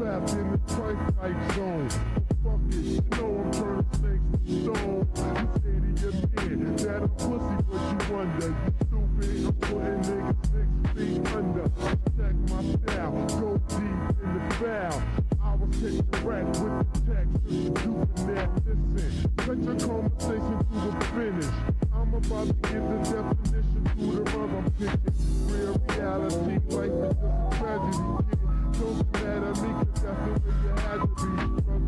trapped in the Christ-like zone. Fuck it, you know I'm turning things to stone. You say to your man that I'm pussy, but you wonder. You stupid, I'm putting niggas 6 feet under. Check my style, go deep in the foul. I was hit direct with the text, you can now listen. Cut your conversation to the finish. I'm about to give the definition to the rhyme I'm picking. Real reality, life is just a tragedy, kid. Don't be mad at me, cause that's the way you had to be.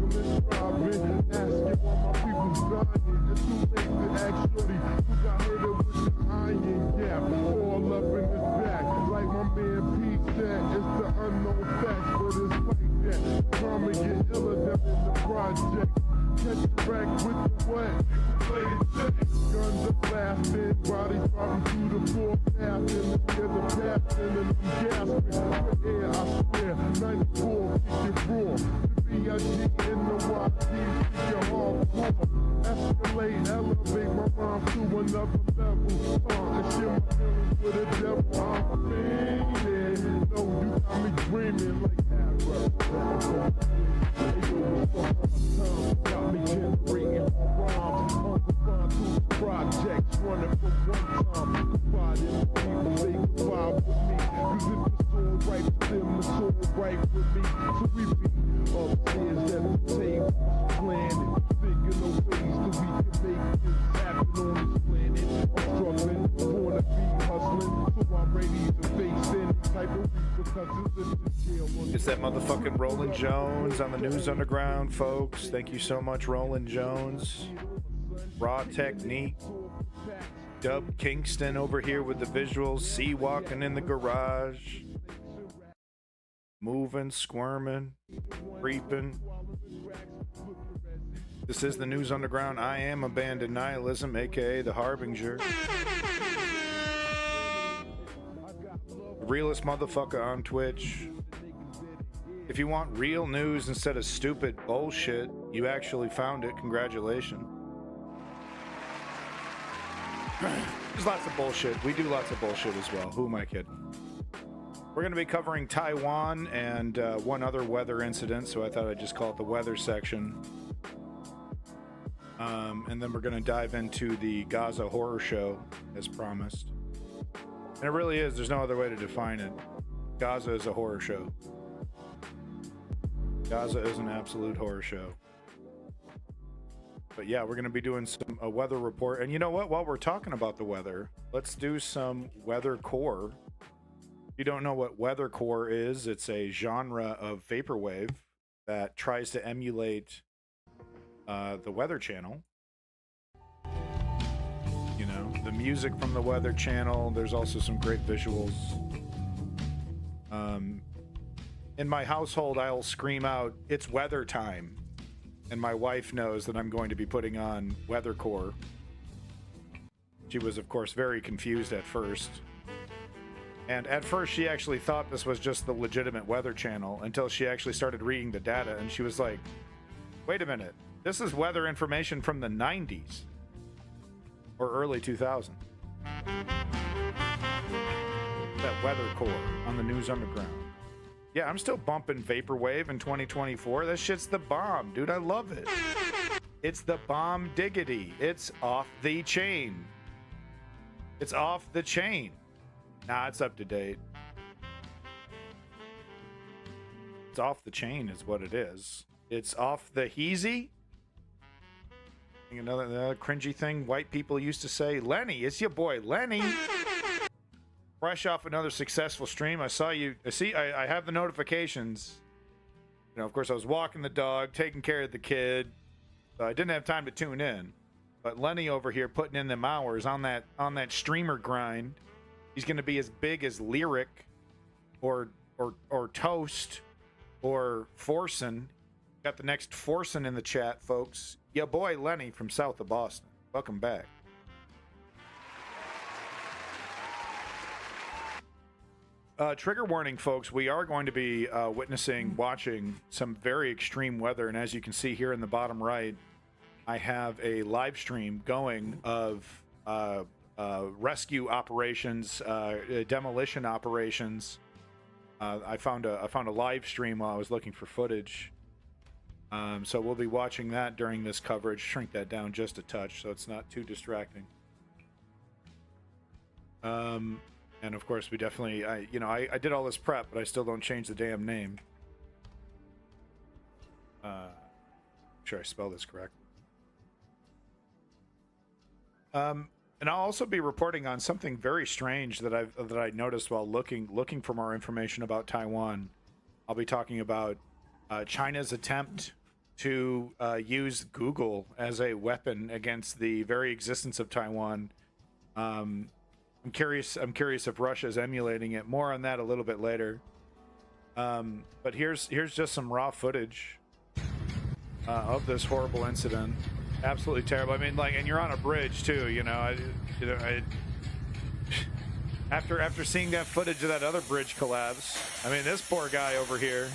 Struggling, robbing, asking why my people's dying. It's too late to ask shorty who got hit with the iron. Yeah, all up in his back. Like my man Pete said, it's the unknown facts, but it's like that. Trauma get iller than in the project. Catch the rack with the wet. Guns are blasting, bodies dropping through the floor, passing, and hear the passing, and I'm gasping. For air, I swear, 94, kick it raw. The B.I.G. in the YP, kick your hardcore. Escalate, elevate my rhyme to another level. And share my feelings with the devil, I'm feeling. No, you got me dreaming like that. Got me generating rhymes. Unconfined to the projects, running for one time. Confide in people, say goodbye with me. Cause if it's all right with them, it's all right with me. So we be upstairs at the table, planning, thinking of ways that we can make this happen on this planet. I'm struggling, wanna be hustling, so I'm ready to face any type of repercussions in this jail. It's that motherfucking Roland Jones on the News Underground, folks. Thank you so much, Roland Jones. Raw Technique. Dub Kingston over here with the visuals. C walking in the garage. Moving, squirming, creeping. This is the News Underground. I am Abandoned Nihilism, aka the Harbinger. The realest motherfucker on Twitch. If you want real news instead of stupid bullshit, you actually found it. Congratulations. There's lots of bullshit. We do lots of bullshit as well. Who am I kidding? We're going to be covering Taiwan and one other weather incident, so I thought I'd just call it the weather section. And then we're going to dive into the Gaza horror show, as promised. And it really is. There's no other way to define it. Gaza is a horror show. Gaza is an absolute horror show. But yeah, we're going to be doing a weather report. And you know what? While we're talking about the weather, let's do some weather core. If you don't know what weather core is, it's a genre of vaporwave that tries to emulate the Weather Channel. You know, the music from the Weather Channel. There's also some great visuals. In my household, I'll scream out, "It's weather time." And my wife knows that I'm going to be putting on Weathercore. She was, of course, very confused at first. And at first, she actually thought this was just the legitimate Weather Channel until she actually started reading the data. And she was like, wait a minute. This is weather information from the 90s. Or early 2000s. That Weathercore on the News Underground. Yeah, I'm still bumping Vaporwave in 2024. That shit's the bomb, dude. I love it. It's the bomb diggity. It's off the chain. It's off the chain. Nah, it's up to date. It's off the chain is what it is. It's off the heezy. Another cringy thing white people used to say. Lenny, it's your boy Lenny. Fresh off another successful stream. I saw you. I have the notifications. You know, of course, I was walking the dog, taking care of the kid. So I didn't have time to tune in. But Lenny over here putting in them hours on that streamer grind. He's going to be as big as Lyric or Toast or Forsen. Got the next Forsen in the chat, folks. Your boy Lenny from south of Boston. Welcome back. Trigger warning, folks. We are going to be watching some very extreme weather. And as you can see here in the bottom right, I have a live stream going of rescue operations, demolition operations I found a live stream while I was looking for footage. So we'll be watching that during this coverage. Shrink that down just a touch so it's not too distracting. And of course, we definitely, I did all this prep, but I still don't change the damn name. Sure I spell this correct. And I'll also be reporting on something very strange that I noticed while looking for more information about Taiwan. I'll be talking about China's attempt to use Google as a weapon against the very existence of Taiwan. I'm curious if Russia's emulating it. More on that a little bit later. But here's just some raw footage of this horrible incident. Absolutely terrible. I mean, like, and you're on a bridge too, you know. After seeing that footage of that other bridge collapse, I mean, this poor guy over here,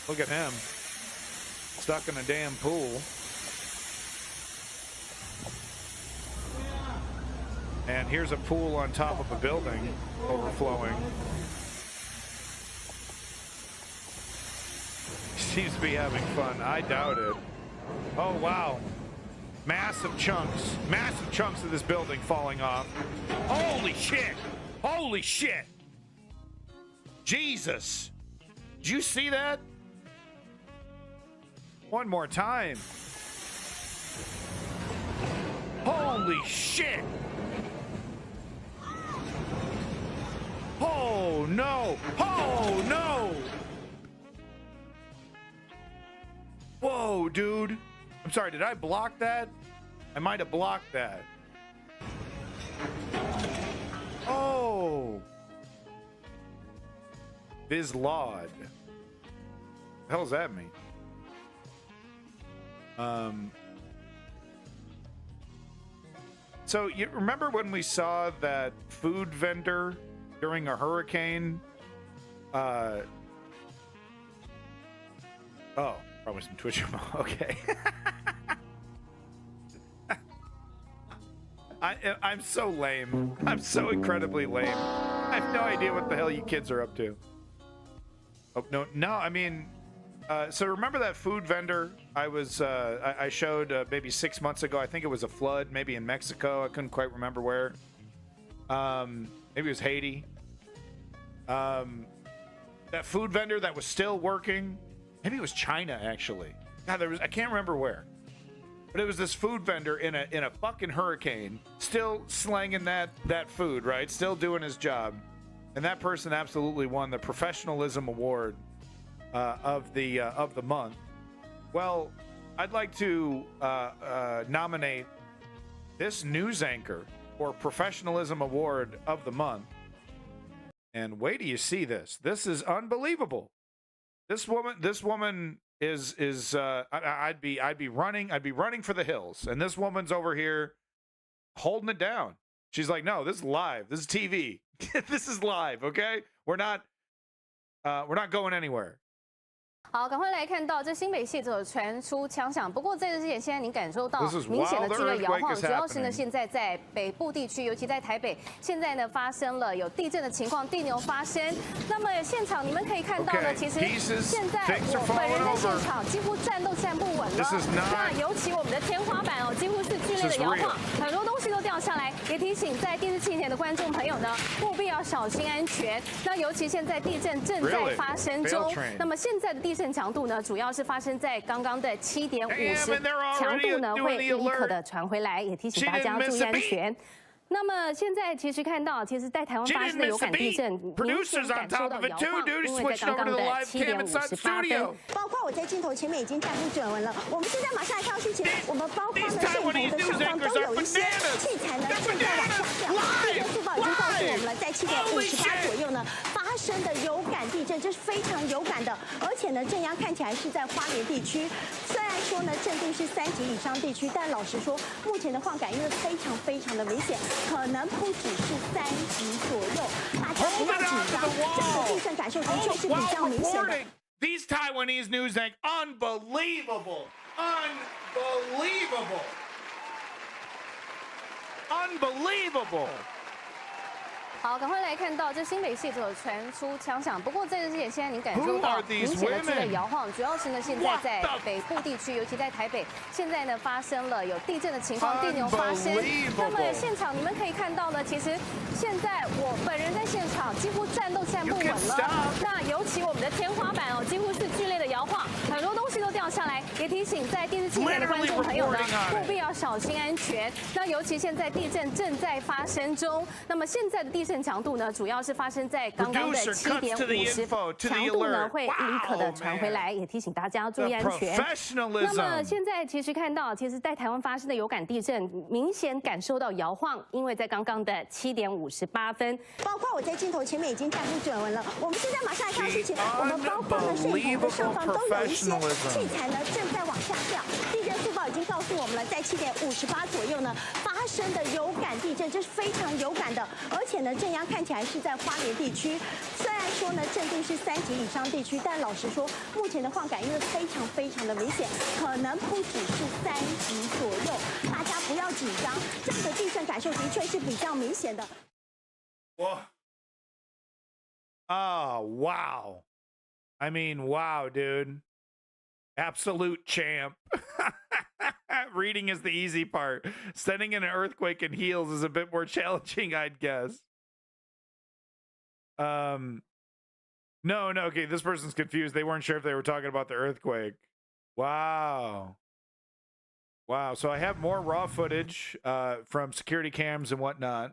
look at him, stuck in a damn pool. And here's a pool on top of a building overflowing. Seems to be having fun. I doubt it. Oh, wow. Massive chunks of this building falling off. Holy shit! Holy shit! Jesus! Did you see that? One more time. Holy shit! Oh no! Oh no! Whoa, dude. I'm sorry, did I block that? I might have blocked that. Oh. Bizlaud. The hell does that mean? So you remember when we saw that food vendor during a hurricane? Oh, probably some Twitch. Okay. I'm so lame. I'm so incredibly lame. I have no idea what the hell you kids are up to. Oh, no, I mean, so remember that food vendor I showed maybe 6 months ago? I think it was a flood, maybe in Mexico. I couldn't quite remember where. Maybe it was Haiti. That food vendor that was still working. Maybe it was China, actually. God, I can't remember where. But it was this food vendor in a fucking hurricane, still slanging that food, right? Still doing his job. And that person absolutely won the professionalism award of the month. Well, I'd like to nominate this news anchor for professionalism award of the month. And wait till you see this. This is unbelievable. This woman is I'd be running for the hills, and this woman's over here holding it down. She's like, no, this is live. This is TV. This is live. Okay, we're not going anywhere. 好，赶快来看到这新北市有传出枪响，不过在这之前，现在您感受到明显的剧烈摇晃，主要是呢现在在北部地区，尤其在台北，现在呢发生了有地震的情况，地牛发生。那么现场你们可以看到呢，其实现在我本人在现场几乎站都站不稳了。那尤其我们的天花板哦，几乎是剧烈的摇晃，很多东西都掉下来。也提醒在电视机前的观众朋友呢，务必要小心安全。那尤其现在地震正在发生中，那么现在的地震强度呢，主要是发生在刚刚的7.50，强度呢会立刻的传回来，也提醒大家注意安全。那么现在其实看到，其实在台湾发生的有感地震，明显感受到摇晃，因为在刚刚的7:58分。包括我在镜头前面已经站不准稳了。我们现在马上来看到事情，我们包括呢摄影棚的上方都有一些器材呢正在往下掉。这个速报已经告诉我们了，在7:58左右呢发生的有感地震，这是非常有感的，而且呢震央看起来是在花莲地区。虽然说呢震度是3级以上地区，但老实说，目前的晃感因为非常的明显。 可能不只是3级左右，大家不要紧张，这个地震感受的确是比较明显的。These Taiwanese news anchors, unbelievable, unbelievable, unbelievable. 好，赶快来看到这新北市有传出枪响，不过在这之前，现在您感受到明显的剧烈摇晃，主要是呢现在在北部地区，尤其在台北，现在呢发生了有地震的情况，地牛发生。那么现场你们可以看到呢，其实现在我本人在现场几乎站都站不稳了。那尤其我们的天花板哦，几乎是剧烈的摇晃，很多东西都掉下来。也提醒在电视机前的观众朋友呢，务必要小心安全。那尤其现在地震正在发生中，那么现在的地震强度呢，主要是发生在刚刚的7.50，强度呢会立刻的传回来，也提醒大家要注意安全。那么现在其实看到，其实在台湾发生的有感地震，明显感受到摇晃，因为在刚刚的7:58分，包括我在镜头前面已经站不准稳了。我们现在马上来看事情，我们包括呢摄影棚的上方都有一些器材呢正在往下掉。地震速报已经告诉我们了，在7:58左右呢发生的有感地震，这是非常有感的，而且呢震央看起来是在花莲地区。虽然说呢震度是3级以上地区，但老实说，目前的晃感因为非常的明显，可能不只是3级左右，大家不要紧张，这样的地震感受的确是比较明显的。Whoa. Oh, wow. I mean, wow, dude. Absolute champ. Reading is the easy part. Sending in an earthquake in heels is a bit more challenging, I'd guess. No, okay, this person's confused. They weren't sure if they were talking about the earthquake. Wow. Wow, so I have more raw footage from security cams and whatnot.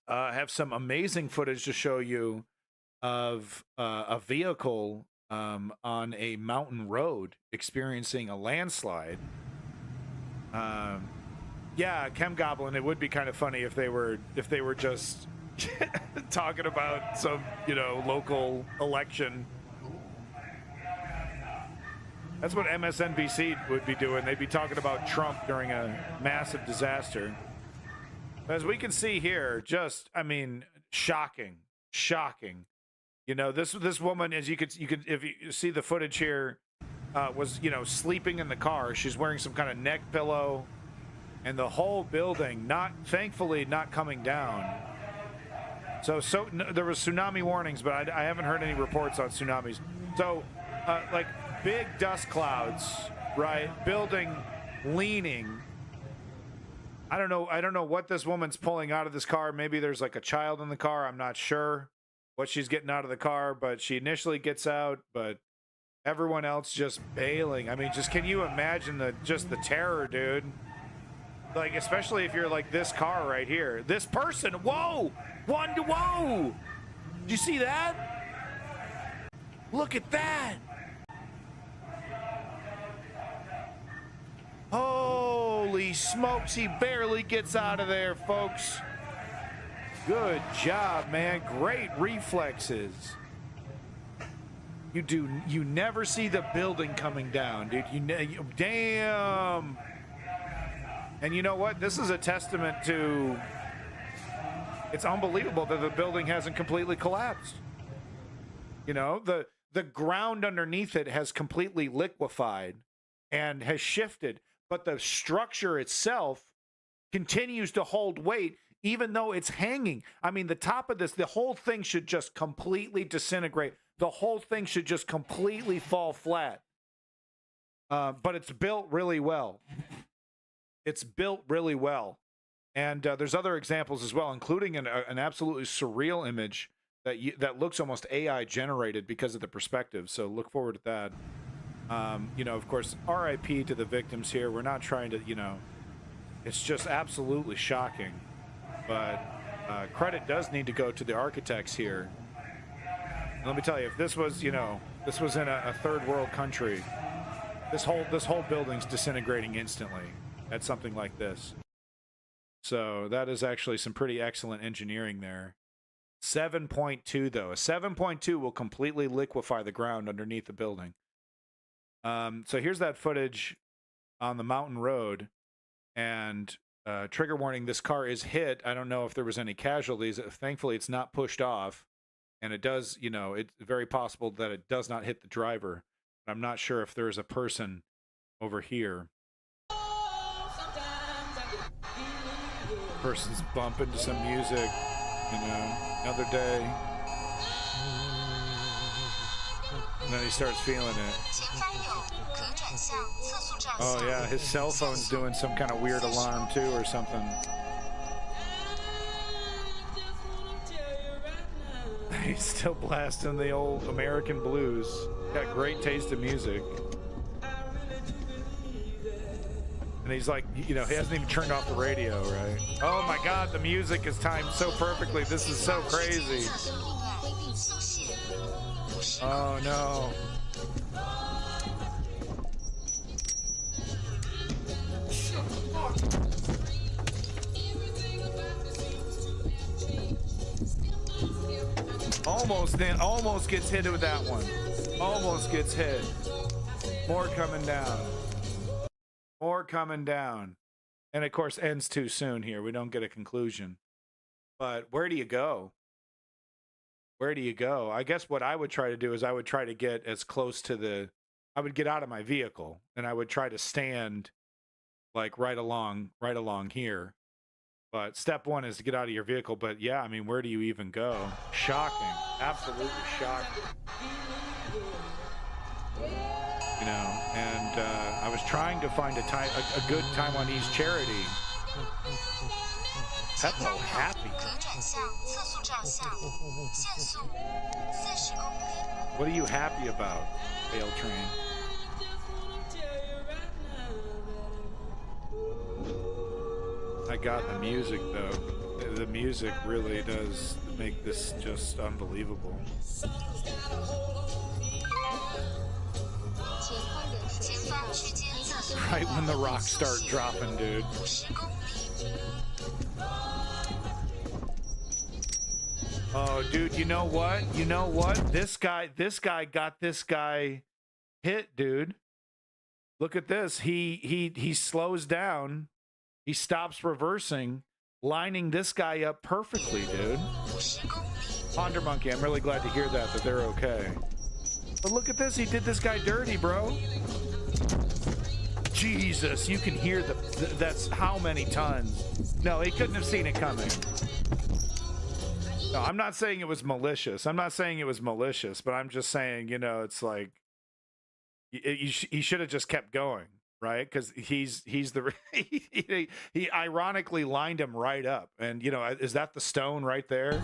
I have some amazing footage to show you of a vehicle on a mountain road experiencing a landslide. Yeah, Chem Goblin, it would be kind of funny if they were just talking about some, you know, local election. That's what MSNBC would be doing. They'd be talking about Trump during a massive disaster. As we can see here, just, I mean, shocking. You know, this woman, as you could, if you see the footage here, was, you know, sleeping in the car. She's wearing some kind of neck pillow, and the whole building, thankfully not coming down. So there was tsunami warnings, but I haven't heard any reports on tsunamis. So, like big dust clouds, right? Building leaning. I don't know what this woman's pulling out of this car. Maybe there's like a child in the car. I'm not sure what she's getting out of the car, but she initially gets out, but everyone else just bailing. I mean, just can you imagine the terror, dude? Like, especially if you're like this car right here. This person, whoa! Whoa! Did you see that? Look at that! Holy smokes, he barely gets out of there, folks. Good job, man. Great reflexes. You never see the building coming down, dude. Damn. And you know what? This is a testament to, it's unbelievable that the building hasn't completely collapsed. You know, the ground underneath it has completely liquefied and has shifted, but the structure itself continues to hold weight even though it's hanging. I mean, the top of this, the whole thing should just completely disintegrate. The whole thing should just completely fall flat. But it's built really well. It's built really well. And there's other examples as well, including an absolutely surreal image that looks almost AI generated because of the perspective. So look forward to that. You know, of course, RIP to the victims here. We're not trying to, you know, it's just absolutely shocking. But credit does need to go to the architects here. And let me tell you, if this was, you know, this was in a third world country, this whole building's disintegrating instantly at something like this. So that is actually some pretty excellent engineering there. 7.2 though, a 7.2 will completely liquefy the ground underneath the building. So here's that footage on the mountain road, and trigger warning, this car is hit. I don't know if there was any casualties. Thankfully, it's not pushed off, and it does, you know, it's very possible that it does not hit the driver. I'm not sure if there's a person over here. Person's bumping to some music. You know, another day. And then he starts feeling it. Oh yeah, his cell phone's doing some kind of weird alarm too or something. He's still blasting the old American blues. Got great taste in music. And he's like, you know, he hasn't even turned off the radio, right? Oh my God, the music is timed so perfectly. This is so crazy. Oh no. Almost gets hit with that one. Almost gets hit. More coming down. More coming down. And of course ends too soon here. We don't get a conclusion. But where do you go? Where do you go? I guess what I would try to do is I would try to get as close to the, I would get out of my vehicle and I would try to stand like right along here. But step one is to get out of your vehicle. But yeah, I mean, where do you even go? Shocking. Absolutely shocking. You know, and I was trying to find a good Taiwanese charity. Peppo happy. What are you happy about, Fail Train? I got the music though. The music really does make this just unbelievable. Right when the rocks start dropping, dude. Oh, dude, you know what? You know what? This guy got this guy hit, dude. Look at this. He slows down. He stops reversing, lining this guy up perfectly, dude. Ponder Monkey, I'm really glad to hear that they're okay. But look at this. He did this guy dirty, bro. Jesus, you can hear that's how many tons. No, he couldn't have seen it coming. No, I'm not saying it was malicious. I'm not saying it was malicious, but I'm just saying, you know, it's like he should have just kept going, right? Because he's the he ironically lined him right up, and you know, is that the stone right there?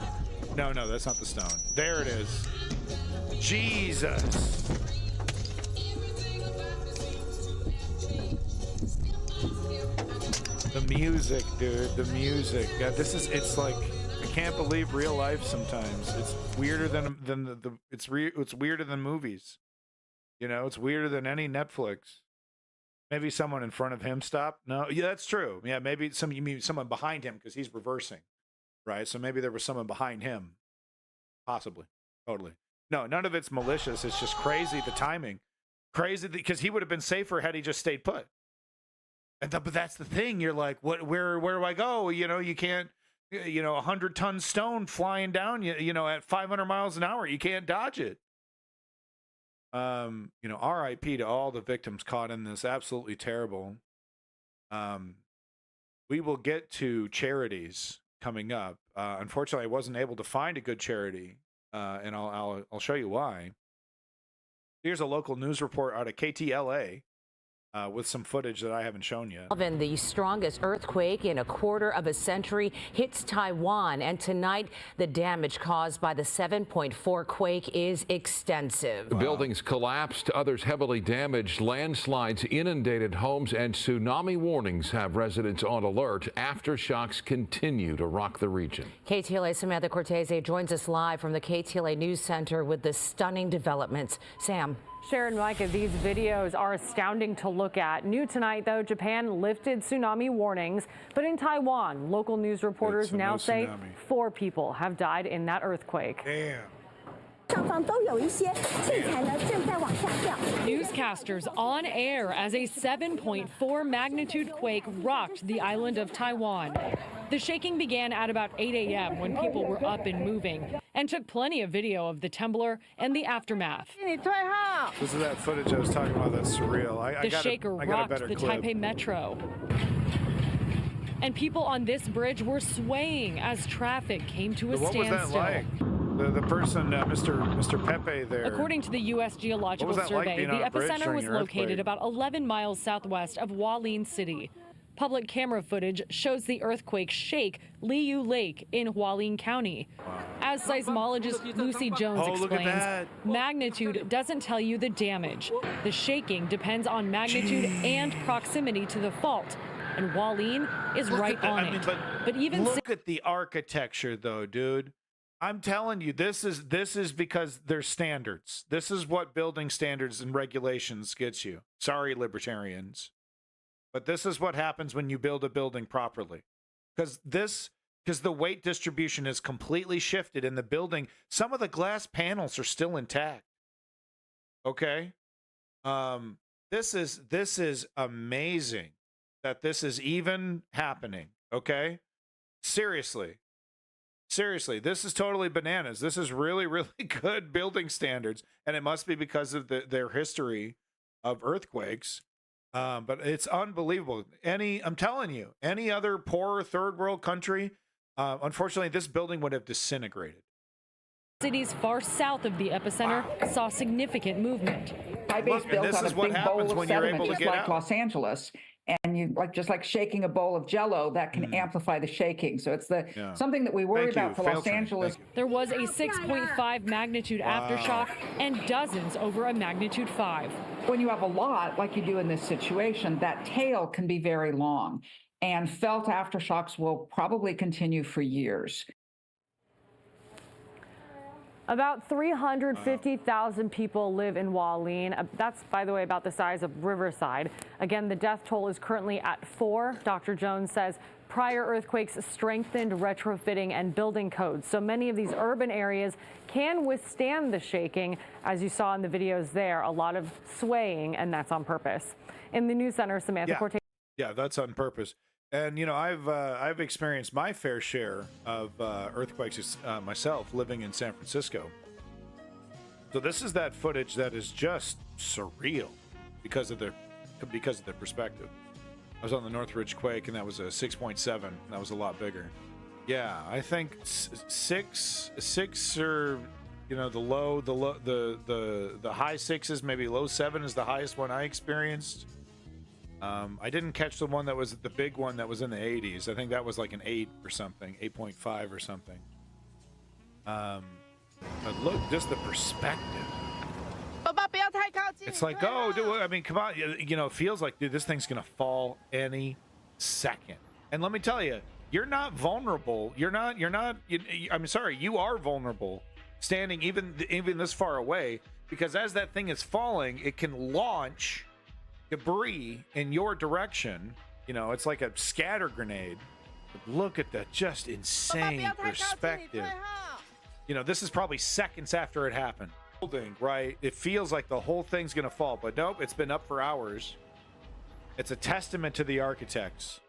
No, that's not the stone. There it is. Jesus. The music, dude. The music. Yeah, it's like. I can't believe real life sometimes. It's weirder than it's weirder than movies. You know, it's weirder than any Netflix. Maybe someone in front of him stopped. No, yeah, that's true. Yeah, maybe you mean someone behind him because he's reversing, right? So maybe there was someone behind him, possibly, totally. No, none of it's malicious. It's just crazy the timing, crazy because he would have been safer had he just stayed put. But that's the thing. You're like, what? Where do I go? You know, you can't. You know, 100-ton stone flying down, you know, at 500 miles an hour. You can't dodge it. You know, RIP to all the victims caught in this. Absolutely terrible. We will get to charities coming up. Unfortunately, I wasn't able to find a good charity, and I'll show you why. Here's a local news report out of KTLA. With some footage that I haven't shown yet. The strongest earthquake in a quarter of a century hits Taiwan, and tonight the damage caused by the 7.4 quake is extensive. Wow. Buildings collapsed, others heavily damaged, landslides inundated homes, and tsunami warnings have residents on alert. Aftershocks continue to rock the region. KTLA's Samantha Cortese joins us live from the KTLA News Center with the stunning developments. Sam. Sharon, Micah, these videos are astounding to look at. New tonight, though, Japan lifted tsunami warnings. But in Taiwan, local news reporters now say 4 people have died in that earthquake. Damn. Newscasters on air as a 7.4 magnitude quake rocked the island of Taiwan. The shaking began at about 8 a.m. when people were up and moving, and took plenty of video of the trembler and the aftermath. This is that footage I was talking about. That's surreal. The shaker rocked the Taipei metro. And people on this bridge were swaying as traffic came to a standstill. What was that like? The person, Mr. Pepe there. According to the U.S. Geological Survey, the epicenter was located about 11 miles southwest of Hualien City. Public camera footage shows the earthquake shake Liu Lake in Hualien County. As seismologist Lucy Jones explains, magnitude doesn't tell you the damage. The shaking depends on magnitude and proximity to the fault. And Hualien is right on it. But even look at the architecture, though, dude. I'm telling you, this is because there's standards. This is what building standards and regulations gets you. Sorry, libertarians. But this is what happens when you build a building properly. Because the weight distribution is completely shifted in the building. Some of the glass panels are still intact. Okay? This is amazing that this is even happening. Okay? Seriously, this is totally bananas. This is really, really good building standards, and it must be because of their history of earthquakes. But it's unbelievable. I'm telling you, any other poorer third world country, unfortunately, this building would have disintegrated. Cities far south of the epicenter saw significant movement. Taipei's built on a big bowl of sediment, just like out. Los Angeles. And you just like shaking a bowl of Jello, that can amplify the shaking. So it's something that we worry about for Los Angeles. There was a 6.5 magnitude aftershock and dozens over a magnitude 5. When you have a lot, like you do in this situation, that tail can be very long. And felt aftershocks will probably continue for years. About 350,000 people live in Hualien. That's, by the way, about the size of Riverside. Again, the death toll is currently at 4. Dr. Jones says prior earthquakes strengthened retrofitting and building codes. So many of these urban areas can withstand the shaking. As you saw in the videos there, a lot of swaying, and that's on purpose. In the news center, Samantha Cortez. Yeah, that's on purpose. And, you know, I've experienced my fair share of earthquakes myself, living in San Francisco. So this is that footage that is just surreal because of the perspective. I was on the Northridge quake, and that was a 6.7. That was a lot bigger. Yeah, I think six or, you know, the high 6s, maybe low 7 is the highest one I experienced. I didn't catch the one that was the big one that was in the 80s. I think that was like an 8 or something, 8.5 or something. But look, just the perspective. It's like, oh, dude, I mean, come on. You know, it feels like, dude, this thing's going to fall any second. And let me tell you, you're not vulnerable. I'm sorry, you are vulnerable standing even this far away, because as that thing is falling, it can launch debris in your direction. You know, it's like a scatter grenade. But look at that just insane perspective. You know, this is probably seconds after it happened. Right? It feels like the whole thing's gonna fall, but nope, it's been up for hours. It's a testament to the architects.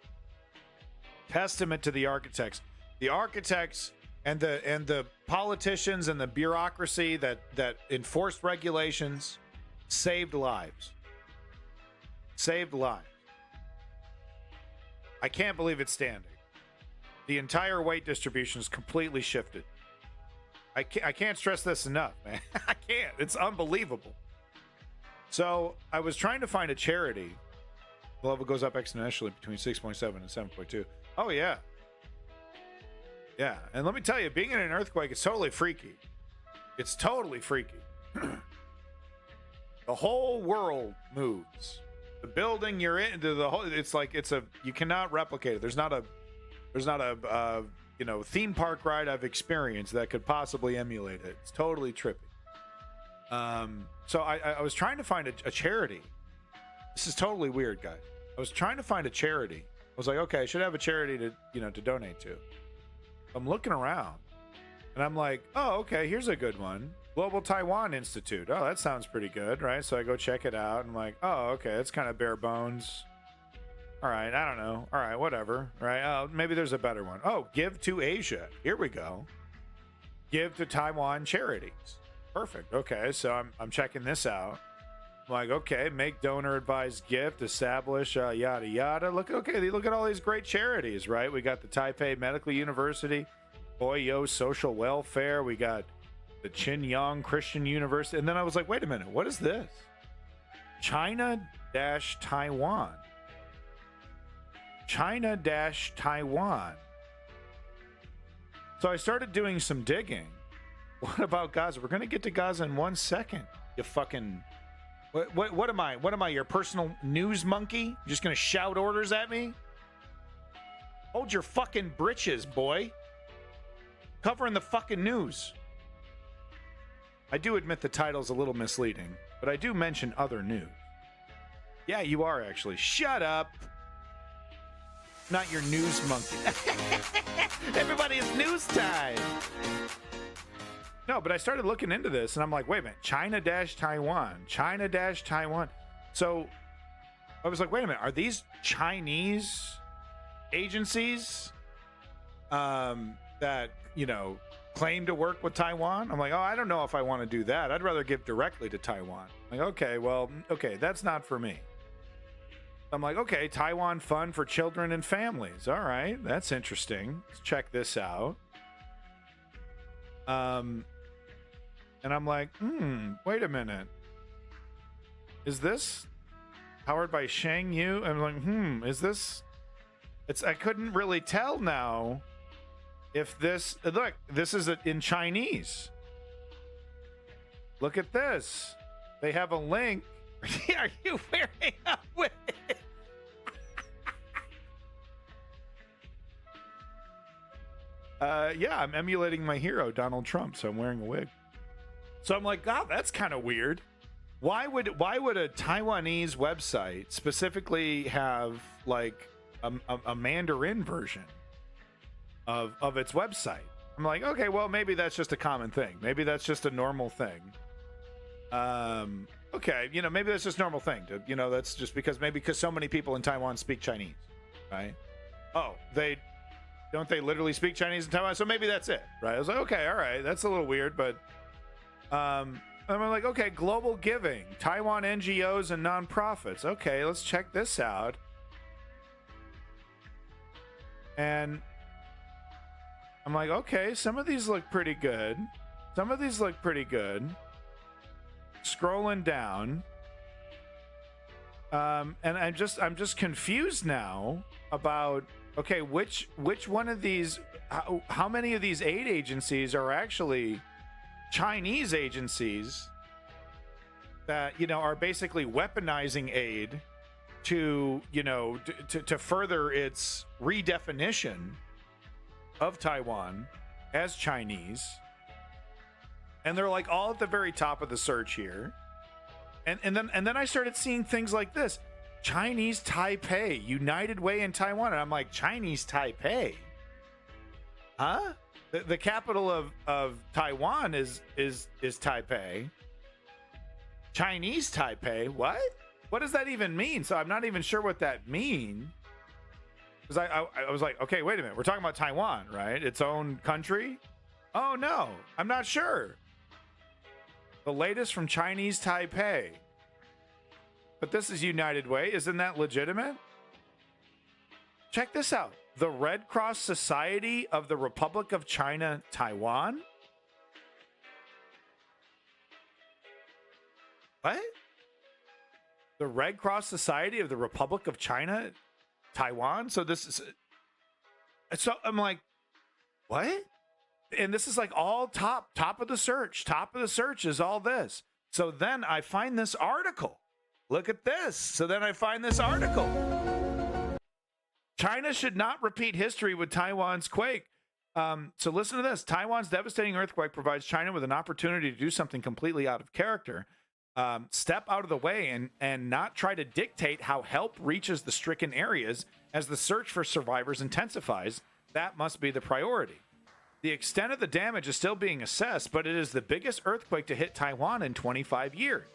Testament to the architects. The architects and the politicians and the bureaucracy that enforced regulations saved lives. Saved lives. I can't believe it's standing. The entire weight distribution is completely shifted. I can't stress this enough, man. I can't. It's unbelievable. So I was trying to find a charity. The level goes up exponentially between 6.7 and 7.2. Oh, yeah. Yeah. And let me tell you, being in an earthquake is totally freaky. It's totally freaky. The whole world moves. The building you're in, the whole, it's like you cannot replicate it. There's not a you know, theme park ride I've experienced that could possibly emulate it. It's totally trippy. So I was trying to find a charity. This is totally weird, guys. I was trying to find a charity. I was like, okay, I should have a charity to donate to. I'm looking around, and I'm like, oh, okay, here's a good one. Global Taiwan Institute. Oh, that sounds pretty good, right? So I go check it out, and I'm like, oh, okay, it's kind of bare bones. All right, I don't know. All right, whatever. Right? Maybe there's a better one. Oh, Give to Asia. Here we go. Give to Taiwan charities. Perfect. Okay, so I'm checking this out. I'm like, okay, make donor advised gift, establish yada yada. Look at all these great charities, right? We got the Taipei Medical University, Oyo Social Welfare, we got the Qinyang Christian University, and then I was like, wait a minute, what is this? China-Taiwan. China-Taiwan. So I started doing some digging. What about Gaza? We're going to get to Gaza in 1 second. You fucking... What am I? What am I, your personal news monkey? You're just going to shout orders at me? Hold your fucking britches, boy. Covering the fucking news. I do admit the title's a little misleading, but I do mention other news. Yeah, you are actually. Shut up. Not your news monkey. Everybody, it's news time. No, but I started looking into this, and I'm like, wait a minute. China-Taiwan. China-Taiwan. So I was like, wait a minute. Are these Chinese agencies that, you know, claim to work with Taiwan? I'm like, oh, I don't know if I want to do that. I'd rather give directly to Taiwan. I'm like, okay, well, okay, that's not for me. I'm like, okay, Taiwan Fund for Children and Families. All right, that's interesting. Let's check this out. And I'm like, wait a minute. Is this powered by Shang Yu? I'm like, is this... I couldn't really tell now if this... Look, this is in Chinese. Look at this. They have a link. Are you wearing a wig? Yeah, I'm emulating my hero, Donald Trump, so I'm wearing a wig. So I'm like, God, that's kind of weird. Why would a Taiwanese website specifically have like a Mandarin version of its website? I'm like, okay, well, maybe that's just a common thing. Maybe that's just a normal thing. Okay, you know, maybe that's just a normal thing. That's just because so many people in Taiwan speak Chinese, right? Oh, don't they literally speak Chinese in Taiwan? So maybe that's it, right? I was like, okay, all right, that's a little weird, but I'm like, okay, global giving, Taiwan NGOs and nonprofits. Okay, let's check this out. And I'm like, okay, some of these look pretty good. Scrolling down. And I'm just confused now about, okay, which one of these, how many of these aid agencies are actually Chinese agencies that, are basically weaponizing aid to, to further its redefinition of Taiwan as Chinese. And they're like all at the very top of the search here. And then I started seeing things like this. Chinese Taipei, United Way in Taiwan. And I'm like, Chinese Taipei? Huh? The capital of Taiwan is Taipei. Chinese Taipei? What? What does that even mean? So I'm not even sure what that means. Because I was like, okay, wait a minute. We're talking about Taiwan, right? Its own country? Oh, no. I'm not sure. The latest from Chinese Taipei. But this is United Way. Isn't that legitimate? Check this out. The Red Cross Society of the Republic of China, Taiwan? What? The Red Cross Society of the Republic of China, Taiwan? So this is... So I'm like, what? And this is like all top of the search. Top of the search is all this. So then I find this article. Look at this. So then I find this article. China should not repeat history with Taiwan's quake. So listen to this. Taiwan's devastating earthquake provides China with an opportunity to do something completely out of character. Step out of the way and not try to dictate how help reaches the stricken areas as the search for survivors intensifies. That must be the priority. The extent of the damage is still being assessed, but it is the biggest earthquake to hit Taiwan in 25 years.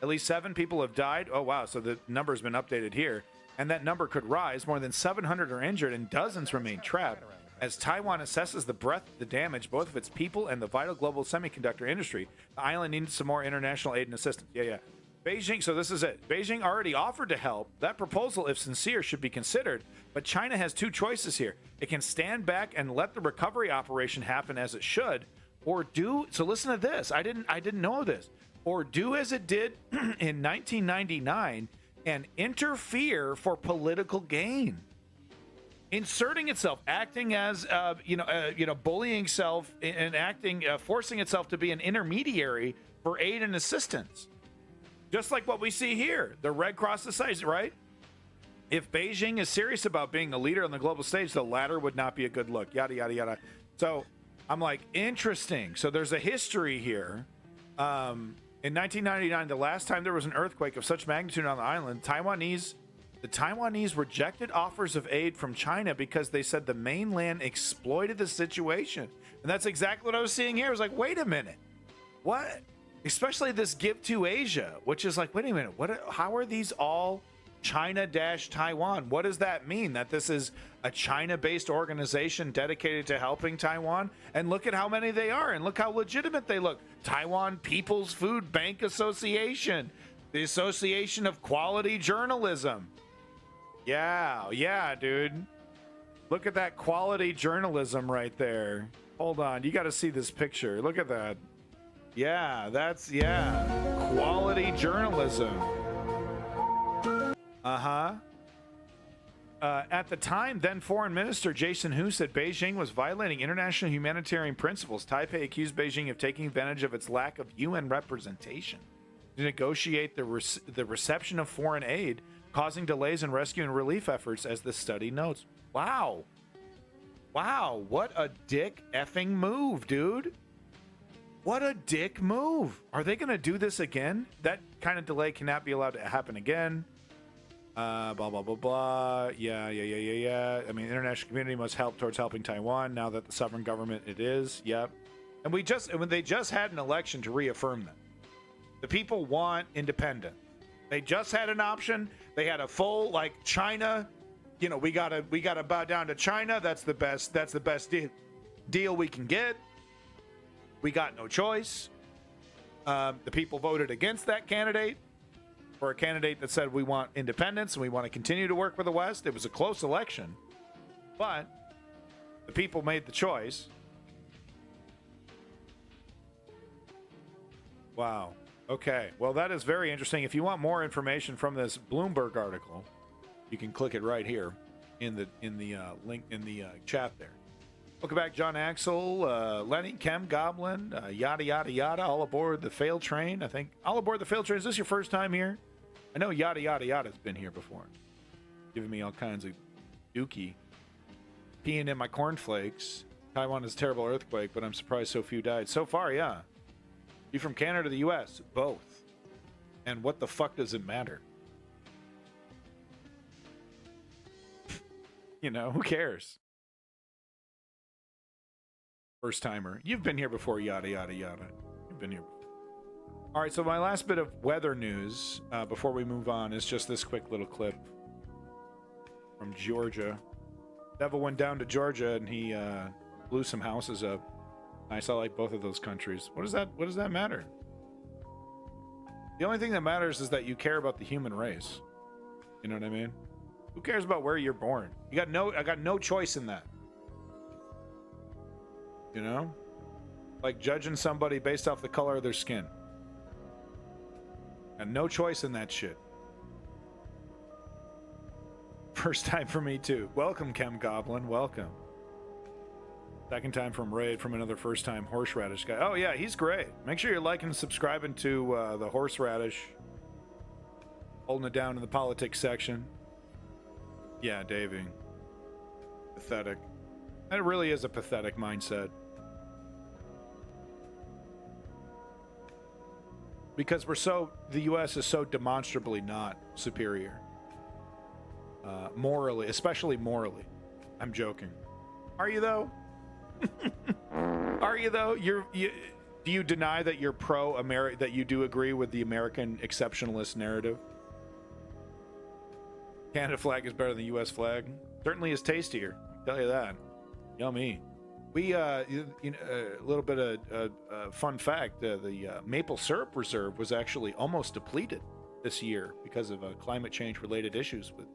At least 7 people have died. Oh, wow. So the number's been updated here. And that number could rise. More than 700 are injured and dozens remain trapped. As Taiwan assesses the breadth of the damage, both of its people and the vital global semiconductor industry, the island needs some more international aid and assistance. Yeah. Beijing, so this is it. Beijing already offered to help. That proposal, if sincere, should be considered. But China has two choices here. It can stand back and let the recovery operation happen as it should, or do, so listen to this. I didn't know this. Or do as it did in 1999 and interfere for political gain. Inserting itself, acting as, bullying self and acting, forcing itself to be an intermediary for aid and assistance. Just like what we see here, the Red Cross Society, right? If Beijing is serious about being a leader on the global stage, the latter would not be a good look. Yada, yada, yada. So I'm like, interesting. So there's a history here. In 1999, the last time there was an earthquake of such magnitude on the island, the Taiwanese rejected offers of aid from China because they said the mainland exploited the situation. And that's exactly what I was seeing here. I was like, wait a minute. What? Especially this Give to Asia, which is like, wait a minute, how are these all China-Taiwan? What does that mean? That this is a China-based organization dedicated to helping Taiwan? And look at how many they are, and look how legitimate they look. Taiwan People's Food Bank Association, the Association of Quality Journalism. Yeah, dude. Look at that quality journalism right there. Hold on, you got to see this picture. Look at that. Yeah, quality journalism. At the time, then Foreign Minister Jason Hu said Beijing was violating international humanitarian principles. Taipei accused Beijing of taking advantage of its lack of UN representation to negotiate the reception of foreign aid, causing delays in rescue and relief efforts, as the study notes. Wow, what a dick effing move, dude. What a dick move. Are they going to do this again? That kind of delay cannot be allowed to happen again. Blah, blah, blah, blah. Yeah. I mean, the international community must help towards helping Taiwan now that the sovereign government it is. Yep. And when they just had an election to reaffirm them. The people want independence. They just had an option. They had a full, like, China, we gotta bow down to China. That's the best deal we can get. We got no choice. The people voted against that candidate for a candidate that said we want independence and we want to continue to work with the West. It was a close election, but the people made the choice. Wow. Okay. Well, that is very interesting. If you want more information from this Bloomberg article, you can click it right here in the link in the chat there. Welcome back, John Axel, Lenny, Chem, Goblin, yada, yada, yada, all aboard the fail train. I think all aboard the fail train. Is this your first time here? I know yada, yada, yada has been here before. Giving me all kinds of dookie. Peeing in my cornflakes. Taiwan is a terrible earthquake, but I'm surprised so few died. So far, yeah. You from Canada to the U.S.? Both. And what the fuck does it matter? Who cares? First timer. You've been here before, yada, yada, yada. You've been here before. All right, so my last bit of weather news before we move on is just this quick little clip from Georgia. Devil went down to Georgia and he blew some houses up. I like both of those countries. What does that matter? The only thing that matters is that you care about the human race. You know what I mean? Who cares about where you're born? I got no choice in that. Like judging somebody based off the color of their skin. And no choice in that shit. First time for me too. Welcome, Chem Goblin. Welcome. Second time from Raid, from another first time horseradish guy. Oh yeah, he's great. Make sure you're liking and subscribing to the horseradish. Holding it down in the politics section. Yeah, Davey. Pathetic. That really is a pathetic mindset. Because the U.S. is so demonstrably not superior. Morally, especially morally. I'm joking. Are you though? Are you though? Do you deny that you're pro-America, that you do agree with the American exceptionalist narrative? Canada flag is better than the U.S. flag. Certainly is tastier. I'll tell you that. Yummy. We, a little bit of fun fact: the maple syrup reserve was actually almost depleted this year because of climate change-related issues with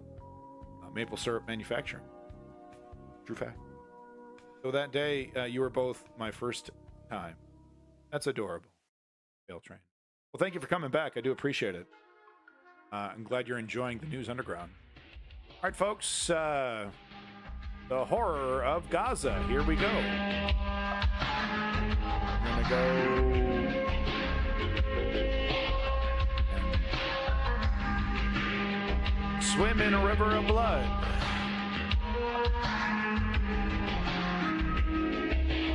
maple syrup manufacturing. True fact. So that day, you were both my first time. That's adorable. Bale Train. Well, thank you for coming back. I do appreciate it. I'm glad you're enjoying the News Underground. All right, folks. The horror of Gaza. Here we go. I'm gonna go and swim in a river of blood.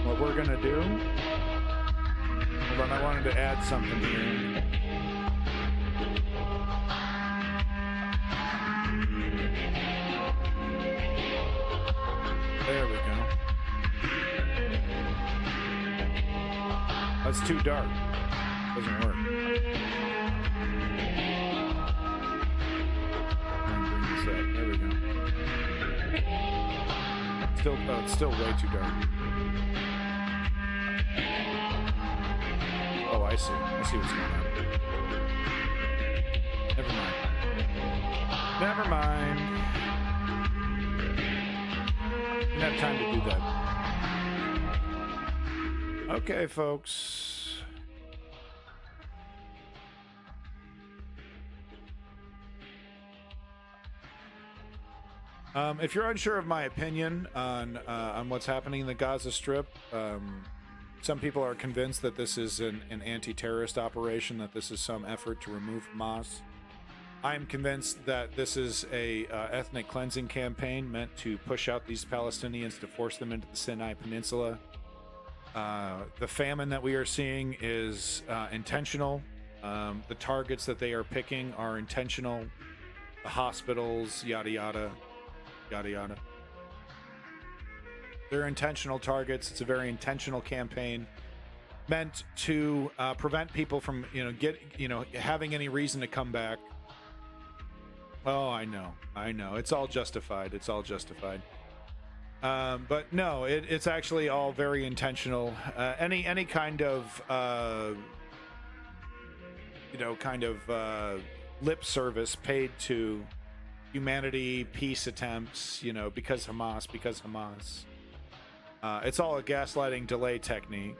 What we're gonna do. Hold on, I wanted to add something here. There we go. That's too dark. Doesn't work. Bring this up. There we go. It's still way too dark. Oh, I see. I see what's going on. Never mind. Never mind. Didn't have time to do that. Okay, folks. If you're unsure of my opinion on what's happening in the Gaza Strip, some people are convinced that this is an anti-terrorist operation, that this is some effort to remove Hamas. I'm convinced that this is a ethnic cleansing campaign meant to push out these Palestinians to force them into the Sinai Peninsula. The famine that we are seeing is intentional. The targets that they are picking are intentional. The hospitals, yada yada, yada yada. They're intentional targets. It's a very intentional campaign meant to prevent people from, having any reason to come back. Oh, I know. It's all justified. But no, it's actually all very intentional. Any kind of, lip service paid to humanity, peace attempts, because Hamas. It's all a gaslighting delay technique.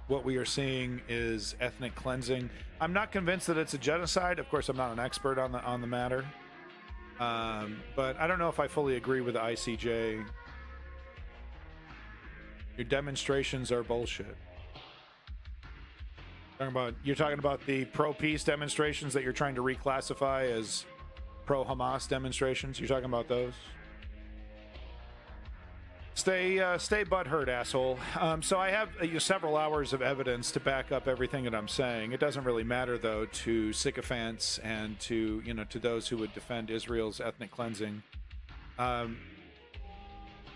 What we are seeing is ethnic cleansing. I'm not convinced that it's a genocide. Of course, I'm not an expert on the matter. But I don't know if I fully agree with the ICJ. Your demonstrations are bullshit. You're talking about the pro-peace demonstrations that you're trying to reclassify as pro-Hamas demonstrations? You're talking about those? Stay butthurt, asshole. So I have several hours of evidence to back up everything that I'm saying. It doesn't really matter, though, to sycophants and to those who would defend Israel's ethnic cleansing.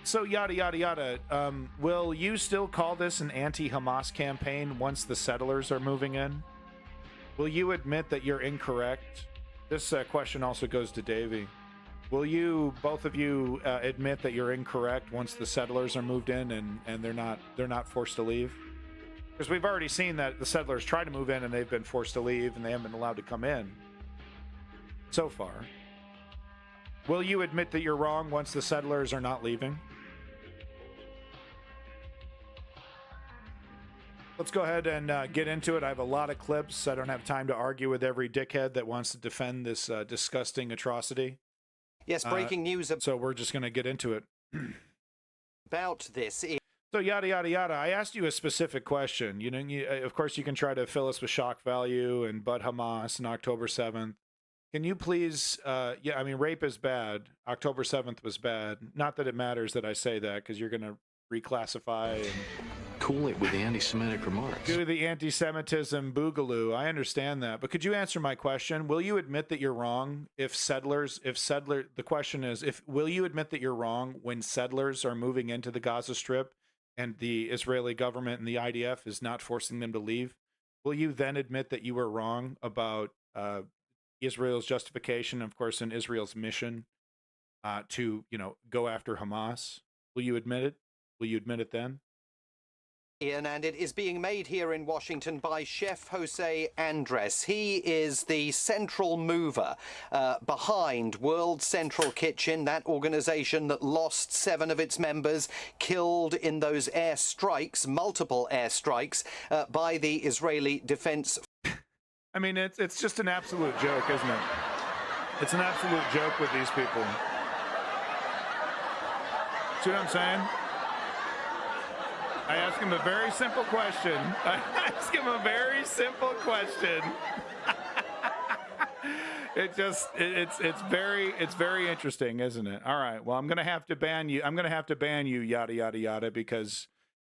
So yada yada yada. Will you still call this an anti-Hamas campaign once the settlers are moving in? Will you admit that you're incorrect? This question also goes to Davey. Will you, both of you, admit that you're incorrect once the settlers are moved in and they're not forced to leave? Because we've already seen that the settlers try to move in and they've been forced to leave and they haven't been allowed to come in so far. Will you admit that you're wrong once the settlers are not leaving? Let's go ahead and get into it. I have a lot of clips. I don't have time to argue with every dickhead that wants to defend this disgusting atrocity. Yes, breaking news. So we're just going to get into it. About this. So yada, yada, yada. I asked you a specific question. Of course, you can try to fill us with shock value and but Hamas and October 7th. Can you please, rape is bad. October 7th was bad. Not that it matters that I say that, because you're going to reclassify and cool it with the anti-Semitic remarks. Do the anti-Semitism boogaloo. I understand that, but could you answer my question? Will you admit that you're wrong the question is, will you admit that you're wrong when settlers are moving into the Gaza Strip and the Israeli government and the IDF is not forcing them to leave? Will you then admit that you were wrong about Israel's justification, of course, and Israel's mission to, go after Hamas? Will you admit it? Will you admit it then? Ian, and it is being made here in Washington by Chef Jose Andres. He is the central mover behind World Central Kitchen, that organization that lost 7 of its members, killed in those airstrikes, multiple airstrikes, by the Israeli Defense. I mean, it's just an absolute joke, isn't it? It's an absolute joke with these people. See what I'm saying? I ask him a very simple question. It's very interesting, isn't it? All right. Well, I'm gonna have to ban you. Yada yada yada, because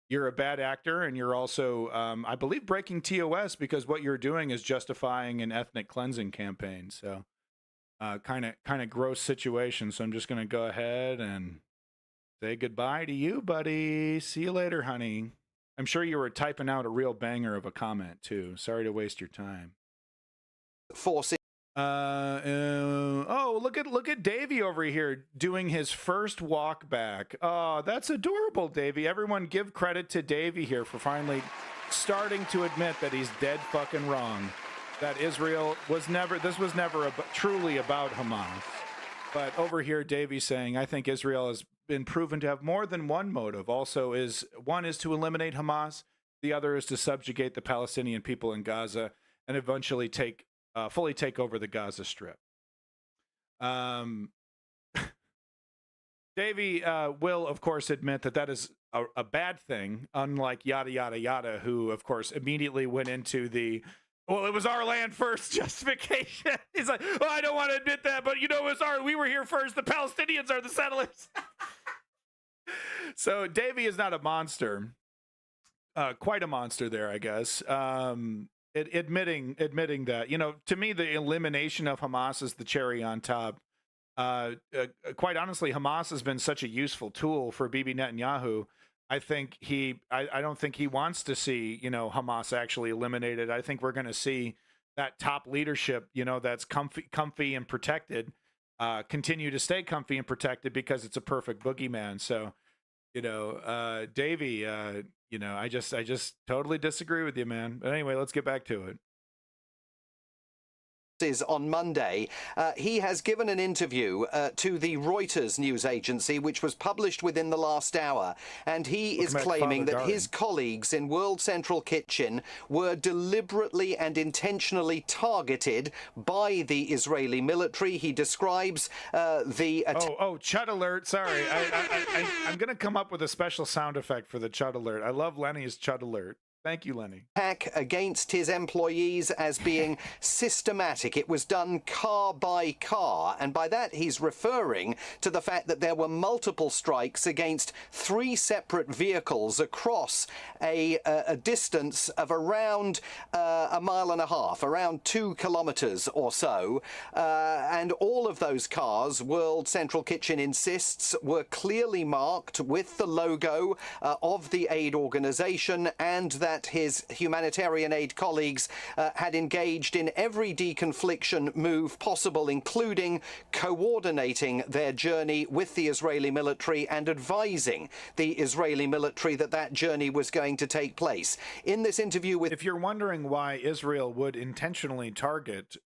you're a bad actor, and you're also, I believe, breaking TOS, because what you're doing is justifying an ethnic cleansing campaign. So, kind of gross situation. So I'm just gonna go ahead and say goodbye to you, buddy. See you later, honey. I'm sure you were typing out a real banger of a comment too. Sorry to waste your time. Oh, look at Davey over here doing his first walk back. Oh, that's adorable, Davey. Everyone give credit to Davey here for finally starting to admit that he's dead fucking wrong. That Israel was never truly about Hamas. But over here, Davey saying, I think Israel has been proven to have more than one motive. Also, one is to eliminate Hamas. The other is to subjugate the Palestinian people in Gaza and eventually fully take over the Gaza Strip. Davey will, of course, admit that is a bad thing, unlike yada, yada, yada, who, of course, immediately went into the, well, it was our land first justification. He's like, oh, I don't want to admit that, but we were here first. The Palestinians are the settlers. So Davey is not a monster. Quite a monster there, I guess. Admitting that, to me, the elimination of Hamas is the cherry on top. Quite honestly, Hamas has been such a useful tool for Bibi Netanyahu. I don't think he wants to see, Hamas actually eliminated. I think we're going to see that top leadership, that's comfy and protected, continue to stay comfy and protected because it's a perfect boogeyman. So, Davey, I just totally disagree with you, man. But anyway, let's get back to it. On Monday, he has given an interview to the Reuters news agency, which was published within the last hour, and he is claiming that his colleagues in World Central Kitchen were deliberately and intentionally targeted by the Israeli military. He describes the Chud alert. Sorry, I'm going to come up with a special sound effect for the Chud alert. I love Lenny's Chud alert. Thank you, Lenny. Attack against his employees as being systematic. It was done car by car, and by that he's referring to the fact that there were multiple strikes against 3 separate vehicles across a distance of around a mile and a half, around 2 kilometers or so, and all of those cars, World Central Kitchen insists, were clearly marked with the logo of the aid organization, and that his humanitarian aid colleagues had engaged in every deconfliction move possible, including coordinating their journey with the Israeli military and advising the Israeli military that journey was going to take place. In this interview with... If you're wondering why Israel would intentionally target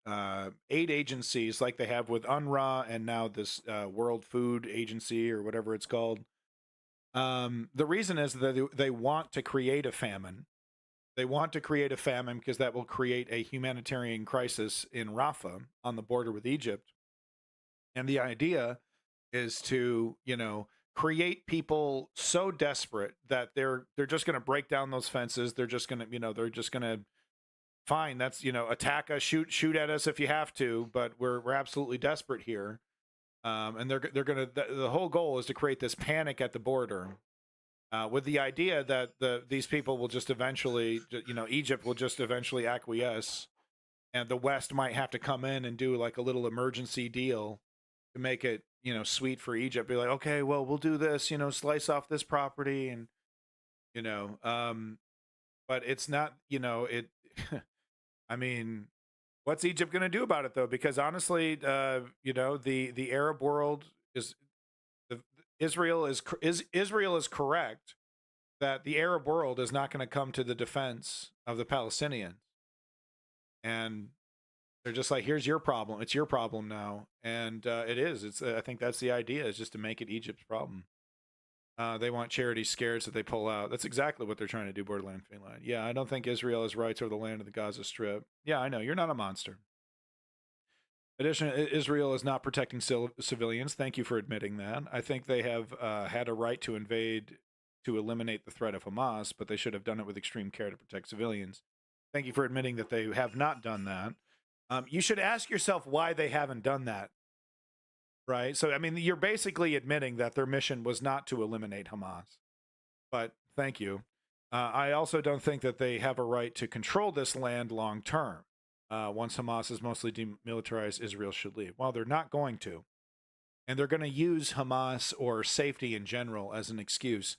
aid agencies like they have with UNRWA and now this World Food Agency or whatever it's called, the reason is that they want to create a famine. They want to create a famine because that will create a humanitarian crisis in Rafah on the border with Egypt. And the idea is to, create people so desperate that they're just going to break down those fences. They're just going to, fine, that's, attack us, shoot at us if you have to, but we're absolutely desperate here. And they're going to, the whole goal is to create this panic at the border. With the idea that these people will just eventually, Egypt will just eventually acquiesce, and the West might have to come in and do like a little emergency deal to make it, sweet for Egypt. Be like, okay, well, we'll do this, slice off this property, and but it's not, I mean, what's Egypt going to do about it though? Because honestly, the Arab world is. Israel is correct that the Arab world is not going to come to the defense of the Palestinians. And they're just like, here's your problem. It's your problem now. And it is. I think that's the idea, is just to make it Egypt's problem. They want charities scared so they pull out. That's exactly what they're trying to do, Borderland Feline. Yeah, I don't think Israel has rights over the land of the Gaza Strip. Yeah, I know. You're not a monster. Additionally, Israel is not protecting civilians. Thank you for admitting that. I think they have had a right to invade to eliminate the threat of Hamas, but they should have done it with extreme care to protect civilians. Thank you for admitting that they have not done that. You should ask yourself why they haven't done that, right? So, I mean, you're basically admitting that their mission was not to eliminate Hamas, but thank you. I also don't think that they have a right to control this land long term. Once Hamas is mostly demilitarized, Israel should leave. Well, they're not going to. And they're going to use Hamas or safety in general as an excuse.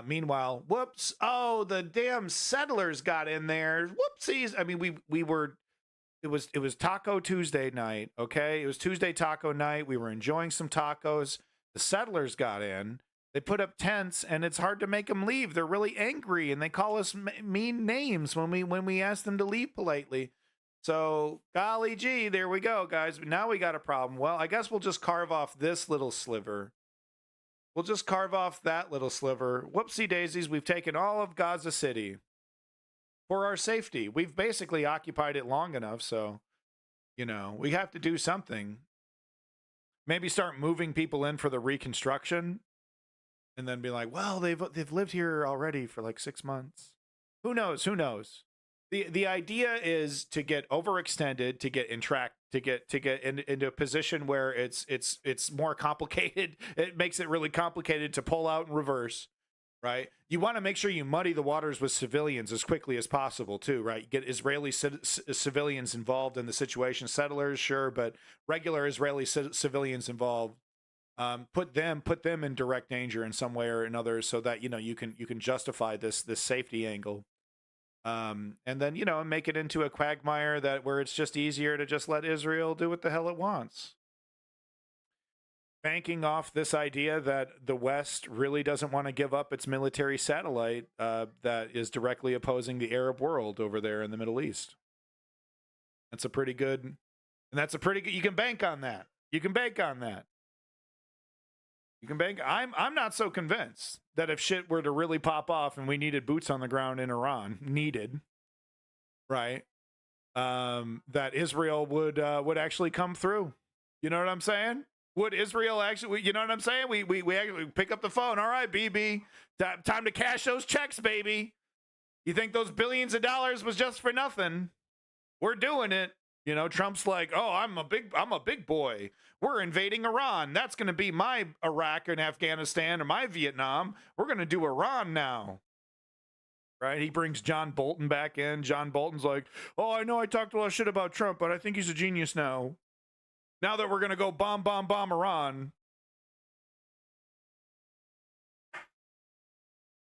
Meanwhile, whoops, oh, the damn settlers got in there. Whoopsies. I mean, it was Taco Tuesday night, okay? It was Tuesday taco night. We were enjoying some tacos. The settlers got in. They put up tents, and it's hard to make them leave. They're really angry, and they call us mean names when we ask them to leave politely. So, golly gee, there we go, guys. Now we got a problem. Well, I guess we'll just carve off this little sliver. We'll just carve off that little sliver. Whoopsie daisies, we've taken all of Gaza City for our safety. We've basically occupied it long enough, so, you know, we have to do something. Maybe start moving people in for the reconstruction, and then be like, well, they've lived here already for like 6 months. Who knows? Who knows? The idea is to get overextended, to get into a position where it's more complicated. It makes it really complicated to pull out and reverse, right? You want to make sure you muddy the waters with civilians as quickly as possible, too, right? Get Israeli civilians involved in the situation. Settlers, sure, but regular Israeli civilians involved. Put them in direct danger in some way or another, so that you can justify this safety angle. And then, make it into a quagmire where it's just easier to just let Israel do what the hell it wants. Banking off this idea that the West really doesn't want to give up its military satellite that is directly opposing the Arab world over there in the Middle East. That's a pretty good, you can bank on that. You can bank on that. You can bank. I'm not so convinced that if shit were to really pop off and we needed boots on the ground in Iran, right? That Israel would actually come through. You know what I'm saying? Would Israel actually? You know what I'm saying? We actually pick up the phone. All right, BB, time to cash those checks, baby. You think those billions of dollars was just for nothing? We're doing it. Trump's like, oh, I'm a big boy. We're invading Iran. That's going to be my Iraq and Afghanistan or my Vietnam. We're going to do Iran now. Right? He brings John Bolton back in. John Bolton's like, oh, I know I talked a lot of shit about Trump, but I think he's a genius now. Now that we're going to go bomb Iran.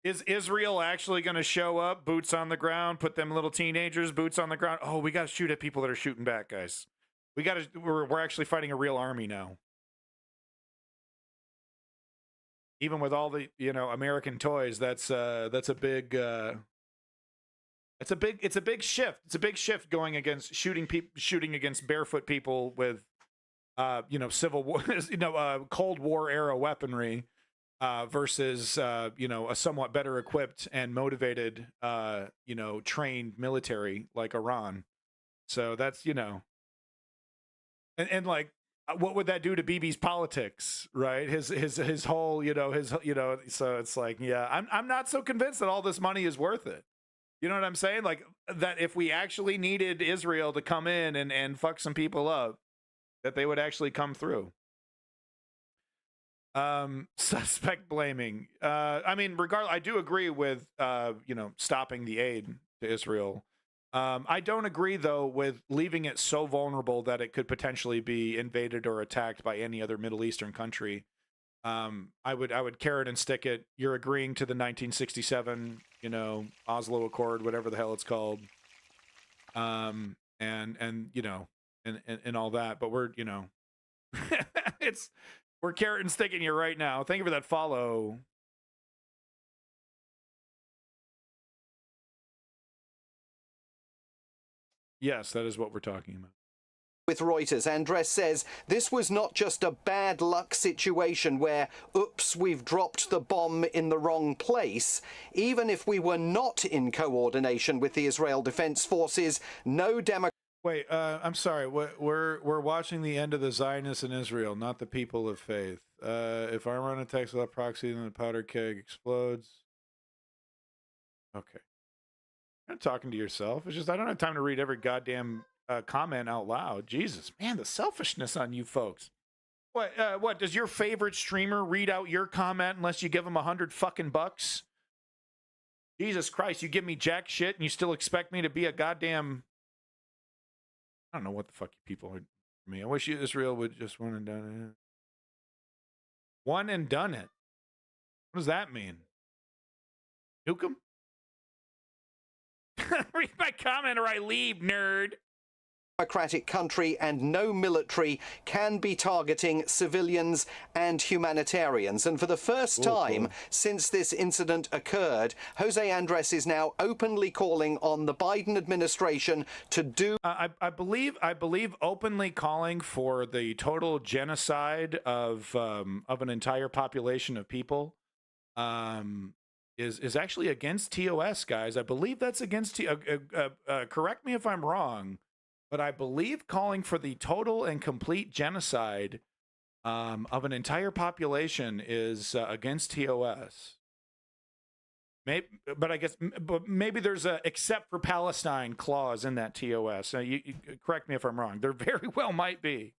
Is Israel actually going to show up, boots on the ground, put them little teenagers, boots on the ground? Oh, we got to shoot at people that are shooting back, guys. We're actually fighting a real army now. Even with all the, American toys, it's a big shift. It's a big shift going against shooting against barefoot people with, Civil War, Cold War era weaponry. Versus, a somewhat better equipped and motivated, trained military like Iran. So that's, and like, what would that do to BB's politics, right? His whole, so it's like, yeah, I'm not so convinced that all this money is worth it. You know what I'm saying? Like, that if we actually needed Israel to come in and fuck some people up, that they would actually come through. Suspect blaming. Regardless, I do agree with, stopping the aid to Israel. I don't agree, though, with leaving it so vulnerable that it could potentially be invaded or attacked by any other Middle Eastern country. I would carrot and stick it. You're agreeing to the 1967, Oslo Accord, whatever the hell it's called. And all that, but we're, it's We're carrot and sticking you right now. Thank you for that follow. Yes, that is what we're talking about. With Reuters, Andres says this was not just a bad luck situation where, oops, we've dropped the bomb in the wrong place. Even if we were not in coordination with the Israel Defense Forces, no Democrat. Wait, I'm sorry. We're watching the end of the Zionists in Israel, not the people of faith. If I run attacks without proxy, then the powder keg explodes. Okay. You're not talking to yourself. It's just I don't have time to read every goddamn comment out loud. Jesus, man, the selfishness on you folks. What does your favorite streamer read out your comment unless you give him $100 fucking bucks? Jesus Christ, you give me jack shit and you still expect me to be a goddamn... I don't know what the fuck you people are for me. I wish Israel would just one and done it. One and done it. What does that mean? Nuke 'em? Read my comment or I leave, nerd. Democratic country and no military can be targeting civilians and humanitarians. And for the first time since this incident occurred, Jose Andres is now openly calling on the Biden administration to do... I believe openly calling for the total genocide of an entire population of people is actually against TOS, guys. I believe that's against... correct me if I'm wrong. But I believe calling for the total and complete genocide of an entire population is against TOS. But maybe there's a except for Palestine clause in that TOS. You correct me if I'm wrong. There very well might be.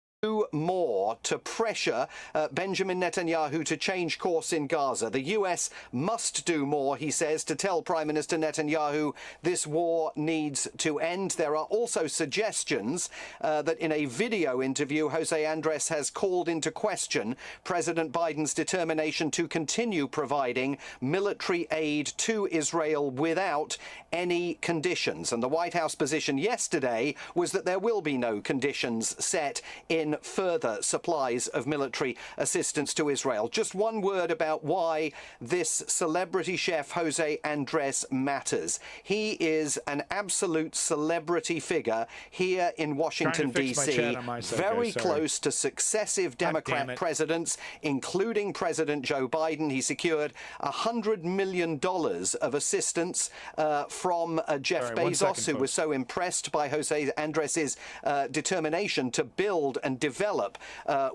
More to pressure Benjamin Netanyahu to change course in Gaza. The US must do more, he says, to tell Prime Minister Netanyahu this war needs to end. There are also suggestions that in a video interview, Jose Andres has called into question President Biden's determination to continue providing military aid to Israel without any conditions. And the White House position yesterday was that there will be no conditions set in further supplies of military assistance to Israel. Just one word about why this celebrity chef Jose Andres matters. He is an absolute celebrity figure here in Washington, D.C., very close to successive Democrat presidents, including President Joe Biden. He secured $100 million of assistance from Jeff Bezos, who was so impressed by Jose Andres's determination to build and develop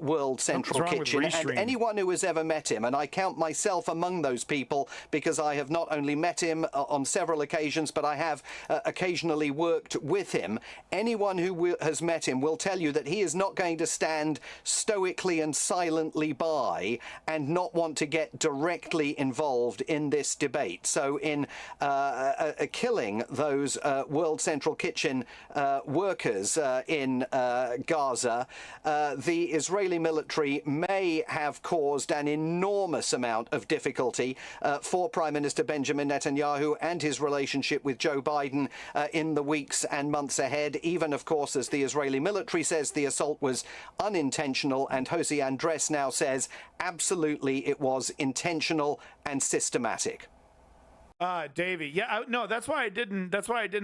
World Central Kitchen. And anyone who has ever met him, and I count myself among those people because I have not only met him on several occasions, but I have occasionally worked with him. Anyone who has met him will tell you that he is not going to stand stoically and silently by and not want to get directly involved in this debate. So in killing those World Central Kitchen workers in Gaza, the Israeli military may have caused an enormous amount of difficulty for Prime Minister Benjamin Netanyahu and his relationship with Joe Biden in the weeks and months ahead, even, of course, as the Israeli military says the assault was unintentional, and Jose Andres now says absolutely it was intentional and systematic. Davey, yeah, no, that's why I didn't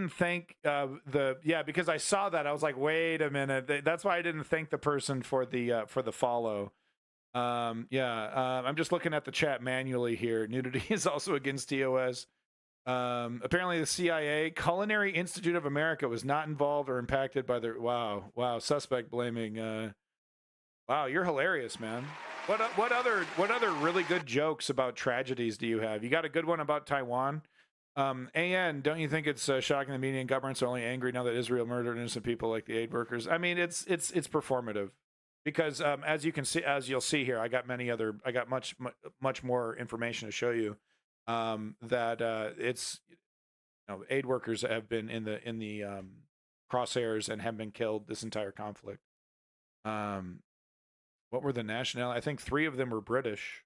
thank because I saw that I was like, wait a minute, that's why I didn't thank the person for the follow. I'm just looking at the chat manually here. Nudity is also against TOS. Apparently the CIA, Culinary Institute of America, was not involved or impacted by the wow suspect blaming. Wow, you're hilarious, man. What other really good jokes about tragedies do you have? You got a good one about Taiwan? AN, don't you think it's shocking the media and governments are only angry now that Israel murdered innocent people like the aid workers? I mean, it's performative, because as you'll see here, I got much more information to show you. That it's aid workers have been in the crosshairs and have been killed this entire conflict. What were the nationalities? I think 3 of them were British.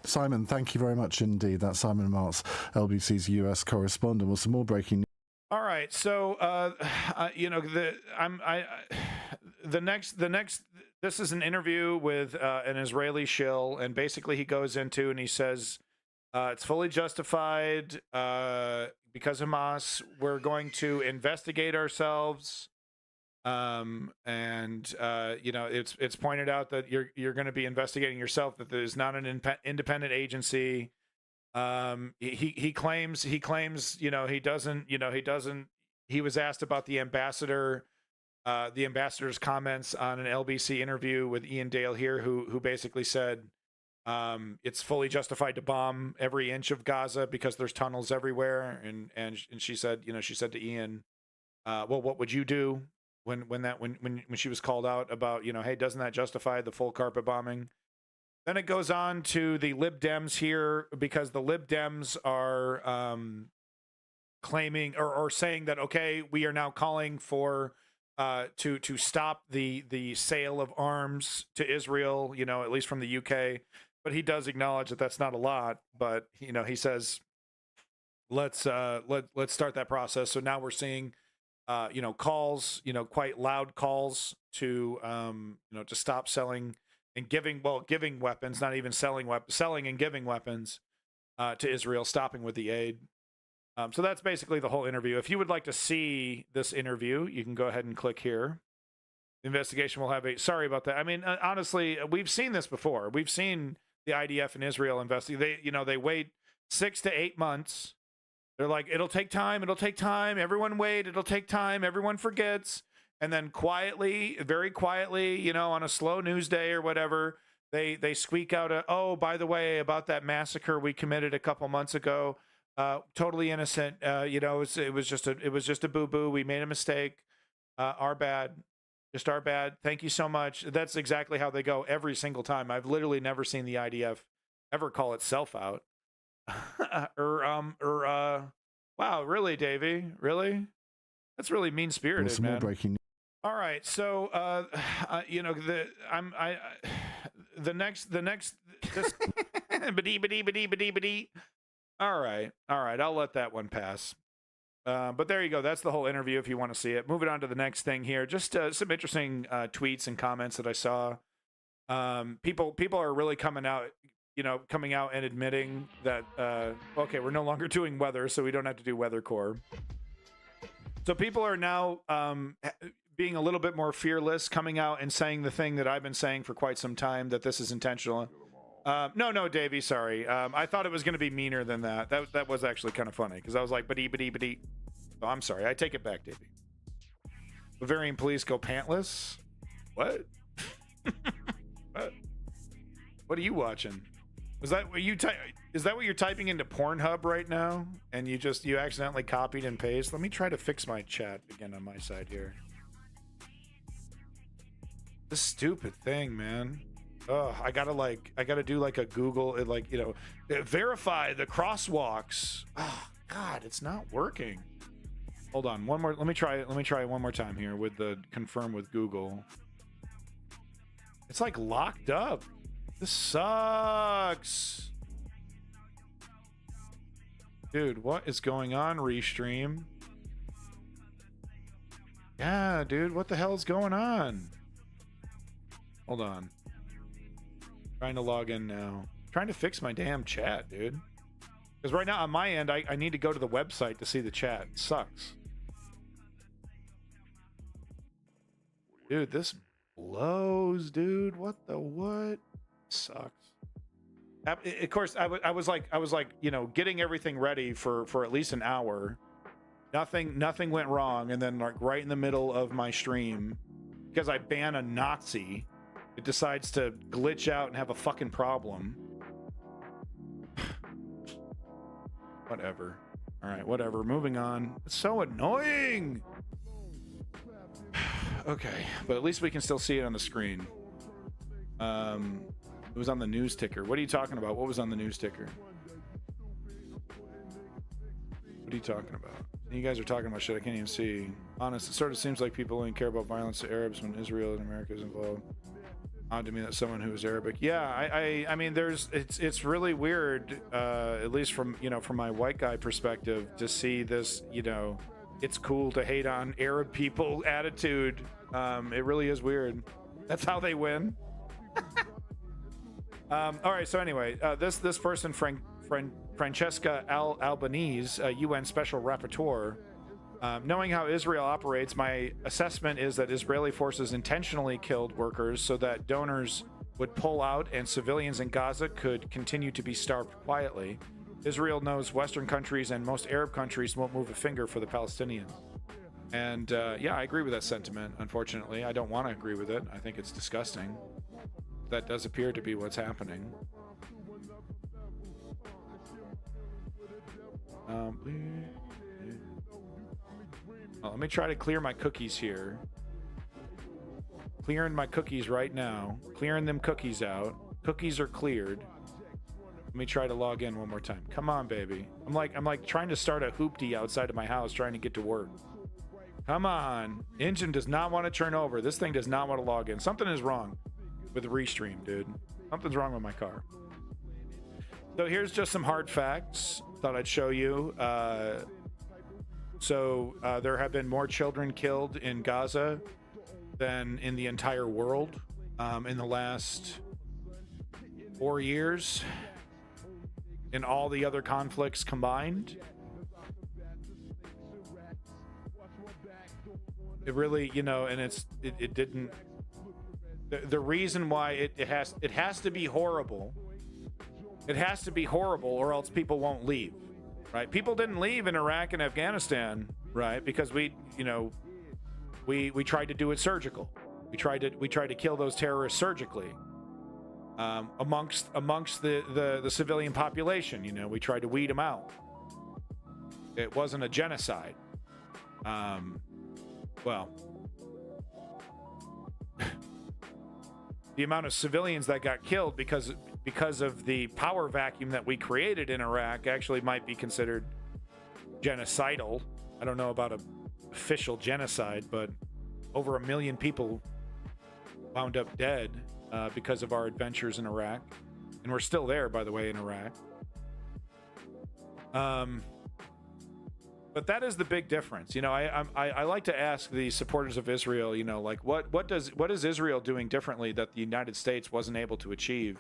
Simon, thank you very much indeed. That's Simon Martz, LBC's US correspondent. With some more breaking news. All right, so the next this is an interview with an Israeli shill, and basically he goes into and he says it's fully justified because Hamas. We're going to investigate ourselves, and it's pointed out that you're going to be investigating yourself. That there's not an independent agency. He claims he doesn't. He was asked about the ambassador's comments on an LBC interview with Ian Dale here, who basically said it's fully justified to bomb every inch of Gaza because there's tunnels everywhere. And she said, she said to Ian, well, what would you do when she was called out about, hey, doesn't that justify the full carpet bombing? Then it goes on to the Lib Dems here, because the Lib Dems are claiming or saying that, okay, we are now calling for to stop the sale of arms to Israel, at least from the UK. But he does acknowledge that that's not a lot. But he says, let's start that process. So now we're seeing calls, quite loud calls to to stop selling and giving weapons, not even selling and giving weapons to Israel, stopping with the aid. So that's basically the whole interview. If you would like to see this interview, you can go ahead and click here. The investigation will have sorry about that. I mean, honestly, we've seen this before. We've seen the IDF and Israel investigate. They wait 6 to 8 months. They're like, it'll take time. Everyone wait. It'll take time. Everyone forgets. And then quietly, very quietly, on a slow news day or whatever, they squeak out oh, by the way, about that massacre we committed a couple months ago. Totally innocent. It was just a boo-boo. We made a mistake. Our bad. Just our bad. Thank you so much. That's exactly how they go every single time. I've literally never seen the IDF ever call itself out. Wow, really, Davey? Really? That's really mean-spirited, some man. more breaking. All right, so the next this ba-dee. All right, I'll let that one pass. But there you go. That's the whole interview if you want to see it. Moving on to the next thing here. Just some interesting tweets and comments that I saw. People are really coming out and admitting that, okay, we're no longer doing weather, so we don't have to do weather core. So people are now being a little bit more fearless, coming out and saying the thing that I've been saying for quite some time, that this is intentional. No, Davey, sorry. I thought it was going to be meaner than that. That was actually kind of funny, because I was like, ba-dee. Oh, I'm sorry. I take it back, Davey. Bavarian police go pantless? What? What are you watching? Is that what you're typing into Pornhub right now? And you accidentally copied and pasted? Let me try to fix my chat again on my side here. This stupid thing, man. Oh, I gotta do like a Google, verify the crosswalks. Oh God, it's not working. Hold on, one more. Let me try it one more time here with the confirm with Google. It's like locked up. This sucks. Dude, what is going on, Restream? Yeah, dude, what the hell is going on? Hold on. Trying to log in now. Trying to fix my damn chat, dude. Because right now on my end, I need to go to the website to see the chat. It sucks. Dude, this blows, dude. What? Sucks. Of course, I was like, getting everything ready for at least an hour. Nothing went wrong, and then like right in the middle of my stream, because I ban a Nazi, it decides to glitch out and have a fucking problem. Whatever. All right, whatever. Moving on. It's so annoying. Okay, but at least we can still see it on the screen. It was on the news ticker. What are you talking about? What was on the news ticker? What are you talking about? You guys are talking about shit I can't even see. Honest, it sort of seems like people only care about violence to Arabs when Israel and America is involved. Odd to me that someone who is Arabic. Yeah, I mean, it's really weird, at least from my white guy perspective, to see this, it's cool to hate on Arab people attitude. It really is weird. That's how they win. All right. So anyway, this person, Francesca Albanese, UN Special Rapporteur, knowing how Israel operates, my assessment is that Israeli forces intentionally killed workers so that donors would pull out and civilians in Gaza could continue to be starved quietly. Israel knows Western countries and most Arab countries won't move a finger for the Palestinians. And yeah, I agree with that sentiment. Unfortunately, I don't want to agree with it. I think it's disgusting. That does appear to be what's happening. Well, let me try to clear my cookies here. Clearing my cookies right now. Clearing them cookies out. Cookies are cleared. Let me try to log in one more time. Come on, baby. I'm like trying to start a hoopty outside of my house, trying to get to work. Come on. Engine does not want to turn over. This thing does not want to log in. Something is wrong with the Restream, dude. Something's wrong with my car. So here's just some hard facts. Thought I'd show you. There have been more children killed in Gaza than in the entire world in the last 4 years in all the other conflicts combined. It really, you know, and it didn't. The reason why it has to be horrible. It has to be horrible, or else people won't leave, right? People didn't leave in Iraq and Afghanistan, right? Because we tried to do it surgical. We tried to kill those terrorists surgically. Amongst the civilian population, you know, we tried to weed them out. It wasn't a genocide. Well, the amount of civilians that got killed because of the power vacuum that we created in Iraq actually might be considered genocidal. I don't know about an official genocide, but over 1 million people wound up dead because of our adventures in Iraq. And we're still there, by the way, in Iraq. But that is the big difference. You know, I like to ask the supporters of Israel, you know, like what is Israel doing differently that the United States wasn't able to achieve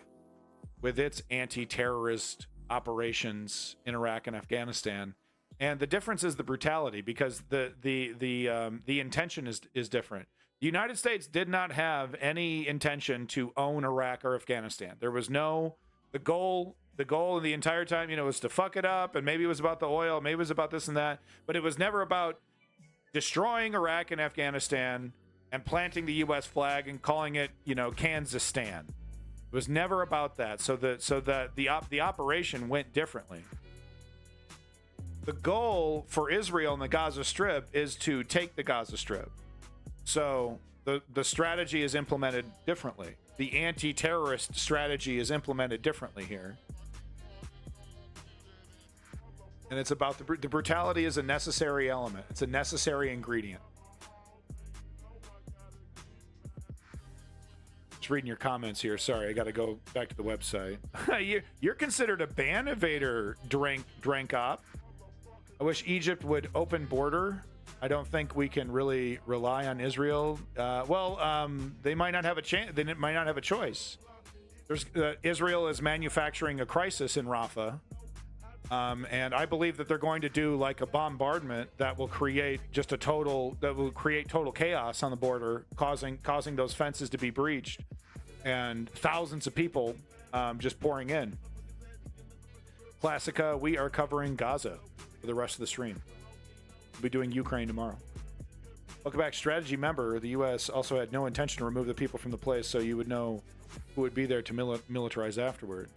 with its anti-terrorist operations in Iraq and Afghanistan? And the difference is the brutality, because the intention is different. The United States did not have any intention to own Iraq or Afghanistan. There was no the goal of the entire time, you know, was to fuck it up, and maybe it was about the oil, maybe it was about this and that, but it was never about destroying Iraq and Afghanistan and planting the U.S. flag and calling it, you know, Kansastan. It was never about that. So the operation went differently. The goal for Israel in the Gaza Strip is to take the Gaza Strip. So the strategy is implemented differently. The anti-terrorist strategy is implemented differently here. And it's about the brutality is a necessary element. It's a necessary ingredient. Just reading your comments here. Sorry, I got to go back to the website. You're considered a ban evader, drank op. I wish Egypt would open border. I don't think we can really rely on Israel. They might not have a chance. They might not have a choice. Israel is manufacturing a crisis in Rafah. And I believe that they're going to do like a bombardment that will create total chaos on the border, causing those fences to be breached and thousands of people just pouring in. Classica, we are covering Gaza for the rest of the stream. We'll be doing Ukraine tomorrow. Welcome back, strategy member. The U.S. also had no intention to remove the people from the place, so you would know who would be there to militarize afterward.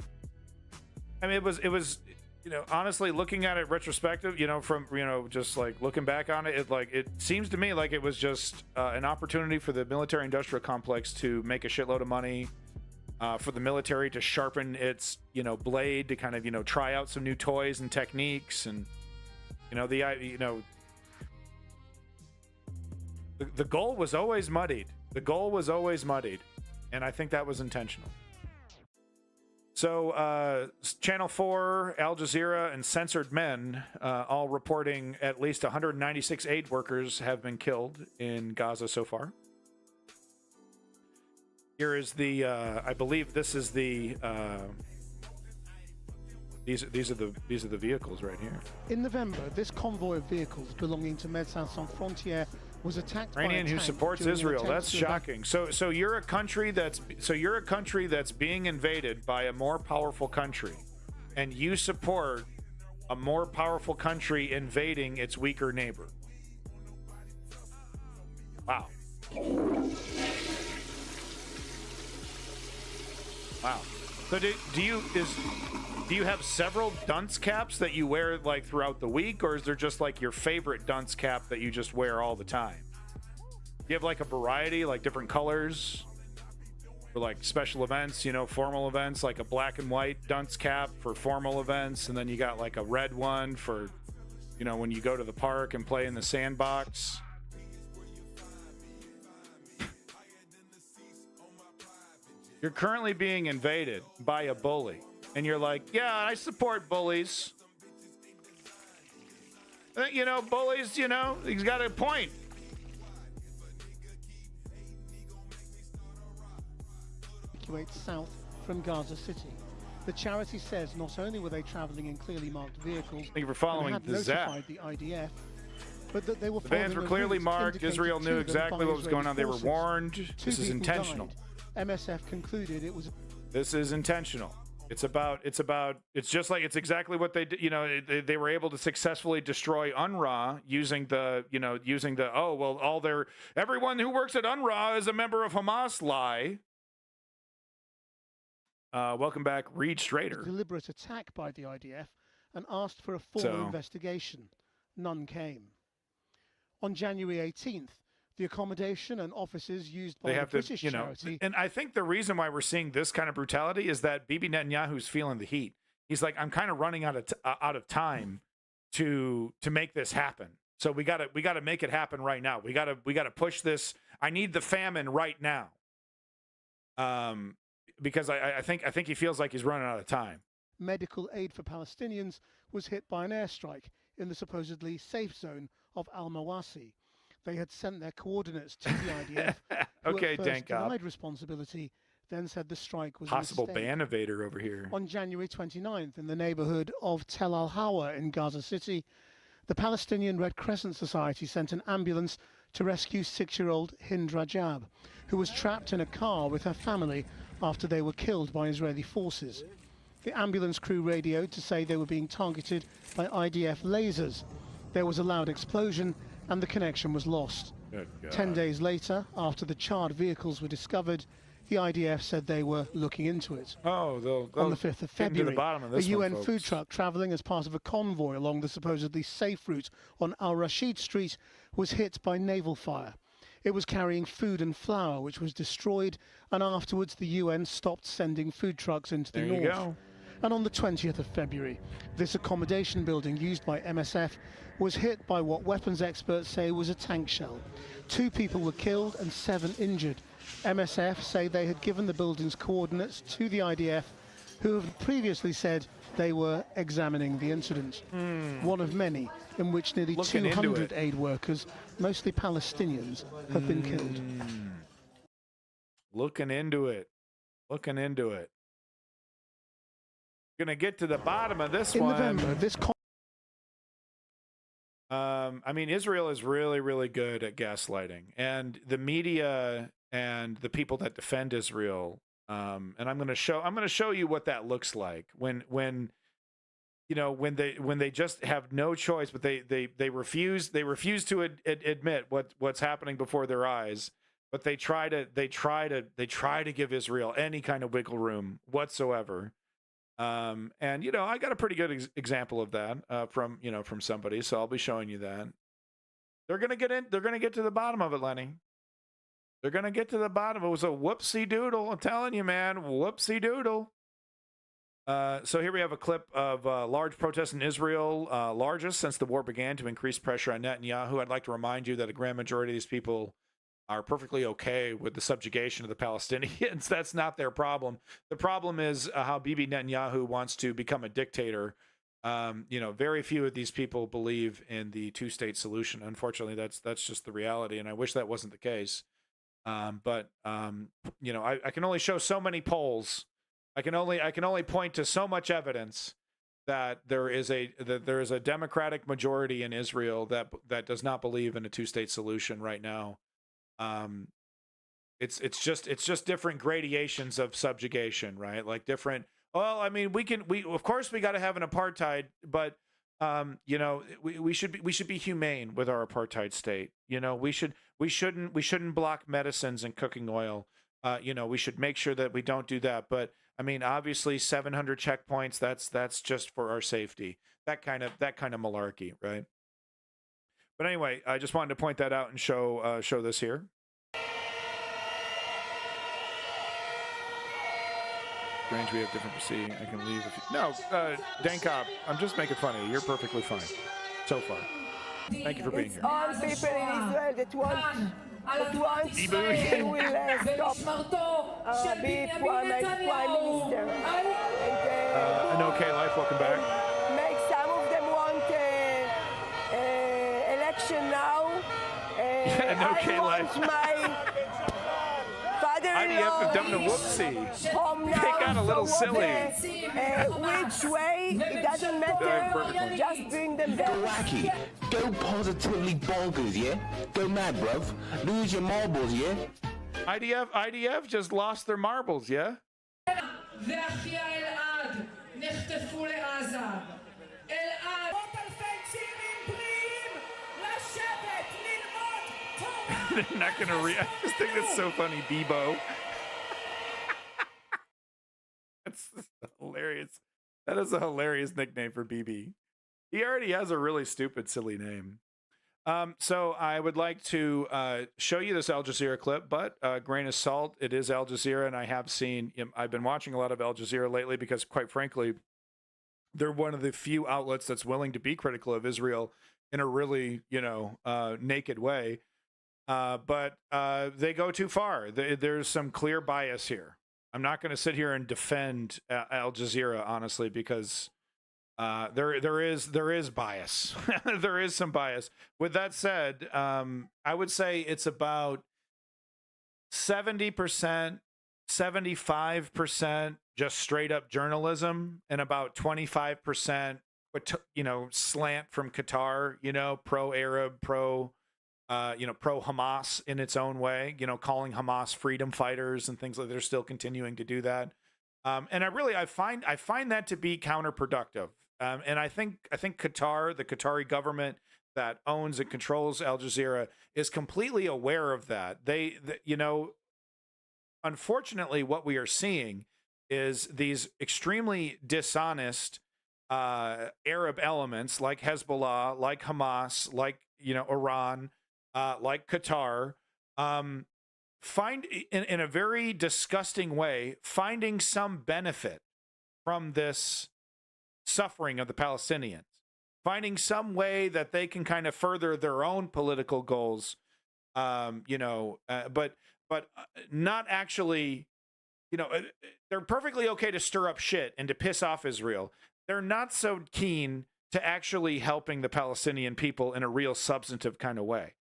I mean, it was. You know, honestly, looking at it retrospective, you know, from, you know, just like looking back on it, it seems to me like it was just an opportunity for the military-industrial complex to make a shitload of money, for the military to sharpen its, you know, blade, to kind of, you know, try out some new toys and techniques, and, you know, the goal was always muddied. The goal was always muddied, and I think that was intentional. So, Channel 4, Al Jazeera, and Censored Men all reporting at least 196 aid workers have been killed in Gaza so far. Here is the, I believe this is the, these are the vehicles right here. In November, this convoy of vehicles belonging to Médecins Sans Frontières was attacked by a Iranian who tank supports during an Israel. attempt That's to shocking. So you're a country that's being invaded by a more powerful country, and you support a more powerful country invading its weaker neighbor. Wow. Wow. So do you have several dunce caps that you wear like throughout the week, or is there just like your favorite dunce cap that you just wear all the time? Do you have like a variety, like different colors for like special events, you know, formal events, like a black and white dunce cap for formal events, and then you got like a red one for, you know, when you go to the park and play in the sandbox? You're currently being invaded by a bully, and you're like, yeah, I support bullies. You know, bullies, you know, he's got a point. Evacuate south from Gaza City. The charity says not only were they traveling in clearly marked vehicles, thank you for following and had the Zap. notified the IDF, but that they were the vans were clearly marked. Israel knew exactly what was going on. They were warned. This is intentional. MSF concluded it was. This is intentional. It's just like, it's exactly what they did. You know, they were able to successfully destroy UNRWA using the, oh, well, everyone who works at UNRWA is a member of Hamas lie. Welcome back, Reed Strader. Deliberate attack by the IDF and asked for a formal investigation. None came. On January 18th, the accommodation and offices used by the British charity. And I think the reason why we're seeing this kind of brutality is that Bibi Netanyahu's feeling the heat. He's like, I'm kind of running out of time to make this happen. So we got to make it happen right now. We got to push this. I need the famine right now. Because I think he feels like he's running out of time. Medical aid for Palestinians was hit by an airstrike in the supposedly safe zone of Al-Mawasi. They had sent their coordinates to the IDF, who at first denied responsibility, then said the strike was possible ban evader over here. On January 29th, in the neighborhood of Tel Al-Hawa in Gaza City, the Palestinian Red Crescent Society sent an ambulance to rescue 6-year-old Hind Rajab, who was trapped in a car with her family after they were killed by Israeli forces. The ambulance crew radioed to say they were being targeted by IDF lasers. There was a loud explosion and the connection was lost. 10 days later, after the charred vehicles were discovered, the IDF said they were looking into it. Oh, they'll on the 5th of February, a UN one, food truck traveling as part of a convoy along the supposedly safe route on Al-Rashid Street was hit by naval fire. It was carrying food and flour, which was destroyed, and afterwards the UN stopped sending food trucks into the north. There you go. And on the 20th of February, this accommodation building used by MSF was hit by what weapons experts say was a tank shell. 2 people were killed and 7 injured. MSF say they had given the building's coordinates to the IDF, who have previously said they were examining the incident. One of many in which nearly 200 aid workers, mostly Palestinians, have been killed. Looking into it. Looking into it. Gonna get to the bottom of this one. In November, this I mean, Israel is really, really good at gaslighting, and the media and the people that defend Israel. And I'm going to show you what that looks like when they just have no choice, but they refuse to admit what's happening before their eyes. But they try to give Israel any kind of wiggle room whatsoever. And I got a pretty good example of that from somebody, so I'll be showing you that. They're gonna get to the bottom of it, Lenny. They're gonna get to the bottom. It was a whoopsie doodle. I'm telling you, man, whoopsie doodle. So here we have a clip of large protests in Israel, largest since the war began, to increase pressure on Netanyahu. I'd like to remind you that a grand majority of these people are perfectly okay with the subjugation of the Palestinians. That's not their problem. The problem is how Bibi Netanyahu wants to become a dictator. Very few of these people believe in the 2-state solution. Unfortunately, that's just the reality, and I wish that wasn't the case. But you know, I can only show so many polls. I can only point to so much evidence that there is a Democratic majority in Israel that does not believe in a two-state solution right now. It's just different gradations of subjugation, right? Like different. Well, I mean, we of course we got to have an apartheid, but you know, we should be humane with our apartheid state. You know, we shouldn't block medicines and cooking oil. You know, we should make sure that we don't do that. But I mean, obviously, 700 checkpoints. That's just for our safety. That kind of malarkey, right? But anyway, I just wanted to point that out and show this here. Strange, we have different proceeding. I can leave if you... No, Dankop, I'm just making fun of you. You're perfectly fine so far. Thank you for being here. All people in Israel that want they will stop be prime minister. An okay life, welcome back. Make some of them want election now. An okay life. My IDF have done a whoopsie. They got a little silly. Which way, it doesn't matter. Just bring them back. Go wacky. Go positively bonkers, yeah? Go mad, bruv. Lose your marbles, yeah? IDF just lost their marbles, yeah? They're not gonna I just think that's so funny, Bebo. That's hilarious. That is a hilarious nickname for BB. He already has a really stupid, silly name. So I would like to show you this Al Jazeera clip, but grain of salt, it is Al Jazeera, and I've been watching a lot of Al Jazeera lately because, quite frankly, they're one of the few outlets that's willing to be critical of Israel in a really, naked way. But they go too far. There's some clear bias here. I'm not going to sit here and defend Al Jazeera, honestly, because there is bias. There is some bias. With that said, I would say it's about 70%, 75% just straight up journalism, and about 25%, slant from Qatar, pro-Arab, pro-Hamas in its own way, calling Hamas freedom fighters and things like that. They're still continuing to do that. And I find that to be counterproductive. And I think Qatar, the Qatari government that owns and controls Al Jazeera, is completely aware of that. Unfortunately, what we are seeing is these extremely dishonest Arab elements like Hezbollah, like Hamas, like Iran, like Qatar, find in a very disgusting way, finding some benefit from this suffering of the Palestinians, finding some way that they can kind of further their own political goals, but not actually, they're perfectly okay to stir up shit and to piss off Israel. They're not so keen to actually helping the Palestinian people in a real substantive kind of way.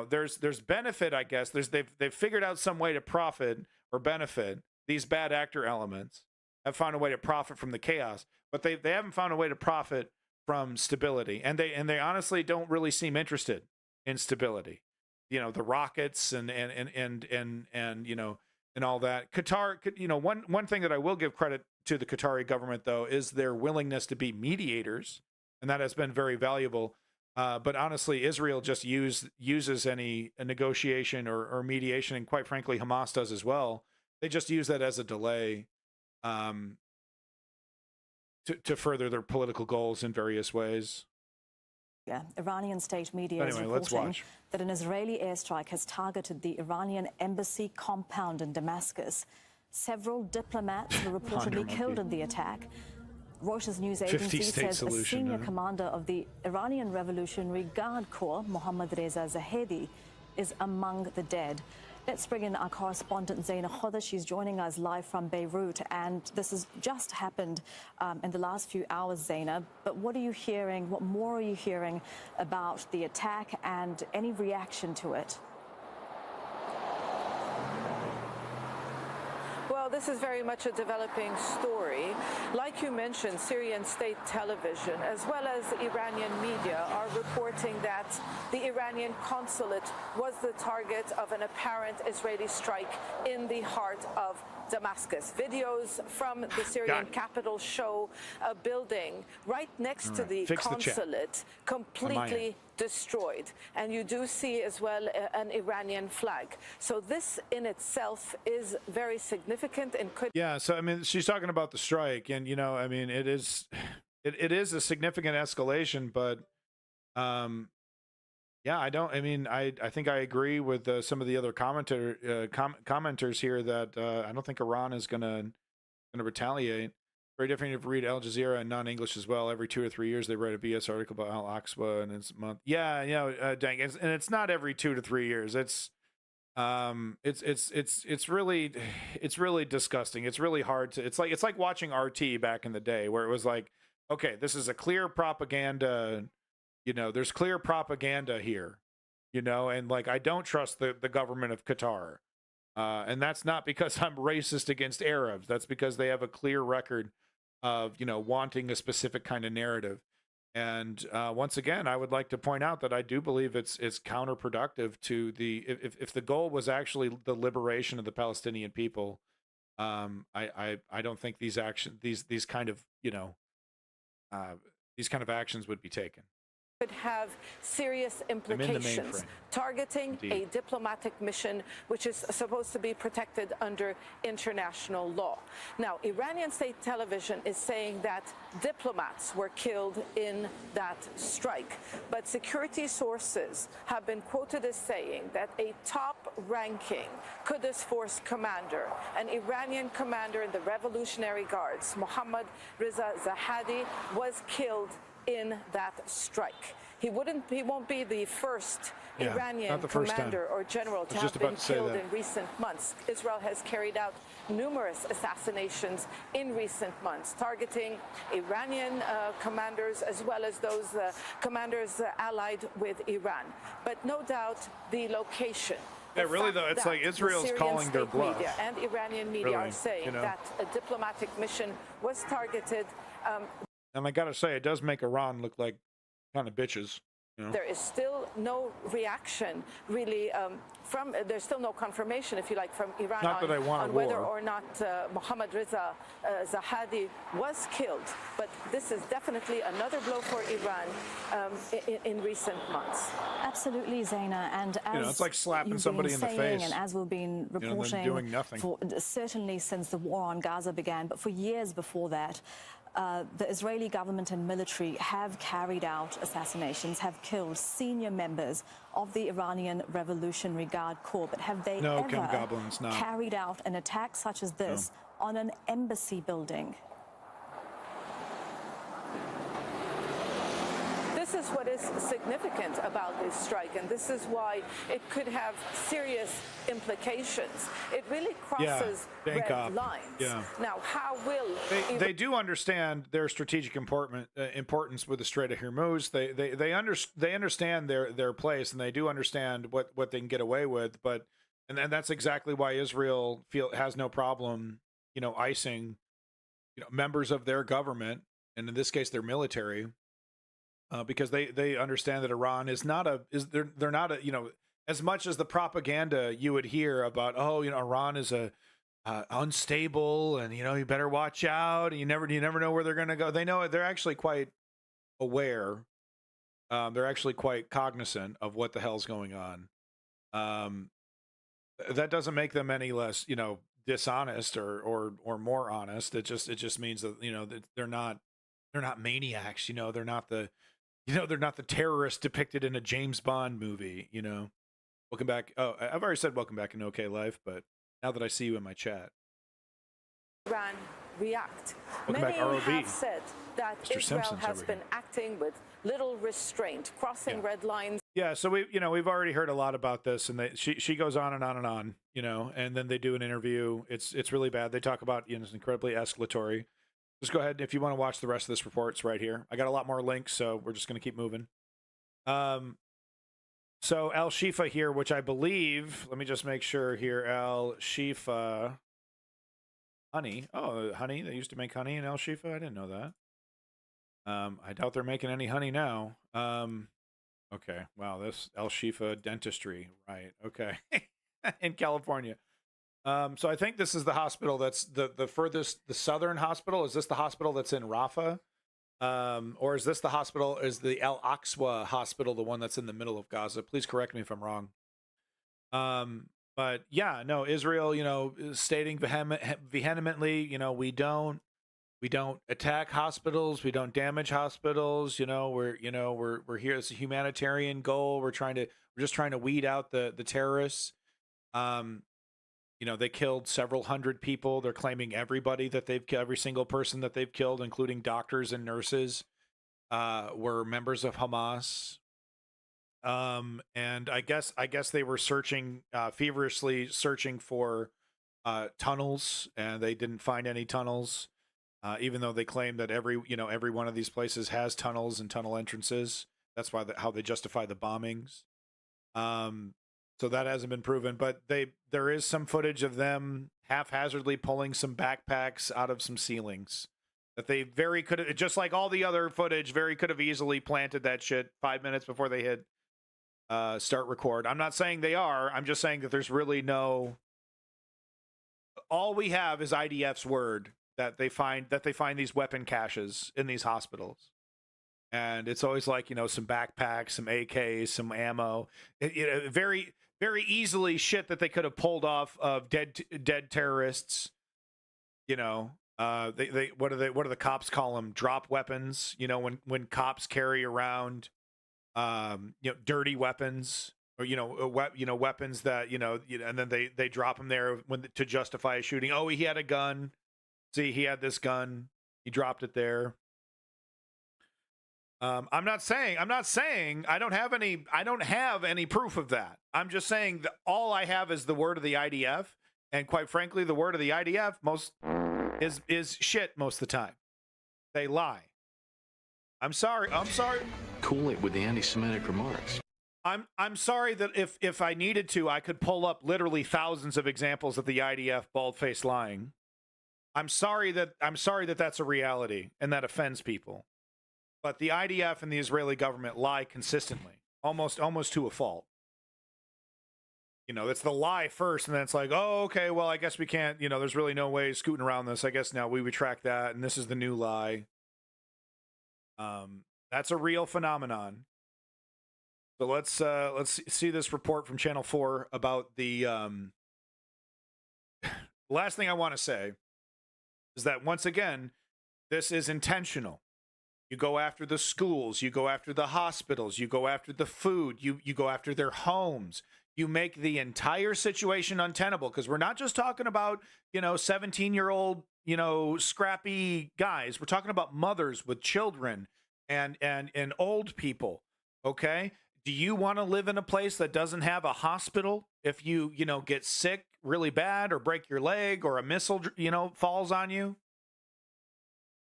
There's benefit, I guess. They've figured out some way to profit or benefit. These bad actor elements have found a way to profit from the chaos, but they haven't found a way to profit from stability. And they honestly don't really seem interested in stability. The rockets and all that. Qatar, one thing that I will give credit to the Qatari government, though, is their willingness to be mediators, and that has been very valuable. But honestly, Israel just uses any negotiation or mediation, and quite frankly, Hamas does as well. They just use that as a delay to further their political goals in various ways. Yeah, Iranian state media is reporting that an Israeli airstrike has targeted the Iranian embassy compound in Damascus. Several diplomats were reportedly killed in the attack. Reuters news agency says a senior commander of the Iranian Revolutionary Guard Corps, Mohammad Reza Zahedi, is among the dead. Let's bring in our correspondent, Zaina Khoda. She's joining us live from Beirut, and this has just happened in the last few hours, Zaina. But what are you hearing? What more are you hearing about the attack and any reaction to it? this is very much a developing story. Like you mentioned, Syrian state television, as well as Iranian media, are reporting that the Iranian consulate was the target of an apparent Israeli strike in the heart of Damascus. Videos from the Syrian capital show a building right next to the consulate completely destroyed. And you do see as well an Iranian flag. So this in itself is very significant and could... Yeah, so I mean, she's talking about the strike, and you know, I mean, it is a significant escalation, but yeah, I think I agree with some of the other commenters here that I don't think Iran is gonna retaliate. Very different if you read Al Jazeera and non-English as well. Every 2 or 3 years they write a BS article about Al-Aqsa and it's a month. Yeah, you know, dang, and it's not every 2 to 3 years. It's really disgusting. It's really hard to. It's like watching RT back in the day where it was like, okay, this is a clear propaganda. You know, there's clear propaganda here. You know, and like I don't trust the government of Qatar. And that's not because I'm racist against Arabs. That's because they have a clear record of, you know, wanting a specific kind of narrative. And once again, I would like to point out that I do believe it's counterproductive to the if the goal was actually the liberation of the Palestinian people. I don't think these kind of, you know, these kind of actions would be taken. Could have serious implications, targeting a diplomatic mission which is supposed to be protected under international law. Now, Iranian state television is saying that diplomats were killed in that strike, but security sources have been quoted as saying that a top-ranking Quds Force commander, an Iranian commander in the Revolutionary Guards, Mohammad Reza Zahadi, was killed in that strike. He won't be the first Iranian commander or general to have been killed in recent months. Israel has carried out numerous assassinations in recent months, targeting Iranian commanders as well as those commanders allied with Iran. But no doubt the location. Yeah, really though, it's like Israel's calling their bluff. Media and Iranian media are saying that a diplomatic mission was targeted. And I gotta say, it does make Iran look like kind of bitches. You know? There is still no reaction, really, there's still no confirmation, if you like, from Iran on whether or not Mohammad Reza Zahadi was killed. But this is definitely another blow for Iran in recent months. Absolutely, Zaina. And as it's like slapping somebody in the face. And as we've been reporting, doing nothing. Certainly since the war on Gaza began, but for years before that, the Israeli government and military have carried out assassinations, have killed senior members of the Iranian Revolutionary Guard Corps. But have they ever carried out an attack such as this on an embassy building? This is what is significant about this strike, and this is why it could have serious implications. It really crosses red lines. Yeah. Now, how will they do understand their strategic importance with the Strait of Hormuz? They understand their place, and they do understand what they can get away with. But and that's exactly why Israel has no problem, you know, icing, you know, members of their government, and in this case, their military. Because they understand that Iran is not they're not a, you know, as much as the propaganda you would hear about, oh, you know, Iran is unstable and, you know, you better watch out and you never know where they're going to go. They know they're actually quite aware. They're actually quite cognizant of what the hell's going on. That doesn't make them any less, you know, dishonest or more honest. It just means that, you know, that they're not maniacs. You know, they're not the terrorists depicted in a James Bond movie, you know. Welcome back. Oh, I've already said welcome back in OK Life, but now that I see you in my chat. Iran react. Welcome Many back, ROB. have said that Mr. Israel Simpson's has been acting with little restraint, crossing red lines. Yeah, so we've already heard a lot about this, and she goes on and on and on, you know, and then they do an interview. It's really bad. They talk about, you know, it's incredibly escalatory. Just go ahead, if you want to watch the rest of this report, it's right here. I got a lot more links, so we're just going to keep moving. So Al Shifa here, which I believe, let me just make sure here, Al Shifa Honey. Oh, honey. They used to make honey in El Shifa. I didn't know that. I doubt they're making any honey now. Okay. Wow. This El Shifa dentistry. Right. Okay. In California. So I think this is the hospital that's the furthest, the southern hospital. Is this the hospital that's in Rafah? Or is this the hospital, is the Al Aqsa hospital the one that's in the middle of Gaza? Please correct me if I'm wrong. But yeah, no, Israel, you know, stating vehemently, you know, we don't attack hospitals, we don't damage hospitals, you know, we're here, it's a humanitarian goal. We're just trying to weed out the terrorists. You know, they killed several hundred people. They're claiming every single person that they've killed, including doctors and nurses, were members of Hamas. And I guess they were feverishly searching for tunnels, and they didn't find any tunnels, even though they claim that every one of these places has tunnels and tunnel entrances. That's why how they justify the bombings. So that hasn't been proven, but there is some footage of them haphazardly pulling some backpacks out of some ceilings that they could have, just like all the other footage, could have easily planted that shit 5 minutes before they hit start record. I'm not saying they are. I'm just saying that there's really no. All we have is IDF's word that they find these weapon caches in these hospitals. And it's always like, you know, some backpacks, some AKs, some ammo. Very, very easily shit that they could have pulled off of dead terrorists. You know, what do the cops call them? Drop weapons. You know, when cops carry around, dirty weapons, or weapons that and then they drop them there to justify a shooting. Oh, he had a gun. See, he had this gun. He dropped it there. I'm not saying I don't have any proof of that. I'm just saying that all I have is the word of the IDF, and quite frankly, the word of the IDF is shit most of the time. They lie. I'm sorry. Cool it with the anti-Semitic remarks. I'm sorry that if I needed to, I could pull up literally thousands of examples of the IDF bald-faced lying. I'm sorry that that's a reality and that offends people. But the IDF and the Israeli government lie consistently, almost to a fault. You know, it's the lie first, and then it's like, oh, okay, well, I guess we can't, there's really no way scooting around this. I guess now we retract that, and this is the new lie. That's a real phenomenon. So let's see this report from Channel 4 about the last thing I want to say is that, once again, this is intentional. You go after the schools, you go after the hospitals, you go after the food, you go after their homes. You make the entire situation untenable, because we're not just talking about, 17-year-old, scrappy guys. We're talking about mothers with children and old people. Okay? Do you want to live in a place that doesn't have a hospital if you, get sick really bad or break your leg or a missile, falls on you?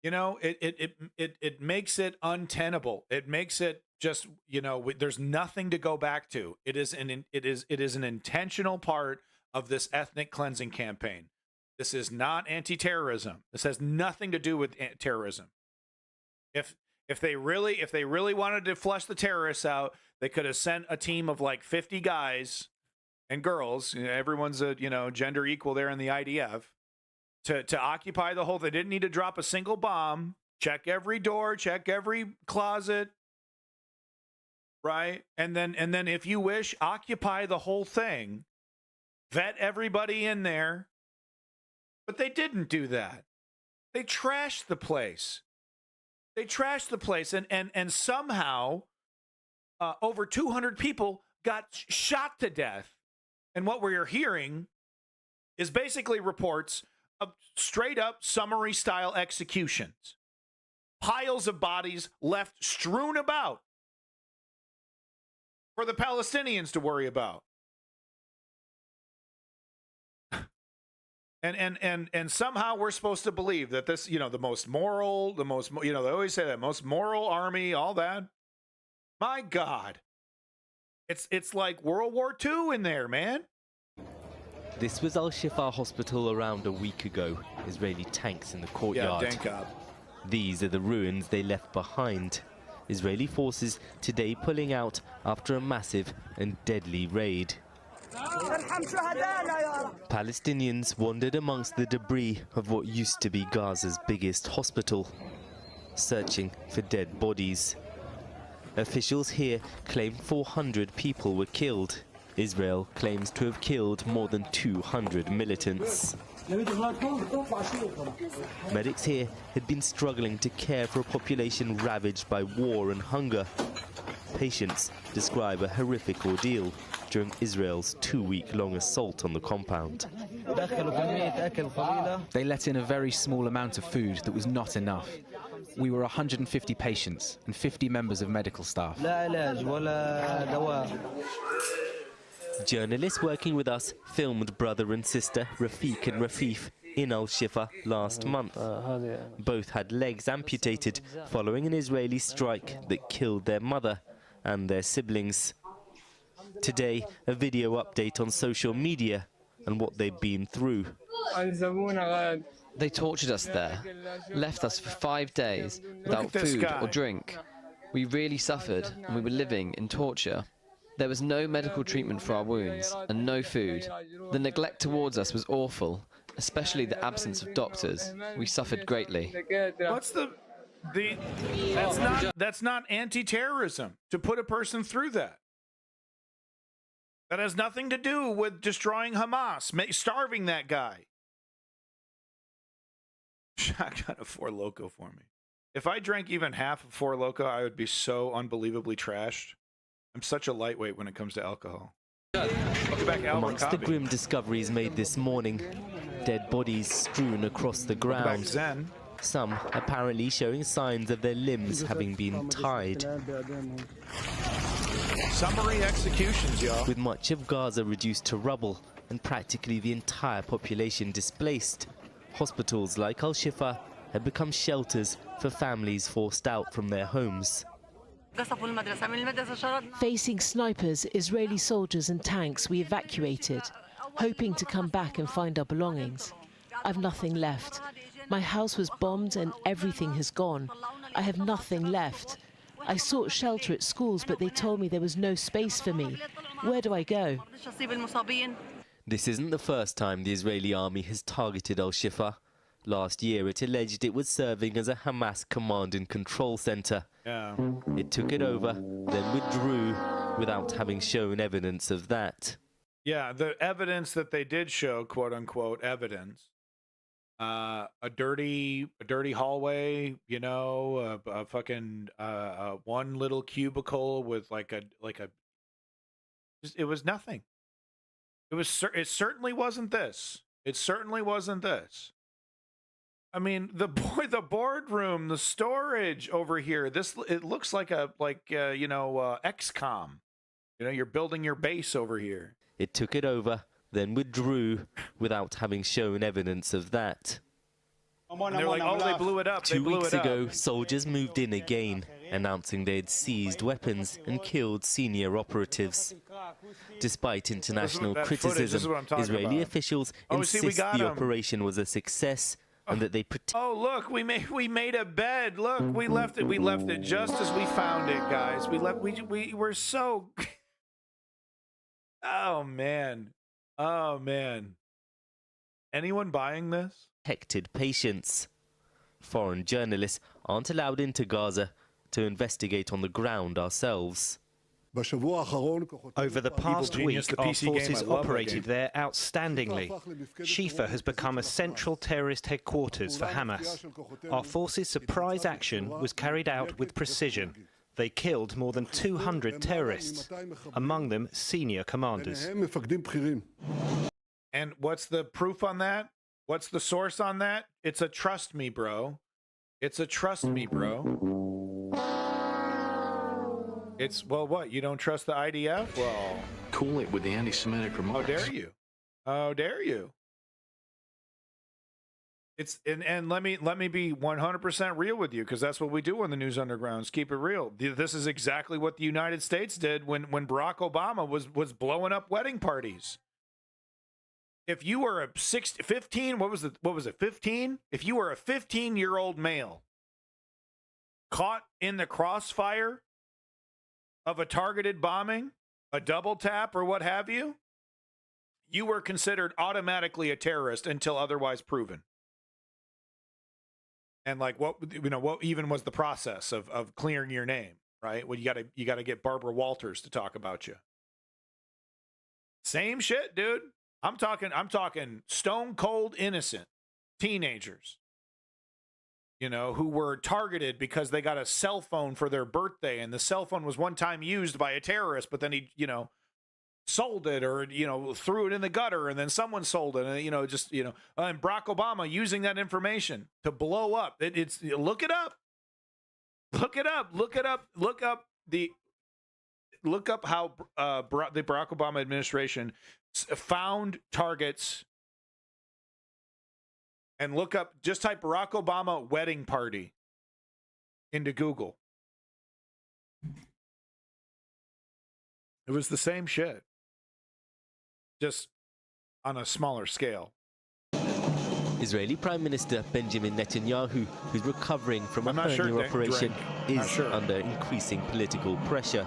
It makes it untenable. It makes it just, there's nothing to go back to. It is an intentional part of this ethnic cleansing campaign. This is not anti-terrorism. This has nothing to do with terrorism. If they really wanted to flush the terrorists out, they could have sent a team of like 50 guys and girls. Everyone's gender equal there in the IDF. To occupy the whole. They didn't need to drop a single bomb. Check every door, check every closet, right? And then if you wish, occupy the whole thing. Vet everybody in there. But they didn't do that. They trashed the place. And somehow over 200 people got shot to death. And what we're hearing is basically reports of straight up summary style executions. Piles of bodies left strewn about for the Palestinians to worry about. And somehow we're supposed to believe that this, the most moral, they always say that most moral army, all that. My God. It's like World War II in there, man. This was Al-Shifa Hospital around a week ago. Israeli tanks in the courtyard. Yeah, these are the ruins they left behind. Israeli forces today pulling out after a massive and deadly raid. Palestinians wandered amongst the debris of what used to be Gaza's biggest hospital, searching for dead bodies. Officials here claim 400 people were killed. Israel claims to have killed more than 200 militants. Medics here had been struggling to care for a population ravaged by war and hunger. Patients describe a horrific ordeal during Israel's 2-week-long assault on the compound. They let in a very small amount of food that was not enough. We were 150 patients and 50 members of medical staff. Journalists working with us filmed brother and sister Rafiq and Rafif in Al-Shifa last month. Both had legs amputated following an Israeli strike that killed their mother and their siblings. Today, a video update on social media and what they've been through. They tortured us there, left us for 5 days without food or drink. We really suffered and we were living in torture. There was no medical treatment for our wounds and no food. The neglect towards us was awful, especially the absence of doctors. We suffered greatly. What's that's not anti-terrorism to put a person through that. That has nothing to do with destroying Hamas, starving that guy. Shotgun a Four Loko for me. If I drank even half of Four Loko, I would be so unbelievably trashed. I'm such a lightweight when it comes to alcohol. Amongst the grim discoveries made this morning, dead bodies strewn across the ground. Some apparently showing signs of their limbs having been tied. Summary executions, y'all. With much of Gaza reduced to rubble and practically the entire population displaced, hospitals like Al-Shifa have become shelters for families forced out from their homes. Facing snipers, Israeli soldiers and tanks, we evacuated, hoping to come back and find our belongings. I've nothing left. My house was bombed and everything has gone. I have nothing left. I sought shelter at schools, but they told me there was no space for me. Where do I go? This isn't the first time the Israeli army has targeted Al-Shifa. Last year, it alleged it was serving as a Hamas command and control center. Yeah. It took it over, then withdrew without having shown evidence of that. Yeah, the evidence that they did show, quote unquote, evidence. A dirty hallway, you know, a fucking one little cubicle with it was nothing. It certainly wasn't this. It certainly wasn't this. I mean, the boardroom, the storage over here. It looks like XCOM. You know, you're building your base over here. It took it over, then withdrew without having shown evidence of that. And they're like, oh, they blew it up. 2 weeks ago, soldiers moved in again, announcing they had seized weapons and killed senior operatives. Despite international criticism, Israeli officials insist the operation was a success and that they oh, look, we made a bed. Look, we left it just as we found it, guys. We're so Oh man. Anyone buying this? Protected patients. Foreign journalists aren't allowed into Gaza to investigate on the ground ourselves. Over the past week, our forces operated there outstandingly. Shifa has become a central terrorist headquarters for Hamas. Our forces' surprise action was carried out with precision. They killed more than 200 terrorists, among them senior commanders. And what's the proof on that? What's the source on that? It's a trust me, bro. It's a trust me, bro. It's, well, what? You don't trust the IDF? Well, cool it with the anti-Semitic remarks. How dare you? How dare you? It's and let me be 100% real with you, because that's what we do on the News Undergrounds. Keep it real. This is exactly what the United States did when Barack Obama was blowing up wedding parties. if you were a 15, what was it, 15? If you were a 15-year-old male caught in the crossfire of a targeted bombing, a double tap, or what have you, you were considered automatically a terrorist until otherwise proven. And like, what even was the process of clearing your name, right? Well, you gotta get Barbara Walters to talk about you. Same shit, dude. I'm talking stone cold innocent teenagers, who were targeted because they got a cell phone for their birthday, and the cell phone was one time used by a terrorist, but then he, sold it, or threw it in the gutter, and then someone sold it, and and Barack Obama using that information to blow up. Look it up how the Barack Obama administration found targets, and just type Barack Obama wedding party into Google. It was the same shit, just on a smaller scale. Israeli Prime Minister Benjamin Netanyahu, who's recovering from a hernia operation, is under increasing political pressure.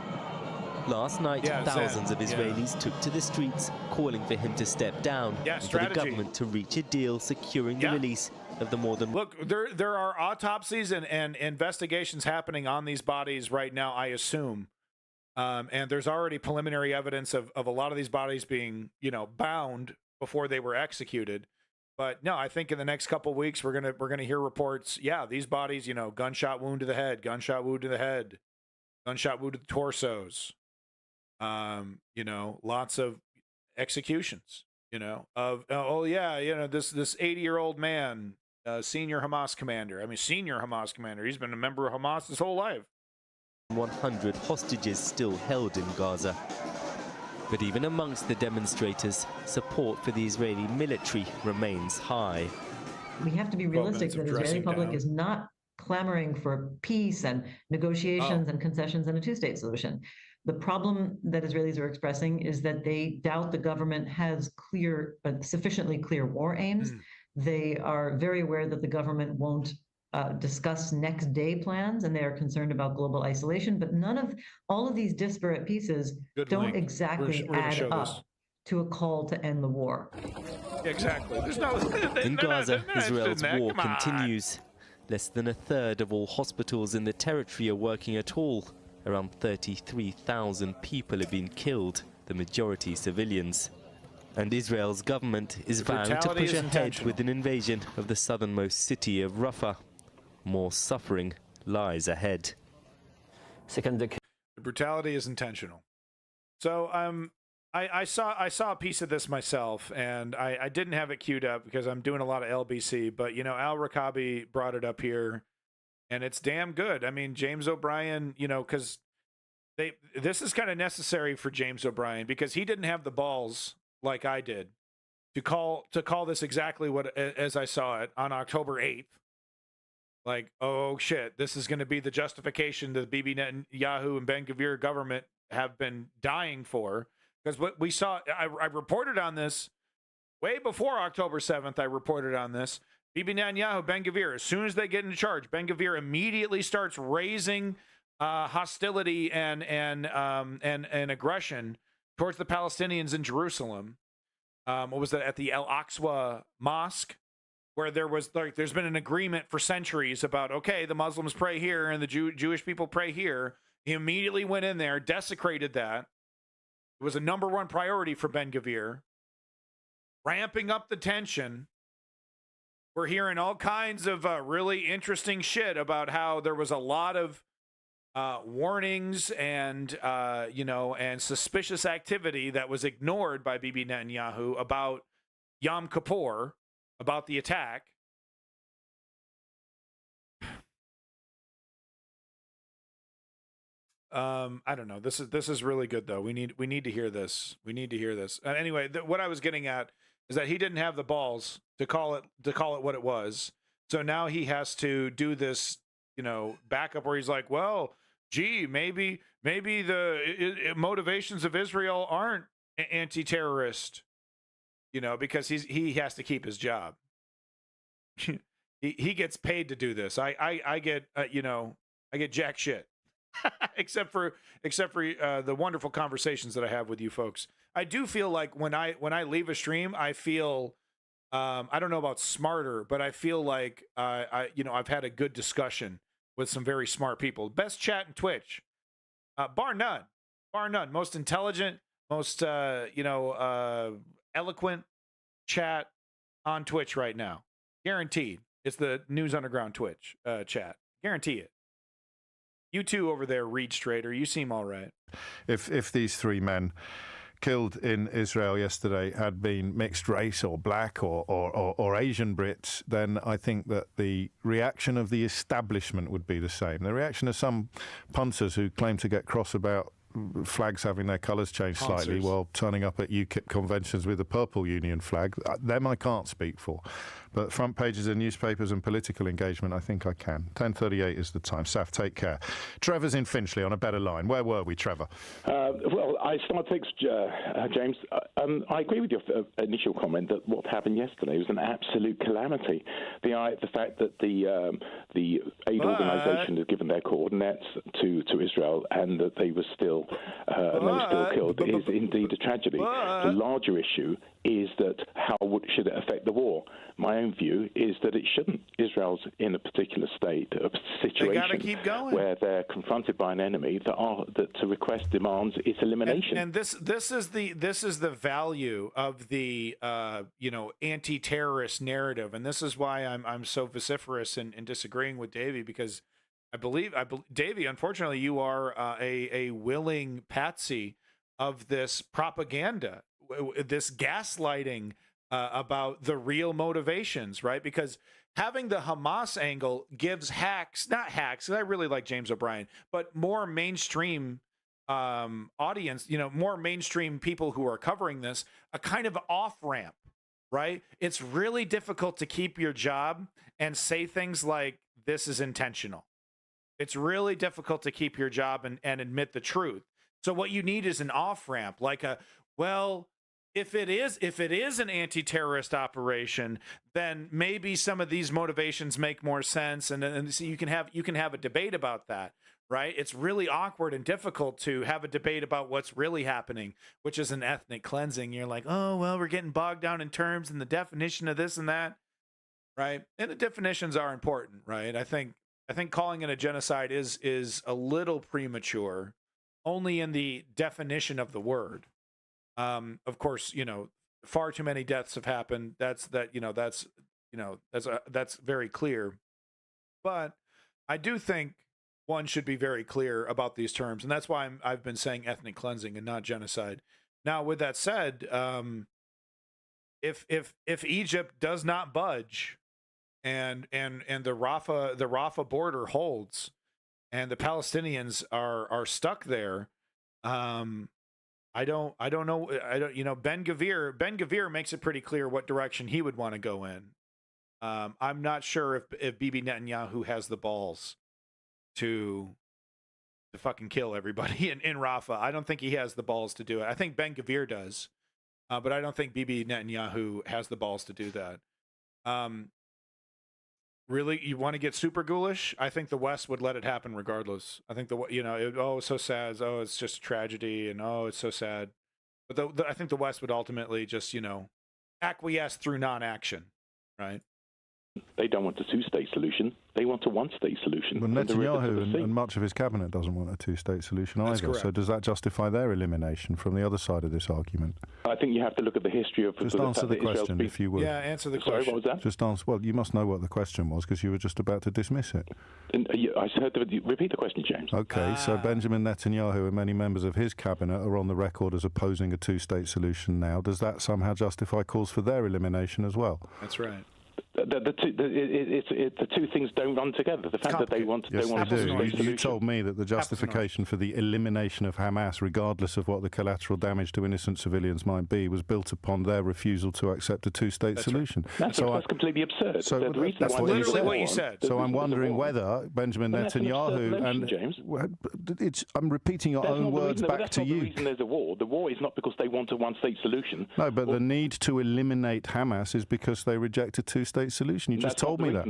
Last night, thousands of Israelis took to the streets, calling for him to step down and for the government to reach a deal securing the release of the more than... Look, there are autopsies and investigations happening on these bodies right now, I assume. And there's already preliminary evidence of a lot of these bodies being, bound before they were executed. But no, I think in the next couple of weeks we're gonna hear reports. Yeah, these bodies, gunshot wound to the head, gunshot wound to the head, gunshot wound to the torsos. Lots of executions. This 80-year-old man, senior Hamas commander. He's been a member of Hamas his whole life. 100 hostages still held in Gaza. But even amongst the demonstrators, support for the Israeli military remains high. We have to be realistic that the Israeli public is not clamoring for peace and negotiations and concessions and a two-state solution. The problem that Israelis are expressing is that they doubt the government has sufficiently clear war aims. They are very aware that the government won't discuss next day plans, and they are concerned about global isolation. But all of these disparate pieces don't exactly add up to a call to end the war. Exactly. In Gaza, Israel's war continues. Less than a third of all hospitals in the territory are working at all. Around 33,000 people have been killed, the majority civilians. And Israel's government is vowing to push ahead with an invasion of the southernmost city of Rafah. More suffering lies ahead. The brutality is intentional. So I saw a piece of this myself, and I didn't have it queued up because I'm doing a lot of LBC, but Al Rakabi brought it up here, and it's damn good. I mean, James O'Brien, because this is kind of necessary for James O'Brien, because he didn't have the balls like I did to call this exactly as I saw it on October 8th. Like, oh shit, this is going to be the justification that Bibi Netanyahu and Ben-Gvir government have been dying for. Because what we saw, I reported on this way before October 7th. I reported on this. Bibi Netanyahu, Ben-Gvir, as soon as they get into charge, Ben-Gvir immediately starts raising hostility and aggression towards the Palestinians in Jerusalem. What was that, at the Al-Aqsa Mosque, where there's been an agreement for centuries about, okay, the Muslims pray here and the Jewish people pray here. He immediately went in there, desecrated that. It was a #1 priority for Ben-Gvir. Ramping up the tension. We're hearing all kinds of really interesting shit about how there was a lot of warnings and suspicious activity that was ignored by Bibi Netanyahu about Yom Kippur, about the attack. I don't know. This is really good though. We need to hear this. We need to hear this. Anyway, what I was getting at is that he didn't have the balls to call it what it was. So now he has to do this, backup where he's like, well, gee, maybe the motivations of Israel aren't anti-terrorist. you know, because he has to keep his job. he gets paid to do this. I get you know, I get jack shit. except for the wonderful conversations that I have with you folks. I do feel like when I leave a stream, I feel I don't know about smarter, but I feel like you know, I've had a good discussion with some very smart people. Best chat in Twitch, bar none, most intelligent, most you know, eloquent chat on Twitch right now. Guaranteed. It's the News Underground Twitch chat. Guarantee it. You two over there, Reed Strader, you seem all right. If these three men killed in Israel yesterday had been mixed race or black or Asian Brits, then I think that the reaction of the establishment would be the same. The reaction of some punters who claim to get cross about flags having their colours changed slightly while turning up at UKIP conventions with the purple union flag, them I can't speak for. But front pages of newspapers and political engagement, I think I can. 10:38 is the time. Saf, take care. Trevor's in Finchley on a better line. Where were we, Trevor? Well, I start things, James. I agree with your initial comment that what happened yesterday was an absolute calamity. The fact that the aid organisation had given their coordinates to Israel and that they were still killed is indeed a tragedy. The larger issue is that how should it affect the war? My own view is that it shouldn't. Israel's in a particular state, a situation where they're confronted by an enemy that to request demands its elimination. And this is the value of the you know, anti-terrorist narrative, and this is why I'm so vociferous in disagreeing with Davey, because I believe Davey, unfortunately, you are a willing patsy of this propaganda, this gaslighting about the real motivations, right? Because having the Hamas angle gives not hacks, I really like James O'Brien, but more mainstream audience, you know, more mainstream people who are covering this, a kind of off-ramp, right? It's really difficult to keep your job and say things like, this is intentional. It's really difficult to keep your job and admit the truth. So what you need is an off-ramp, like well, if it is an anti-terrorist operation, then maybe some of these motivations make more sense, and so you can have a debate about that, right? It's really awkward and difficult to have a debate about what's really happening, which is an ethnic cleansing. You're like, oh well, we're getting bogged down in terms and the definition of this and that, right? And the definitions are important, right? I think calling it a genocide is a little premature, only in the definition of the word. Of course, you know, far too many deaths have happened. That's very clear. But I do think one should be very clear about these terms, and that's why I've been saying ethnic cleansing and not genocide. Now, with that said, if Egypt does not budge, and the Rafah border holds, and the Palestinians are stuck there, I don't know. You know, Ben Gvir makes it pretty clear what direction he would want to go in. I'm not sure if Bibi Netanyahu has the balls to fucking kill everybody in Rafah. I don't think he has the balls to do it. I think Ben Gvir does, but I don't think Bibi Netanyahu has the balls to do that. Really, you want to get super ghoulish? I think the West would let it happen regardless. I think it's so sad. Oh, it's just a tragedy, and oh, it's so sad. But I think the West would ultimately just, you know, acquiesce through non-action, right? They don't want a two-state solution. They want a one-state solution. Well, Netanyahu and much of his cabinet doesn't want a two-state solution either. So does that justify their elimination from the other side of this argument? I think you have to look at the history of... Just answer the question, if you would. Yeah, answer the question. Sorry, what was that? Just answer. Well, you must know what the question was because you were just about to dismiss it. I heard repeat the question, James. Okay, so Benjamin Netanyahu and many members of his cabinet are on the record as opposing a two-state solution now. Does that somehow justify calls for their elimination as well? That's right. The two things don't run together. The fact that they want Yes, they want they a do. solution. You told me that the justification for the elimination of Hamas, regardless of what the collateral damage to innocent civilians might be, was built upon their refusal to accept a two-state solution. That's completely absurd. So that's literally what you said. So I'm wondering whether Benjamin Netanyahu and James. I'm repeating your own words back to you. The reason there's a war. The war is not because they want a one-state solution. No, but the need to eliminate Hamas is because they reject a two-state solution. You just told me that.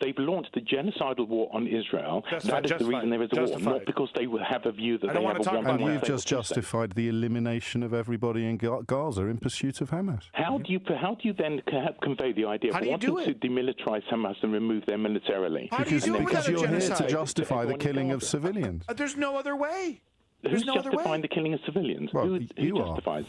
They've launched a genocidal war on Israel. That is the reason there is a war, not because they have a view that they have a one-state. And you've just justified the elimination of everybody in Gaza in pursuit of Hamas. How do you then convey the idea of wanting to demilitarize Hamas and remove them militarily? Because you're here to justify the killing of civilians. There's no other way. Who's justifying the killing of civilians? Well, who justifies?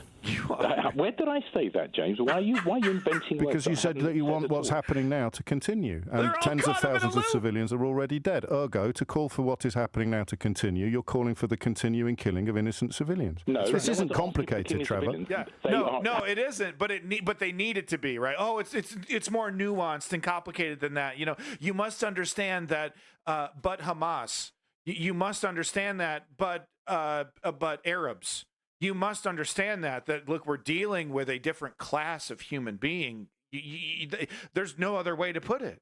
Where did I say that, James? Why are you inventing words? Because you said that you want what's happening now to continue, and tens of thousands of civilians are already dead. Ergo, to call for what is happening now to continue, you're calling for the continuing killing of innocent civilians. No, this isn't complicated, Trevor. Yeah. No, it isn't. But they need it to be, right? Oh, it's more nuanced and complicated than that. You must understand that. But Hamas, you must understand that. But Arabs, you must understand that look, we're dealing with a different class of human being. There's no other way to put it.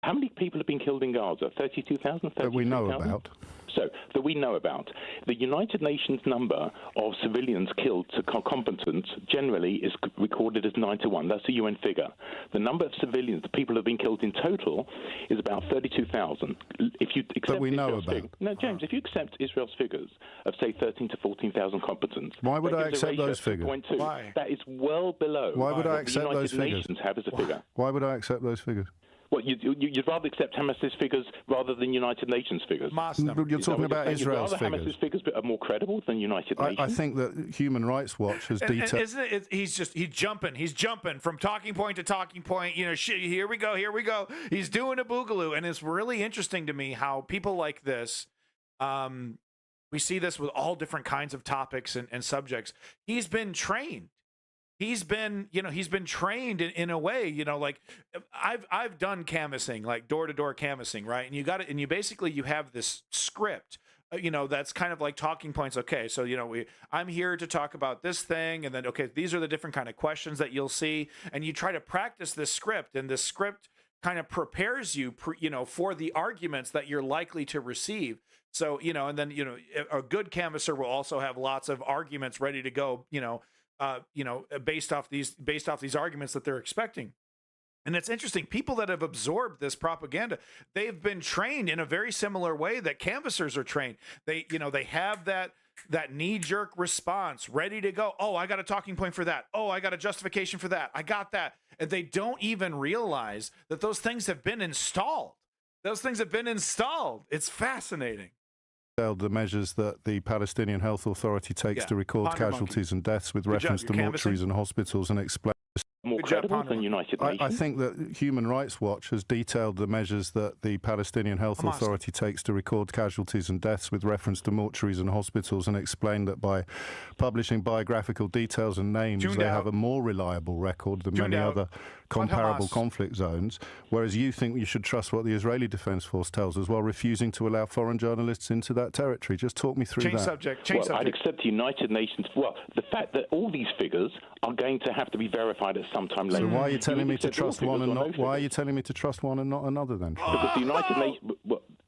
How many people have been killed in Gaza? 32,000? That we know about. So, that we know about. The United Nations number of civilians killed to combatants generally is recorded as 9 to 1. That's a UN figure. The number of civilians, the people who have been killed in total, is about 32,000. If you accept No, James, if you accept Israel's figures of, say, 13 to 14,000 combatants... Why would I accept those figures? Why? That is well below Why would I accept those figures? The United Nations have as a figure. Why would I accept those figures? Well, you'd rather accept Hamas's figures rather than United Nations figures. You're talking about Israel's figures. Hamas's figures are more credible than United Nations. I think that Human Rights Watch has detailed. Isn't it? He's jumping from talking point to talking point. Here we go. He's doing a boogaloo, and it's really interesting to me how people like this. We see this with all different kinds of topics and subjects. He's been trained. He's been trained in a way, like I've done canvassing, like door-to-door canvassing, right? And you basically have this script, that's kind of like talking points. Okay, so I'm here to talk about this thing, and then these are the different kind of questions that you'll see, and you try to practice this script, and this script kind of prepares you, for the arguments that you're likely to receive. So and then a good canvasser will also have lots of arguments ready to go, based off these arguments that they're expecting. And it's interesting, people that have absorbed this propaganda, they've been trained in a very similar way that canvassers are trained. They have that knee-jerk response ready to go. Oh, I got a talking point for that. Oh, I got a justification for that. I got that. And they don't even realize that those things have been installed. It's fascinating. The measures that the Palestinian Health Authority takes to record casualties and deaths with reference to mortuaries and hospitals and explain. More credible than United Nations. I think that Human Rights Watch has detailed the measures that the Palestinian Health Authority takes to record casualties and deaths with reference to mortuaries and hospitals, and explained that by publishing biographical details and names, they have a more reliable record than many other comparable conflict zones, whereas you think you should trust what the Israeli Defense Force tells us while refusing to allow foreign journalists into that territory. Just talk me through that. Subject. I'd accept the United Nations. Well, the fact that all these figures are going to have to be verified at some time later. So why are you telling me to trust one and not? Why are you telling me to trust one and not another then? Because the United Nations,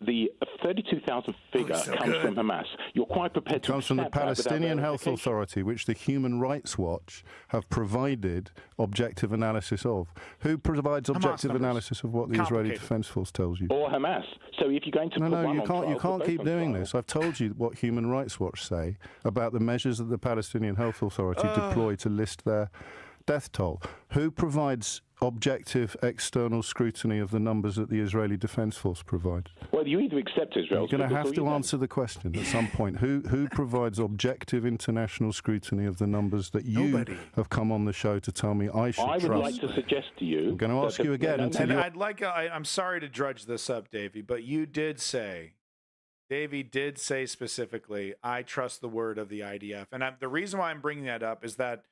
the 32,000 figure comes from Hamas. You're quite prepared to. It comes from the Palestinian Health Authority, which the Human Rights Watch have provided objective analysis of. Who provides objective analysis of what the Israeli Defense Force tells you? Or Hamas. So if you're going to you can't keep doing this. I've told you what Human Rights Watch say about the measures that the Palestinian Health Authority deploy to list their death toll. Who provides objective external scrutiny of the numbers that the Israeli Defense Force provides? Well, you either accept Israel. You're going to have to answer the question at some point. Who provides objective international scrutiny of the numbers that you have come on the show to tell me I should trust? I would like to suggest to you. I'm going to ask you again. I'm sorry to drudge this up, Davey, but you did say. Davey did say specifically, I trust the word of the IDF. And the reason why I'm bringing that up is that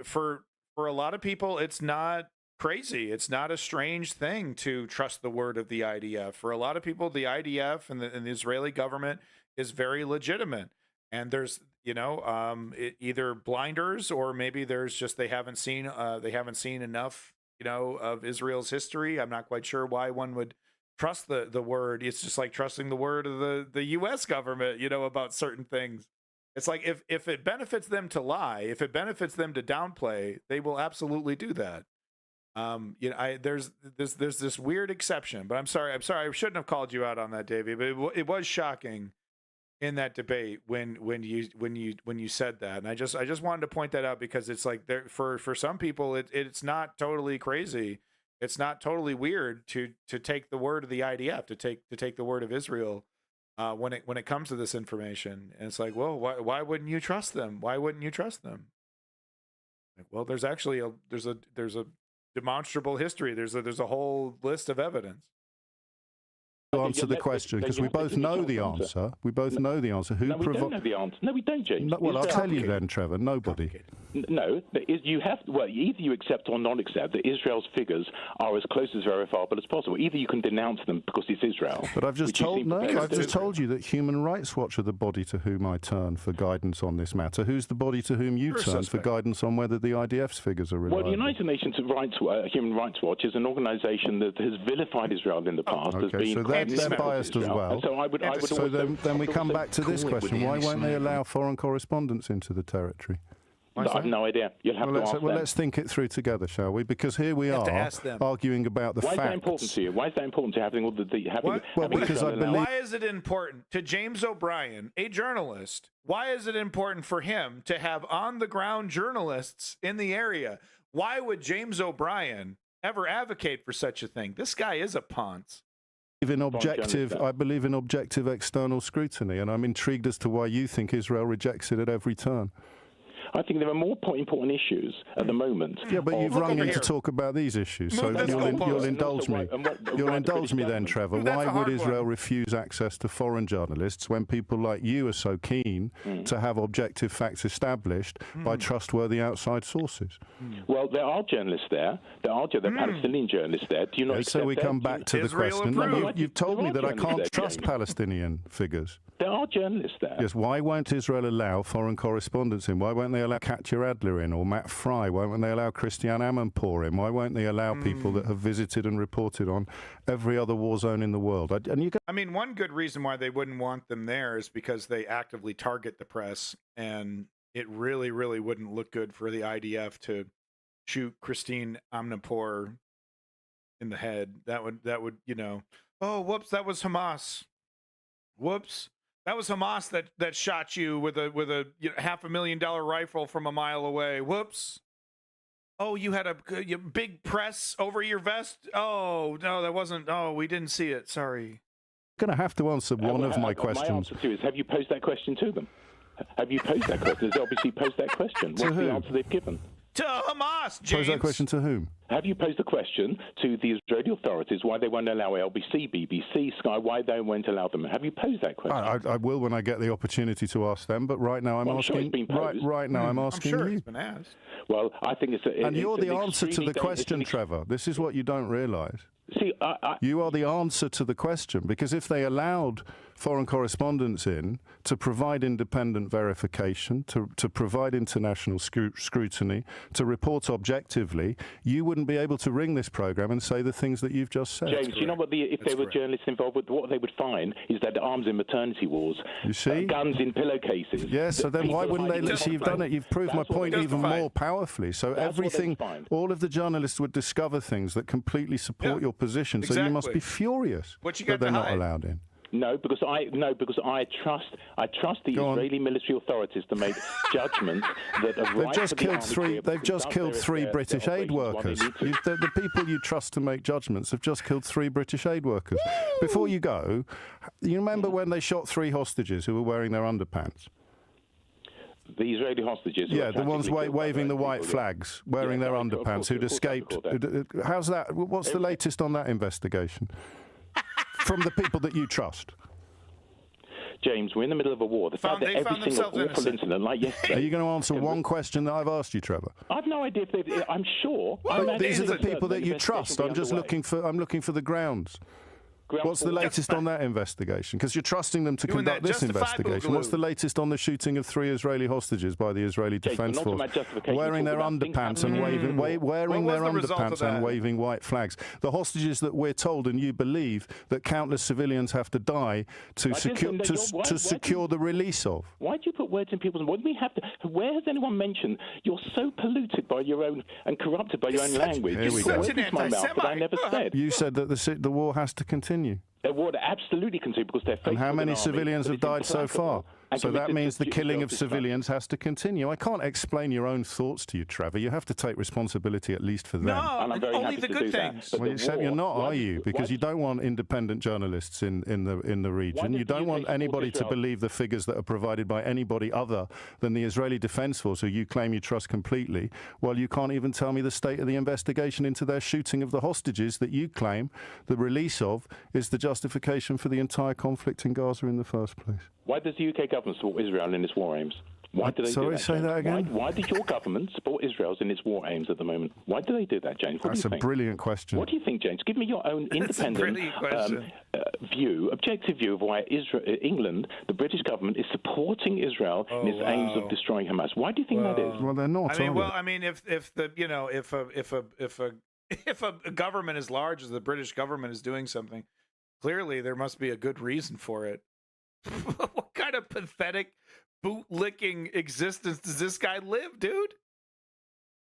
for a lot of people, it's not crazy. It's not a strange thing to trust the word of the IDF. For a lot of people, the IDF and the Israeli government is very legitimate. And there's, either blinders or maybe there's just they haven't seen enough, of Israel's history. I'm not quite sure why one would trust the word. It's just like trusting the word of the U.S. government, about certain things. It's like if it benefits them to lie, if it benefits them to downplay, they will absolutely do that. There's this weird exception, but I'm sorry, I shouldn't have called you out on that, Davey. But it was shocking in that debate when you said that, and I just wanted to point that out because it's like for some people it's not totally crazy, it's not totally weird to take the word of the IDF, to take the word of Israel when it comes to this information. And it's like, well, why wouldn't you trust them? Why wouldn't you trust them? Like, well, there's actually there's a demonstrable history. There's a whole list of evidence. Answer the question, because we both know the answer. We both know the answer. No, we don't know the answer. No, we don't, James. No, well, I'll tell you then, Trevor. Nobody. No, you have. Well, either you accept or not accept that Israel's figures are as close as verifiable as possible. Either you can denounce them because it's Israel. But I've just told you that Human Rights Watch are the body to whom I turn for guidance on this matter. Who's the body to whom you turn for guidance on whether the IDF's figures are reliable? Well, the United Nations Human Rights Watch is an organisation that has vilified Israel in the past as being. They're biased as well. So then we come back to this question: why won't they allow foreign correspondents into the territory? I have no idea. You'll have to ask them. Well, let's think it through together, shall we? Because here we are arguing about the facts. Why is that important to you? Why is that important to having all the because I believe. Why is it important to James O'Brien, a journalist? Why is it important for him to have on-the-ground journalists in the area? Why would James O'Brien ever advocate for such a thing? This guy is a ponce. I believe in objective external scrutiny, and I'm intrigued as to why you think Israel rejects it at every turn. I think there are more important issues at the moment. Yeah, but you've rung in to talk about these issues, so you'll indulge me. You'll indulge me then, Trevor. Why would Israel refuse access to foreign journalists when people like you are so keen to have objective facts established by trustworthy outside sources? Well, there are journalists there. There are Palestinian journalists there. Do you not accept so we come back to the question. You've told me that I can't trust Palestinian figures. There are journalists there. Yes, why won't Israel allow foreign correspondents in? Why won't they allow Katya Adler in or Matt Fry? Why won't they allow Christiane Amanpour in? Why won't they allow people that have visited and reported on every other war zone in the world? I mean, one good reason why they wouldn't want them there is because they actively target the press, and it really, really wouldn't look good for the IDF to shoot Christine Amanpour in the head. That would, oh, whoops, that was Hamas. Whoops. That was Hamas that shot you with a $500,000 rifle from a mile away. Whoops. Oh, you had a big press over your vest? Oh, no, that wasn't. Oh, we didn't see it. Sorry. I'm going to have to answer one of my questions. My answer to is, have you posed that question to them? Have you posed that question? Has obviously posed that question. What's the answer they've given? To Hamas, James. Pose that question to whom? Have you posed the question to the Israeli authorities why they won't allow LBC, BBC, Sky, why they won't allow them? Have you posed that question? I will when I get the opportunity to ask them, but right now I'm asking. Right now I'm asking I'm sure you. It's been asked. Well, I think it's. And you're the answer to the question, Trevor. This is what you don't realise. See, you are the answer to the question, because if they allowed foreign correspondents in to provide independent verification, to provide international scrutiny, to report objectively, you wouldn't be able to ring this programme and say the things that you've just said. James, you know what? If there were journalists involved, what they would find is that arms in maternity wars, you see, guns in pillowcases. Yes, so then why wouldn't they let you? You've done it. You've proved my point even more powerfully. So everything, all of the journalists would discover things that completely support your position. So you must be furious that they're not allowed in. No, because I trust the Israeli military authorities to make judgments that are right. They've just killed three British aid workers. The people you trust to make judgments have just killed 3 British aid workers. Before you go, you remember when they shot 3 hostages who were wearing their underpants? The Israeli hostages. Yeah, the ones waving the white flags, wearing their underpants, who'd escaped. How's that? What's the latest on that investigation? From the people that you trust. James, we're in the middle of a war. The fact that every single awful incident like yesterday... Are you going to answer one question that I've asked you, Trevor? I've no idea if they've... I'm sure... These are the people that you trust. I'm looking for the grounds. What's the latest on that investigation? Because you're trusting them to conduct this investigation. What's the latest on the shooting of 3 Israeli hostages by the Israeli Defense Force, wearing their underpants and waving white flags? The hostages that we're told, and you believe, that countless civilians have to die to secure the release of. Why do you put words in people's mouths? Where has anyone mentioned you're so polluted by your own and corrupted by your own language? You put words into my mouth that I never said. You said that the war has to continue. The war absolutely continue because they're. And how many civilians have died so far? So that means the killing of civilians has to continue. I can't explain your own thoughts to you, Trevor. You have to take responsibility at least for them. No, only the good things. Well, except you're not, are you? Because you don't want independent journalists in the region. You don't want anybody to believe the figures that are provided by anybody other than the Israeli Defense Force, who you claim you trust completely, while you can't even tell me the state of the investigation into their shooting of the hostages that you claim the release of is the justification for the entire conflict in Gaza in the first place. Why does the UK government support Israel in its war aims? Why do they do that, say that again? Why did your government support Israel in its war aims at the moment? Why do they do that, James? What do you think? That's a brilliant question. What do you think, James? Give me your own independent objective view of why England, the British government, is supporting Israel in its aims of destroying Hamas. Why do you think that is? Well, they're not. If a government as large as the British government is doing something, clearly there must be a good reason for it. What kind of pathetic boot-licking existence does this guy live, dude?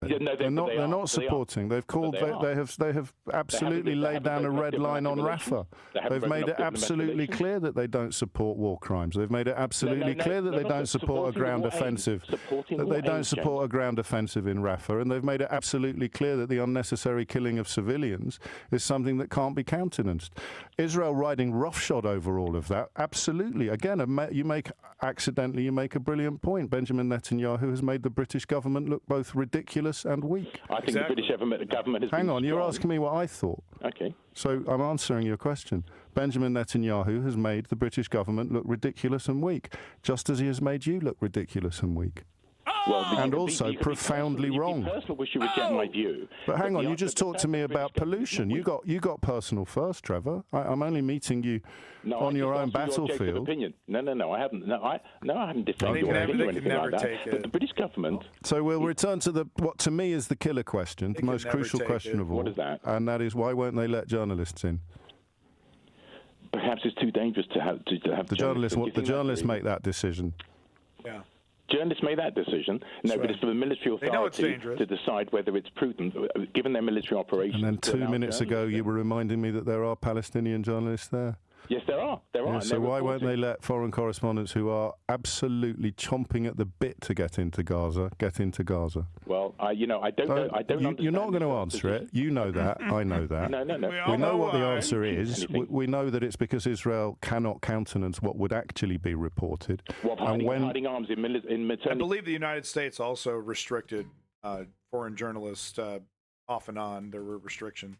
They're not supporting. They've called. They have absolutely laid down a red line on Rafah. They've made it absolutely clear that they don't support war crimes. They've made it absolutely clear that they don't support a ground offensive. That they don't support a ground offensive in Rafah, and they've made it absolutely clear that the unnecessary killing of civilians is something that can't be countenanced. Israel riding roughshod over all of that, absolutely. Again, you make a brilliant point. Benjamin Netanyahu has made the British government look both ridiculous and weak. I think the British government has Hang on, you're asking me what I thought. Okay. So I'm answering your question. Benjamin Netanyahu has made the British government look ridiculous and weak, just as he has made you look ridiculous and weak. Well, and also profoundly wrong. Wish you reject my view. But hang on, you just talked to me about pollution. You got personal first, Trevor. I'm only meeting you on your own battlefield. No, I haven't. No, I haven't defended your opinion or anything like that. But the British government. So we'll return to what to me is the killer question, the most crucial question of all. What is that? And that is, why won't they let journalists in? Perhaps it's too dangerous to have the journalists make that decision. Yeah. Journalists make that decision. No, but it's for the military authority to decide whether it's prudent, given their military operations. And then 2 minutes ago, you were reminding me that there are Palestinian journalists there. Yes, there are. Yeah, so why won't they let foreign correspondents who are absolutely chomping at the bit to get into Gaza get into Gaza? Well, I don't know. I don't understand. You're not going to answer it. You know that. I know that. No. We know what the answer is. We know that it's because Israel cannot countenance what would actually be reported. Hiding arms in maternity. I believe the United States also restricted foreign journalists off and on. There were restrictions.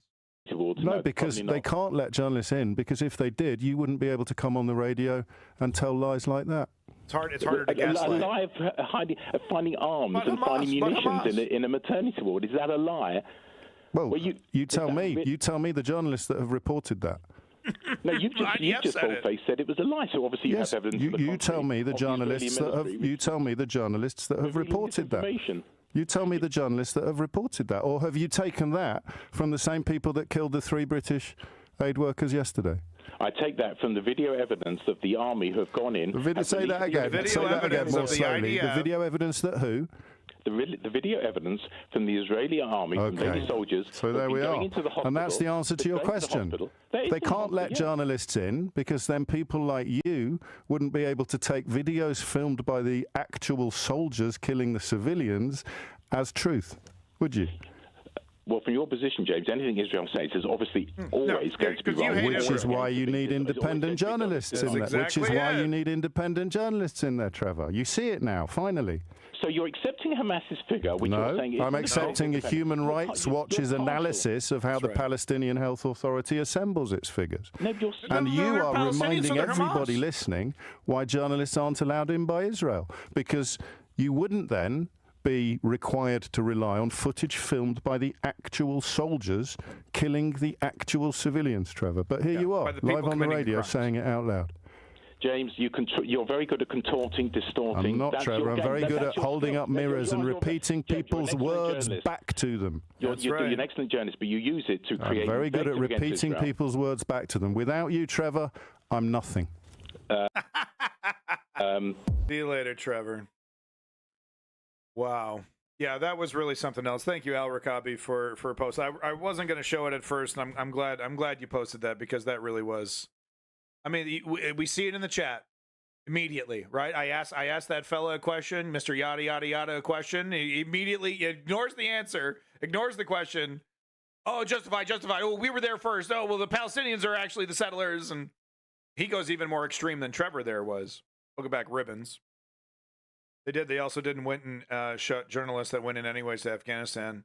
No, because they can't let journalists in, because if they did, you wouldn't be able to come on the radio and tell lies like that. It's harder to gaslight. A lie of finding arms and finding munitions in a maternity ward. Is that a lie? Well, you tell me the journalists that have reported that. No, you just boldface said it was a lie. So obviously you have evidence. You tell me the journalists that have. You tell me the journalists that have reported that. You tell me the journalists that have reported that, or have you taken that from the same people that killed the 3 British aid workers yesterday? I take that from the video evidence of the army who have gone in. Say that again more slowly. The video evidence that who? The video evidence from the Israeli army, from Israeli soldiers. So there we are. And that's the answer to your question. They can't let journalists in because then people like you wouldn't be able to take videos filmed by the actual soldiers killing the civilians as truth, would you? Well, from your position, James, anything Israel says is obviously always going to be wrong. Which is why you need independent journalists in there. Which is why you need independent journalists in there, Trevor. You see it now, finally. So you're accepting Hamas's figure, which you're saying is... I'm accepting a Human Rights Watch's analysis of how the Palestinian Health Authority assembles its figures. And you are reminding everybody listening why journalists aren't allowed in by Israel. Because you wouldn't then be required to rely on footage filmed by the actual soldiers killing the actual civilians, Trevor. But here you are, live on the radio, saying it out loud. James, you're very good at contorting, distorting. I'm not, Trevor. I'm very good at holding up mirrors and repeating people's words back to them. You're an excellent journalist, but you use it to create... I'm very good at repeating people's words back to them. Without you, Trevor, I'm nothing. See you later, Trevor. Wow. Yeah, that was really something else. Thank you, Al Rakabi, for a post. I wasn't going to show it at first, and I'm glad you posted that, because that really was. I mean, we see it in the chat immediately, right? I asked that fella a question, Mr. Yada Yada Yada a question. He immediately ignores the answer, ignores the question. Oh, justified. Oh, we were there first. Oh, well, the Palestinians are actually the settlers, and he goes even more extreme than Trevor there was. Look back ribbons. They did. They also didn't went and shut journalists that went in anyways to Afghanistan.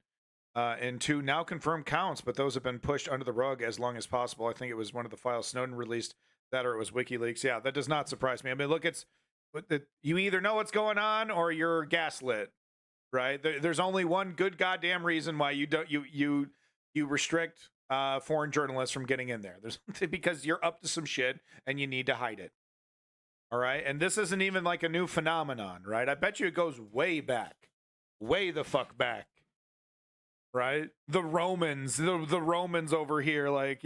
And 2 now confirmed counts, but those have been pushed under the rug as long as possible. I think it was one of the files Snowden released, that or it was WikiLeaks. Yeah, that does not surprise me. I mean, look, you either know what's going on or you're gaslit, right? There's only one good goddamn reason why you restrict foreign journalists from getting in there. There's because you're up to some shit and you need to hide it. All right, and this isn't even like a new phenomenon, right? I bet you it goes way back, way the fuck back, right? The Romans over here, like,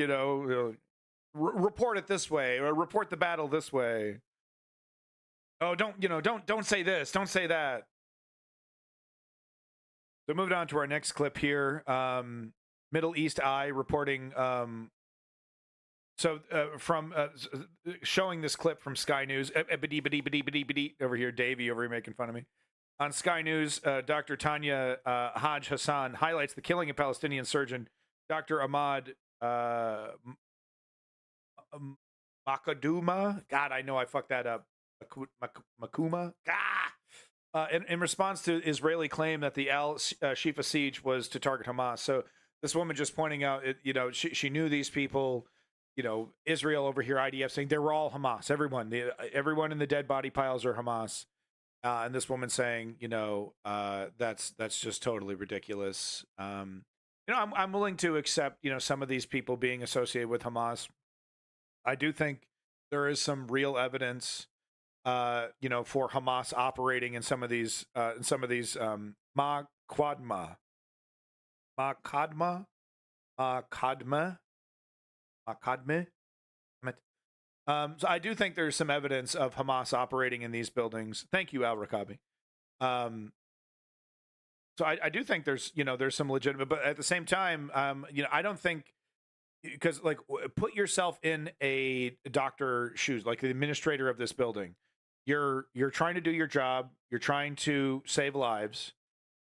report it this way, or report the battle this way. Oh, don't say this, don't say that. So moving on to our next clip here, Middle East Eye reporting. From showing this clip from Sky News, over here, Davey over here making fun of me. On Sky News, Dr. Tanya Haj Hassan highlights the killing of Palestinian surgeon Dr. Ahmad Makaduma. God, I know I fucked that up. Makuma. In response to Israeli claim that the Al-Shifa siege was to target Hamas. So this woman just pointing out, she knew these people. Israel over here, IDF saying they were all Hamas. Everyone in the dead body piles are Hamas. And this woman saying, that's just totally ridiculous. I'm willing to accept, some of these people being associated with Hamas. I do think there is some real evidence, for Hamas operating in some of these, Makadma. So I do think there's some evidence of Hamas operating in these buildings. Thank you, Al Rakabi. So I do think there's some legitimate, but at the same time, I don't think, because put yourself in a doctor's shoes, like the administrator of this building. You're trying to do your job. You're trying to save lives,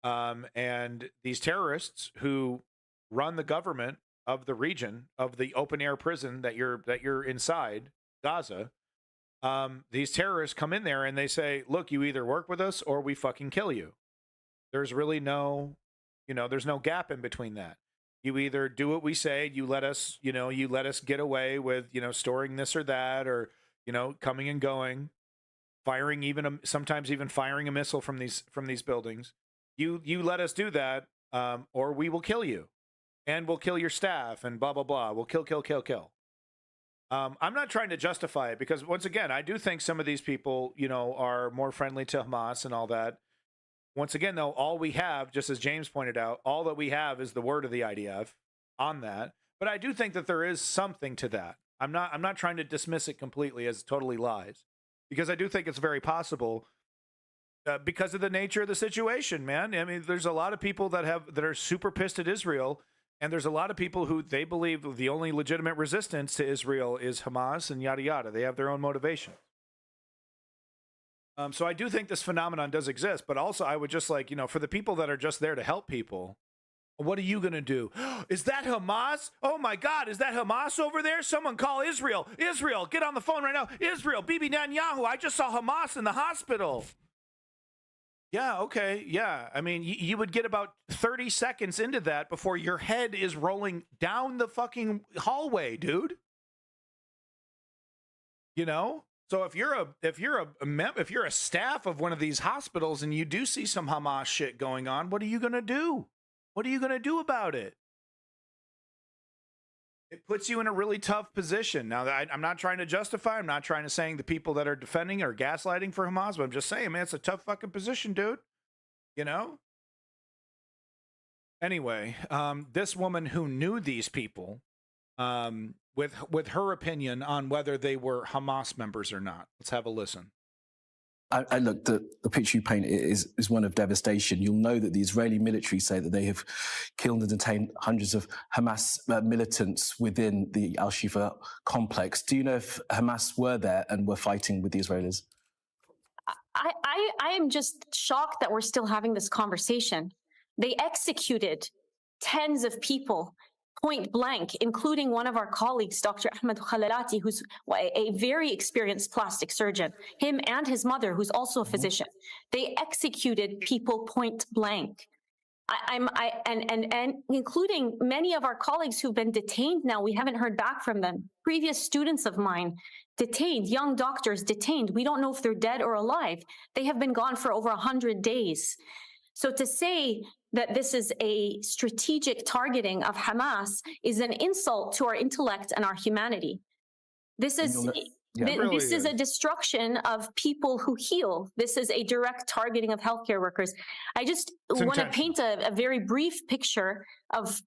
and these terrorists who run the government of the region, of the open air prison that you're inside, Gaza, these terrorists come in there and they say, look, you either work with us or we fucking kill you. There's really no, there's no gap in between that. You either do what we say, you let us get away with, storing this or that, or, coming and going, firing sometimes even firing a missile from these buildings. You let us do that, or we will kill you. And we'll kill your staff and blah, blah, blah. We'll kill. I'm not trying to justify it, because once again, I do think some of these people, are more friendly to Hamas and all that. Once again, though, all we have, just as James pointed out, all that we have is the word of the IDF on that. But I do think that there is something to that. I'm not trying to dismiss it completely as totally lies, because I do think it's very possible, because of the nature of the situation, man. I mean, there's a lot of people that are super pissed at Israel. And there's a lot of people who they believe the only legitimate resistance to Israel is Hamas and yada, yada. They have their own motivation. So I do think this phenomenon does exist. But also I would just for the people that are just there to help people, What are you going to do? Is that Hamas? Oh my God, is that Hamas over there? Someone call Israel. Israel, get on the phone right now. Israel, Bibi Netanyahu, I just saw Hamas in the hospital. Yeah, okay, yeah. I mean, you would get about 30 seconds into that before your head is rolling down the fucking hallway, dude. You know? So if you're a staff of one of these hospitals and you do see some Hamas shit going on, what are you going to do? What are you going to do about it? It puts you in a really tough position. Now, I'm not trying to justify. I'm not trying to saying the people that are defending or gaslighting for Hamas, but I'm just saying, man, it's a tough fucking position, dude. You know? Anyway, this woman who knew these people, with her opinion on whether they were Hamas members or not. Let's have a listen. I look, the picture you paint is one of devastation. You'll know that the Israeli military say that they have killed and detained hundreds of Hamas militants within the Al-Shifa complex. Do you know if Hamas were there and were fighting with the Israelis? I am just shocked that we're still having this conversation. They executed tens of people point blank, including one of our colleagues, Dr. Ahmed Khalalati, who's a very experienced plastic surgeon, him and his mother, who's also a physician. They executed people point blank. And including many of our colleagues who've been detained now, we haven't heard back from them. Previous students of mine detained, young doctors detained. We don't know if they're dead or alive. They have been gone for over 100 days. So to say that this is a strategic targeting of Hamas is an insult to our intellect and our humanity. This is this is a destruction of people who heal. This is a direct targeting of healthcare workers. I just want to paint a very brief picture of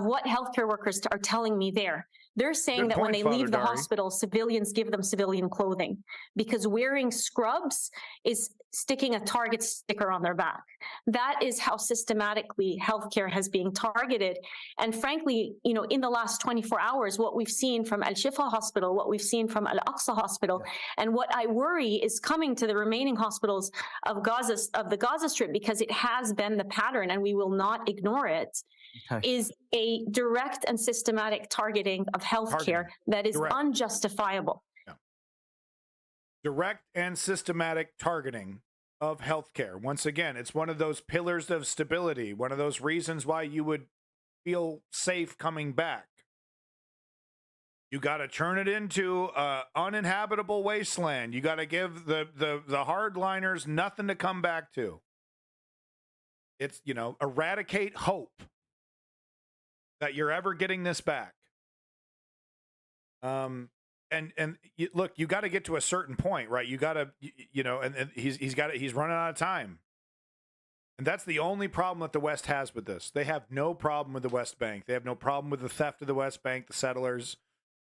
what healthcare workers are telling me there. They're saying that when they leave the hospital, civilians give them civilian clothing because wearing scrubs is sticking a target sticker on their back. That is how systematically healthcare has been targeted. And frankly, you know, in the last 24 hours, what we've seen from Al-Shifa Hospital, what we've seen from Al-Aqsa Hospital, and what I worry is coming to the remaining hospitals of Gaza, of the Gaza Strip, because it has been the pattern and we will not ignore it, is a direct and systematic targeting of healthcare that is unjustifiable. Direct and systematic targeting of healthcare. Once again, it's one of those pillars of stability, one of those reasons why you would feel safe coming back. You got to turn it into an uninhabitable wasteland. You got to give the hardliners nothing to come back to. It's, you know, eradicate hope that you're ever getting this back. And look, you got to get to a certain point, right? You got to, you know, and he's running out of time. And that's the only problem that the West has with this. They have no problem with the West Bank. They have no problem with the theft of the West Bank, the settlers.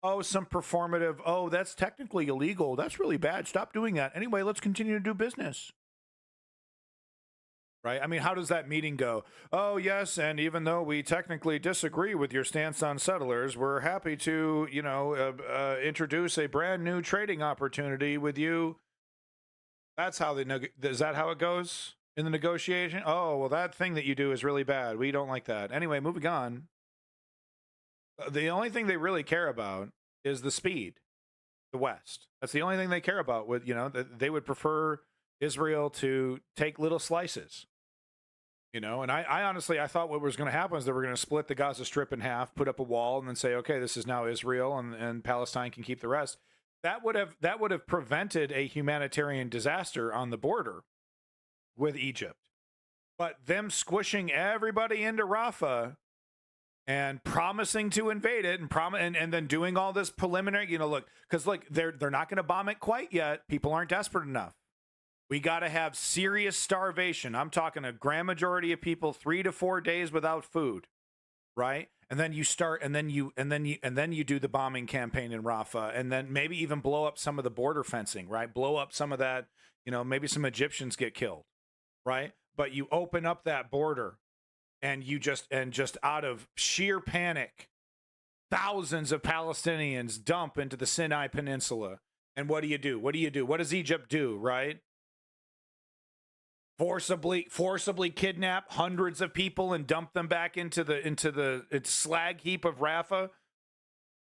Oh, some performative, oh, that's technically illegal. That's really bad. Stop doing that. Anyway, let's continue to do business. Right? I mean, how does that meeting go? Oh, yes, and even though we technically disagree with your stance on settlers, we're happy to, you know, introduce a brand new trading opportunity with you. That's how is that how it goes in the negotiation? Oh, well, that thing that you do is really bad. We don't like that. Anyway, moving on. The only thing they really care about is the speed, the West. That's the only thing they care about. With, you know, they would prefer Israel to take little slices, you know, and I honestly, I thought what was going to happen is they were going to split the Gaza Strip in half, put up a wall, and then say, okay, this is now Israel, and Palestine can keep the rest. That would have prevented a humanitarian disaster on the border with Egypt. But them squishing everybody into Rafah and promising to invade it and then doing all this preliminary, you know, look, because like they're not going to bomb it quite yet. People aren't desperate enough. We got to have serious starvation. I'm talking a grand majority of people 3 to 4 days without food, right? And then you start, and then you do the bombing campaign in Rafah, and then maybe even blow up some of the border fencing, right? Blow up some of that, you know, maybe some Egyptians get killed, right? But you open up that border, and just out of sheer panic, thousands of Palestinians dump into the Sinai Peninsula. And what do you do? What do you do? What does Egypt do, right? forcibly kidnap hundreds of people and dump them back into the slag heap of Rafah,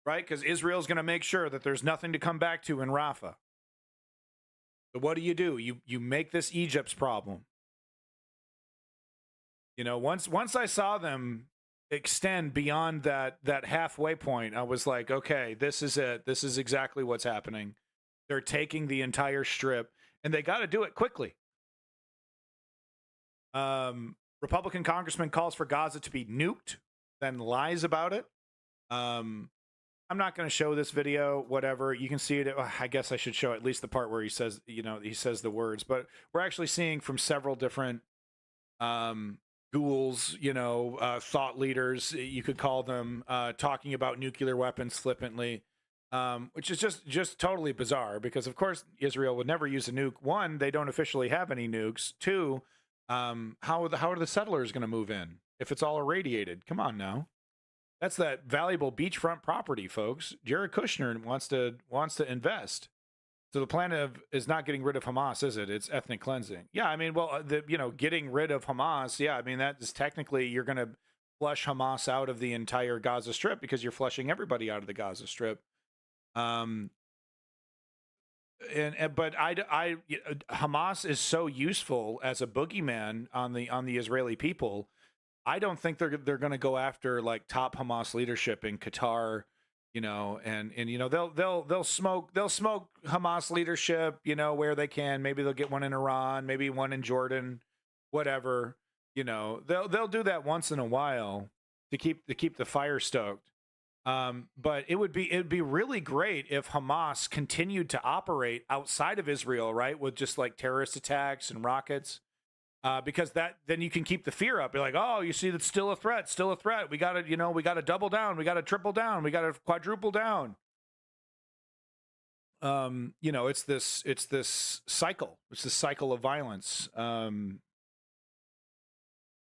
right? Because Israel's going to make sure that there's nothing to come back to in Rafah. So what do? You make this Egypt's problem. You know, once I saw them extend beyond that halfway point, I was like, okay, this is it. This is exactly what's happening. They're taking the entire strip, and they got to do it quickly. Republican congressman calls for Gaza to be nuked, then lies about it. I'm not going to show this video, whatever. You can see it. I guess I should show at least the part where he says, he says the words, but we're actually seeing from several different, ghouls, thought leaders, you could call them, talking about nuclear weapons flippantly, which is just totally bizarre because, of course, Israel would never use a nuke. One, they don't officially have any nukes. Two, how are the settlers going to move in if it's all irradiated? Come on now. That's that valuable beachfront property, folks. Jared Kushner wants to invest. So the plan is not getting rid of Hamas, is it? It's ethnic cleansing. Yeah, I mean, well, getting rid of Hamas, yeah, I mean, that is technically you're going to flush Hamas out of the entire Gaza Strip because you're flushing everybody out of the Gaza Strip. But Hamas is so useful as a boogeyman on the Israeli people. I don't think they're going to go after like top Hamas leadership in Qatar. And they'll smoke Hamas leadership, where they can. Maybe they'll get one in Iran, maybe one in Jordan, whatever. They'll do that once in a while to keep the fire stoked. But it'd be really great if Hamas continued to operate outside of Israel, right, with just like terrorist attacks and rockets. Because then you can keep the fear up. You're like, oh, you see, that's still a threat. We got to double down. We got to triple down. We got to quadruple down. It's this cycle. It's this cycle of violence.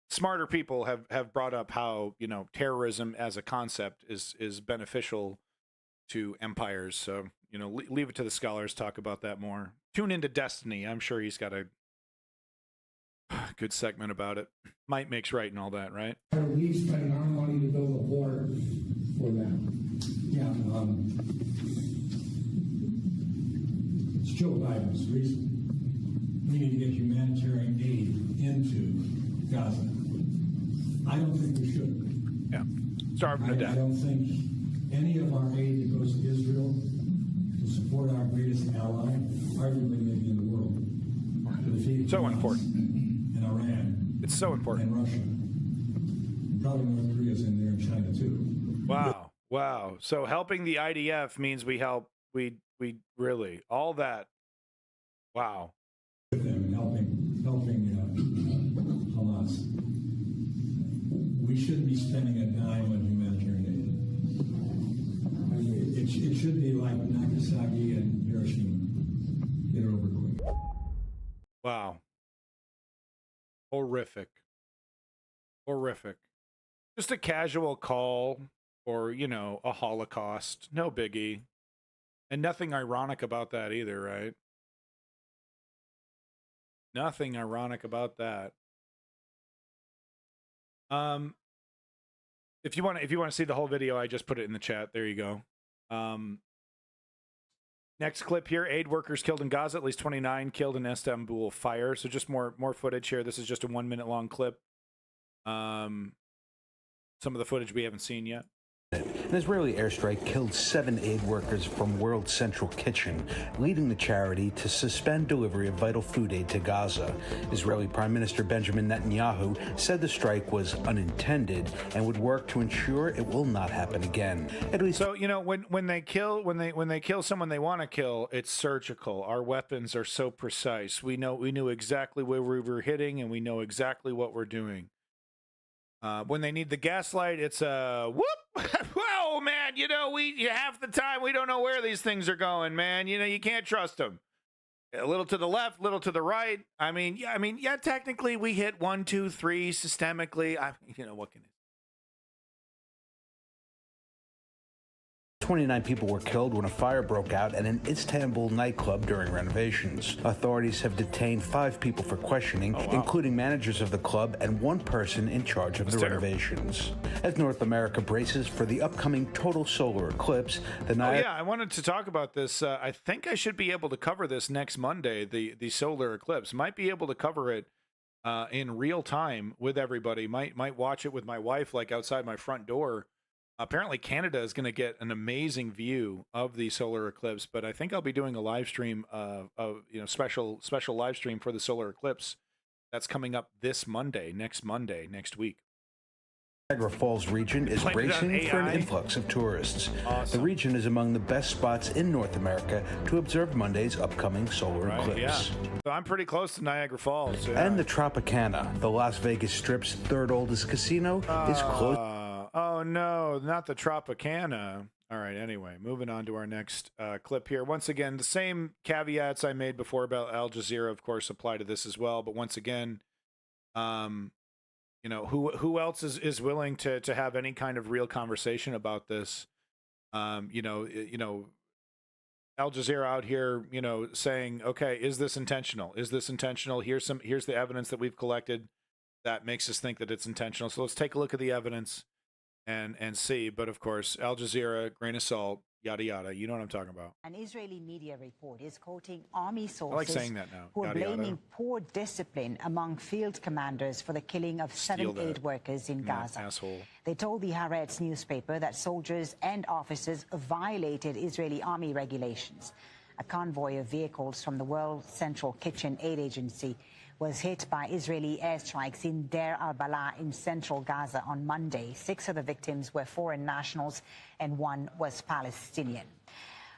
Smarter people have brought up how, terrorism as a concept is beneficial to empires. So, leave it to the scholars to talk about that more. Tune into Destiny. I'm sure he's got a good segment about it. Might makes right and all that, right? Are we spending our money to build a border for them? Yeah. It's Joe Biden's reason. We need to get humanitarian aid into Gaza. I don't think we should. Yeah. Starving to death. I don't think any of our aid that goes to Israel to support our greatest ally, arguably maybe in the world, so important. And Iran. It's so important. And Russia. And probably North Korea's in there and China too. Wow. So helping the IDF means we really all that. Wow. With them and helping Hamas. We shouldn't be spending a dime on humanitarian aid. I mean, it should be like Nagasaki and Hiroshima. Get it over quick. Wow. Horrific. Just a casual call or, a Holocaust. No biggie. And nothing ironic about that either, right? Nothing ironic about that. If you want to see the whole video, I just put it in the chat. There you go. Next clip here, aid workers killed in Gaza, at least 29 killed in Istanbul fire. So just more footage here. This is just a 1 minute long clip. Some of the footage we haven't seen yet. An Israeli airstrike killed 7 aid workers from World Central Kitchen, leading the charity to suspend delivery of vital food aid to Gaza. Israeli Prime Minister Benjamin Netanyahu said the strike was unintended and would work to ensure it will not happen again. At least, so when they kill someone they want to kill, it's surgical. Our weapons are so precise. We knew exactly where we were hitting, and we know exactly what we're doing. When they need the gaslight, it's a whoop. Whoa, man, half the time we don't know where these things are going, man. You can't trust them. A little to the left, a little to the right. I mean, technically we hit 1, 2, 3 systemically. What can it? 29 people were killed when a fire broke out at an Istanbul nightclub during renovations. Authorities have detained 5 people for questioning, including managers of the club and 1 person in charge of the renovations. As North America braces for the upcoming total solar eclipse, the I wanted to talk about this. I think I should be able to cover this next Monday, the solar eclipse. Might be able to cover it in real time with everybody. Might watch it with my wife, like outside my front door. Apparently, Canada is going to get an amazing view of the solar eclipse. But I think I'll be doing a live stream special live stream for the solar eclipse. That's coming up next Monday, next week. Niagara Falls region is bracing for an influx of tourists. Awesome. The region is among the best spots in North America to observe Monday's upcoming solar eclipse. Yeah. So I'm pretty close to Niagara Falls. Yeah. And the Tropicana, the Las Vegas Strip's 3rd oldest casino, is close. Oh no, not the Tropicana. All right, anyway, moving on to our next clip here. Once again, the same caveats I made before about Al Jazeera, of course, apply to this as well. But once again, who else is willing to have any kind of real conversation about this? Al Jazeera out here, saying, okay, is this intentional? Is this intentional? Here's the evidence that we've collected that makes us think that it's intentional. So let's take a look at the evidence and see. But of course, Al Jazeera, grain of salt, yada yada. You know what I'm talking about. An Israeli media report is quoting army sources I like saying that now. who are Yada, blaming yada. poor discipline among field commanders for the killing of 7 aid workers in Gaza. Asshole. They told the Haaretz newspaper that soldiers and officers violated Israeli army regulations. A convoy of vehicles from the World Central Kitchen Aid Agency was hit by Israeli airstrikes in Deir al-Balah in central Gaza on Monday. 6 of the victims were foreign nationals and 1 was Palestinian.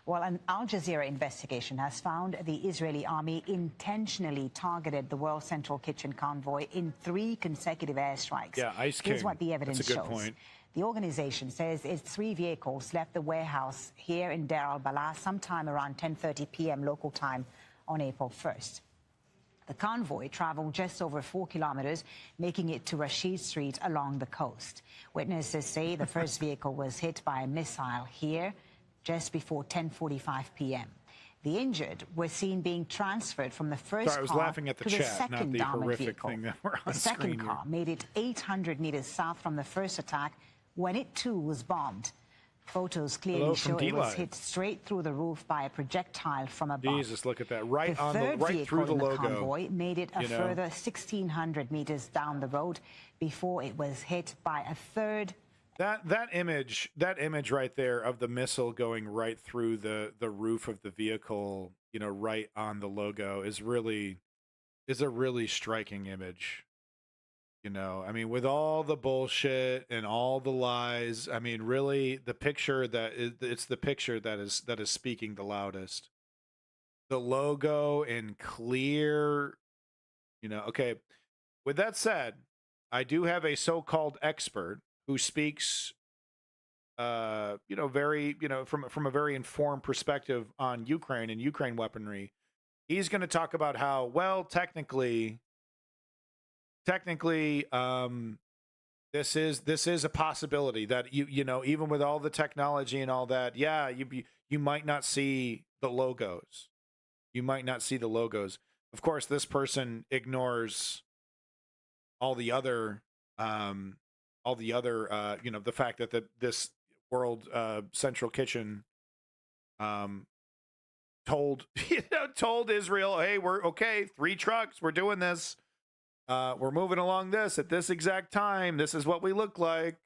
Well, an Al Jazeera investigation has found the Israeli army intentionally targeted the World Central Kitchen convoy in 3 consecutive airstrikes. Yeah, Ice King. Here's what the evidence That's a good shows. point. The organization says its 3 vehicles left the warehouse here in Deir al-Balah sometime around 10:30 p.m. local time on April 1st. The convoy traveled just over 4 kilometers, making it to Rashid Street along the coast. Witnesses say the first vehicle was hit by a missile here just before 10:45 p.m. The injured were seen being transferred from the first Sorry, I was car laughing at the to chat, the not second the downed horrific vehicle. thing that we're on The second screen car here. made it 800 meters south from the first attack when it too was bombed. Photos clearly Hello show from it was D-Line. hit straight through the roof by a projectile from above. Jesus, look at that. Right The on third right vehicle through the in the logo. convoy made it a you know. further 1,600 meters down the road before it was hit by a third. That image right there of the missile going right through the roof of the vehicle, right on the logo is a really striking image. I mean, with all the bullshit and all the lies, I mean, really, it's the picture that is speaking the loudest. The logo in clear, okay. With that said, I do have a so-called expert who speaks, very, from a very informed perspective on Ukraine and Ukraine weaponry. He's going to talk about how, well, technically, this is a possibility that even with all the technology and all that, yeah, you might not see the logos. You might not see the logos. Of course, this person ignores all the other, the fact that this World Central Kitchen told Israel, hey, we're okay, 3 trucks, we're doing this. We're moving along this at this exact time. This is what we look like.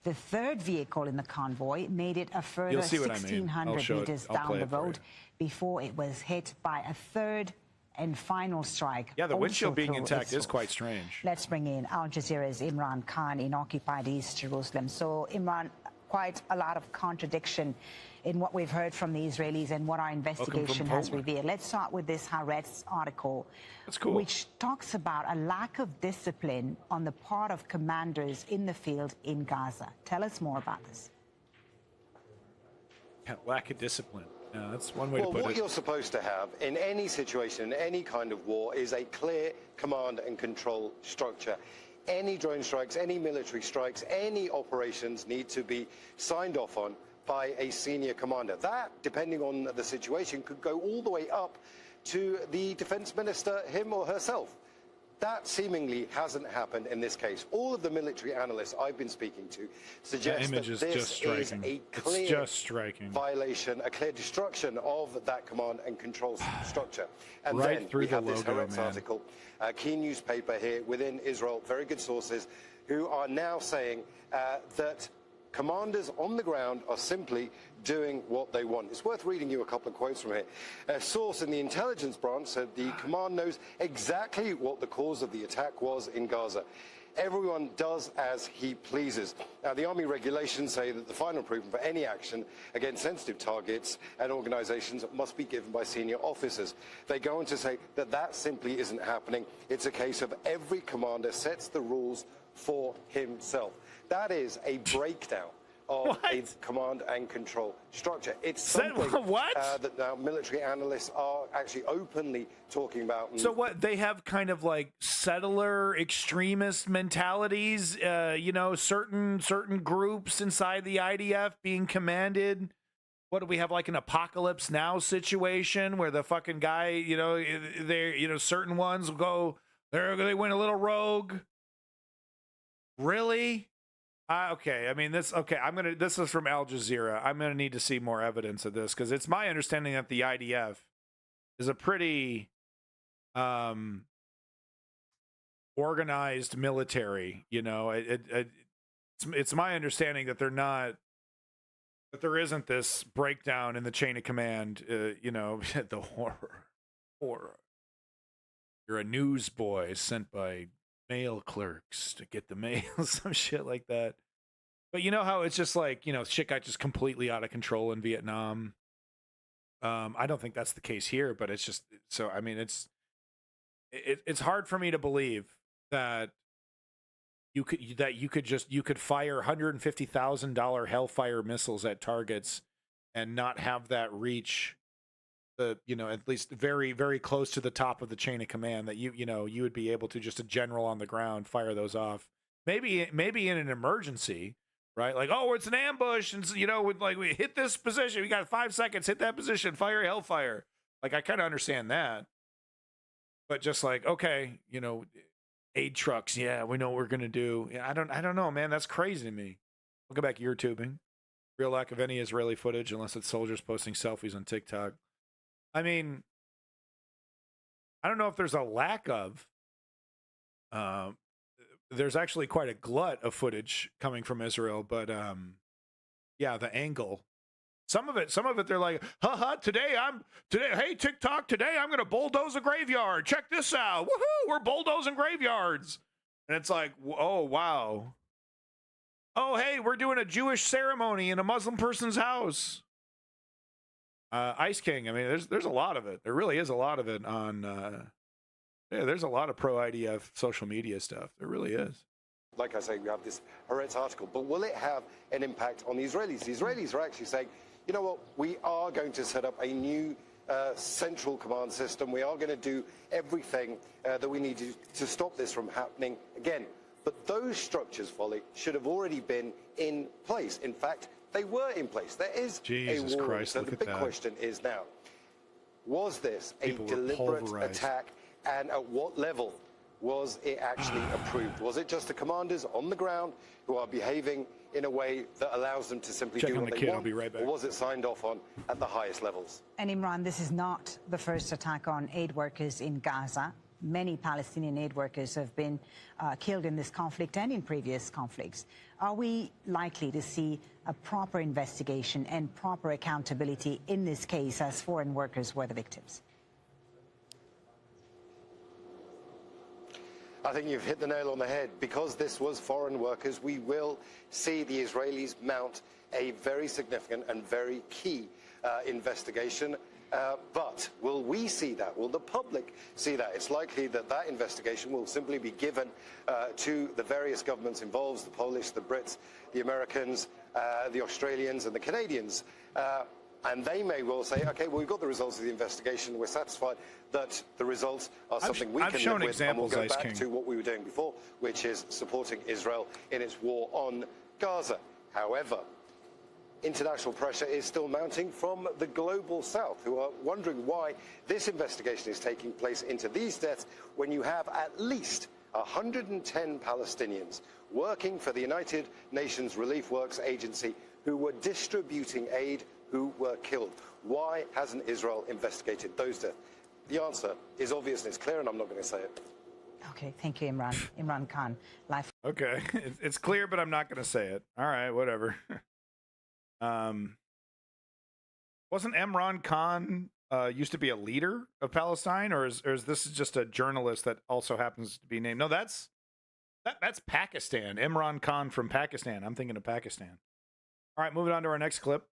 The third vehicle in the convoy made it a further You'll see what I mean. 1,600 meters down the road before it was hit by a third and final strike. Yeah, the also windshield being through intact its is roof. quite strange. Let's bring in Al Jazeera's Imran Khan in occupied East Jerusalem. So, Imran, quite a lot of contradiction in what we've heard from the Israelis and what our investigation has revealed. Let's start with this Haaretz article, which talks about a lack of discipline on the part of commanders in the field in Gaza. Tell us more about this. Lack of discipline. Yeah, that's one way to put it. What you're supposed to have in any situation, in any kind of war, is a clear command and control structure. any drone strikes, any military strikes, any operations need to be signed off on by a senior commander. That, depending on the situation, could go all the way up to the defense minister, him or herself. That seemingly hasn't happened in this case. All of the military analysts I've been speaking to suggest that this is a clear violation, a clear destruction of that command and control structure. And right then through we the have this logo, Haaretz article, a key newspaper here within Israel, very good sources, who are now saying that commanders on the ground are simply doing what they want. It's worth reading you a couple of quotes from here. A source in the intelligence branch said the command knows exactly what the cause of the attack was in Gaza. Everyone does as he pleases. Now, the Army regulations say that the final approval for any action against sensitive targets and organizations must be given by senior officers. They go on to say that that simply isn't happening. It's a case of every commander sets the rules for himself. That is a breakdown of a command and control structure. It's something that now military analysts are actually openly talking about. So what, they have kind of like settler extremist mentalities, you know, certain groups inside the IDF being commanded. What do we have, like an Apocalypse Now situation where the fucking guy, you know, certain ones will go, they went a little rogue. Really? Okay. I mean, this is from Al Jazeera. I'm going to need to see more evidence of this, because it's my understanding that the IDF is a pretty organized military. You know, it's my understanding that that there isn't this breakdown in the chain of command. You know, the horror. You're a newsboy sent by mail clerks to get the mail, some shit like that. But you know how it's just like, you know, shit got just completely out of control in Vietnam. I don't think that's the case here, but it's just, so I mean, it's hard for me to believe that you could fire $150,000 Hellfire missiles at targets and not have that reach the, you know, at least very, very close to the top of the chain of command, that you would be able to, just a general on the ground, fire those off. Maybe in an emergency, right? Like, oh, it's an ambush, and you know, with like, we hit this position, we got 5 seconds, hit that position, fire Hellfire. Like, I kind of understand that, but just like, okay, you know, aid trucks, yeah, we know what we're gonna do. Yeah, I don't know, man. That's crazy to me. We'll go back ear tubing. Real lack of any Israeli footage, unless it's soldiers posting selfies on TikTok. I mean, I don't know if there's a lack of. There's actually quite a glut of footage coming from Israel, but yeah, the angle. Some of it, they're like, haha, hey, TikTok, today I'm gonna bulldoze a graveyard. Check this out. Woohoo, we're bulldozing graveyards. And it's like, oh wow. Oh, hey, we're doing a Jewish ceremony in a Muslim person's house. Ice King, I mean, there's a lot of it. There really is a lot of it on, there's a lot of pro-IDF social media stuff. There really is. Like I say, we have this Haaretz article, but will it have an impact on the Israelis? The Israelis are actually saying, you know what, we are going to set up a new central command system. We are going to do everything that we need to stop this from happening again. But those structures, Folly, should have already been in place. In fact, they were in place. There is a war. So the big question is now, was this a deliberate attack, and at what level was it actually approved? Was it just the commanders on the ground who are behaving in a way that allows them to simply do what they want? I'll be right back. Or was it signed off on at the highest levels? And Imran, this is not the first attack on aid workers in Gaza. Many Palestinian aid workers have been killed in this conflict and in previous conflicts. Are we likely to see a proper investigation and proper accountability in this case, as foreign workers were the victims? I think you've hit the nail on the head. Because this was foreign workers, we will see the Israelis mount a very significant and very key investigation. But will we see that? Will the public see that? It's likely that that investigation will simply be given to the various governments involved, the Polish, the Brits, the Americans, the Australians and the Canadians. And they may well say, okay, well, we've got the results of the investigation. We're satisfied that the results are something we can live with, and we'll go back to what we were doing before, which is supporting Israel in its war on Gaza. However, international pressure is still mounting from the global south, who are wondering why this investigation is taking place into these deaths when you have at least 110 Palestinians working for the United Nations Relief Works Agency who were distributing aid who were killed. Why hasn't Israel investigated those deaths? The answer is obvious and it's clear, and I'm not going to say it. Okay, thank you, Imran. Imran Khan, live. Okay, it's clear, but I'm not going to say it. All right, whatever. Wasn't Imran Khan used to be a leader of Palestine, or is this just a journalist that also happens to be named? No, that's Pakistan. Imran Khan from Pakistan. I'm thinking of Pakistan. All right, moving on to our next clip.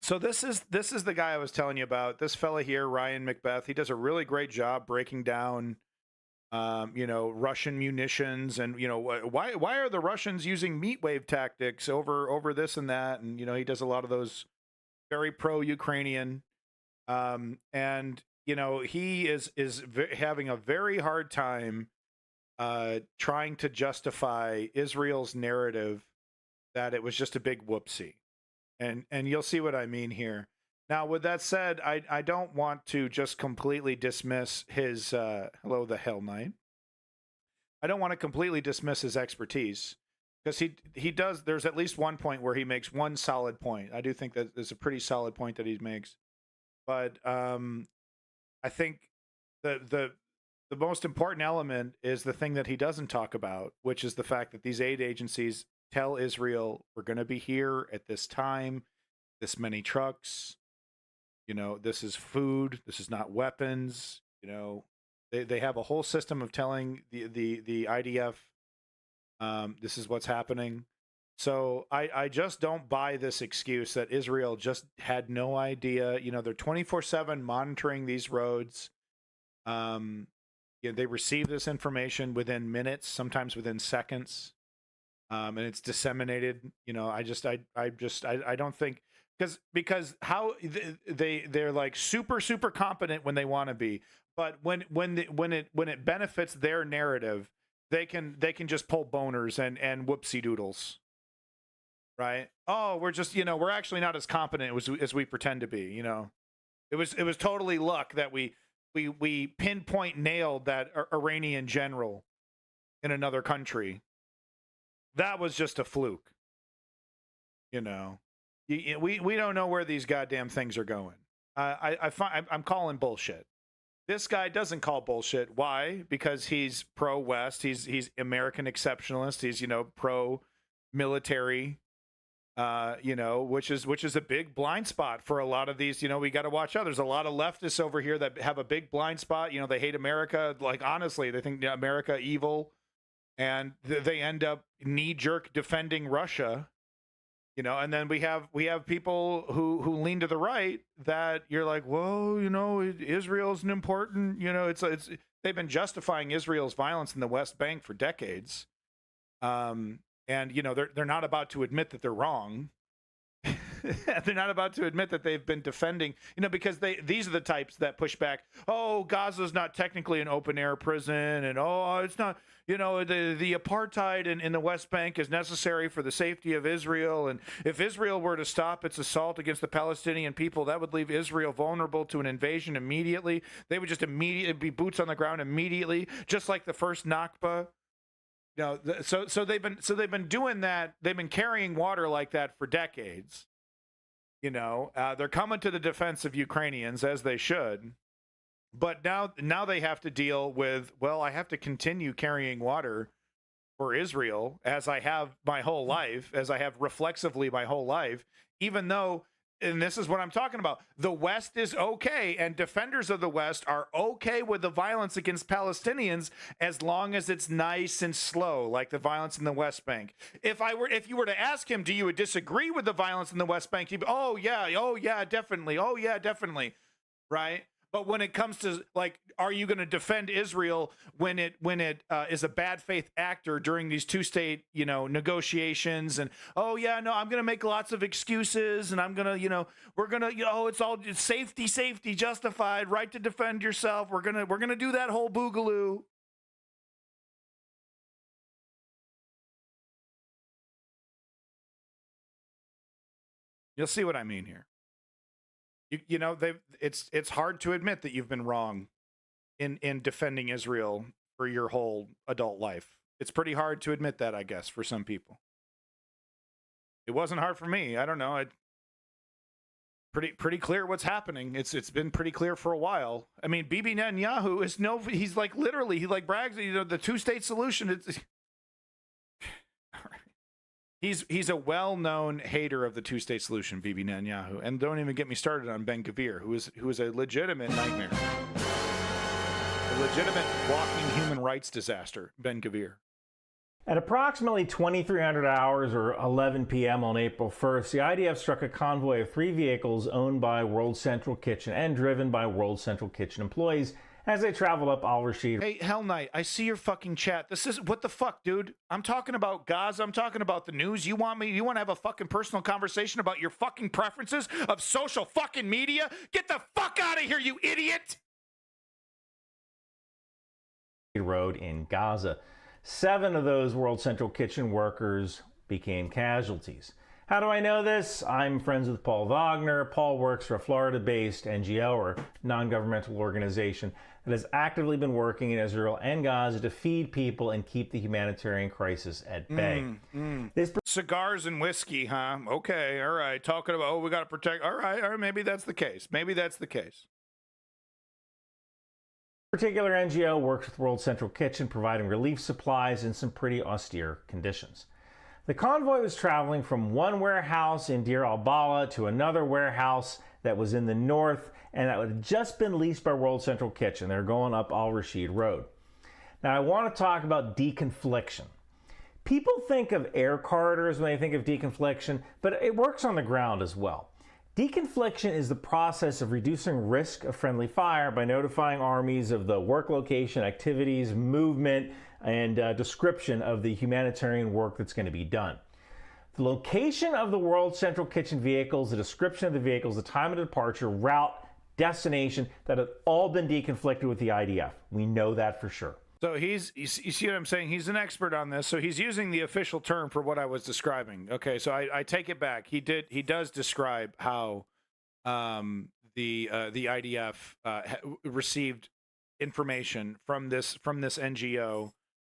So this is the guy I was telling you about. This fella here, Ryan Macbeth. He does a really great job breaking down, Russian munitions, and why are the Russians using meat wave tactics over this and that, and he does a lot of those very pro-Ukrainian, and he is having a very hard time trying to justify Israel's narrative that it was just a big whoopsie. And you'll see what I mean here. Now, with that said, I don't want to just completely dismiss his hello the Hell Knight. I don't want to completely dismiss his expertise, because he does. There's at least one point where he makes one solid point. I do think that there's a pretty solid point that he makes. But I think the most important element is the thing that he doesn't talk about, which is the fact that these aid agencies tell Israel, we're going to be here at this time, this many trucks, this is food, this is not weapons. They have a whole system of telling the IDF this is what's happening. So I just don't buy this excuse that Israel just had no idea. They're 24/7 monitoring these roads. They receive this information within minutes, sometimes within seconds. And it's disseminated. I don't think, because how they're like super competent when they want to be, but when it benefits their narrative, they can just pull boners and whoopsie doodles, right? Oh, we're just we're actually not as competent as we pretend to be. It was totally luck that we pinpoint nailed that Iranian general in another country. That was just a fluke. We don't know where these goddamn things are going. I'm calling bullshit. This guy doesn't call bullshit. Why? Because he's pro-West. He's American exceptionalist. He's pro-military. Which is a big blind spot for a lot of these. We got to watch out. There's a lot of leftists over here that have a big blind spot. They hate America. Like, honestly, they think America evil. And they end up knee-jerk defending Russia, and then we have people who lean to the right that you're like, well, Israel's an important, it's they've been justifying Israel's violence in the West Bank for decades, and they're not about to admit that they're wrong. They're not about to admit that they've been defending, because these are the types that push back. Oh, Gaza's not technically an open air prison, and it's not, the apartheid in the West Bank is necessary for the safety of Israel. And if Israel were to stop its assault against the Palestinian people, that would leave Israel vulnerable to an invasion immediately. They would just immediately be boots on the ground immediately, just like the first Nakba. So they've been doing that. They've been carrying water like that for decades. They're coming to the defense of Ukrainians, as they should. But now they have to deal with, well, I have to continue carrying water for Israel as I have my whole life, as I have reflexively my whole life, even though, and this is what I'm talking about, the West is okay, and defenders of the West are okay with the violence against Palestinians as long as it's nice and slow, like the violence in the West Bank. If you were to ask him, do you disagree with the violence in the West Bank? He'd be, oh yeah, definitely, right? But when it comes to, like, are you going to defend Israel when it is a bad faith actor during these two-state, negotiations? And, oh yeah, no, I'm going to make lots of excuses, and I'm going to, we're going to, it's safety, justified, right to defend yourself. We're going to do that whole boogaloo. You'll see what I mean here. It's hard to admit that you've been wrong in defending Israel for your whole adult life. It's pretty hard to admit that, I guess, for some people. It wasn't hard for me. I don't know. Pretty clear what's happening. It's been pretty clear for a while. I mean, Bibi Netanyahu he's like literally, he like brags, the two-state solution. He's a well-known hater of the two-state solution, Bibi Netanyahu, and don't even get me started on Ben Gvir, who is a legitimate nightmare, a legitimate walking human rights disaster. Ben Gvir. At approximately 2300 hours or 11 p.m. on April 1st, the IDF struck a convoy of 3 vehicles owned by World Central Kitchen and driven by World Central Kitchen employees as they traveled up al-Rashid. Hey, Hell Knight, I see your fucking chat. This is, what the fuck, dude? I'm talking about Gaza. I'm talking about the news. You want to have a fucking personal conversation about your fucking preferences of social fucking media? Get the fuck out of here, you idiot! Road in Gaza. 7 of those World Central Kitchen workers became casualties. How do I know this? I'm friends with Paul Wagner. Paul works for a Florida-based NGO, or non-governmental organization, that has actively been working in Israel and Gaza to feed people and keep the humanitarian crisis at bay. Cigars and whiskey, huh? Okay, all right. Talking about, we got to protect. All right, maybe that's the case. Particular NGO works with World Central Kitchen, providing relief supplies in some pretty austere conditions. The convoy was traveling from one warehouse in Deir al-Balah to another warehouse that was in the north, and that had just been leased by World Central Kitchen. They're going up al-Rashid Road. Now, I want to talk about deconfliction. People think of air corridors when they think of deconfliction, but it works on the ground as well. Deconfliction is the process of reducing risk of friendly fire by notifying armies of the work location, activities, movement, and description of the humanitarian work that's going to be done. The location of the World Central Kitchen vehicles, the description of the vehicles, the time of departure, route, destination, that have all been deconflicted with the IDF. We know that for sure. So you see what I'm saying? He's an expert on this. So he's using the official term for what I was describing. Okay, so I take it back. He does describe how the IDF received information from this NGO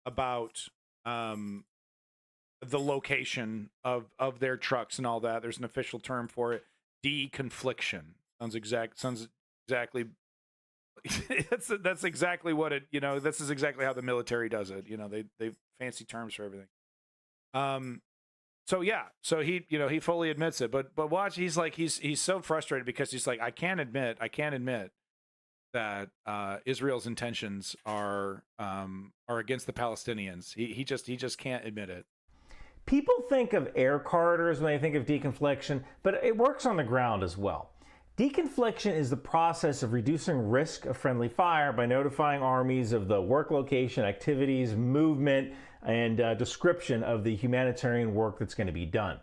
about the location of their trucks and all that. There's an official term for it. Deconfliction. Sounds exactly. That's exactly what it. This is exactly how the military does it. They fancy terms for everything. So yeah. So he fully admits it. But watch. He's so frustrated because he's like, I can't admit that Israel's intentions are against the Palestinians. He just can't admit it. People think of air corridors when they think of deconfliction, but it works on the ground as well. Deconfliction is the process of reducing risk of friendly fire by notifying armies of the work location, activities, movement, and description of the humanitarian work that's going to be done.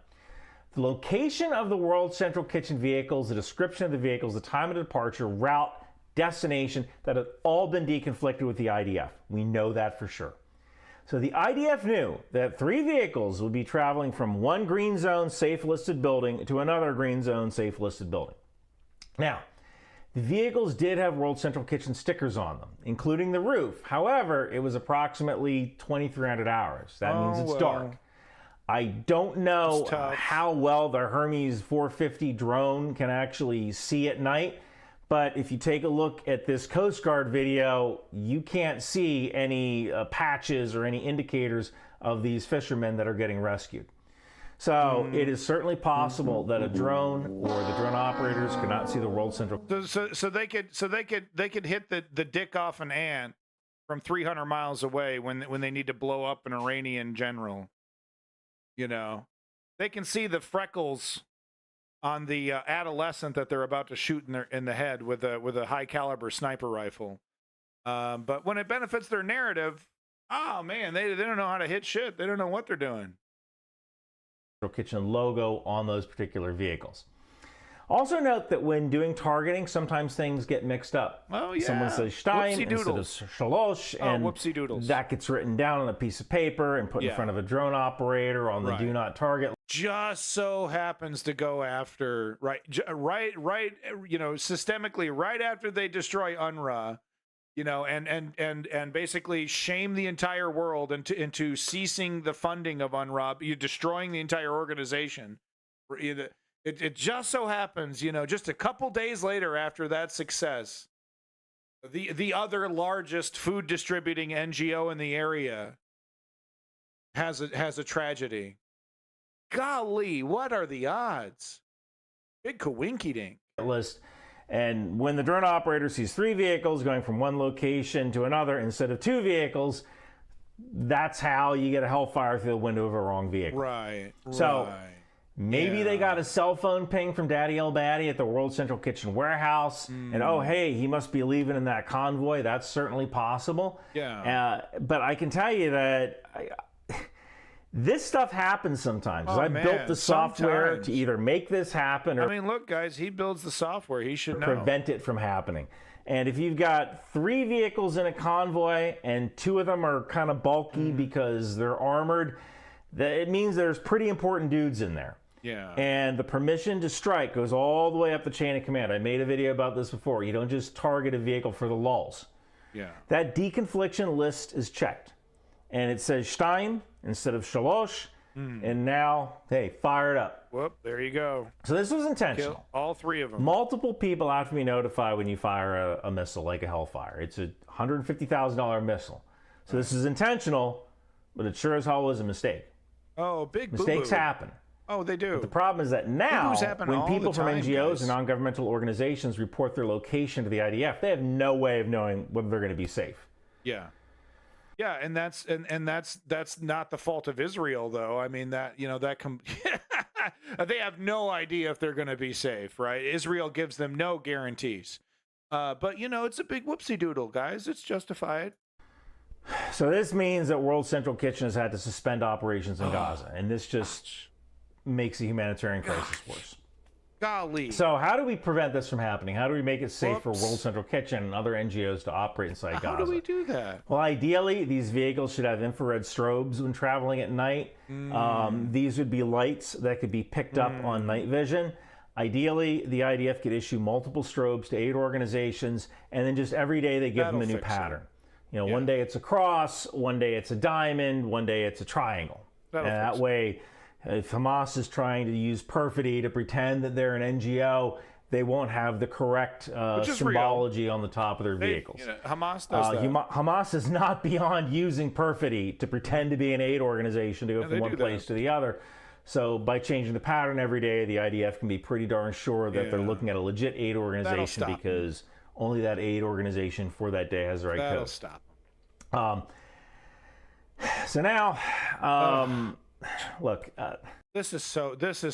The location of the World Central Kitchen vehicles, the description of the vehicles, the time of departure, route, destination, that have all been deconflicted with the IDF. We know that for sure. So the IDF knew that 3 vehicles would be traveling from one green zone safe listed building to another green zone safe listed building. Now, the vehicles did have World Central Kitchen stickers on them, including the roof. However, it was approximately 2300 hours. That means it's dark. I don't know how well the Hermes 450 drone can actually see at night, but if you take a look at this Coast Guard video, you can't see any patches or any indicators of these fishermen that are getting rescued. So it is certainly possible that a drone or the drone operators could not see the World Central. So they could hit the dick off an ant from 300 miles away when they need to blow up an Iranian general. They can see the freckles on the adolescent that they're about to shoot in the head with a high caliber sniper rifle. But when it benefits their narrative, oh man, they don't know how to hit shit. They don't know what they're doing. Kitchen logo on those particular vehicles. Also note that when doing targeting, sometimes things get mixed up. Oh yeah. Someone says Stein instead of Shalosh, and whoopsie doodles. That gets written down on a piece of paper and put in front of a drone operator on the do not target. Just so happens to go after right, you know, systemically right after they destroy UNRWA, you know, and basically shame the entire world into ceasing the funding of UNRWA. You're destroying the entire organization. It just so happens, you know, just a couple days later after that success, the other largest food distributing NGO in the area has a tragedy. Golly, what are the odds? Big coinky-dink. List. And when the drone operator sees 3 vehicles going from one location to another instead of 2 vehicles, that's how you get a hellfire through the window of a wrong vehicle. Right. So maybe they got a cell phone ping from Daddy El Batty at the World Central Kitchen warehouse, and oh, hey, he must be leaving in that convoy. That's certainly possible. Yeah. But I can tell you that this stuff happens sometimes. Oh, I built the software sometimes. to either make this happen or I mean, look, guys, he builds the software. He should know. prevent it from happening. And if you've got 3 vehicles in a convoy and 2 of them are kind of bulky because they're armored, it means there's pretty important dudes in there. Yeah. And the permission to strike goes all the way up the chain of command. I made a video about this before. You don't just target a vehicle for the lulz. Yeah. That deconfliction list is checked. And it says Stein instead of Shalosh. And now, hey, fire it up. Whoop, there you go. So this was intentional. Kill all 3 of them. Multiple people have to be notified when you fire a missile like a Hellfire. It's a $150,000 missile. So this is intentional, but it sure as hell was a mistake. Oh, big Mistakes boo-boo. happen. Oh, they do. But the problem is that now, Boo-boos happen when all people the from time, NGOs guys. and non-governmental organizations report their location to the IDF, they have no way of knowing whether they're going to be safe. Yeah. Yeah, and that's not the fault of Israel, though. I mean, that, you know, that they have no idea if they're going to be safe, right? Israel gives them no guarantees. But, you know, it's a big whoopsie doodle, guys. It's justified. So this means that World Central Kitchen has had to suspend operations in Gaza, and this just makes the humanitarian crisis worse. Golly. So how do we prevent this from happening? How do we make it safe for World Central Kitchen and other NGOs to operate inside Gaza? How do we do that? Well, ideally, these vehicles should have infrared strobes when traveling at night. These would be lights that could be picked up on night vision. Ideally, the IDF could issue multiple strobes to aid organizations, and then just every day they give them a new pattern. You know, one day it's a cross, one day it's a diamond, one day it's a triangle. And that way, if Hamas is trying to use perfidy to pretend that they're an NGO, they won't have the correct symbology on the top of their vehicles. You know, Hamas does that. Hamas is not beyond using perfidy to pretend to be an aid organization to go from one place to the other. So by changing the pattern every day, the IDF can be pretty darn sure that they're looking at a legit aid organization because only that aid organization for that day has the right That'll code. Stop. So now, look. This is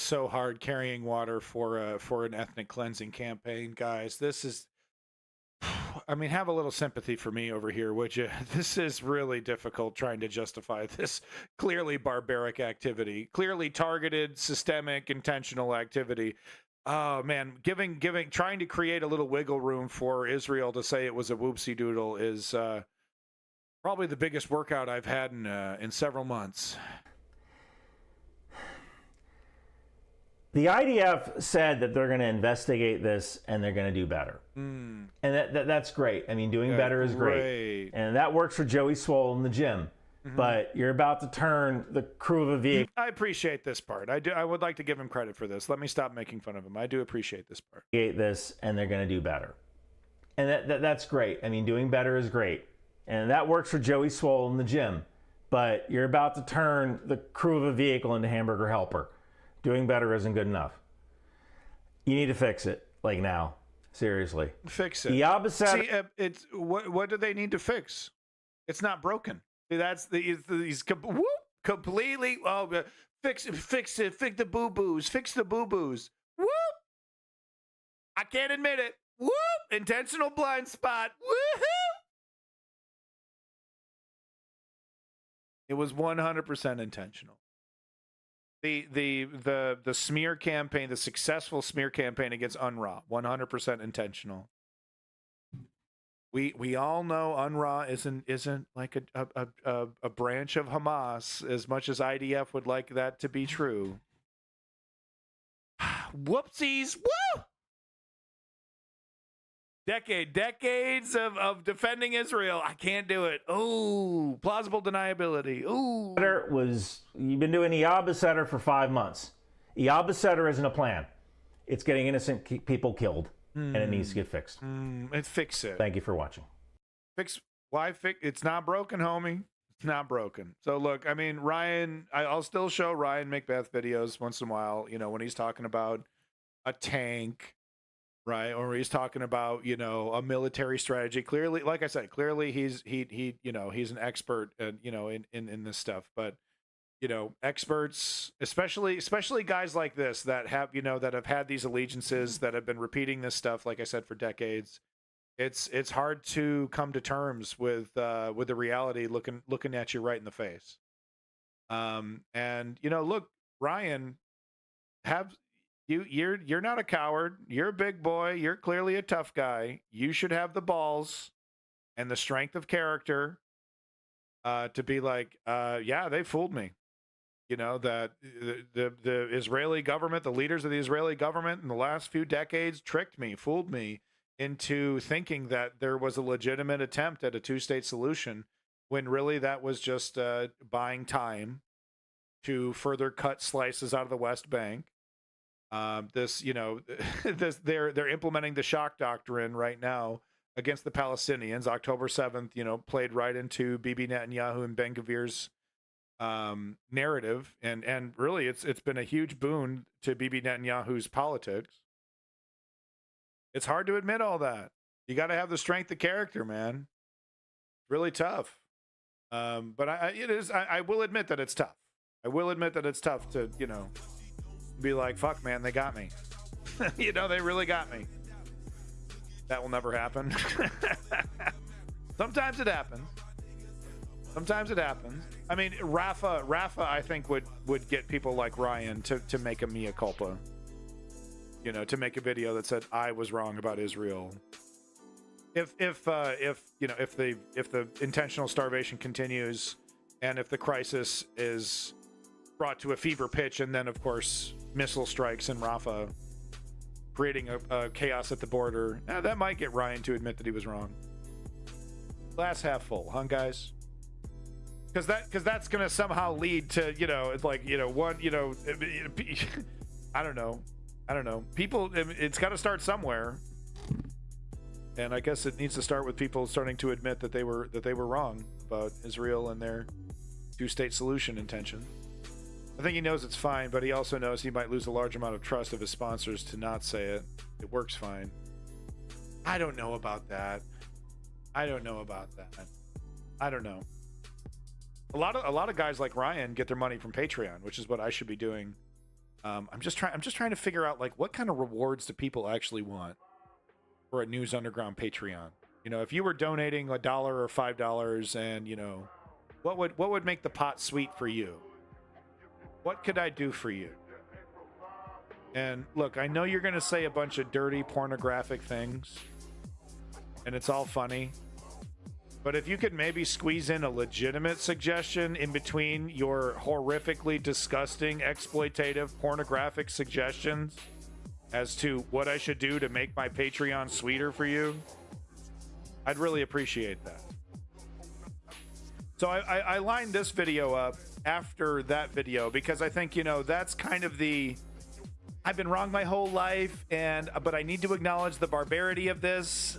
so hard carrying water for an ethnic cleansing campaign, guys. This is, I mean, have a little sympathy for me over here, would you? This is really difficult trying to justify this clearly barbaric activity, clearly targeted, systemic, intentional activity. Oh man, trying to create a little wiggle room for Israel to say it was a whoopsie doodle is probably the biggest workout I've had in several months. The IDF said that they're going to investigate this and they're going to do better. And that's great. I mean, doing better is great. And that works for Joey Swole in the gym. But you're about to turn the crew of a vehicle. I appreciate this part. I would like to give him credit for this. Let me stop making fun of him. I do appreciate this part. This and they're going to do better. And that's great. I mean, doing better is great. And that works for Joey Swole in the gym. But you're about to turn the crew of a vehicle into hamburger helper. Doing better isn't good enough. You need to fix it, like now. Seriously. Fix it. The opposite. See, it's what do they need to fix? It's not broken. That's he's completely fix it, fix the boo boos, fix the boo boos. Whoop! I can't admit it. Whoop! Intentional blind spot. Woohoo! It was 100% intentional. The smear campaign, the successful smear campaign against UNRWA, 100% intentional. We all know UNRWA isn't like a branch of Hamas, as much as IDF would like that to be true. Whoopsies! Woo! Decades of defending Israel. I can't do it. Oh, plausible deniability. Ooh. You've been doing Iyad Beseder for 5 months. Iyad Beseder isn't a plan. It's getting innocent people killed, and it needs to get fixed. Fix it. Thank you for watching. Why fix? It's not broken, homie. It's not broken. So look, I mean, Ryan, I'll still show Ryan Macbeth videos once in a while, you know, when he's talking about a tank, right? Or he's talking about, you know, a military strategy. Clearly, like I said, clearly he's you know, he's an expert, you know, in this stuff. But, you know, experts, especially guys like this that have, you know, that have had these allegiances, that have been repeating this stuff, like I said, for decades. It's hard to come to terms with the reality looking at you right in the face. And you know, look, Ryan, you're not a coward. You're a big boy. You're clearly a tough guy. You should have the balls and the strength of character to be like, yeah, they fooled me. You know, that the Israeli government, the leaders of the Israeli government in the last few decades tricked me, fooled me into thinking that there was a legitimate attempt at a two-state solution, when really that was just buying time to further cut slices out of the West Bank. You know, they're implementing the shock doctrine right now against the Palestinians. October 7th, you know, played right into Bibi Netanyahu and Ben Gvir's narrative, and really it's been a huge boon to Bibi Netanyahu's politics. It's hard to admit all that. You got to have the strength of character, man. Really tough. But I will admit that it's tough. I will admit that it's tough to, you know, be like, fuck, man, they got me. You know, they really got me. That will never happen. Sometimes it happens. Sometimes it happens. I mean, Rafa, I think would get people like Ryan to make a mea culpa. You know, to make a video that said I was wrong about Israel. If you know, if the intentional starvation continues, and if the crisis is brought to a fever pitch, and then of course missile strikes in Rafah, creating a chaos at the border, that might get Ryan to admit that he was wrong. Glass half full, huh, guys? Because that's gonna somehow lead to, you know, it's like, you know, one, you know, I don't know. People, it's got to start somewhere, and I guess it needs to start with people starting to admit that they were wrong about Israel and their two-state solution intention. I think he knows it's fine, but he also knows he might lose a large amount of trust of his sponsors to not say it. It works fine. I don't know about that. I don't know. A lot of guys like Ryan get their money from Patreon, which is what I should be doing. I'm just trying to figure out, like, what kind of rewards do people actually want for a News Underground Patreon? You know, if you were donating $1 or $5, and, you know, what would make the pot sweet for you? What could I do for you? And look, I know you're going to say a bunch of dirty pornographic things, and it's all funny. But if you could maybe squeeze in a legitimate suggestion in between your horrifically disgusting, exploitative, pornographic suggestions as to what I should do to make my Patreon sweeter for you, I'd really appreciate that. So I lined this video up after that video because I think, you know, that's kind of the... I've been wrong my whole life, but I need to acknowledge the barbarity of this.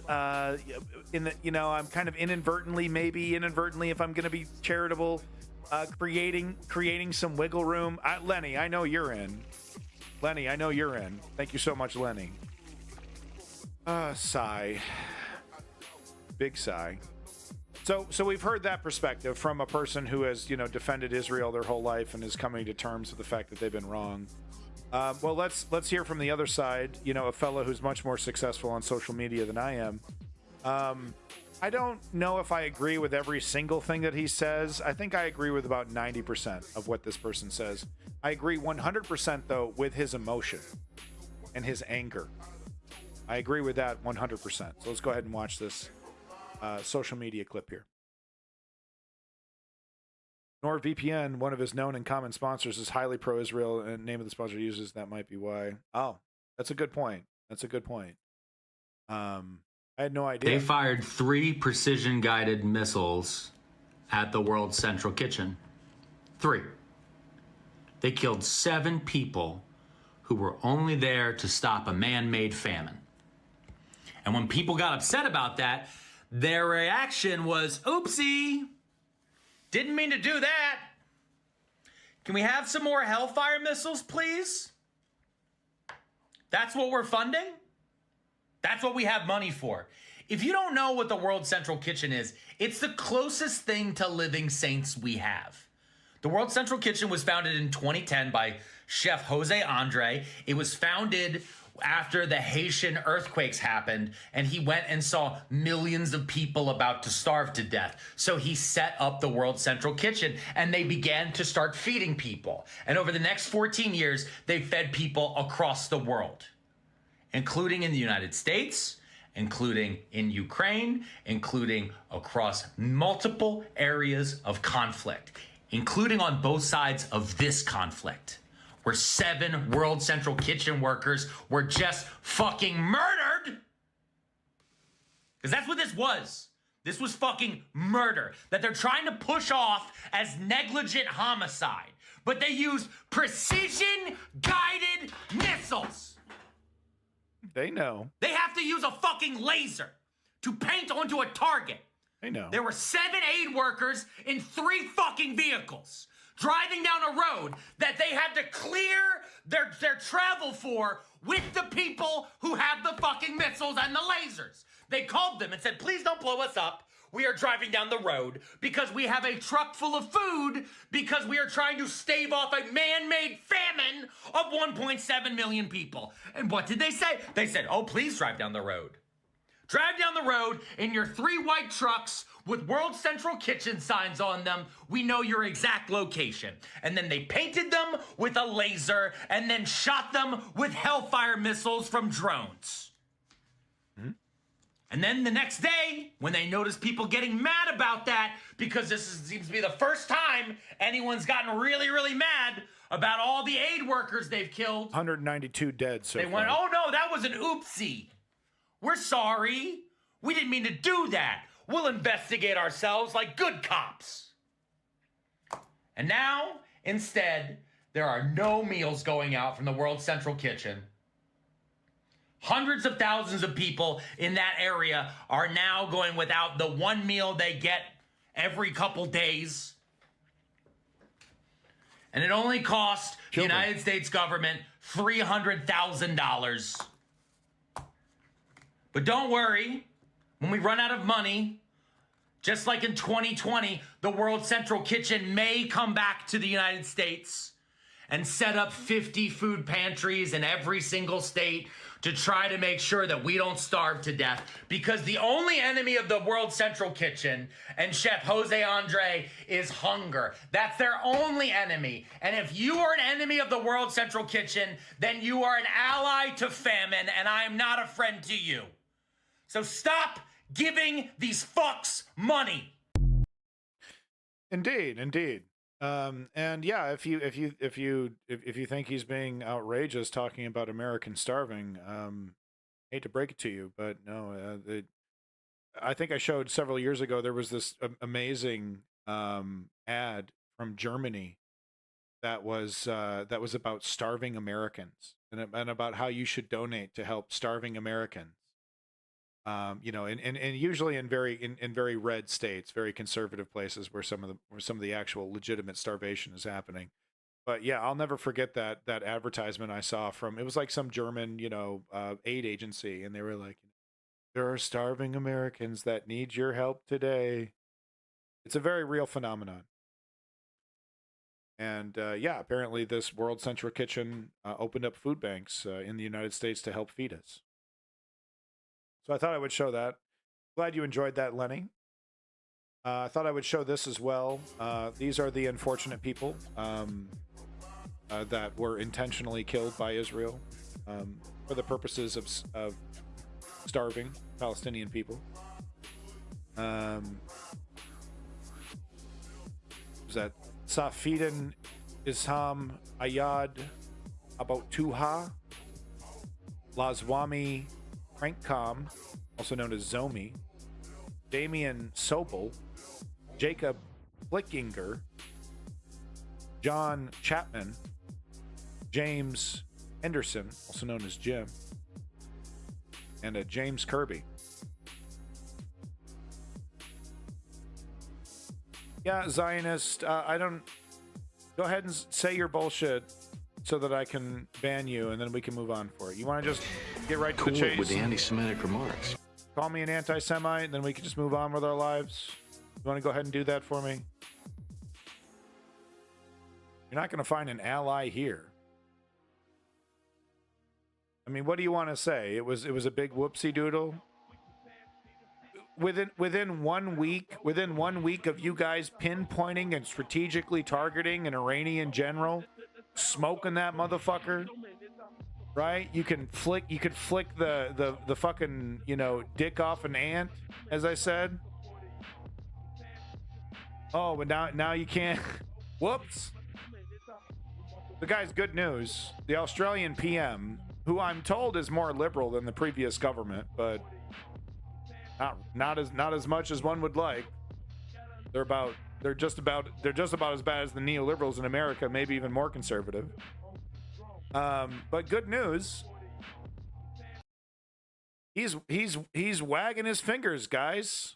You know, I'm kind of inadvertently, if I'm going to be charitable, creating some wiggle room. Lenny, I know you're in. Thank you so much, Lenny. Sigh. Big sigh. So we've heard that perspective from a person who has, you know, defended Israel their whole life and is coming to terms with the fact that they've been wrong. Well, let's hear from the other side. You know, a fellow who's much more successful on social media than I am. I don't know if I agree with every single thing that he says. I think I agree with about 90% of what this person says. I agree 100% though with his emotion and his anger. I agree with that 100%. So let's go ahead and watch this social media clip here. NordVPN, one of his known and common sponsors, is highly pro-Israel, and name of the sponsor uses that might be why. Oh, that's a good point. That's a good point. I had no idea. They fired 3 precision-guided missiles at the World Central Kitchen. 3. They killed 7 people who were only there to stop a man-made famine. And when people got upset about that, their reaction was, oopsie, didn't mean to do that. Can we have some more Hellfire missiles, please? That's what we're funding? That's what we have money for. If you don't know what the World Central Kitchen is, it's the closest thing to living saints we have. The World Central Kitchen was founded in 2010 by Chef Jose Andre. It was founded after the Haitian earthquakes happened, and he went and saw millions of people about to starve to death. So he set up the World Central Kitchen, and they began to start feeding people. And over the next 14 years, they fed people across the world, including in the United States, including in Ukraine, including across multiple areas of conflict, including on both sides of this conflict, where 7 World Central Kitchen workers were just fucking murdered. Because that's what this was. This was fucking murder that they're trying to push off as negligent homicide. But they used precision-guided missiles. They know. They have to use a fucking laser to paint onto a target. They know. There were 7 aid workers in 3 fucking vehicles driving down a road that they had to clear their travel for with the people who have the fucking missiles and the lasers. They called them and said, please don't blow us up. We are driving down the road because we have a truck full of food because we are trying to stave off a man-made famine of 1.7 million people. And what did they say? They said, oh, please drive down the road. Drive down the road in your 3 white trucks with World Central Kitchen signs on them. We know your exact location. And then they painted them with a laser and then shot them with Hellfire missiles from drones. And then the next day, when they noticed people getting mad about that, because seems to be the first time anyone's gotten really, really mad about all the aid workers they've killed. 192 dead so far. They went, oh no, that was an oopsie. We're sorry. We didn't mean to do that. We'll investigate ourselves like good cops. And now, instead, there are no meals going out from the World Central Kitchen. Hundreds of thousands of people in that area are now going without the 1 meal they get every couple days. And it only cost the United States government $300,000. But don't worry, when we run out of money, just like in 2020, the World Central Kitchen may come back to the United States and set up 50 food pantries in every single state to try to make sure that we don't starve to death. Because the only enemy of the World Central Kitchen and Chef Jose Andre is hunger. That's their only enemy. And if you are an enemy of the World Central Kitchen, then you are an ally to famine, and I am not a friend to you. So stop giving these fucks money. Indeed, indeed. And yeah, if you think he's being outrageous talking about Americans starving, hate to break it to you, but no, I think I showed several years ago there was this amazing ad from Germany that was about starving Americans and about how you should donate to help starving Americans. You know, and usually in very red states, very conservative places where some of the actual legitimate starvation is happening. But yeah, I'll never forget that advertisement I saw from, it was like some German, aid agency, and they were like, there are starving Americans that need your help today. It's a very real phenomenon. And yeah, apparently this World Central Kitchen opened up food banks in the United States to help feed us. So I thought I would show that. Glad you enjoyed that, Lenny. I thought I would show this as well. These are the unfortunate people that were intentionally killed by Israel for the purposes of starving Palestinian people. Was that Safidin Isham Ayad Aboutuha, Lazwami Crankcom, also known as Zomi, Damian Sobel, Jacob Flickinger, John Chapman, James Henderson, also known as Jim, and James Kirby. Yeah, Zionist, I don't... Go ahead and say your bullshit so that I can ban you, and then we can move on for it. You want to just get right to the chase? With the anti-Semitic remarks. Call me an anti-Semite, and then we can just move on with our lives. You want to go ahead and do that for me? You're not going to find an ally here. I mean, what do you want to say? It was a big whoopsie doodle. Within 1 week of you guys pinpointing and strategically targeting an Iranian general, smoking that motherfucker, right? You could flick the fucking, dick off an ant, as I said. Oh, but now you can't. Whoops. The guy's good news. The Australian PM, who I'm told is more liberal than the previous government, but not as much as one would like. They're just about as bad as the neoliberals in America, maybe even more conservative. But good news. He's wagging his fingers, guys.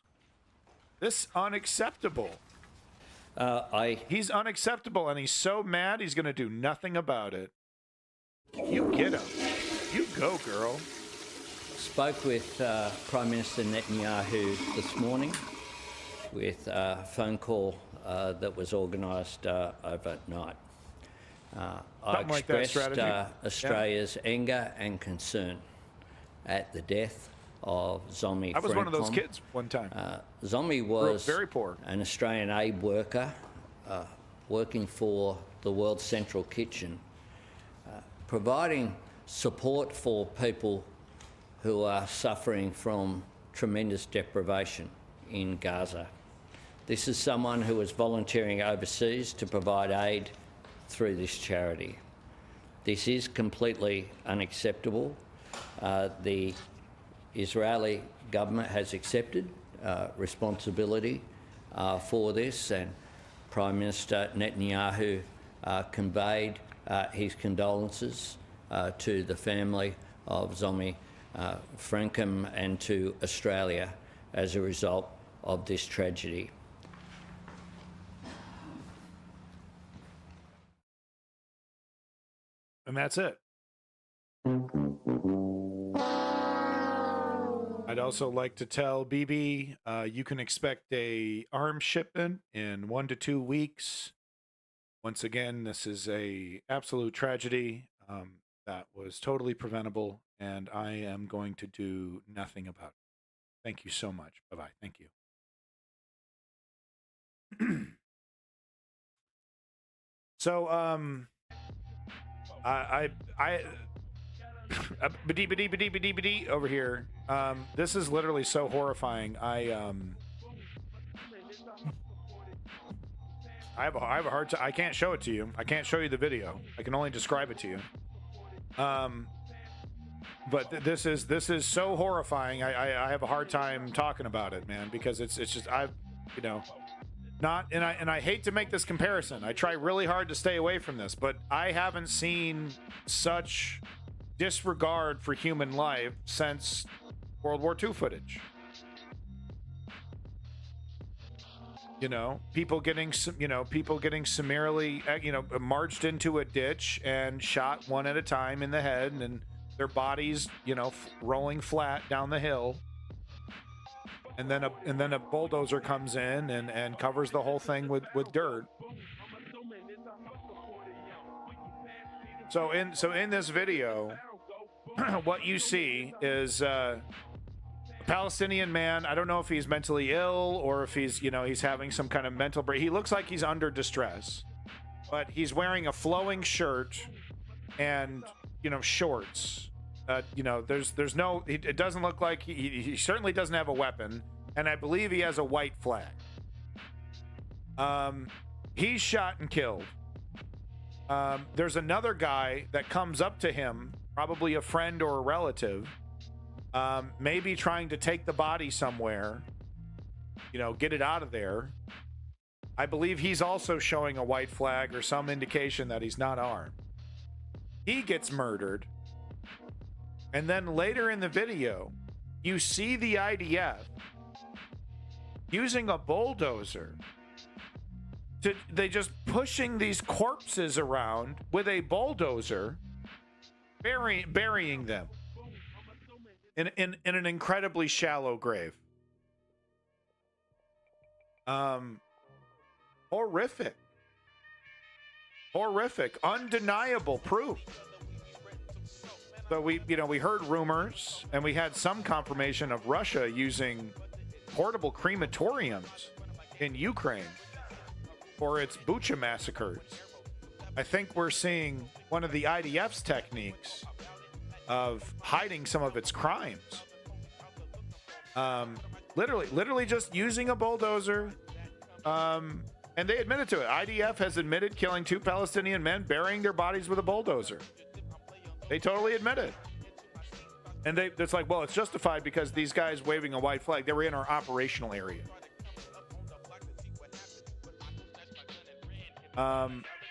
This unacceptable. He's unacceptable, and he's so mad he's gonna do nothing about it. You get him. You go, girl. Spoke with Prime Minister Netanyahu this morning with a phone call that was organised overnight. I expressed Australia's anger and concern at the death of Zomi. I was one of those kids one time. Zomi was very poor. An Australian aid worker working for the World Central Kitchen, providing support for people who are suffering from tremendous deprivation in Gaza. This is someone who is volunteering overseas to provide aid through this charity. This is completely unacceptable. The Israeli government has accepted responsibility for this, and Prime Minister Netanyahu conveyed his condolences to the family of Zomi Frankham and to Australia as a result of this tragedy. And that's it. I'd also like to tell BB, you can expect a arms shipment in 1 to 2 weeks. Once again, this is a absolute tragedy that was totally preventable, and I am going to do nothing about it. Thank you so much. Bye-bye. Thank you. So, bidi over here. This is literally so horrifying. I have a hard time. I can't show it to you. I can't show you the video. I can only describe it to you. But this is so horrifying. I have a hard time talking about it, man, because it's just I hate to make this comparison. I try really hard to stay away from this, but I haven't seen such disregard for human life since World War II footage. People getting summarily, marched into a ditch and shot one at a time in the head, and their bodies, rolling flat down the hill. And then a bulldozer comes in and covers the whole thing with dirt. So in this video, what you see is a Palestinian man. I don't know if he's mentally ill or if he's having some kind of mental break. He looks like he's under distress, but he's wearing a flowing shirt and shorts. There's no. It doesn't look like he certainly doesn't have a weapon, and I believe he has a white flag. He's shot and killed. There's another guy that comes up to him, probably a friend or a relative, maybe trying to take the body somewhere, get it out of there. I believe he's also showing a white flag or some indication that he's not armed. He gets murdered. And then later in the video, you see the IDF using a bulldozer. They just pushing these corpses around with a bulldozer, burying them in an incredibly shallow grave. Horrific, undeniable proof. So we heard rumors and we had some confirmation of Russia using portable crematoriums in Ukraine for its Bucha massacres. I think we're seeing one of the IDF's techniques of hiding some of its crimes. Literally just using a bulldozer. And they admitted to it. IDF has admitted killing 2 Palestinian men, burying their bodies with a bulldozer. They totally admit it. And it's like, well, it's justified because these guys waving a white flag, they were in our operational area.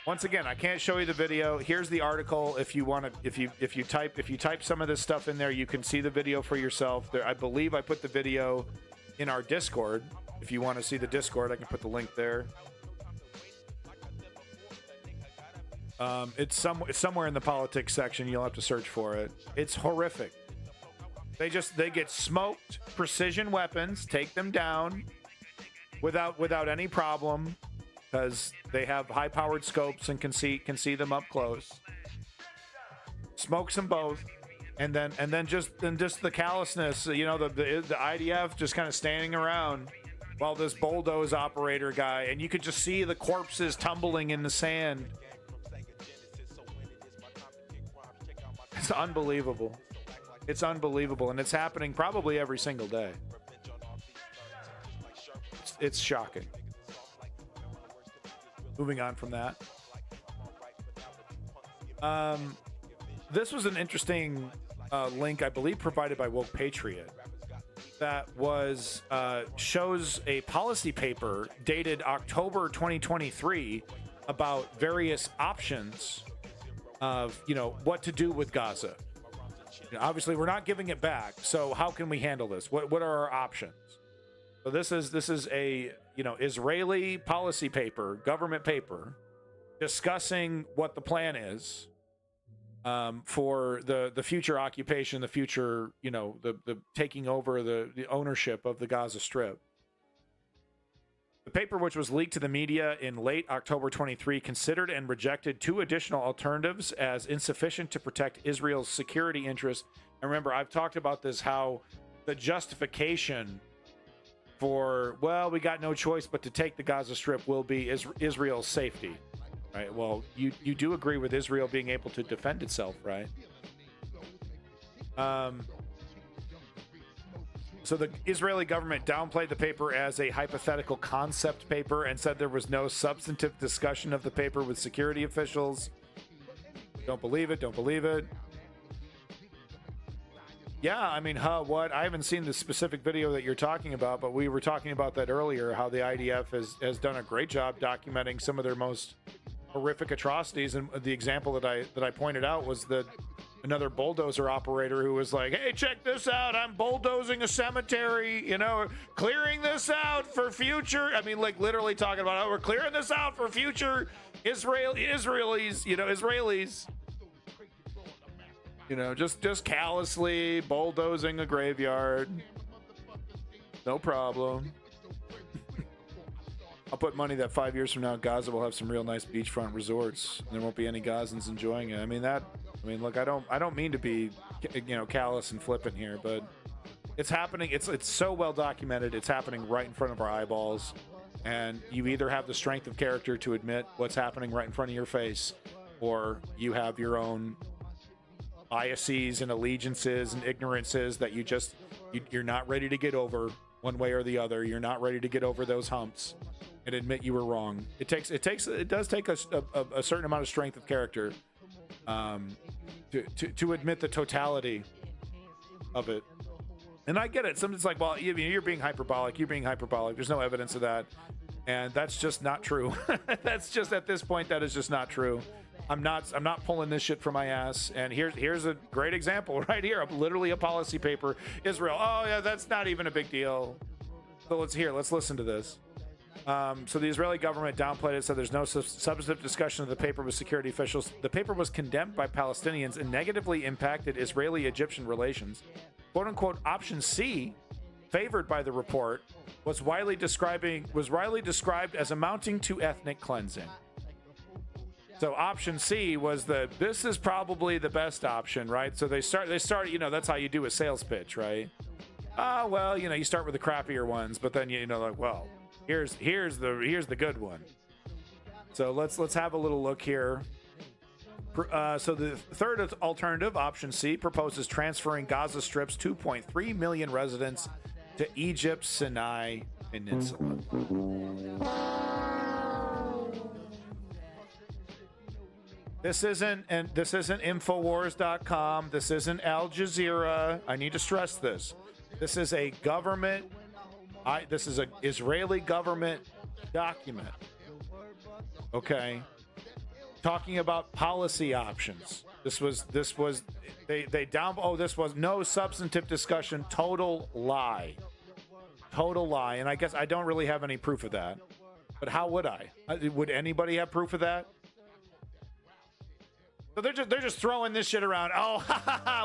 Once again, I can't show you the video. Here's the article. If you want to, if you type some of this stuff in there, you can see the video for yourself. I believe I put the video in our Discord. If you want to see the Discord, I can put the link there. It's somewhere in the politics section. You'll have to search for it. It's horrific. They get smoked. Precision weapons take them down without any problem because they have high-powered scopes and can see them up close. Smokes them both, and then just the callousness. The IDF just kind of standing around while this bulldoze operator guy, and you could just see the corpses tumbling in the sand. It's unbelievable. It's unbelievable, and it's happening probably every single day. It's shocking. Moving on from that. This was an interesting link, I believe, provided by Woke Patriot that shows a policy paper dated October 2023 about various options of what to do with Gaza. Obviously, we're not giving it back, so how can we handle this? What are our options? So this is a Israeli policy paper, government paper, discussing what the plan is for the future occupation, the future the taking over the ownership of the Gaza Strip. The paper, which was leaked to the media in late October 23, considered and rejected 2 additional alternatives as insufficient to protect Israel's security interests. And remember, I've talked about this, how the justification for, well, we got no choice but to take the Gaza Strip will be Israel's safety. Right? Well, you do agree with Israel being able to defend itself, right? So the Israeli government downplayed the paper as a hypothetical concept paper and said there was no substantive discussion of the paper with security officials. Don't believe it. Don't believe it. Yeah, I mean, what? I haven't seen the specific video that you're talking about, but we were talking about that earlier, how the IDF has done a great job documenting some of their most horrific atrocities. And the example that I pointed out was another bulldozer operator who was like, hey, check this out. I'm bulldozing a cemetery, clearing this out for future. I mean, like literally talking about how we're clearing this out for future Israelis, just callously bulldozing a graveyard. No problem. I'll put money that 5 years from now, Gaza will have some real nice beachfront resorts. And there won't be any Gazans enjoying it. I mean, look, I don't mean to be, callous and flippant here, but it's happening. It's so well documented. It's happening right in front of our eyeballs. And you either have the strength of character to admit what's happening right in front of your face, or you have your own biases and allegiances and ignorances that you're not ready to get over one way or the other. You're not ready to get over those humps and admit you were wrong. It does take a certain amount of strength of character to admit the totality of it. And I get it. Something's like, well, you're being hyperbolic. You're being hyperbolic. There's no evidence of that. And that's just not true. That's just, at this point, that is just not true. I'm not pulling this shit from my ass. And here's a great example right here. Literally a policy paper. Israel. Oh, yeah, that's not even a big deal. So let's listen to this. So the Israeli government downplayed it, said there's no substantive discussion of the paper with security officials. The paper was condemned by Palestinians and negatively impacted Israeli-Egyptian relations. Quote-unquote option C, favored by the report, was widely described as amounting to ethnic cleansing. So option C was this is probably the best option, right? So they start, that's how you do a sales pitch, right? Well, you start with the crappier ones, but then well, here's the good one. So let's have a little look here. So the third alternative, option C, proposes transferring Gaza Strip's 2.3 million residents to Egypt's Sinai Peninsula. This isn't Infowars.com. This isn't Al Jazeera. I need to stress this. This is a government. This is an Israeli government document. Okay. Talking about policy options. This was no substantive discussion. Total lie. And I guess I don't really have any proof of that. But how would I? Would anybody have proof of that? So they're just throwing this shit around. Oh,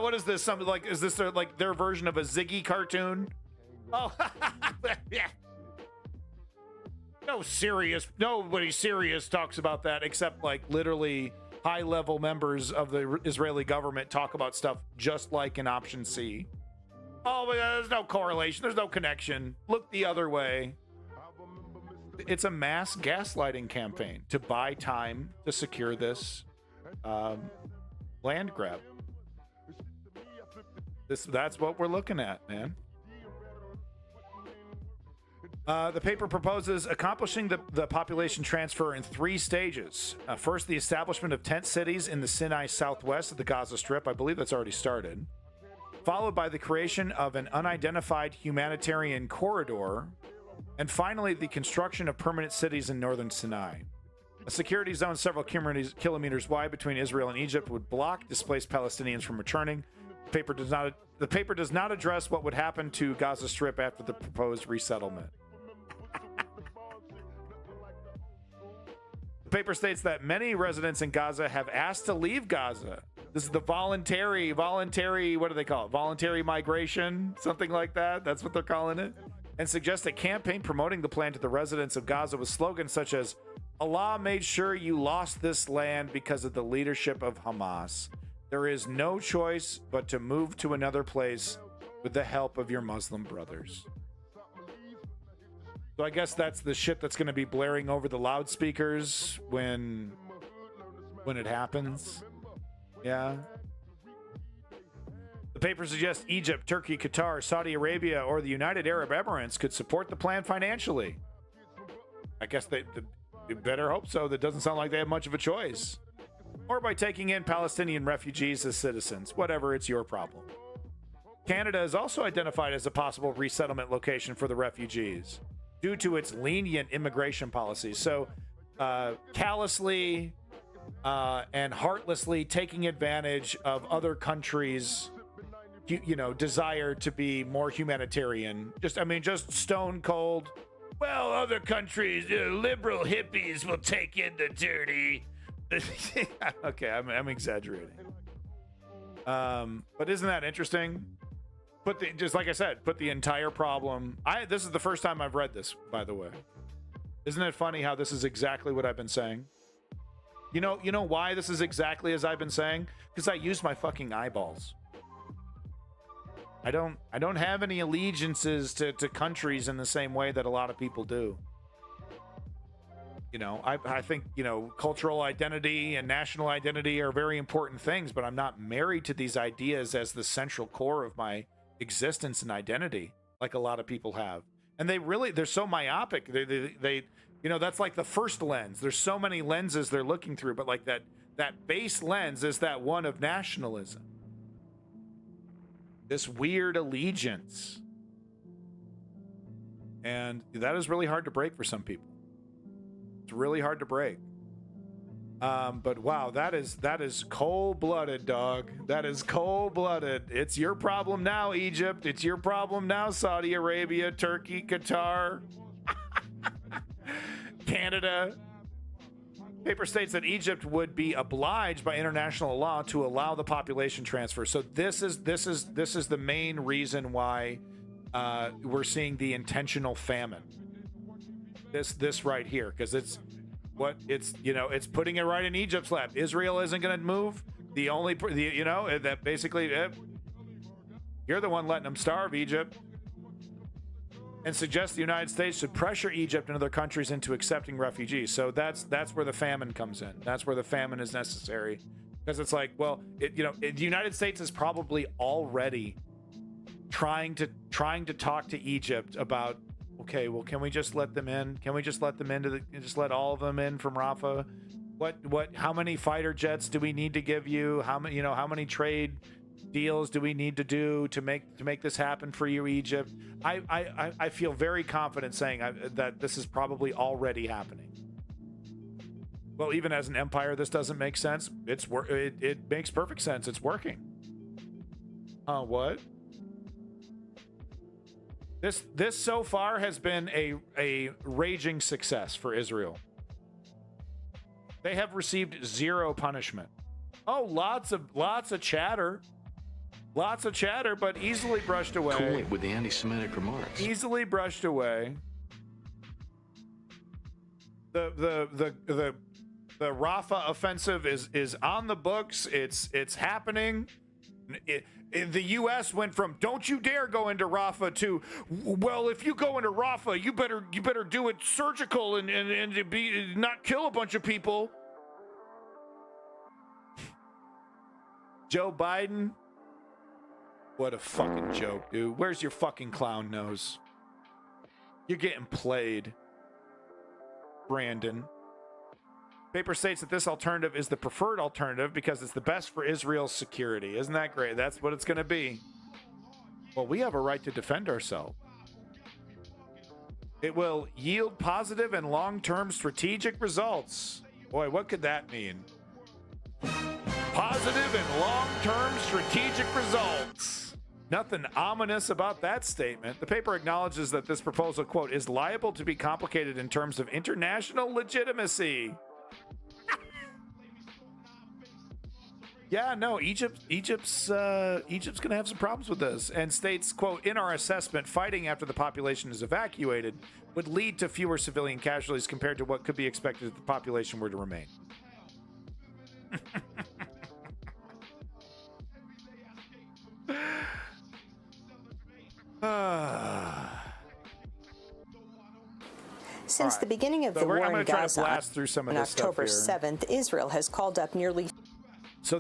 what is this? Something like, is this their version of a Ziggy cartoon? Oh, yeah. Nobody serious talks about that except literally high-level members of the Israeli government talk about stuff just like in option C. Oh, but there's no correlation. There's no connection. Look the other way. It's a mass gaslighting campaign to buy time to secure this land grab. That's what we're looking at, man. The paper proposes accomplishing the population transfer in 3 stages. First, the establishment of tent cities in the Sinai southwest of the Gaza Strip. I believe that's already started. Followed by the creation of an unidentified humanitarian corridor. And finally, the construction of permanent cities in northern Sinai. A security zone several kilometers wide between Israel and Egypt would block displaced Palestinians from returning. The paper does not address what would happen to Gaza Strip after the proposed resettlement. The paper states that many residents in Gaza have asked to leave Gaza. This is the voluntary, what do they call it? Voluntary migration, something like that. That's what they're calling it. And suggests a campaign promoting the plan to the residents of Gaza with slogans such as, Allah made sure you lost this land because of the leadership of Hamas. There is no choice but to move to another place with the help of your Muslim brothers. So I guess that's the shit that's going to be blaring over the loudspeakers when it happens. Yeah. The paper suggests Egypt, Turkey, Qatar, Saudi Arabia, or the United Arab Emirates could support the plan financially. I guess they better hope so. That doesn't sound like they have much of a choice. Or by taking in Palestinian refugees as citizens. Whatever, it's your problem. Canada is also identified as a possible resettlement location for the refugees due to its lenient immigration policies. So, callously and heartlessly taking advantage of other countries' desire to be more humanitarian. Just stone cold. Well, other countries, liberal hippies will take in the dirty. Okay, I'm exaggerating. But isn't that interesting? Just like I said, put the entire problem. This is the first time I've read this, by the way. Isn't it funny how this is exactly what I've been saying? You know why this is exactly as I've been saying? Because I use my fucking eyeballs. I don't have any allegiances to countries in the same way that a lot of people do. You know, I think, you know, cultural identity and national identity are very important things, but I'm not married to these ideas as the central core of my existence and identity like a lot of people have. And they're so myopic. They you know, that's like the first lens. There's so many lenses they're looking through, but like that base lens is that one of nationalism. This weird allegiance. And that is really hard to break for some people. It's really hard to break. But wow, that is cold-blooded, dog. That is cold-blooded. It's your problem now, Egypt. It's your problem now, Saudi Arabia, Turkey, Qatar, Canada. Paper states that Egypt would be obliged by international law to allow the population transfer. So this is the main reason why we're seeing the intentional famine. This right here, because it's putting it right in Egypt's lap. Israel isn't going to move. That basically you're the one letting them starve, Egypt. And suggests the United States should pressure Egypt and other countries into accepting refugees. So that's where the famine comes in. That's where the famine is necessary, because it's like, well, the United States is probably already trying to talk to Egypt about, okay, well, can we just let them in? Can we just let them just let all of them in from Rafah? How many fighter jets do we need to give you? How many trade deals do we need to do to make this happen for you, Egypt? I feel very confident saying that this is probably already happening. Well, even as an empire, this doesn't make sense. It makes perfect sense. It's working. What? This so far has been a raging success for Israel. They have received zero punishment. Oh, lots of chatter. Lots of chatter, but easily brushed away. Cool with the anti-Semitic remarks. Easily brushed away. The Rafah offensive is on the books. It's happening. The U.S. went from "don't you dare go into Rafah" to, well, if you go into Rafah, you better do it surgical and not kill a bunch of people. Joe Biden. What a fucking joke, dude. Where's your fucking clown nose? You're getting played, Brandon. Paper states that this alternative is the preferred alternative because it's the best for Israel's security. Isn't that great? That's what it's going to be. Well, we have a right to defend ourselves. It will yield positive and long-term strategic results. Boy, what could that mean? Positive and long-term strategic results. Nothing ominous about that statement. The paper acknowledges that this proposal, quote, is liable to be complicated in terms of international legitimacy. Yeah, no, Egypt's gonna have some problems with this, and states, quote, in our assessment, fighting after the population is evacuated would lead to fewer civilian casualties compared to what could be expected if the population were to remain. Since the beginning of the war in Gaza on October 7th, Israel has called up nearly... So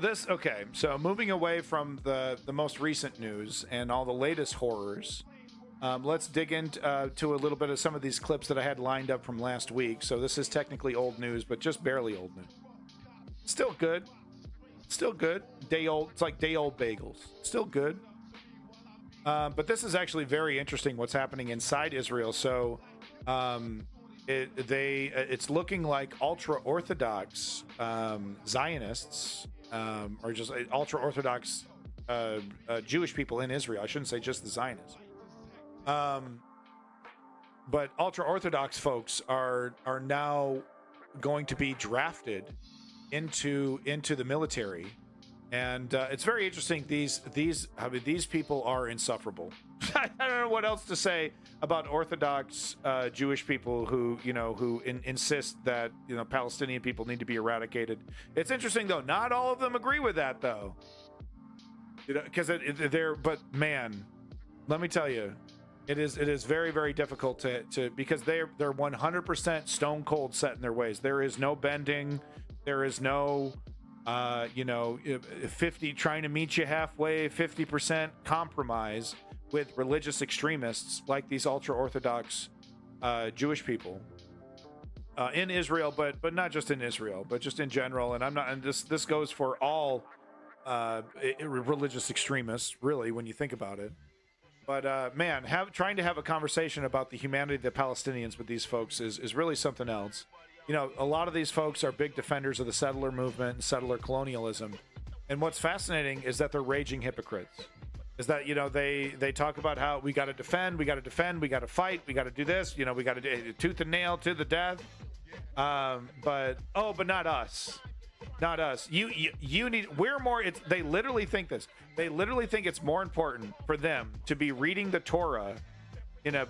moving away from the most recent news and all the latest horrors, let's dig into to a little bit of some of these clips that I had lined up from last week. So this is technically old news, but just barely old news. Still good. Still good. Day old. It's like day old bagels. Still good. But this is actually very interesting what's happening inside Israel. So it's looking like ultra-Orthodox Zionists, or just ultra-Orthodox Jewish people in Israel. I shouldn't say just the Zionists. But ultra-Orthodox folks are now going to be drafted into the military. And it's very interesting. These people are insufferable. I don't know what else to say about Orthodox Jewish people who, who insist that, Palestinian people need to be eradicated. It's interesting, though. Not all of them agree with that, though. Because but man, let me tell you, it is very, very difficult to because they're 100% stone cold set in their ways. There is no bending. There is no 50 trying to meet you halfway, 50% compromise with religious extremists like these ultra-Orthodox Jewish people in Israel, but not just in Israel, but just in general. And this goes for all religious extremists, really, when you think about it. But man, trying to have a conversation about the humanity of the Palestinians with these folks is really something else. A lot of these folks are big defenders of the settler movement and settler colonialism. And what's fascinating is that they're raging hypocrites. Is that, they talk about how we got to defend, we got to fight, we got to do this, we got to do tooth and nail to the death. But not us. Not us. You need, we're more, they literally think this. They literally think it's more important for them to be reading the Torah in a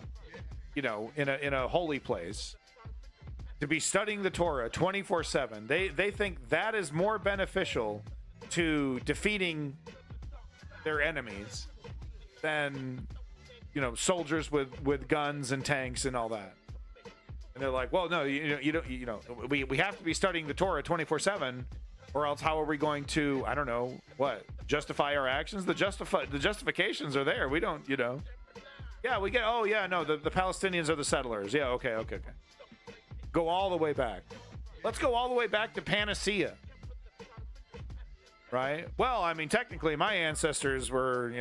holy place, to be studying the Torah 24/7. They think that is more beneficial to defeating their enemies than, soldiers with guns and tanks and all that. And they're like, well, no, you don't, we have to be studying the Torah 24/7, or else how are we going to, I don't know, what, justify our actions? The justifications are there. We don't, yeah, we get, oh yeah, no, the Palestinians are the settlers. Yeah, okay. Go all the way back. Let's go all the way back to Panacea. Right? Well, I mean, technically my ancestors were,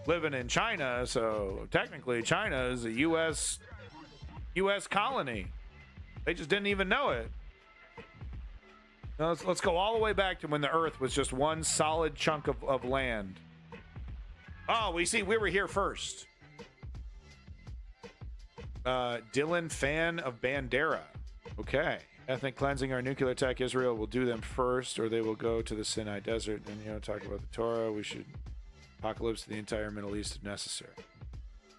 living in China, so technically China is a U.S. colony. They just didn't even know it. Now, let's go all the way back to when the earth was just one solid chunk of land. Oh, we were here first. Dylan, fan of Bandera. Okay. Ethnic cleansing or nuclear attack Israel will do them first, or they will go to the Sinai Desert and, talk about the Torah. We should apocalypse the entire Middle East if necessary.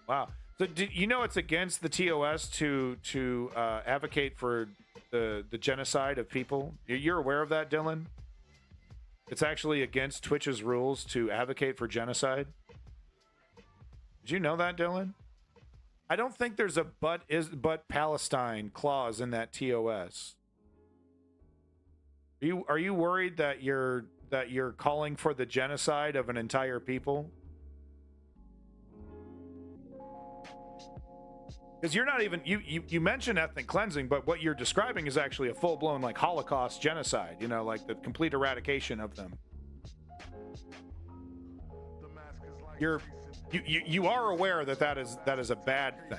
Wow. So, it's against the TOS to advocate for the genocide of people? You're aware of that, Dylan? It's actually against Twitch's rules to advocate for genocide. Did you know that, Dylan? I don't think there's a but Palestine clause in that TOS. Are you worried that you're calling for the genocide of an entire people? Because you're not even you mentioned ethnic cleansing, but what you're describing is actually a full-blown like Holocaust genocide, like the complete eradication of them. You are aware that is a bad thing.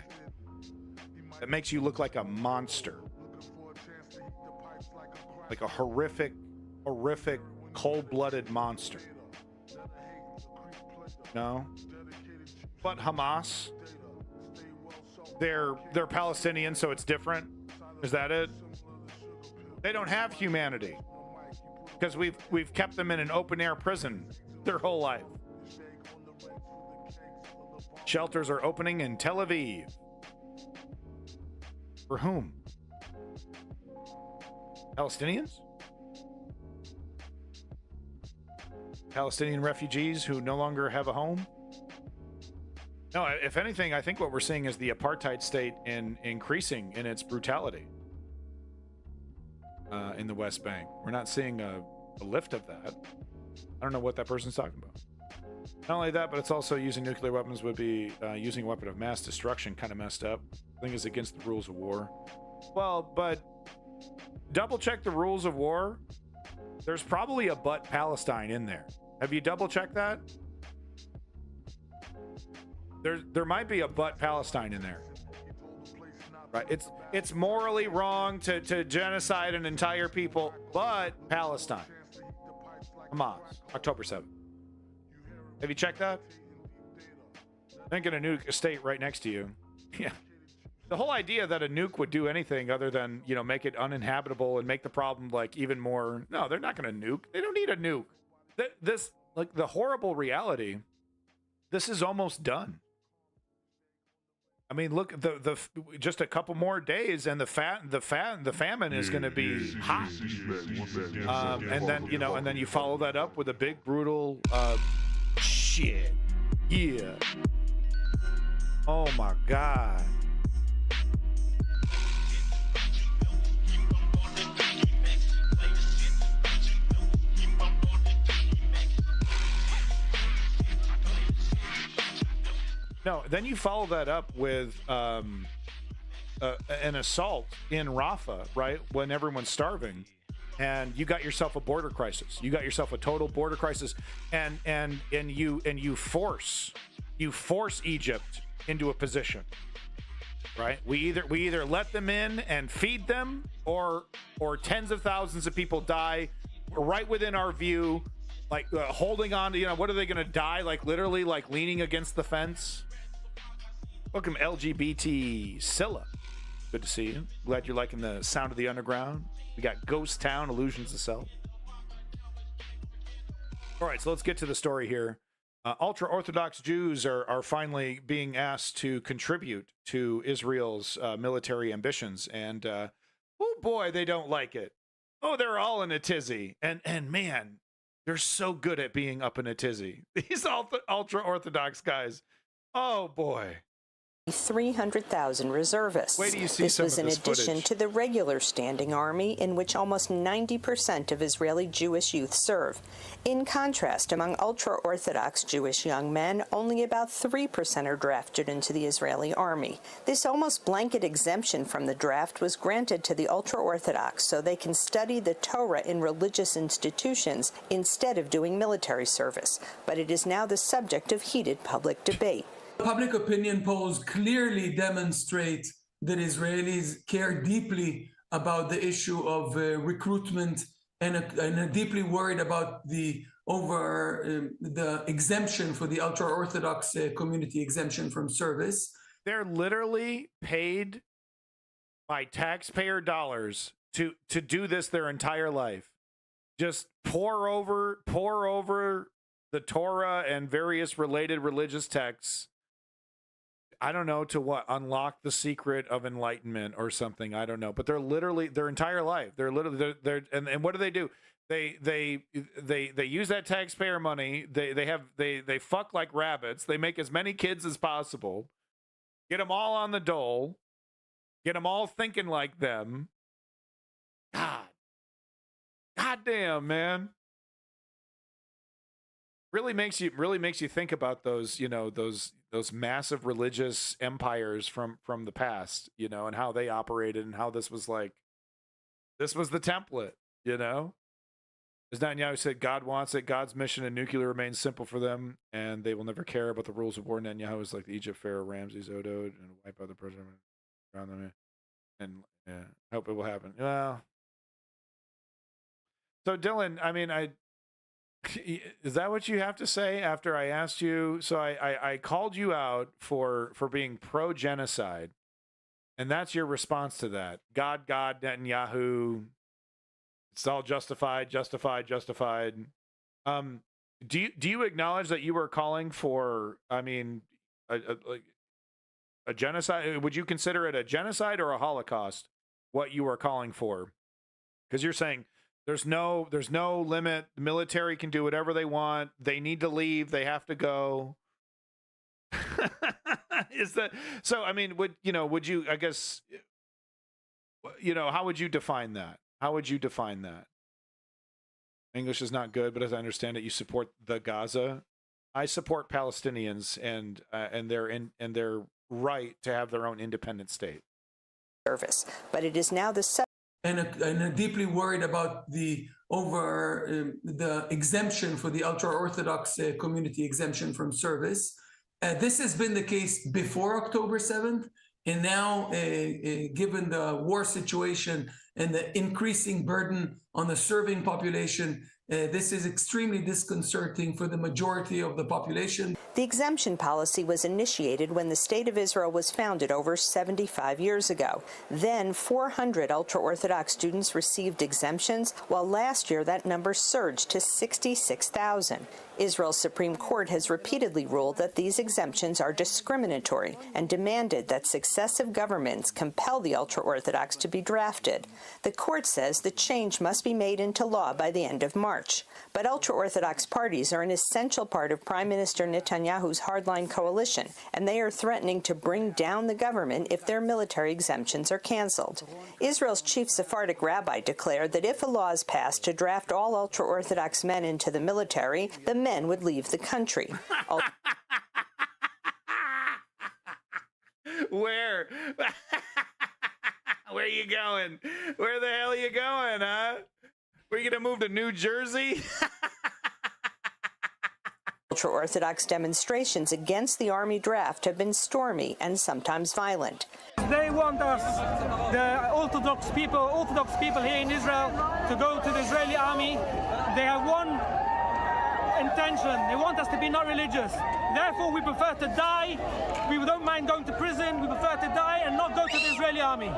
That makes you look like a monster. Like a horrific, cold-blooded monster. No? But Hamas, they're Palestinian, so it's different. Is that it? They don't have humanity because we've kept them in an open-air prison their whole life. Shelters are opening in Tel Aviv. For whom? Palestinians? Palestinian refugees who no longer have a home? No, if anything, I think what we're seeing is the apartheid state increasing in its brutality in the West Bank. We're not seeing a lift of that. I don't know what that person's talking about. Not only that, but it's also using nuclear weapons would be using a weapon of mass destruction, kind of messed up. I think it's against the rules of war. Well, but double check the rules of war. There's probably a but Palestine in there. Have you double checked that? There might be a but Palestine in there. Right? It's morally wrong to genocide an entire people, but Palestine. Hamas, October 7th. Have you checked that? They're gonna nuke a state right next to you. Yeah. The whole idea that a nuke would do anything other than, make it uninhabitable and make the problem like even more. No, they're not gonna nuke. They don't need a nuke. This, like the horrible reality, this is almost done. I mean, look, the just a couple more days, and the famine is going to be hot. And then you follow that up with a big brutal shit. Yeah. Oh my God. No, then you follow that up with an assault in Rafah, right? When everyone's starving, and you got yourself a border crisis. You got yourself a total border crisis, and you force Egypt into a position, right? We either let them in and feed them, or tens of thousands of people die right within our view, like holding on to, what are they going to die? Like literally, like leaning against the fence. Welcome, LGBT Scylla. Good to see you. Glad you're liking the sound of the underground. We got Ghost Town, Illusions of Self. All right, so let's get to the story here. Ultra-Orthodox Jews are finally being asked to contribute to Israel's military ambitions. And, oh boy, they don't like it. Oh, they're all in a tizzy. And man, they're so good at being up in a tizzy. These ultra-Orthodox guys. Oh boy. 300,000 reservists. Wait till you see this some was of in this addition footage. to the regular standing army, in which almost 90% of Israeli Jewish youth serve. In contrast, among ultra-Orthodox Jewish young men, only about 3% are drafted into the Israeli army. This almost blanket exemption from the draft was granted to the ultra-Orthodox so they can study the Torah in religious institutions instead of doing military service. But it is now the subject of heated public debate. Public opinion polls clearly demonstrate that Israelis care deeply about the issue of recruitment and are deeply worried about the exemption for the ultra-Orthodox community, exemption from service. They're literally paid by taxpayer dollars to do this their entire life. Just pour over the Torah and various related religious texts. I don't know, to what? Unlock the secret of enlightenment or something. I don't know. But they're literally their entire life. They're and what do? They use that taxpayer money. They fuck like rabbits. They make as many kids as possible. Get them all on the dole. Get them all thinking like them. God damn, man. Really makes you think about those, those massive religious empires from the past, and how they operated and how this was the template, As Netanyahu said, God wants it. God's mission and nuclear remains simple for them, and they will never care about the rules of war. Netanyahu is like the Egypt Pharaoh Ramses Odod and wipe out the president around them. And yeah, hope it will happen. Well, so Dylan, I mean, is that what you have to say after I asked you? So I called you out for being pro-genocide, and that's your response to that. God, Netanyahu, it's all justified. Do you acknowledge that you were calling for, a genocide? Would you consider it a genocide or a Holocaust, what you were calling for? Because you're saying there's no limit. The military can do whatever they want. They need to leave. They have to go. Is that so? I mean, would you? I guess, how would you define that? How would you define that? English is not good, but as I understand it, you support the Gaza. I support Palestinians and their right to have their own independent state. Service, but it is now the and are deeply worried about the exemption for the ultra-Orthodox community, exemption from service. This has been the case before October 7th, and now, given the war situation and the increasing burden on the serving population, this is extremely disconcerting for the majority of the population. The exemption policy was initiated when the State of Israel was founded over 75 years ago. Then 400 ultra-Orthodox students received exemptions, while last year that number surged to 66,000. Israel's Supreme Court has repeatedly ruled that these exemptions are discriminatory and demanded that successive governments compel the ultra-Orthodox to be drafted. The court says the change must be made into law by the end of March. But ultra-Orthodox parties are an essential part of Prime Minister Netanyahu's hardline coalition, and they are threatening to bring down the government if their military exemptions are canceled. Israel's chief Sephardic rabbi declared that if a law is passed to draft all ultra-Orthodox men into the military, the men would leave the country. Where? Where are you going? Where the hell are you going, huh? Were you going to move to New Jersey? Ultra-Orthodox demonstrations against the army draft have been stormy and sometimes violent. They want us, the Orthodox people here in Israel, to go to the Israeli army. They have one intention. They want us to be not religious. Therefore, we prefer to die. We don't mind going to prison. We prefer to die and not go to the Israeli army.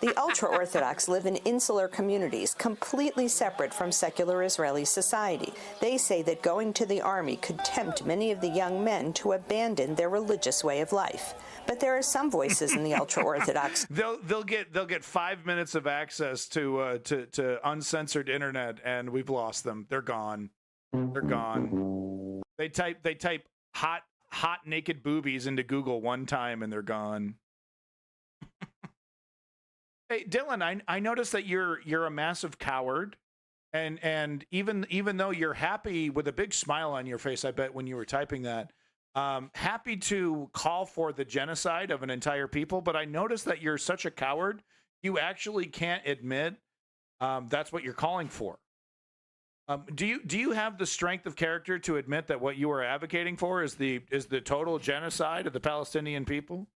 The ultra-Orthodox live in insular communities completely separate from secular Israeli society. They say that going to the army could tempt many of the young men to abandon their religious way of life. But there are some voices in the ultra-Orthodox. They'll get 5 minutes of access to uncensored internet, and we've lost them. They're gone. They're gone. They type hot naked boobies into Google one time, and they're gone. Hey, Dylan, I noticed that you're a massive coward, and even though you're happy with a big smile on your face, I bet when you were typing that, happy to call for the genocide of an entire people, but I noticed that you're such a coward, you actually can't admit that's what you're calling for. Do you have the strength of character to admit that what you are advocating for is the total genocide of the Palestinian people?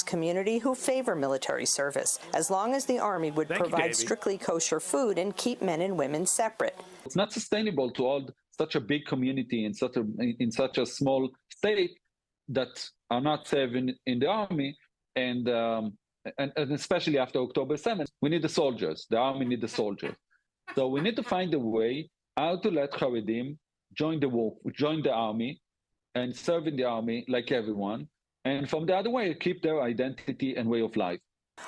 Community who favor military service, as long as the army would provide strictly kosher food and keep men and women separate. It's not sustainable to hold such a big community in such a small state that are not serving in the army, and especially after October 7th, we need the soldiers. The army need the soldiers. So we need to find a way how to let Haredim join the army, and serve in the army like everyone. And from the other way, keep their identity and way of life.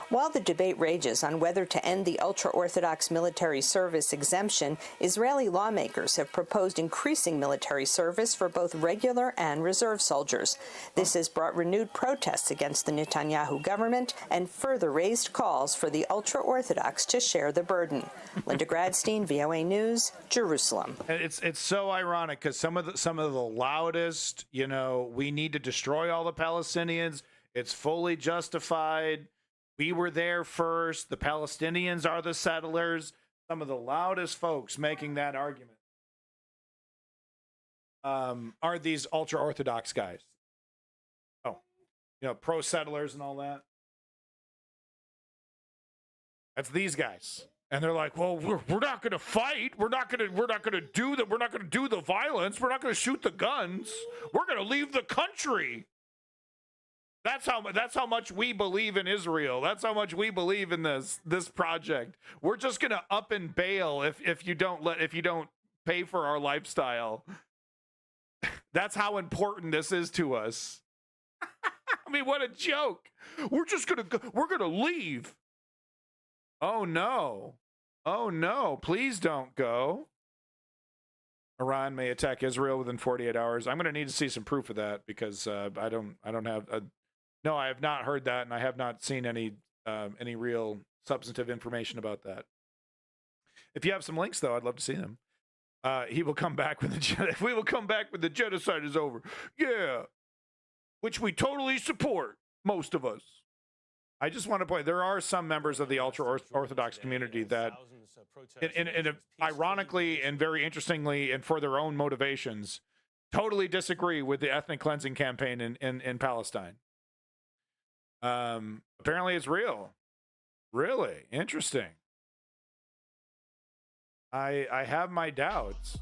While the debate rages on whether to end the ultra-Orthodox military service exemption, Israeli lawmakers have proposed increasing military service for both regular and reserve soldiers. This has brought renewed protests against the Netanyahu government and further raised calls for the ultra-Orthodox to share the burden. Linda Gradstein, VOA News, Jerusalem. It's so ironic because some of the loudest, we need to destroy all the Palestinians. It's fully justified. We were there first. The Palestinians are the settlers. Some of the loudest folks making that argument are these ultra-Orthodox guys. Oh, pro-settlers and all that. That's these guys. And they're like, well, we're not going to fight. We're not going to do that. We're not going to do the violence. We're not going to shoot the guns. We're going to leave the country. That's how much we believe in Israel. That's how much we believe in this project. We're just gonna up and bail if you don't pay for our lifestyle. That's how important this is to us. I mean, what a joke. We're gonna leave. Oh no, please don't go. Iran may attack Israel within 48 hours. I'm gonna need to see some proof of that because I have not heard that, and I have not seen any real substantive information about that. If you have some links, though, I'd love to see them. He will come back when we will come back when the genocide is over. Yeah, which we totally support, most of us. I just want to point, there are some members of the ultra-Orthodox community that, ironically and very interestingly and for their own motivations, totally disagree with the ethnic cleansing campaign in Palestine. Apparently it's real. Really interesting. I have my doubts.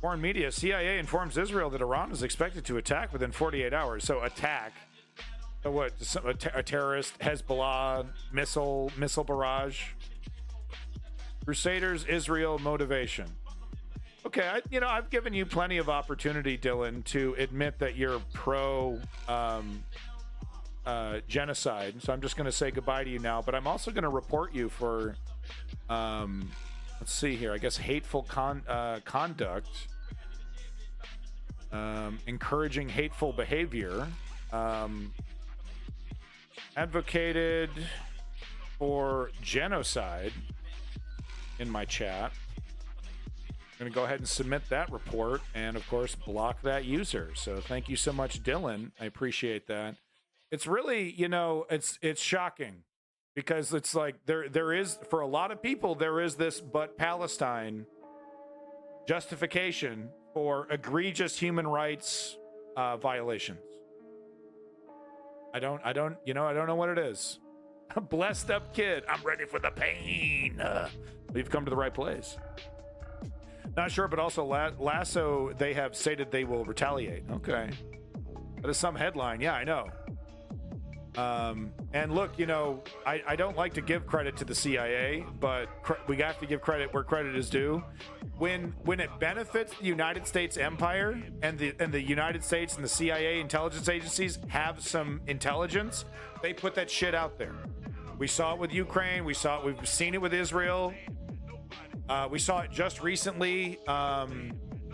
Foreign media, CIA informs Israel that Iran is expected to attack within 48 hours. So attack. So what? A terrorist, Hezbollah, missile barrage. Crusaders, Israel motivation. Okay, I've given you plenty of opportunity, Dylan, to admit that you're pro genocide. So I'm just going to say goodbye to you now. But I'm also going to report you for, let's see here. I guess hateful conduct, encouraging hateful behavior, advocated for genocide in my chat. I'm going to go ahead and submit that report and, of course, block that user. So thank you so much, Dylan. I appreciate that. It's really, it's shocking because it's like there is, for a lot of people, there is this but Palestine justification for egregious human rights violations. I don't know what it is. A blessed up kid. I'm ready for the pain. We've come to the right place. Not sure, but also Lasso, they have stated they will retaliate. Okay. That is some headline. Yeah, I know. And look, I don't like to give credit to the CIA, but we have to give credit where credit is due. When it benefits the United States empire and the United States and the CIA intelligence agencies have some intelligence, they put that shit out there. We saw it with Ukraine. We've seen it with Israel. We saw it just recently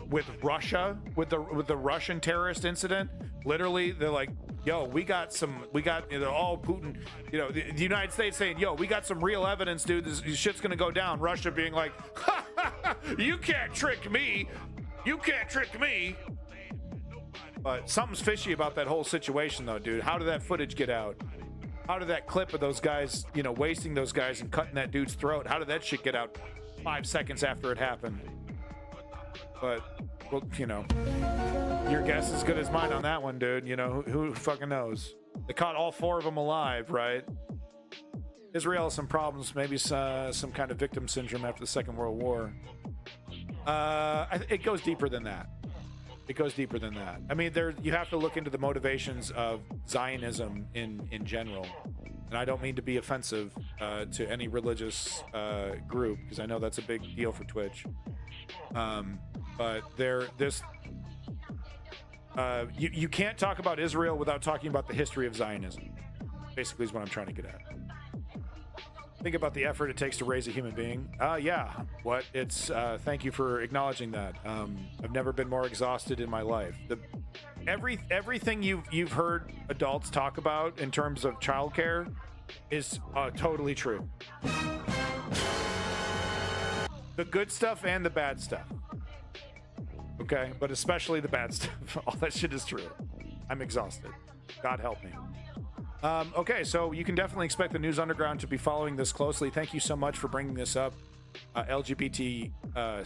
with Russia, with the Russian terrorist incident. Literally, they're like, yo, we got all Putin, the United States saying, yo, we got some real evidence, dude. This shit's gonna go down. Russia being like, ha, ha, ha, you can't trick me. You can't trick me. But something's fishy about that whole situation, though, dude. How did that footage get out? How did that clip of those guys, wasting those guys and cutting that dude's throat? How did that shit get out 5 seconds after it happened? But, well, your guess is as good as mine on that one, dude. Who fucking knows? They caught all 4 of them alive, right? Israel has some problems, maybe some kind of victim syndrome after the Second World War. It goes deeper than that. It goes deeper than that. I mean, you have to look into the motivations of Zionism in general. And I don't mean to be offensive to any religious group, because I know that's a big deal for Twitch. But you can't talk about Israel without talking about the history of Zionism, basically is what I'm trying to get at. Think about the effort it takes to raise a human being. Yeah, thank you for acknowledging that. I've never been more exhausted in my life. Everything you've heard adults talk about in terms of childcare is totally true. The good stuff and the bad stuff. Okay, but especially the bad stuff. All that shit is true. I'm exhausted. God help me. Okay, so you can definitely expect the News Underground to be following this closely. Thank you so much for bringing this up, LGBT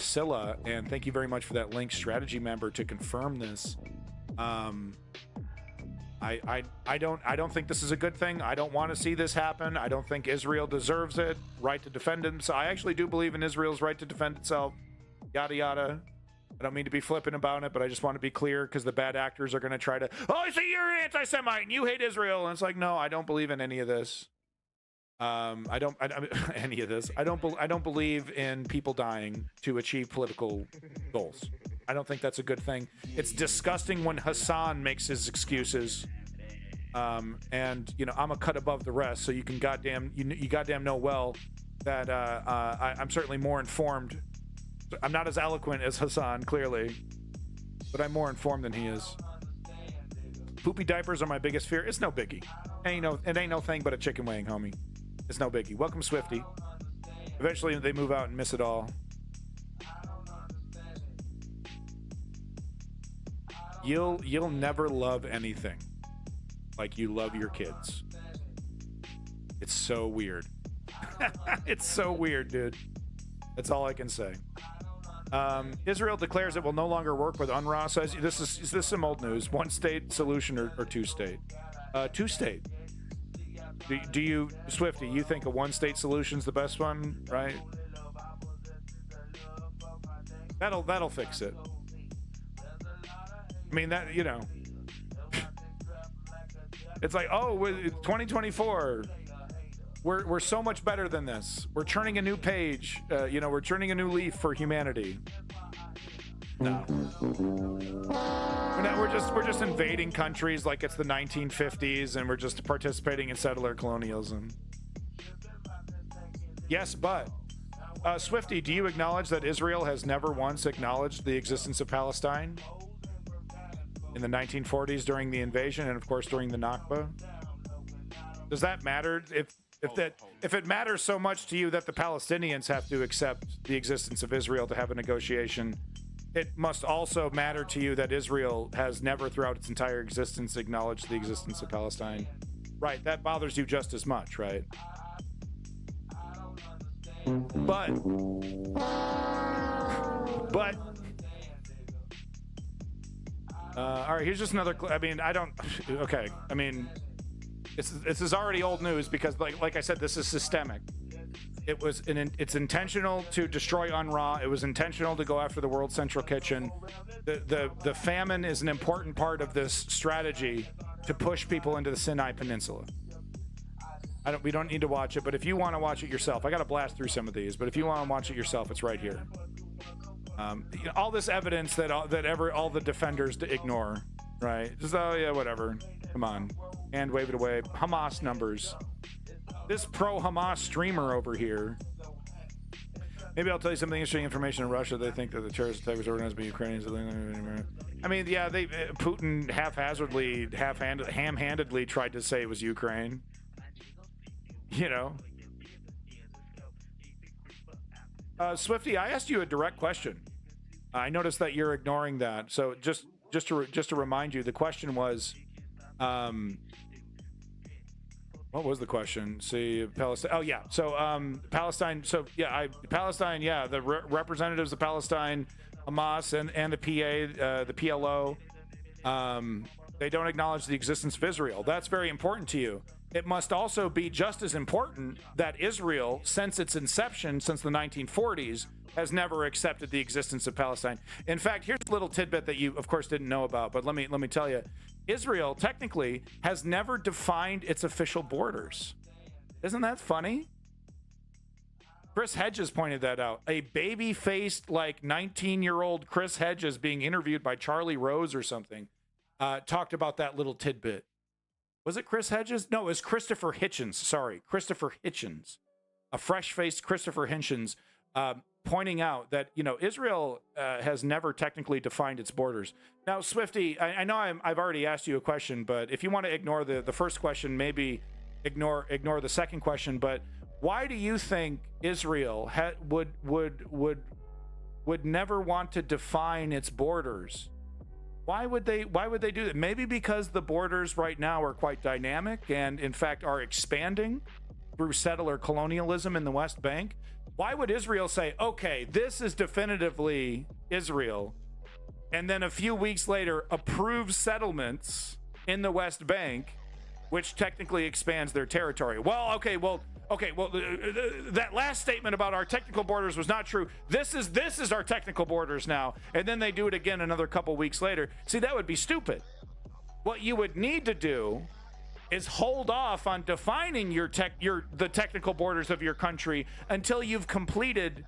Scylla, and thank you very much for that Link strategy member to confirm this. I don't think this is a good thing. I don't want to see this happen. I don't think Israel deserves it. Right to defend itself. I actually do believe in Israel's right to defend itself. Yada yada. I don't mean to be flippant about it, but I just want to be clear because the bad actors are going to try to, oh, so you're an anti-Semite and you hate Israel. And it's like, no, I don't believe in any of this. I don't any of this. I don't believe in people dying to achieve political goals. I don't think that's a good thing. It's disgusting when Hassan makes his excuses. And I'm a cut above the rest, so you can you goddamn know well that I'm certainly more informed. I'm not as eloquent as Hassan, clearly, but I'm more informed than he is. Poopy diapers are my biggest fear. It's no biggie. It ain't no thing but a chicken wing, homie. It's no biggie. Welcome, Swifty. Eventually, they move out and miss it all. You'll never love anything like you love your kids. It's so weird. It's so weird, dude. That's all I can say. Israel declares it will no longer work with UNRWA. So is this some old news? One state solution or two state? Two state. Do you, Swifty, you think a one state solution's the best one, right? That'll fix it. I mean, that, it's like, oh, 2024, we're so much better than this. We're turning a new page. We're turning a new leaf for humanity. No. We're just invading countries like it's the 1950s, and we're just participating in settler colonialism. Yes, but Swifty, do you acknowledge that Israel has never once acknowledged the existence of Palestine in the 1940s during the invasion, and of course during the Nakba? Does that matter? If it matters so much to you that the Palestinians have to accept the existence of Israel to have a negotiation, it must also matter to you that Israel has never throughout its entire existence acknowledged the existence of Palestine. Right, that bothers you just as much, right? But all right, here's just another, I mean, okay, I mean, this is already old news because like I said, this is systemic. It's intentional to destroy UNRWA. It was intentional to go after the World Central Kitchen. The famine is an important part of this strategy to push people into the Sinai Peninsula. We don't need to watch it, but if you want to watch it yourself, I got to blast through some of these, but if you want to watch it yourself, it's right here. All this evidence that all the defenders ignore, right? Just, oh yeah, whatever. Come on, and wave it away. Hamas numbers. This pro-Hamas streamer over here. Maybe I'll tell you something interesting information in Russia. They think that the terrorist attack was organized by Ukrainians. I mean, yeah, Putin ham-handedly tried to say it was Ukraine. You know. Swifty, I asked you a direct question. I noticed that you're ignoring that. So just to remind you, the question was, what was the question? See, Palestine. Oh yeah. So Palestine. So yeah, Palestine. Yeah, the representatives of Palestine, Hamas, and the PA, the PLO. They don't acknowledge the existence of Israel. That's very important to you. It must also be just as important that Israel, since its inception, since the 1940s, has never accepted the existence of Palestine. In fact, here's a little tidbit that you, of course, didn't know about, but let me tell you. Israel, technically, has never defined its official borders. Isn't that funny? Chris Hedges pointed that out. A baby-faced, 19-year-old Chris Hedges being interviewed by Charlie Rose or something talked about that little tidbit. Was it Chris Hedges? No, it was Christopher Hitchens. Sorry, Christopher Hitchens. A fresh-faced Christopher Hitchens pointing out that, Israel has never technically defined its borders. Now, Swifty, I know I've already asked you a question, but if you want to ignore the first question, maybe ignore the second question. But why do you think Israel would never want to define its borders? Why would they do that? Maybe because the borders right now are quite dynamic and, in fact, are expanding through settler colonialism in the West Bank. Why would Israel say, okay, this is definitively Israel, and then a few weeks later approve settlements in the West Bank, which technically expands their territory? That last statement about our technical borders was not true. This is our technical borders now. And then they do it again another couple weeks later. See, that would be stupid. What you would need to do is hold off on defining the technical borders of your country until you've completed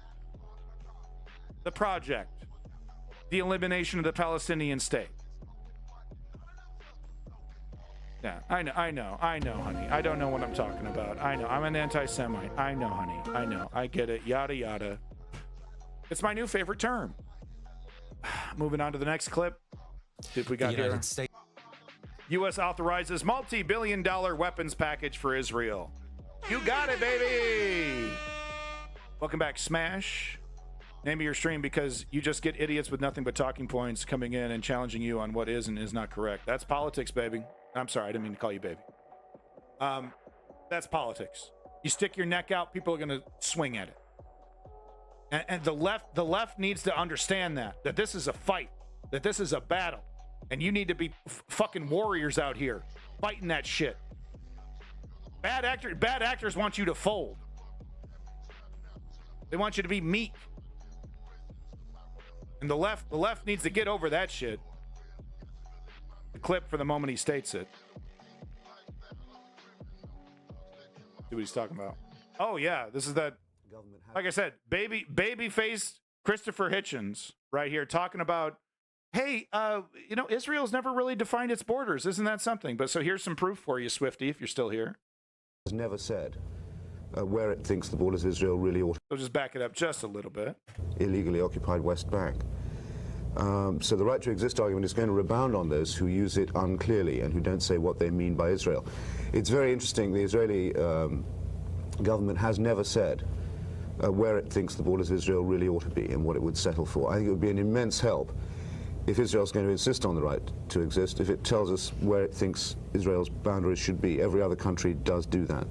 the project, the elimination of the Palestinian state. Yeah, I know, honey. I don't know what I'm talking about. I know, I'm an anti-Semite. I know, honey. I know, I get it. Yada, yada. It's my new favorite term. Moving on to the next clip. See if we got here. U.S. authorizes multi-billion-dollar weapons package for Israel. You got it, baby! Welcome back, Smash. Name of your stream because you just get idiots with nothing but talking points coming in and challenging you on what is and is not correct. That's politics, baby. I'm sorry, I didn't mean to call you baby. That's politics. You stick your neck out, people are going to swing at it. And the left needs to understand that this is a fight, that this is a battle. And you need to be fucking warriors out here fighting that shit. Bad actors want you to fold. They want you to be meek. And the left needs to get over that shit. The clip for the moment he states it. See what he's talking about. Oh yeah, this is that. Like I said, baby-faced Christopher Hitchens, right here talking about, hey, Israel's never really defined its borders. Isn't that something? But so here's some proof for you, Swifty, if you're still here. Has never said where it thinks the borders of Israel really ought to. So just back it up just a little bit. Illegally occupied West Bank. So the right to exist argument is going to rebound on those who use it unclearly and who don't say what they mean by Israel. It's very interesting. The Israeli government has never said where it thinks the borders of Israel really ought to be and what it would settle for. I think it would be an immense help if Israel's going to insist on the right to exist, if it tells us where it thinks Israel's boundaries should be. Every other country does do that.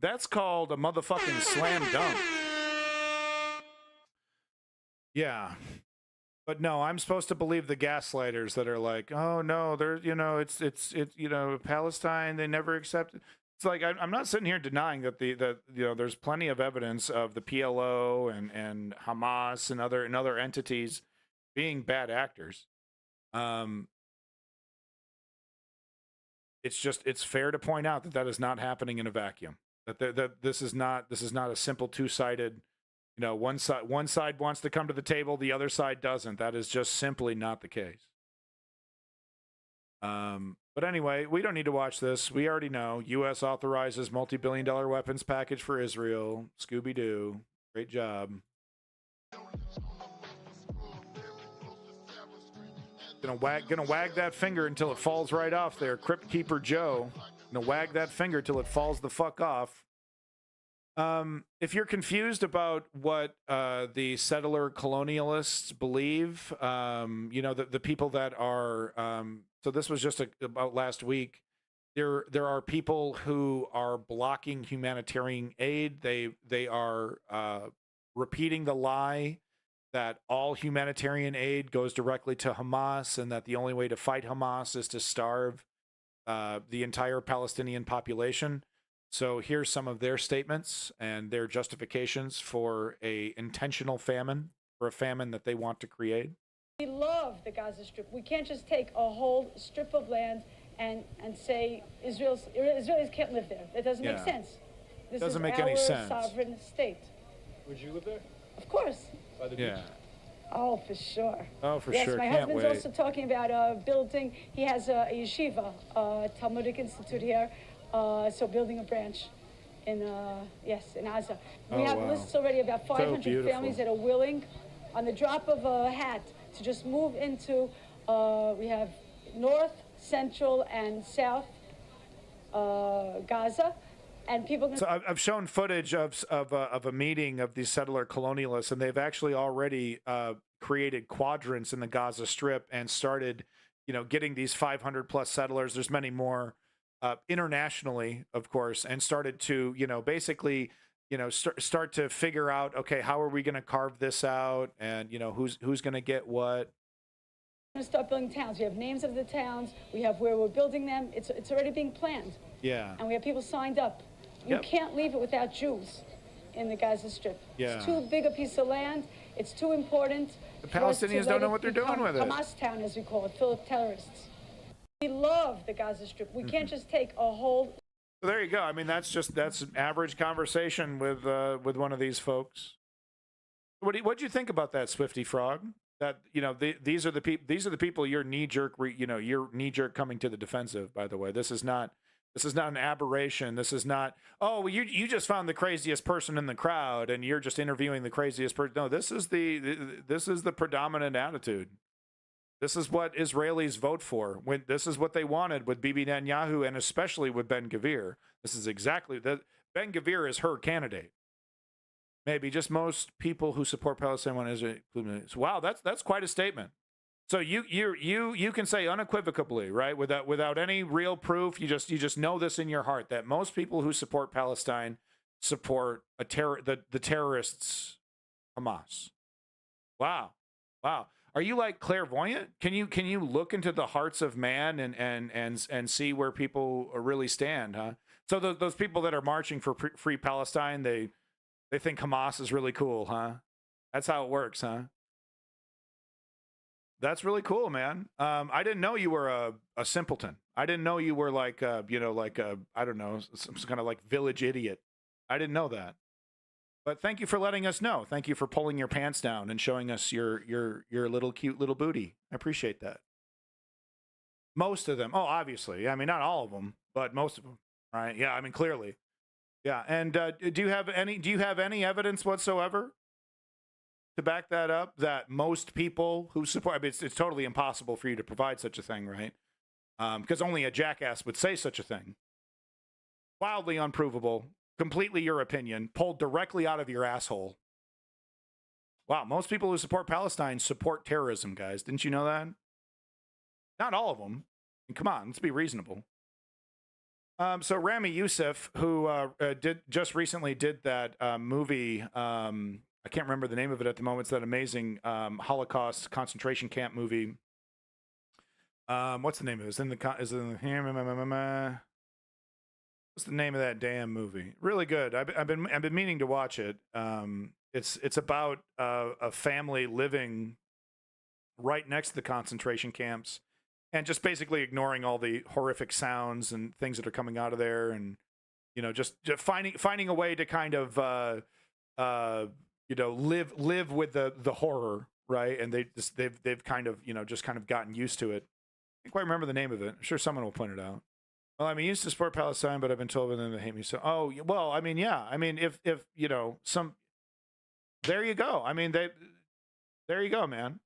That's called a motherfucking slam dunk. Yeah. But no, I'm supposed to believe the gaslighters that are like, oh no, they're, it's Palestine, they never accepted. It's like, I'm not sitting here denying that there's plenty of evidence of the PLO and Hamas and other entities being bad actors. It's fair to point out that is not happening in a vacuum. That this is not a simple two-sided, one side wants to come to the table, the other side doesn't. That is just simply not the case. But anyway, we don't need to watch this. We already know. U.S. authorizes multi-billion-dollar weapons package for Israel. Scooby-Doo. Great job. Gonna wag that finger until it falls right off there. Crypt Keeper Joe. Gonna wag that finger till it falls the fuck off. If you're confused about what the settler colonialists believe, the people that are, so this was just about last week. There are people who are blocking humanitarian aid. They are repeating the lie that all humanitarian aid goes directly to Hamas and that the only way to fight Hamas is to starve the entire Palestinian population. So here's some of their statements and their justifications for a intentional famine, for a famine that they want to create. We love the Gaza Strip. We can't just take a whole strip of land and say Israelis can't live there. That doesn't make sense. This doesn't make is any our sense. Sovereign state. Would you live there? Of course. By the Yeah. beach? Oh, for sure. Oh, for yes, sure. My Can't husband's wait. also talking about building. He has a yeshiva, Talmudic Institute here. So building a branch in Gaza. We have lists already about 500 families that are willing, on the drop of a hat, to just move into. We have North, Central, and South Gaza, and people. So I've shown footage of a meeting of these settler colonialists, and they've actually already created quadrants in the Gaza Strip and started, getting these 500 plus settlers. There's many more. Internationally, of course, and started to, basically, start to figure out, okay, how are we going to carve this out, and who's going to get what. We're going to start building towns. We have names of the towns. We have where we're building them. It's already being planned. Yeah. And we have people signed up. You can't leave it without Jews in the Gaza Strip. Yeah. It's too big a piece of land. It's too important. The Palestinians don't know what they're doing with it. Hamas town, as we call it, full of terrorists. We love the Gaza Strip. We can't just take a whole. So there you go. I mean, that's an average conversation with one of these folks. What'd you think about that, Swifty Frog? That these are the people you're knee jerk coming to the defensive. By the way, this is not an aberration. This is not, oh, well, you just found the craziest person in the crowd and you're just interviewing the craziest person. No, this is the predominant attitude. This is what Israelis vote for. This is what they wanted with Bibi Netanyahu and especially with Ben-Gvir. This is exactly that. Ben-Gvir is her candidate. Maybe just most people who support Palestine want Israel. Wow, that's quite a statement. So you can say unequivocally, right, without any real proof. You just know this in your heart that most people who support Palestine support the terrorists, Hamas. Wow. Are you like clairvoyant? Can you look into the hearts of man and see where people really stand, huh? So those people that are marching for free Palestine, they think Hamas is really cool, huh? That's how it works, huh? That's really cool, man. I didn't know you were a simpleton. I didn't know you were like I don't know, some kind of like village idiot. I didn't know that. But thank you for letting us know. Thank you for pulling your pants down and showing us your little cute little booty. I appreciate that. Most of them. Oh, obviously. I mean, not all of them, but most of them. Right? Yeah. I mean, clearly. Yeah. And do you have any evidence whatsoever to back that up? That most people who support. I mean, it's totally impossible for you to provide such a thing, right? Because only a jackass would say such a thing. Wildly unprovable. Completely your opinion, pulled directly out of your asshole. Wow, most people who support Palestine support terrorism, guys. Didn't you know that? Not all of them. I mean, come on, let's be reasonable. So Rami Youssef, who just recently did that movie, I can't remember the name of it at the moment. It's that amazing Holocaust concentration camp movie. What's the name of it? What's the name of that damn movie? Really good. I've been meaning to watch it. It's about a family living right next to the concentration camps and just basically ignoring all the horrific sounds and things that are coming out of there, and just finding a way to kind of live with the horror, right? And they've kind of just kind of gotten used to it. I can't quite remember the name of it. I'm sure someone will point it out. Well, I mean, used to support Palestine, but I've been told by them they hate me. So, oh, well, I mean, yeah. I mean, if there you go. I mean, there you go, man.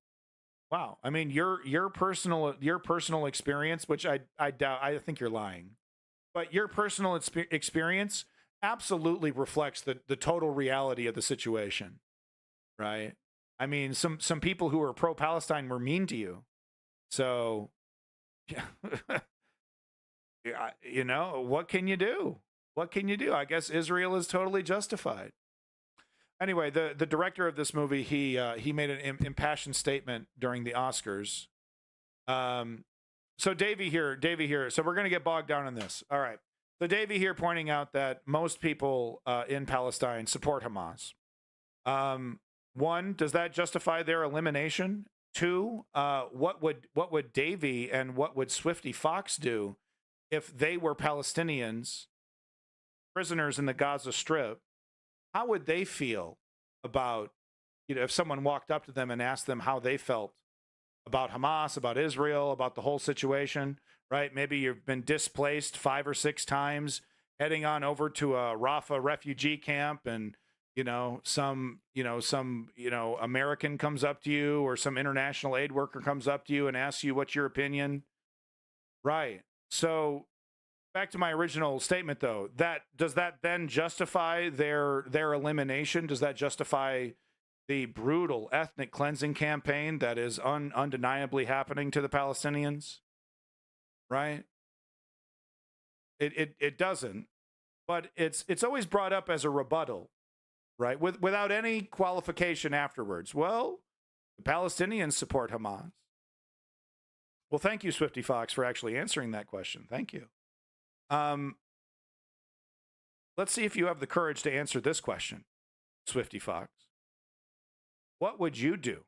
Wow. I mean, your personal experience, which I doubt, I think you're lying, but your personal experience absolutely reflects the total reality of the situation, right? I mean, some people who are pro-Palestine were mean to you. So, yeah. What can you do? What can you do? I guess Israel is totally justified. Anyway, the director of this movie, he made an impassioned statement during the Oscars. So Davey here. So we're going to get bogged down in this. All right. So Davey here pointing out that most people in Palestine support Hamas. One, does that justify their elimination? Two, what would Davey and what would Swifty Fox do if they were Palestinians, prisoners in the Gaza Strip? How would they feel about, if someone walked up to them and asked them how they felt about Hamas, about Israel, about the whole situation, right? Maybe you've been displaced 5 or 6 times, heading on over to a Rafah refugee camp, and some American comes up to you, or some international aid worker comes up to you and asks you what's your opinion, right? So back to my original statement, though, does that then justify their elimination? Does that justify the brutal ethnic cleansing campaign that is undeniably happening to the Palestinians? Right? It doesn't, but it's always brought up as a rebuttal, right? Without any qualification afterwards. Well, the Palestinians support Hamas. Well, thank you, Swifty Fox, for actually answering that question. Thank you. Let's see if you have the courage to answer this question, Swifty Fox. What would you do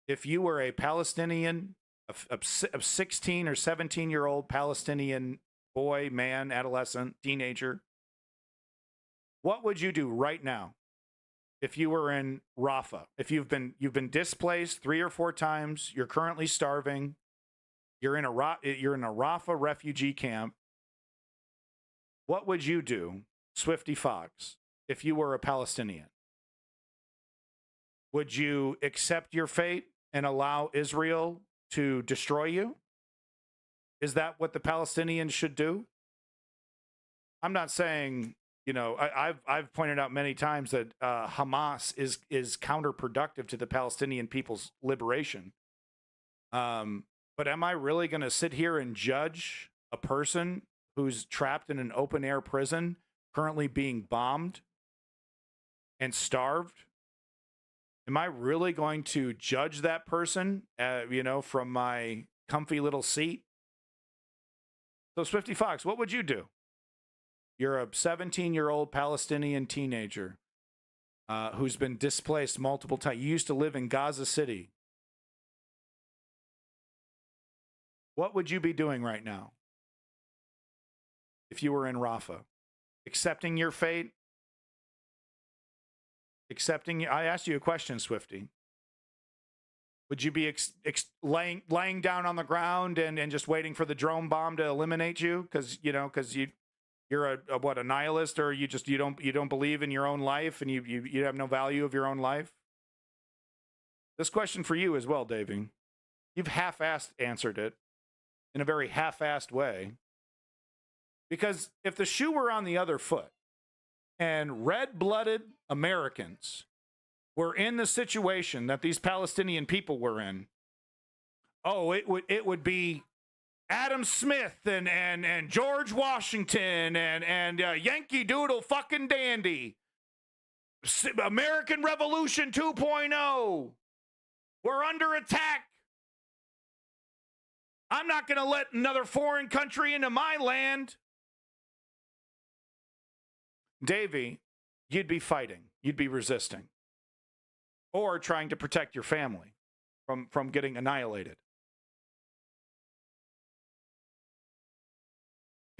if you were a Palestinian, a 16 or 17-year-old Palestinian boy, man, adolescent, teenager? What would you do right now if you were in Rafah? If you've been displaced 3 or 4 times, you're currently starving, you're in a Rafah refugee camp. What would you do, Swifty Fox, if you were a Palestinian? Would you accept your fate and allow Israel to destroy you? Is that what the Palestinians should do? I'm not saying, I've pointed out many times that Hamas is counterproductive to the Palestinian people's liberation. But am I really going to sit here and judge a person who's trapped in an open-air prison, currently being bombed and starved? Am I really going to judge that person, from my comfy little seat? So, Swifty Fox, what would you do? You're a 17-year-old Palestinian teenager who's been displaced multiple times. You used to live in Gaza City. What would you be doing right now if you were in Rafah? Accepting your fate? accepting? I asked you a question, Swifty. Would you be laying down on the ground and just waiting for the drone bomb to eliminate you? Because you're a nihilist, or you don't believe in your own life, and you have no value of your own life? This question for you as well, Davey. You've half-assed answered it in a very half-assed way. Because if the shoe were on the other foot and red-blooded Americans were in the situation that these Palestinian people were in, it would be Adam Smith and George Washington and Yankee Doodle fucking dandy. American Revolution 2.0. We're under attack. I'm not going to let another foreign country into my land. Davey, you'd be fighting. You'd be resisting. Or trying to protect your family from getting annihilated.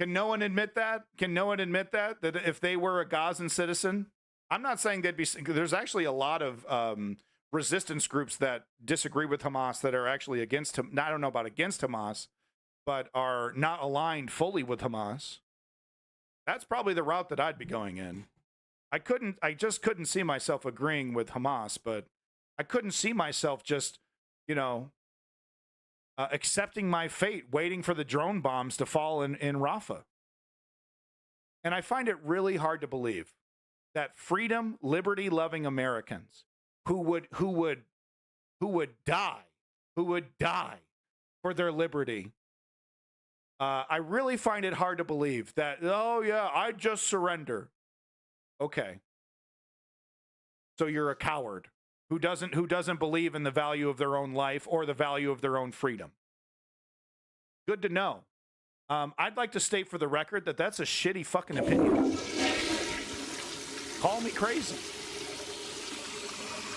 Can no one admit that? Can no one admit that if they were a Gazan citizen? I'm not saying they'd be... There's actually a lot of resistance groups that disagree with Hamas that are actually against him. I don't know about against Hamas, but are not aligned fully with Hamas. That's probably the route that I'd be going in. I just couldn't see myself agreeing with Hamas, but I couldn't see myself just, accepting my fate, waiting for the drone bombs to fall in Rafah. And I find it really hard to believe that freedom, liberty-loving Americans who would die for their liberty. I really find it hard to believe that, oh yeah, I'd just surrender. Okay. So you're a coward who doesn't believe in the value of their own life or the value of their own freedom. Good to know. I'd like to state for the record that that's a shitty fucking opinion. Call me crazy.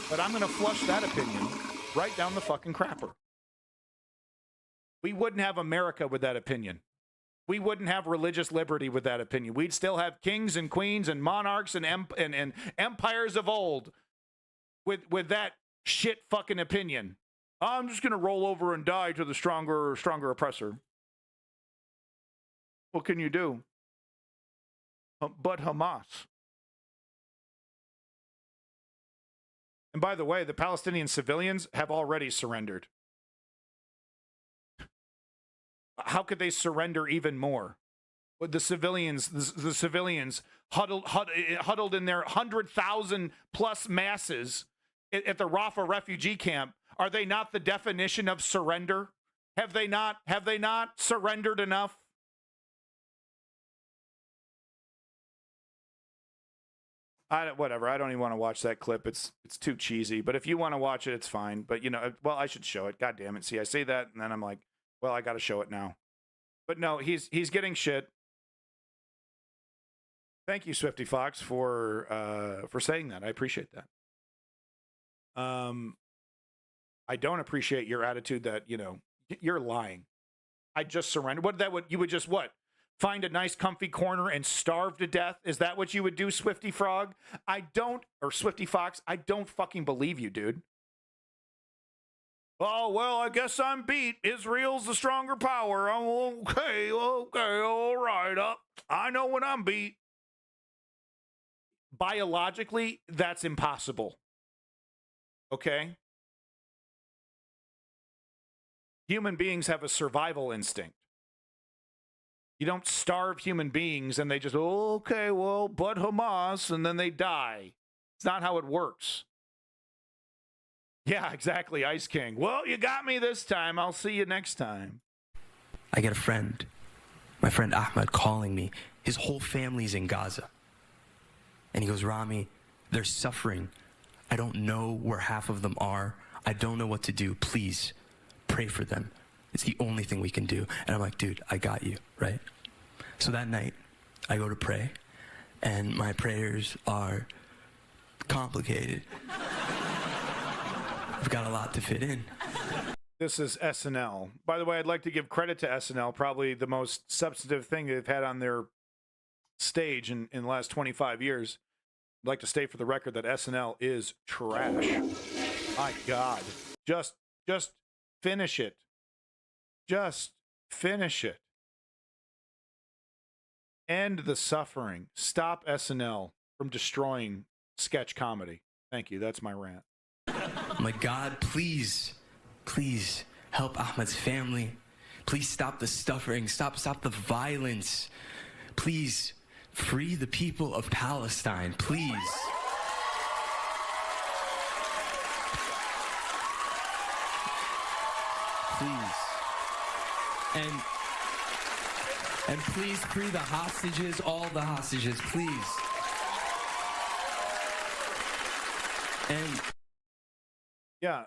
But I'm going to flush that opinion right down the fucking crapper. We wouldn't have America with that opinion. We wouldn't have religious liberty with that opinion. We'd still have kings and queens and monarchs and empires of old with that shit fucking opinion. I'm just going to roll over and die to the stronger oppressor. What can you do? But Hamas. And by the way, the Palestinian civilians have already surrendered. How could they surrender even more? With the civilians huddled in their 100,000 plus masses at the Rafah refugee camp. Are they not the definition of surrender? Have they not surrendered enough? Whatever. I don't even want to watch that clip. It's too cheesy. But if you want to watch it, it's fine. But well, I should show it. God damn it. See, I say that, and then I'm like, well, I got to show it now. But no, he's getting shit. Thank you, Swifty Fox, for saying that. I appreciate that. I don't appreciate your attitude that you're lying. I just surrendered. You would just what? Find a nice comfy corner and starve to death? Is that what you would do, Swifty Frog? Or Swifty Fox, I don't fucking believe you, dude. Oh, well, I guess I'm beat. Israel's the stronger power. I'm okay, all right. I know when I'm beat. Biologically, that's impossible. Okay? Human beings have a survival instinct. You don't starve human beings and they just, but Hamas, and then they die. It's not how it works. Yeah, exactly, Ice King. Well, you got me this time. I'll see you next time. I get a friend, my friend Ahmed, calling me. His whole family's in Gaza. And he goes, Rami, they're suffering. I don't know where half of them are. I don't know what to do. Please pray for them. It's the only thing we can do. And I'm like, dude, I got you, right? So that night, I go to pray, and my prayers are complicated. I've got a lot to fit in. This is SNL. By the way, I'd like to give credit to SNL, probably the most substantive thing they've had on their stage in the last 25 years. like to state for the record that SNL is trash. My God. Just finish it. Just finish it. End the suffering. Stop SNL from destroying sketch comedy. Thank you. That's my rant. My God, please, please help Ahmad's family. Please stop the suffering. Stop the violence. Please free the people of Palestine. Please. Please. And please free the hostages, all the hostages, please. And yeah,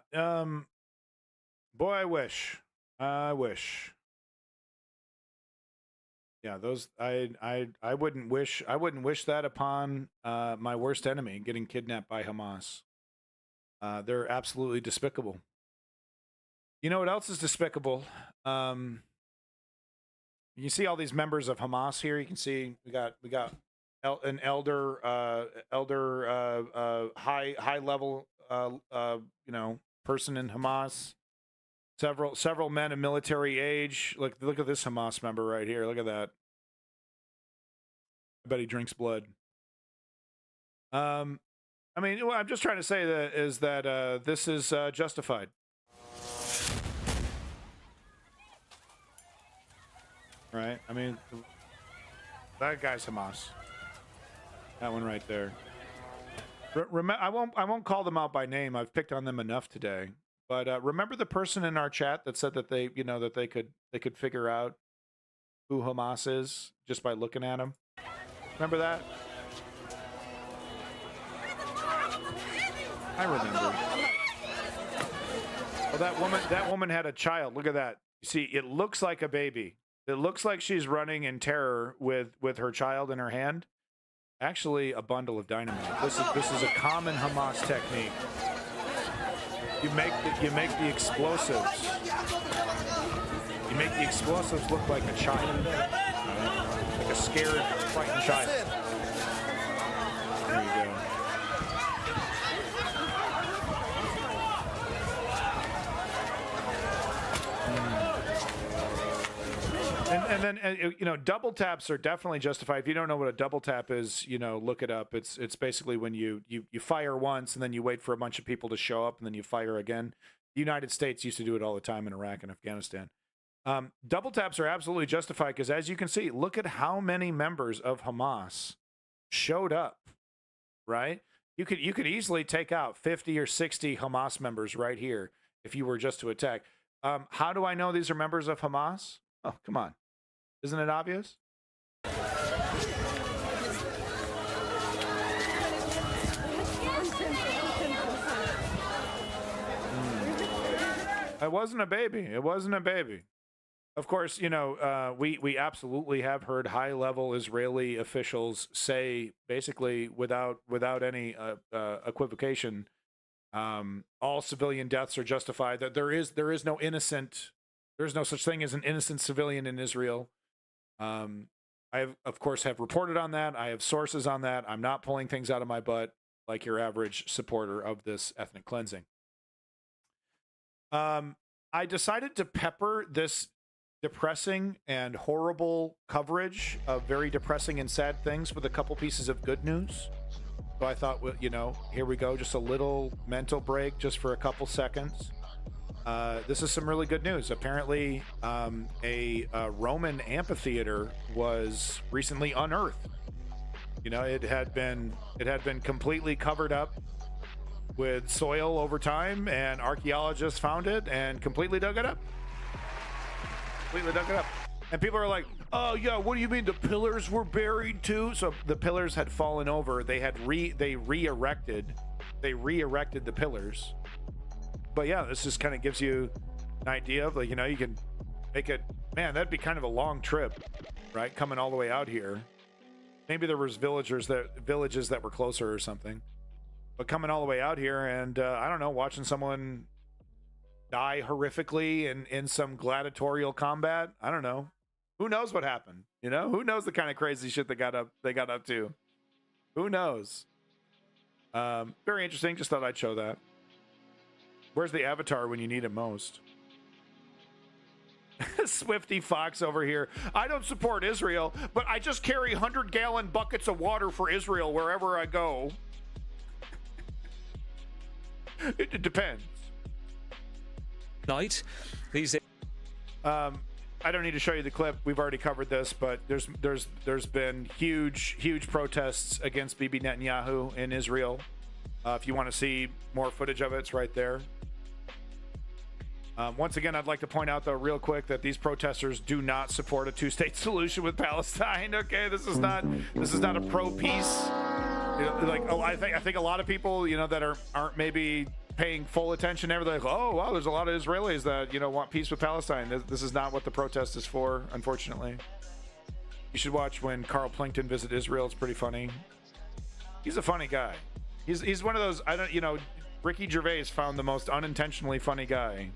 boy, I wish. Yeah, those I wouldn't wish that upon my worst enemy, getting kidnapped by Hamas. They're absolutely despicable. You know what else is despicable? You see all these members of Hamas here. You can see we got an elder high level person in Hamas. Several men of military age. Look at this Hamas member right here. Look at that. I bet he drinks blood. I mean, what I'm just trying to say that this is justified. Right? I mean, that guy's Hamas. That one right there. I won't call them out by name. I've picked on them enough today. But remember the person in our chat that said that they could figure out who Hamas is just by looking at him. Remember that? I remember. Well, that woman had a child. Look at that. You see, it looks like a baby. It looks like she's running in terror with her child in her hand. Actually, a bundle of dynamite. This is a common Hamas technique. You make the explosives. You make the explosives look like a child, like a scared, frightened child. There you go. And then double taps are definitely justified. If you don't know what a double tap is, look it up. It's basically when you fire once and then you wait for a bunch of people to show up and then you fire again. The United States used to do it all the time in Iraq and Afghanistan. Double taps are absolutely justified because, as you can see, look at how many members of Hamas showed up. Right? You could easily take out 50 or 60 Hamas members right here if you were just to attack. How do I know these are members of Hamas? Oh, come on. Isn't it obvious? It wasn't a baby. It wasn't a baby. Of course, we absolutely have heard high-level Israeli officials say, basically without any equivocation, all civilian deaths are justified. That there is no innocent. There's no such thing as an innocent civilian in Israel. I of course have reported on that. I have sources on that. I'm not pulling things out of my butt like your average supporter of this ethnic cleansing. I decided to pepper this depressing and horrible coverage of very depressing and sad things with a couple pieces of good news. So I thought, well, here we go. Just a little mental break just for a couple seconds. This is some really good news. Apparently, a Roman amphitheater was recently unearthed. It had been completely covered up with soil over time, and archaeologists found it and completely dug it up. And people are like, "Oh yeah, what do you mean the pillars were buried too?" So the pillars had fallen over. They re-erected the pillars. But yeah, this just kind of gives you an idea of, you can make it, man, that'd be kind of a long trip, right? Coming all the way out here. Maybe there was villages that were closer or something. But coming all the way out here and, I don't know, watching someone die horrifically in some gladiatorial combat. I don't know. Who knows what happened? Who knows the kind of crazy shit they got up to? Who knows? Very interesting. Just thought I'd show that. Where's the avatar when you need him most? Swifty Fox over here. I don't support Israel, but I just carry 100-gallon buckets of water for Israel wherever I go. It depends. Night. These. I don't need to show you the clip. We've already covered this, but there's been huge protests against Bibi Netanyahu in Israel. If you want to see more footage of it, it's right there. Once again, I'd like to point out, though, real quick, that these protesters do not support a two-state solution with Palestine. Okay, this is not a pro-peace. You know, like, oh, I think a lot of people, you know, that aren't maybe paying full attention to everything. Like, oh wow, there's a lot of Israelis that, you know, want peace with Palestine. This is not what the protest is for, unfortunately. You should watch when Carl Plinkton visited Israel. It's pretty funny. He's a funny guy. He's one of those, Ricky Gervais found the most unintentionally funny guy.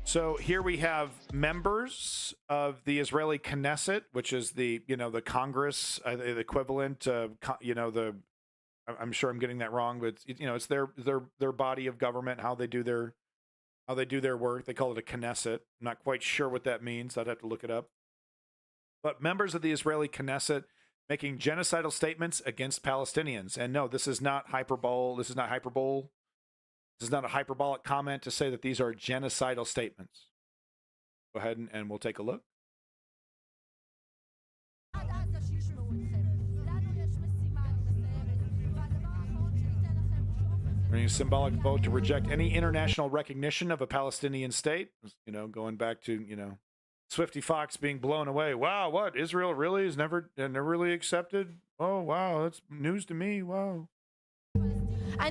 So here we have members of the Israeli Knesset, which is the Congress, the equivalent of, I'm sure I'm getting that wrong, but it's their body of government, how they do their work. They call it a Knesset. I'm not quite sure what that means. I'd have to look it up. But members of the Israeli Knesset making genocidal statements against Palestinians. And no, this is not hyperbole. This is not hyperbole. This is not a hyperbolic comment to say that these are genocidal statements. Go ahead and we'll take a look. A symbolic vote to reject any international recognition of a Palestinian state. Going back to, Swifty Fox being blown away. Wow, what? Israel really is never really accepted? Oh, wow, that's news to me. Wow. I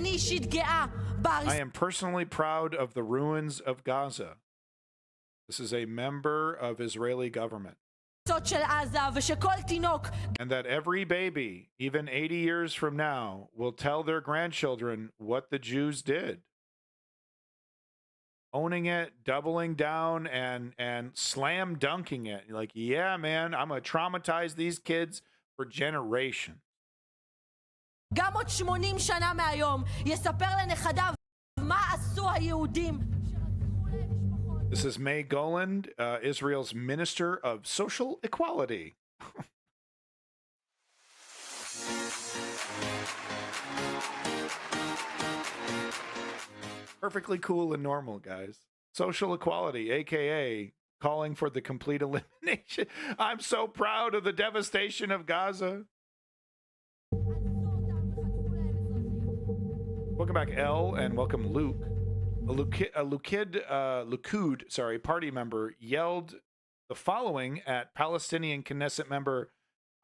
am personally proud of the ruins of Gaza. This is a member of Israeli government. And that every baby, even 80 years from now, will tell their grandchildren what the Jews did. Owning it, doubling down, and slam dunking it. Like, yeah, man, I'm going to traumatize these kids for generations. גם עוד 80 שנה מהיום יספר לנכדיו מה עשו היהודים. This is May Goland, Israel's Minister of Social Equality. Perfectly cool and normal, guys. Social equality, aka calling for the complete elimination. I'm so proud of the devastation of Gaza. Welcome back, Elle, and welcome, Luke. A Likud party member yelled the following at Palestinian Knesset member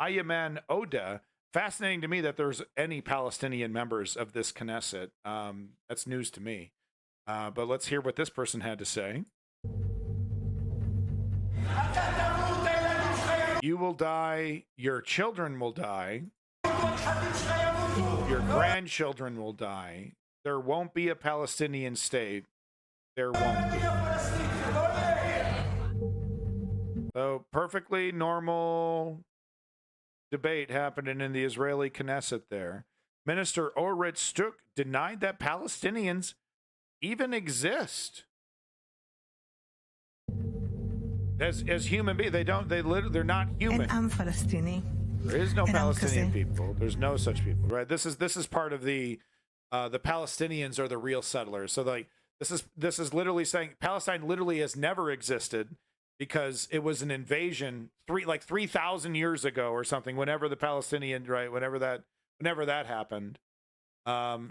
Ayman Oda. Fascinating to me that there's any Palestinian members of this Knesset. That's news to me. But let's hear what this person had to say. You will die. Your children will die. Your grandchildren will die. There won't be a Palestinian state. There won't be. So, perfectly normal debate happening in the Israeli Knesset there. Minister Orit Stuk denied that Palestinians even exist. As human beings, they're not human. There is no Palestinian people. There's no such people, right? This is part of the Palestinians are the real settlers. So like this is literally saying Palestine literally has never existed because it was an invasion 3,000 years ago or something. Whenever the Palestinian, right? Whenever that happened.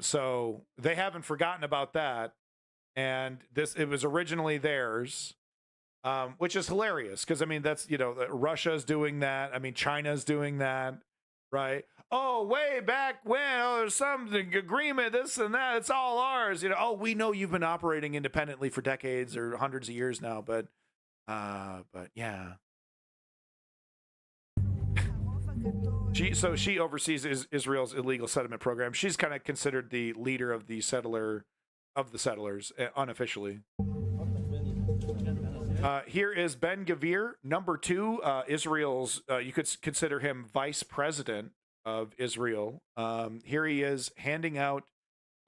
So they haven't forgotten about that, and it was originally theirs. Which is hilarious because, I mean, that's, Russia's doing that. I mean, China's doing that, right? Oh, way back when, there's some agreement, this and that. It's all ours. Oh, we know you've been operating independently for decades or hundreds of years now, but yeah. She oversees Israel's illegal settlement program. She's kind of considered the leader of the settlers unofficially. Here is Ben Gvir, number 2, Israel's, you could consider him vice president of Israel. Here he is handing out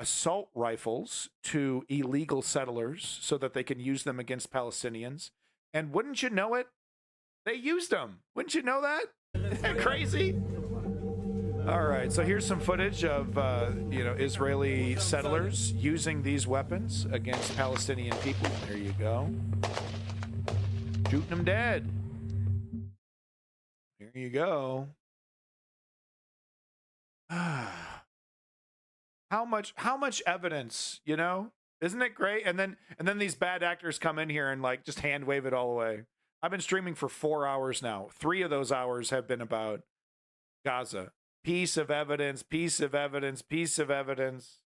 assault rifles to illegal settlers so that they can use them against Palestinians. And wouldn't you know it, they used them. Wouldn't you know that? Isn't that crazy? All right, so here's some footage of Israeli settlers using these weapons against Palestinian people. There you go. Shooting them dead. There you go. How much evidence, you know? Isn't it great? And then these bad actors come in here and like just hand wave it all away. I've been streaming for 4 hours now. 3 of those hours have been about Gaza. Piece of evidence, piece of evidence, piece of evidence.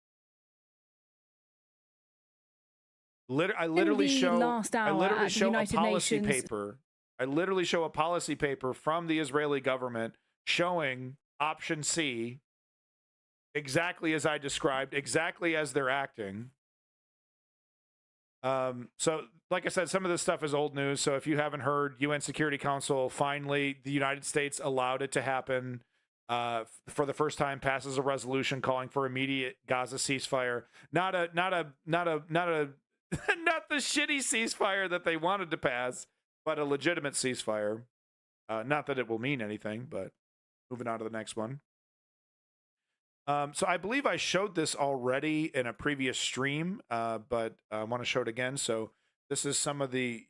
I literally show a policy paper. I literally show a policy paper from the Israeli government showing option C exactly as I described, exactly as they're acting. So, like I said, some of this stuff is old news. So if you haven't heard, UN Security Council, finally, the United States allowed it to happen. For the first time, passes a resolution calling for immediate Gaza ceasefire. Not the shitty ceasefire that they wanted to pass, but a legitimate ceasefire. Not that it will mean anything, but moving on to the next one. So I believe I showed this already in a previous stream, but I want to show it again. So this is some of the,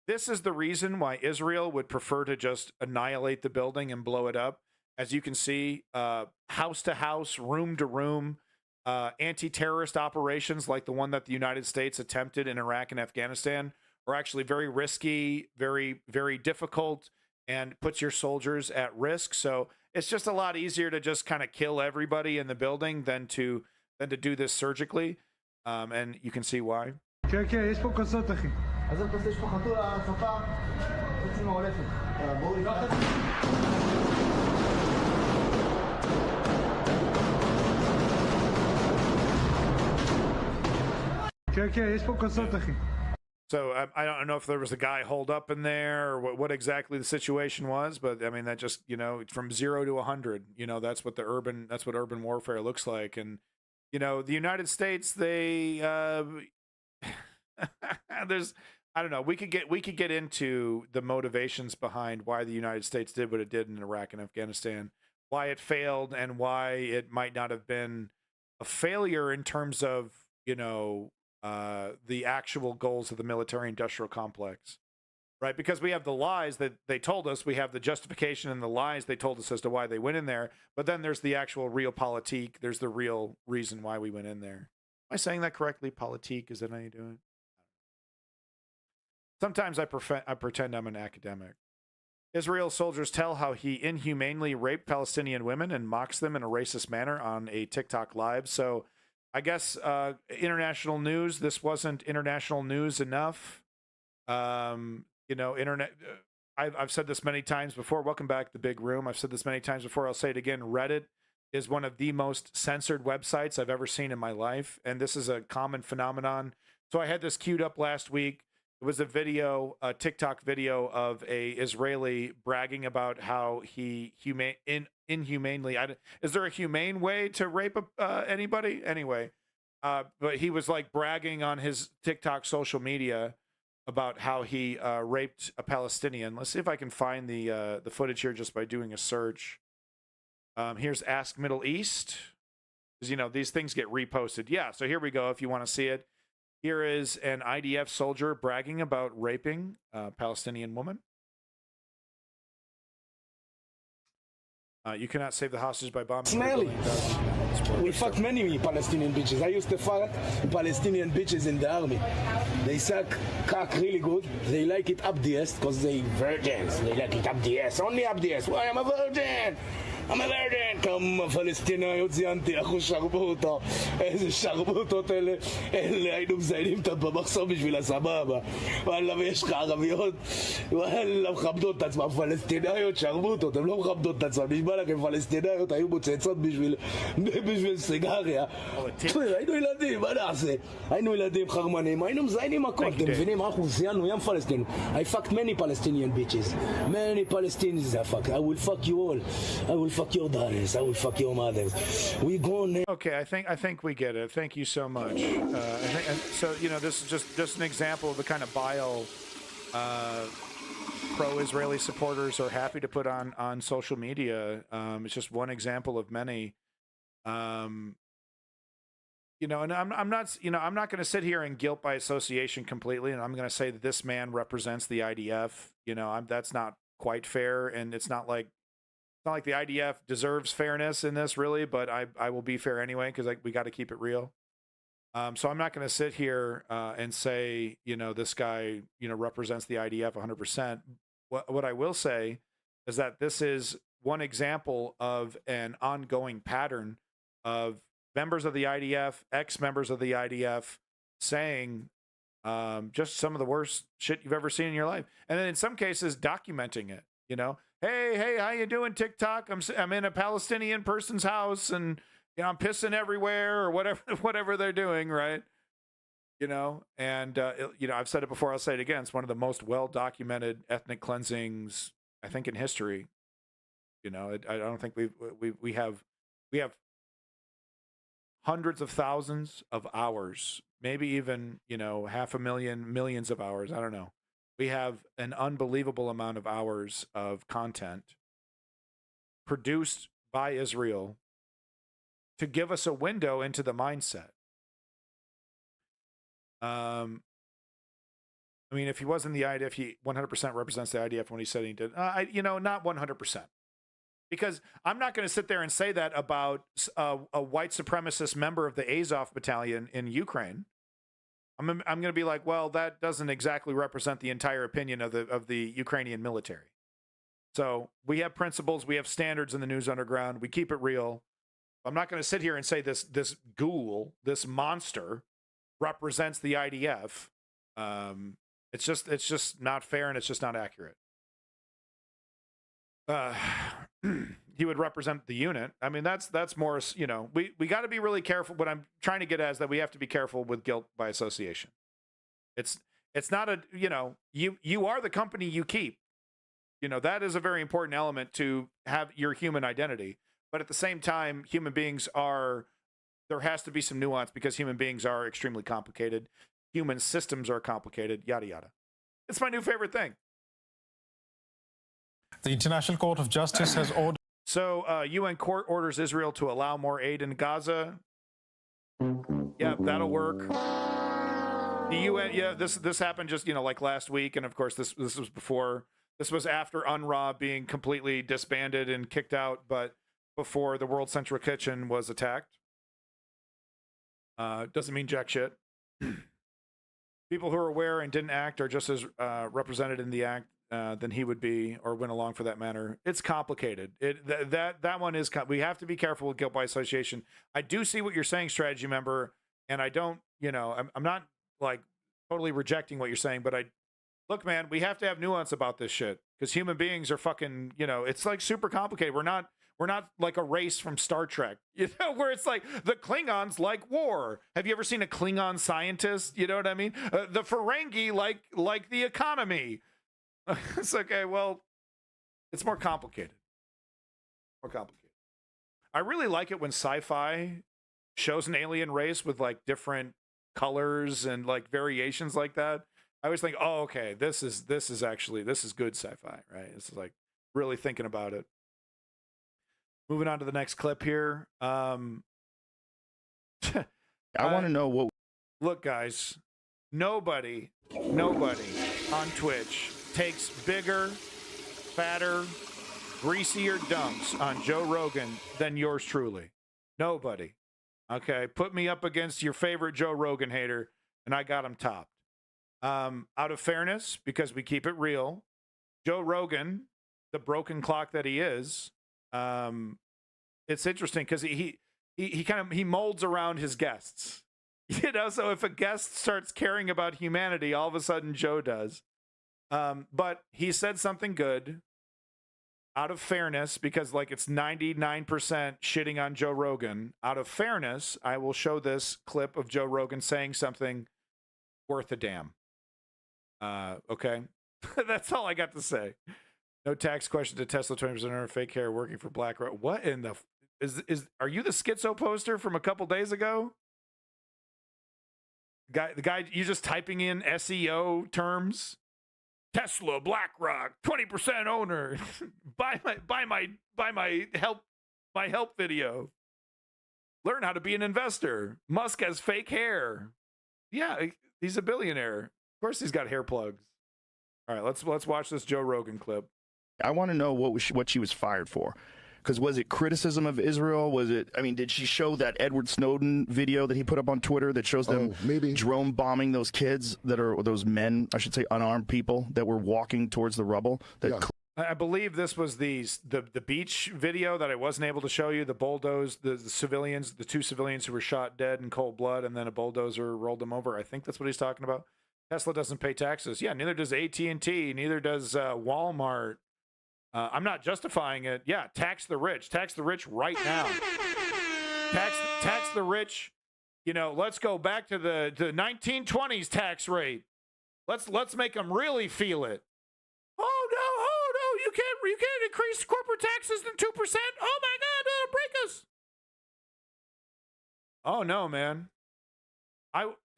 this is the reason why Israel would prefer to just annihilate the building and blow it up. As you can see, house to house, room to room, anti-terrorist operations like the one that the United States attempted in Iraq and Afghanistan are actually very risky, very, very difficult, and puts your soldiers at risk. So it's just a lot easier to just kind of kill everybody in the building than to do this surgically. And you can see why. So I don't know if there was a guy holed up in there or what exactly the situation was, but I mean that just from 0 to 100, that's what urban warfare looks like. And the United States, they there's I don't know, we could get into the motivations behind why the United States did what it did in Iraq and Afghanistan, why it failed, and why it might not have been a failure in terms of the actual goals of the military-industrial complex, right? Because we have the lies that they told us, we have the justification and the lies they told us as to why they went in there, but then there's the actual real politique. There's the real reason why we went in there. Am I saying that correctly? Politique, is that how you do it? Sometimes I pretend I'm an academic. Israel soldiers tell how he inhumanely raped Palestinian women and mocks them in a racist manner on a TikTok live. So I guess international news. This wasn't international news enough. Internet. I've said this many times before. Welcome back to the big room. I've said this many times before. I'll say it again. Reddit is one of the most censored websites I've ever seen in my life, and this is a common phenomenon. So I had this queued up last week. It was a TikTok video of a Israeli bragging about how he inhumanely. Is there a humane way to rape anybody? Anyway, but he was like bragging on his TikTok social media about how he raped a Palestinian. Let's see if I can find the footage here just by doing a search. Here's Ask Middle East, because these things get reposted. Yeah, so here we go. If you want to see it. Here is an IDF soldier bragging about raping a Palestinian woman. You cannot save the hostage by bombing. Smelly. We fucked many Palestinian bitches. I used to fuck Palestinian bitches in the army. They suck cock really good. They like it up the ass because they virgins. They like it up the ass. Only up the ass. Why, I'm a virgin. I'm American. כמה פלסטינאיות ציינתי, אחו שרבוטו, איזה שרבוטות אלה היינו מזיינים אותם במחסום בשביל הסבבה. וואלה, ויש לך ערביות, וואלה, מכבדות את עצמם, פלסטינאיות שרבוטות, הן לא מכבדות את עצמם, נשמע לכם פלסטינאיות היו מוצצות בשביל סיגריה. היינו ילדים, מה נעשה? היינו ילדים חרמנים, היינו מזיינים הכל, אתם מבינים? אנחנו זיינו ים פלסטינים. I fucked many Palestinian bitches. Many Palestinians I fuck. I will fuck you all. I will fuck your daughters. I will fuck your mothers. We go now. Okay, I think we get it. Thank you so much. So you know, this is just an example of the kind of bile pro-Israeli supporters are happy to put on social media. It's just one example of many. You know, and I'm not going to sit here and guilt by association completely, and I'm going to say that this man represents the IDF. You know, that's not quite fair, and it's not like the IDF deserves fairness in this, really. But I will be fair anyway because we got to keep it real. So I'm not going to sit here and say, you know, this guy, you know, represents the IDF 100%. What I will say is that this is one example of an ongoing pattern of members of the IDF, ex-members of the IDF saying just some of the worst shit you've ever seen in your life. And then in some cases documenting it, you know, hey, how you doing, TikTok? I'm in a Palestinian person's house and, you know, I'm pissing everywhere or whatever they're doing, right? You know, and, you know, I've said it before, I'll say it again. It's one of the most well-documented ethnic cleansings, I think, in history. You know, I don't think we have hundreds of thousands of hours, maybe even, you know, 500,000, millions of hours. I don't know. We have an unbelievable amount of hours of content produced by Israel to give us a window into the mindset. I mean, if he was in the IDF, he 100% represents the IDF when he said he did. You know, not 100%. Because I'm not going to sit there and say that about a white supremacist member of the Azov battalion in Ukraine. I'm going to be like, well, that doesn't exactly represent the entire opinion of the Ukrainian military. So we have principles, we have standards in the news underground, we keep it real. I'm not going to sit here and say this ghoul, this monster, represents the IDF. It's just not fair, and it's just not accurate. He would represent the unit. I mean, that's more, you know, we got to be really careful. What I'm trying to get at is that we have to be careful with guilt by association. It's not a, you know, you are the company you keep. You know, that is a very important element to have your human identity. But at the same time, human beings there has to be some nuance because human beings are extremely complicated. Human systems are complicated, yada, yada. It's my new favorite thing. The International Court of Justice has ordered. So, UN court orders Israel to allow more aid in Gaza. Yeah, that'll work. The UN, yeah, this happened just, you know, like last week, and of course this was before. This was after UNRWA being completely disbanded and kicked out, but before the World Central Kitchen was attacked. Doesn't mean jack shit. People who are aware and didn't act are just as represented in the act than he would be, or went along for that matter. It's complicated. That one is. We have to be careful with guilt by association. I do see what you're saying, strategy member, and I don't. You know, I'm not like totally rejecting what you're saying, but look, man, we have to have nuance about this shit because human beings are fucking. You know, it's like super complicated. We're not like a race from Star Trek, you know, where it's like the Klingons like war. Have you ever seen a Klingon scientist? You know what I mean? The Ferengi like the economy. It's okay. Well, it's more complicated. I really like it when sci-fi shows an alien race with like different colors and like variations like that. I always think, oh, okay, this is good sci-fi, right? This is like really thinking about it. Moving on to the next clip here. I want to know what. Look, guys, nobody on Twitch takes bigger, fatter, greasier dumps on Joe Rogan than yours truly. Nobody. Okay, put me up against your favorite Joe Rogan hater, and I got him topped. Out of fairness, because we keep it real, Joe Rogan, the broken clock that he is, it's interesting because he molds around his guests. So if a guest starts caring about humanity, all of a sudden Joe does. But he said something good out of fairness, because like it's 99% shitting on Joe Rogan. Out of fairness, I will show this clip of Joe Rogan saying something worth a damn. Okay. That's all I got to say. No tax question to Tesla 20% on fake hair working for BlackRock. What in the are you the schizo poster from a couple days ago? The guy, you just typing in SEO terms. Tesla, BlackRock, 20% owner. buy my help video. Learn how to be an investor. Musk has fake hair. Yeah, he's a billionaire. Of course, he's got hair plugs. All right, let's watch this Joe Rogan clip. I want to know what she was fired for. Because was it criticism of Israel? Was it, I mean, did she show that Edward Snowden video that he put up on Twitter that shows them drone bombing those kids that are, those men, I should say, unarmed people that were walking towards the rubble? I believe this was the beach video that I wasn't able to show you. The bulldoze, the civilians, the 2 civilians who were shot dead in cold blood, and then a bulldozer rolled them over. I think that's what he's talking about. Tesla doesn't pay taxes. Yeah, neither does AT&T. Neither does Walmart. I'm not justifying it. Yeah, tax the rich. Tax the rich right now. Tax the rich. You know, let's go back to the 1920s tax rate. Let's make them really feel it. Oh no, you can't increase corporate taxes than 2%. Oh my God, it'll break us. Oh no, man.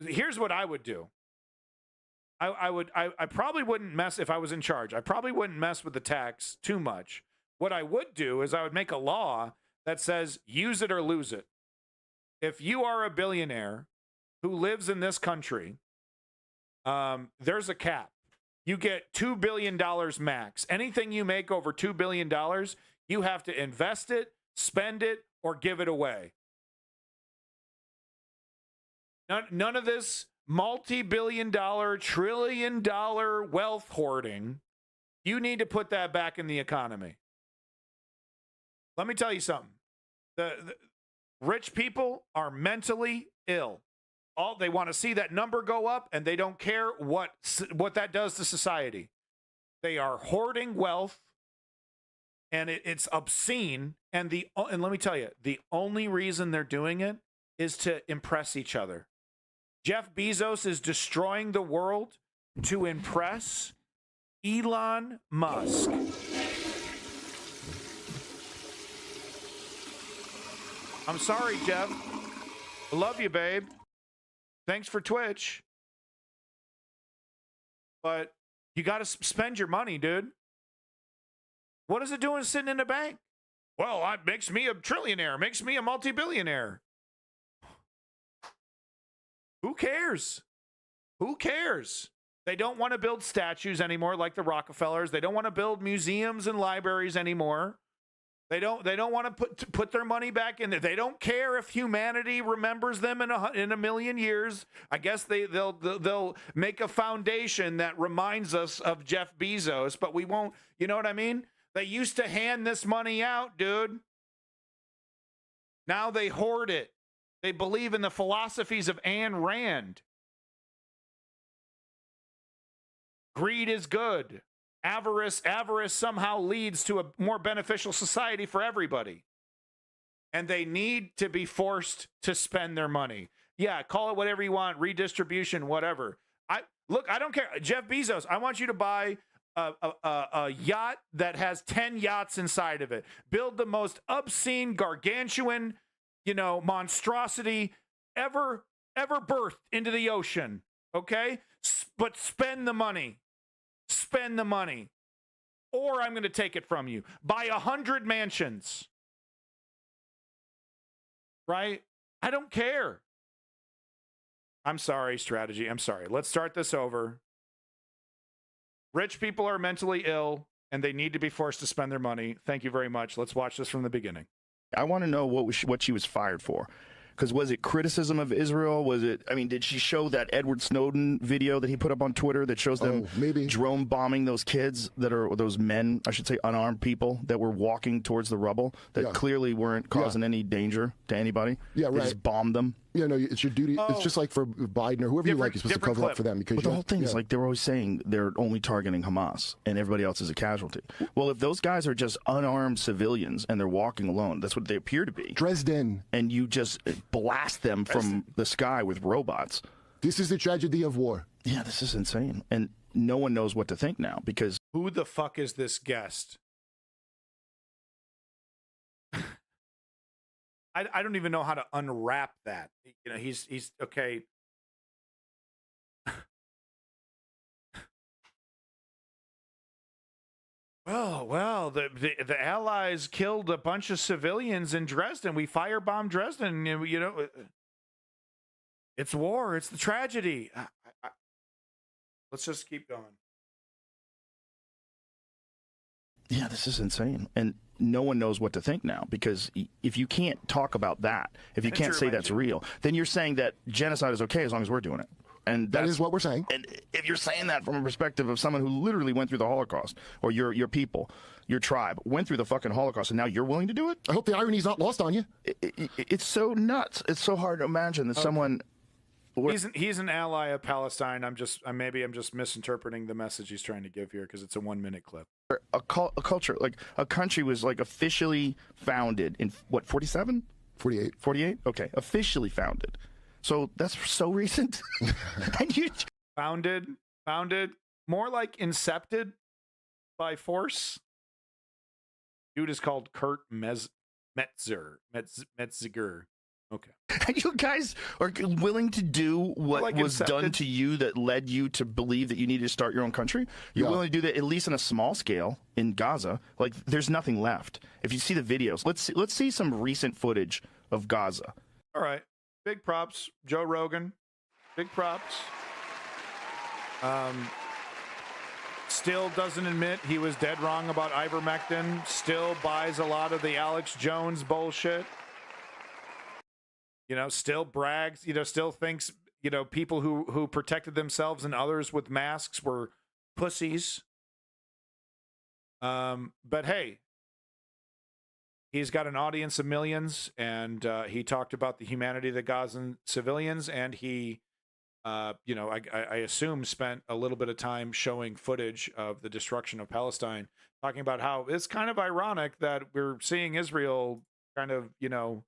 Here's what I would do. I probably wouldn't mess, if I was in charge, I probably wouldn't mess with the tax too much. What I would do is I would make a law that says use it or lose it. If you are a billionaire who lives in this country, there's a cap. You get $2 billion max. Anything you make over $2 billion, you have to invest it, spend it, or give it away. None of this multi-billion-dollar, trillion-dollar wealth hoarding. You need to put that back in the economy. Let me tell you something. The rich people are mentally ill. They want to see that number go up, and they don't care what that does to society. They are hoarding wealth, and it's obscene. And let me tell you, the only reason they're doing it is to impress each other. Jeff Bezos is destroying the world to impress Elon Musk. I'm sorry, Jeff. I love you, babe. Thanks for Twitch. But you got to spend your money, dude. What is it doing sitting in a bank? Well, it makes me a trillionaire, makes me a multi-billionaire. Who cares? Who cares? They don't want to build statues anymore like the Rockefellers. They don't want to build museums and libraries anymore. They don't want to put their money back in there. They don't care if humanity remembers them in a million years. I guess they'll make a foundation that reminds us of Jeff Bezos, but we won't. You know what I mean? They used to hand this money out, dude. Now they hoard it. They believe in the philosophies of Ayn Rand. Greed is good. Avarice somehow leads to a more beneficial society for everybody. And they need to be forced to spend their money. Yeah, call it whatever you want, redistribution, whatever. I don't care. Jeff Bezos, I want you to buy a yacht that has 10 yachts inside of it. Build the most obscene, gargantuan, monstrosity ever birthed into the ocean. Okay? But spend the money. Spend the money. Or I'm going to take it from you. Buy 100 mansions. Right? I don't care. I'm sorry, strategy. I'm sorry. Let's start this over. Rich people are mentally ill, and they need to be forced to spend their money. Thank you very much. Let's watch this from the beginning. I want to know what she was fired for. Because was it criticism of Israel? Was it, I mean, did she show that Edward Snowden video that he put up on Twitter that shows them drone bombing those kids that are, those men, I should say unarmed people that were walking towards the rubble that clearly weren't causing any danger to anybody? Yeah, They right. just bombed them. Yeah, no, it's your duty. It's just like for Biden or whoever you like, you're supposed to cover up for them. Because But the whole thing is like they were always saying they're only targeting Hamas and everybody else is a casualty. Well, if those guys are just unarmed civilians and they're walking alone, that's what they appear to be. Dresden. And you just blast them from the sky with robots. This is the tragedy of war. Yeah, this is insane. And no one knows what to think now because... Who the fuck is this guest? I don't even know how to unwrap that. You know, he's okay. Well, the Allies killed a bunch of civilians in Dresden. We firebombed Dresden. You know, it's war. It's the tragedy. Let's just keep going. Yeah, this is insane. And no one knows what to think now because if you can't talk about that, if you can't say that's real, then you're saying that genocide is okay as long as we're doing it. And that is what we're saying. And if you're saying that from a perspective of someone who literally went through the Holocaust, or your people, your tribe, went through the fucking Holocaust, and now you're willing to do it? I hope the irony's not lost on you. It's so nuts. It's so hard to imagine that someone... He's an ally of Palestine. Maybe I'm just misinterpreting the message he's trying to give here because it's a 1-minute clip. A culture, like a country was like officially founded in what, 47? 48. 48? Okay, officially founded. So that's so recent. And you founded, more like incepted by force. Dude is called Kurt Metziger. Okay. And you guys are willing to do what like was incepted. done to you that led you to believe that you needed to start your own country? You're willing to do that at least on a small scale in Gaza. Like there's nothing left. If you see the videos, let's see some recent footage of Gaza. All right. Big props, Joe Rogan. Big props. Still doesn't admit he was dead wrong about ivermectin. Still buys a lot of the Alex Jones bullshit. You know, still brags, you know, still thinks, you know, people who protected themselves and others with masks were pussies. But hey, he's got an audience of millions, and he talked about the humanity of the Gazan civilians, and he, you know, I assume spent a little bit of time showing footage of the destruction of Palestine, talking about how it's kind of ironic that we're seeing Israel kind of, you know,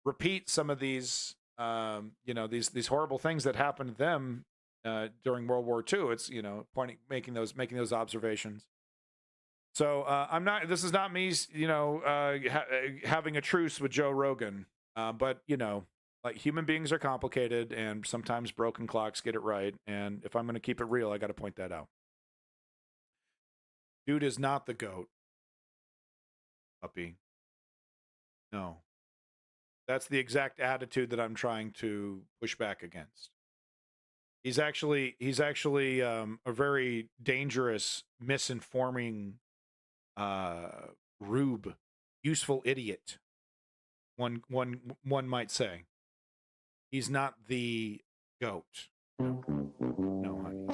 repeat some of these, you know, these horrible things that happened to them during World War II. It's, you know, making those observations. So this is not me, you know, having a truce with Joe Rogan, but you know, like human beings are complicated, and sometimes broken clocks get it right. And if I'm going to keep it real, I got to point that out. Dude is not the GOAT, puppy. No. That's the exact attitude that I'm trying to push back against. He's actually a very dangerous, misinforming, rube, useful idiot. One might say. He's not the GOAT. No, honey.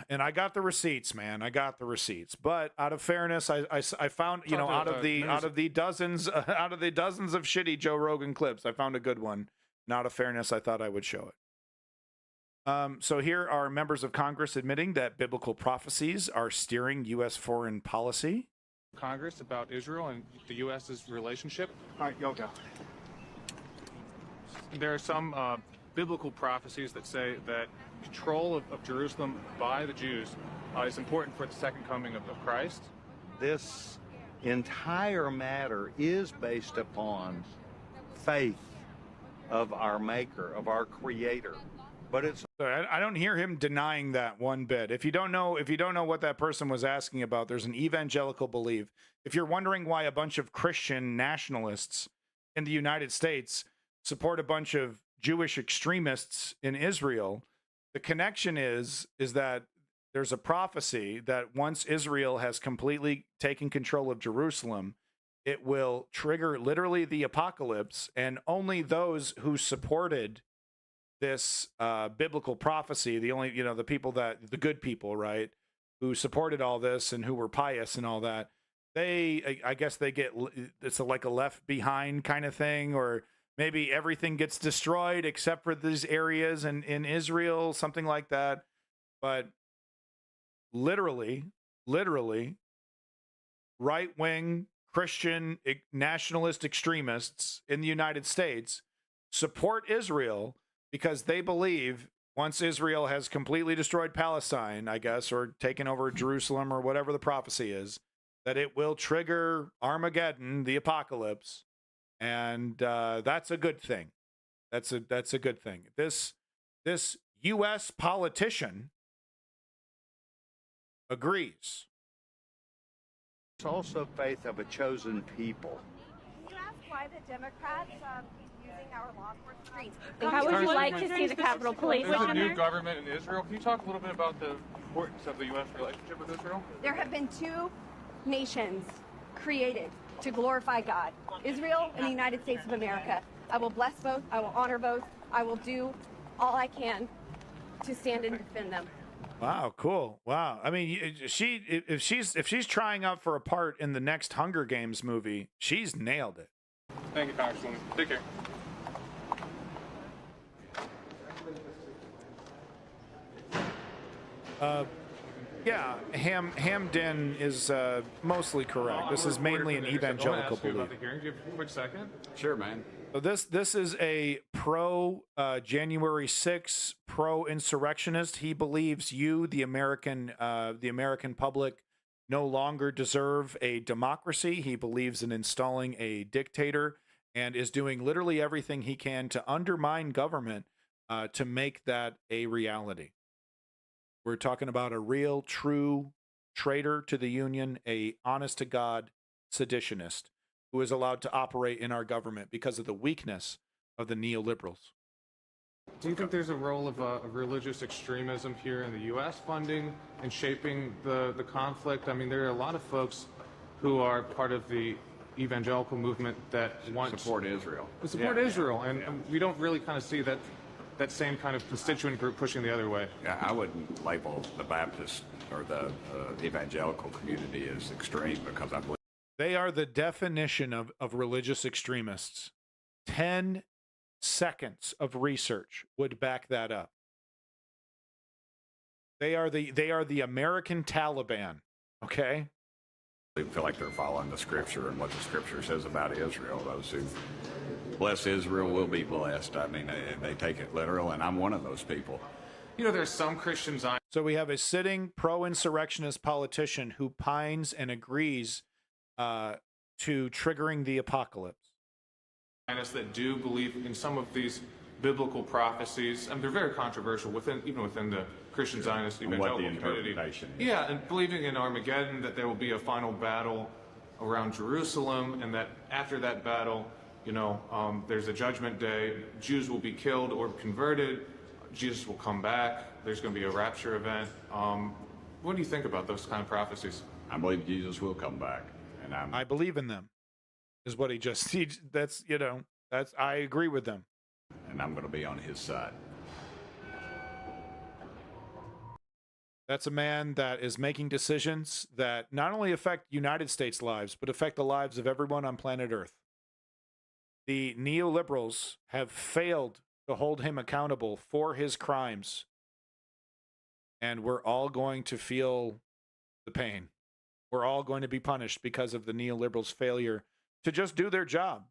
And I got the receipts, man. I got the receipts. But out of fairness, I found, you know, out of the dozens of shitty Joe Rogan clips, I found a good one. And out of fairness, I thought I would show it. So here are members of Congress admitting that biblical prophecies are steering U.S. foreign policy. Congress about Israel and the U.S.'s relationship. All right, go. There are some biblical prophecies that say that control of Jerusalem by the Jews is important for the second coming of Christ. This entire matter is based upon faith of our Maker, of our Creator. But it's I don't hear him denying that one bit. If you don't know what that person was asking about, there's an evangelical belief. If you're wondering why a bunch of Christian nationalists in the United States support a bunch of Jewish extremists in Israel, the connection is that there's a prophecy that once Israel has completely taken control of Jerusalem, it will trigger literally the apocalypse, and only those who supported this biblical prophecy, the people the good people, right, who supported all this and who were pious and all that, I guess they get, it's like a left behind kind of thing, or maybe everything gets destroyed except for these areas in Israel, something like that. But literally, right-wing Christian nationalist extremists in the United States support Israel because they believe once Israel has completely destroyed Palestine, I guess, or taken over Jerusalem or whatever the prophecy is, that it will trigger Armageddon, the apocalypse, and that's a good thing. That's a good thing. This U.S. politician agrees. It's also faith of a chosen people. Can you ask why the Democrats keep using our law enforcement streets? How would you like to see the Capitol Police? There's a new government in Israel. Can you talk a little bit about the importance of the U.S. relationship with Israel? There have been two nations created to glorify God, Israel and the United States of America. I will bless both. I will honor both. I will do all I can to stand and defend them. Wow, cool. Wow. I mean, if she's trying out for a part in the next Hunger Games movie, she's nailed it. Thank you, Congresswoman. Take care. Yeah, Hamden is mostly correct. This is mainly an evangelical belief. About the hearing. Do you have a quick second? Sure, man. So this is a pro January 6th, pro insurrectionist. He believes you, the American public, no longer deserve a democracy. He believes in installing a dictator and is doing literally everything he can to undermine government to make that a reality. We're talking about a real, true traitor to the Union, a honest-to-God seditionist who is allowed to operate in our government because of the weakness of the neoliberals. Do you think there's a role of religious extremism here in the U.S. funding and shaping the conflict? I mean, there are a lot of folks who are part of the evangelical movement that want support Israel. Support Israel, and we don't really kind of see that same kind of constituent group pushing the other way. Yeah, I wouldn't label the Baptist or the evangelical community as extreme because I believe they are the definition of religious extremists. 10 seconds of research would back that up. They are the American Taliban, okay? they feel like they're following the scripture and what the scripture says about Israel. Those who bless Israel will be blessed. I mean, they take it literal, and I'm one of those people. You know, there's some Christians on. So we have a sitting pro-insurrectionist politician who pines and agrees to triggering the apocalypse. That do believe in some of these biblical prophecies, and they're very controversial even within the Christian Zionist evangelical community. Yeah, and believing in Armageddon, that there will be a final battle around Jerusalem, and that after that battle, you know, there's a judgment day. Jews will be killed or converted. Jesus will come back. There's going to be a rapture event. What do you think about those kind of prophecies? I believe Jesus will come back, and I believe in them. Is what I agree with them. And I'm going to be on his side. That's a man that is making decisions that not only affect United States lives, but affect the lives of everyone on planet Earth. The neoliberals have failed to hold him accountable for his crimes. And we're all going to feel the pain. We're all going to be punished because of the neoliberals' failure to just do their job.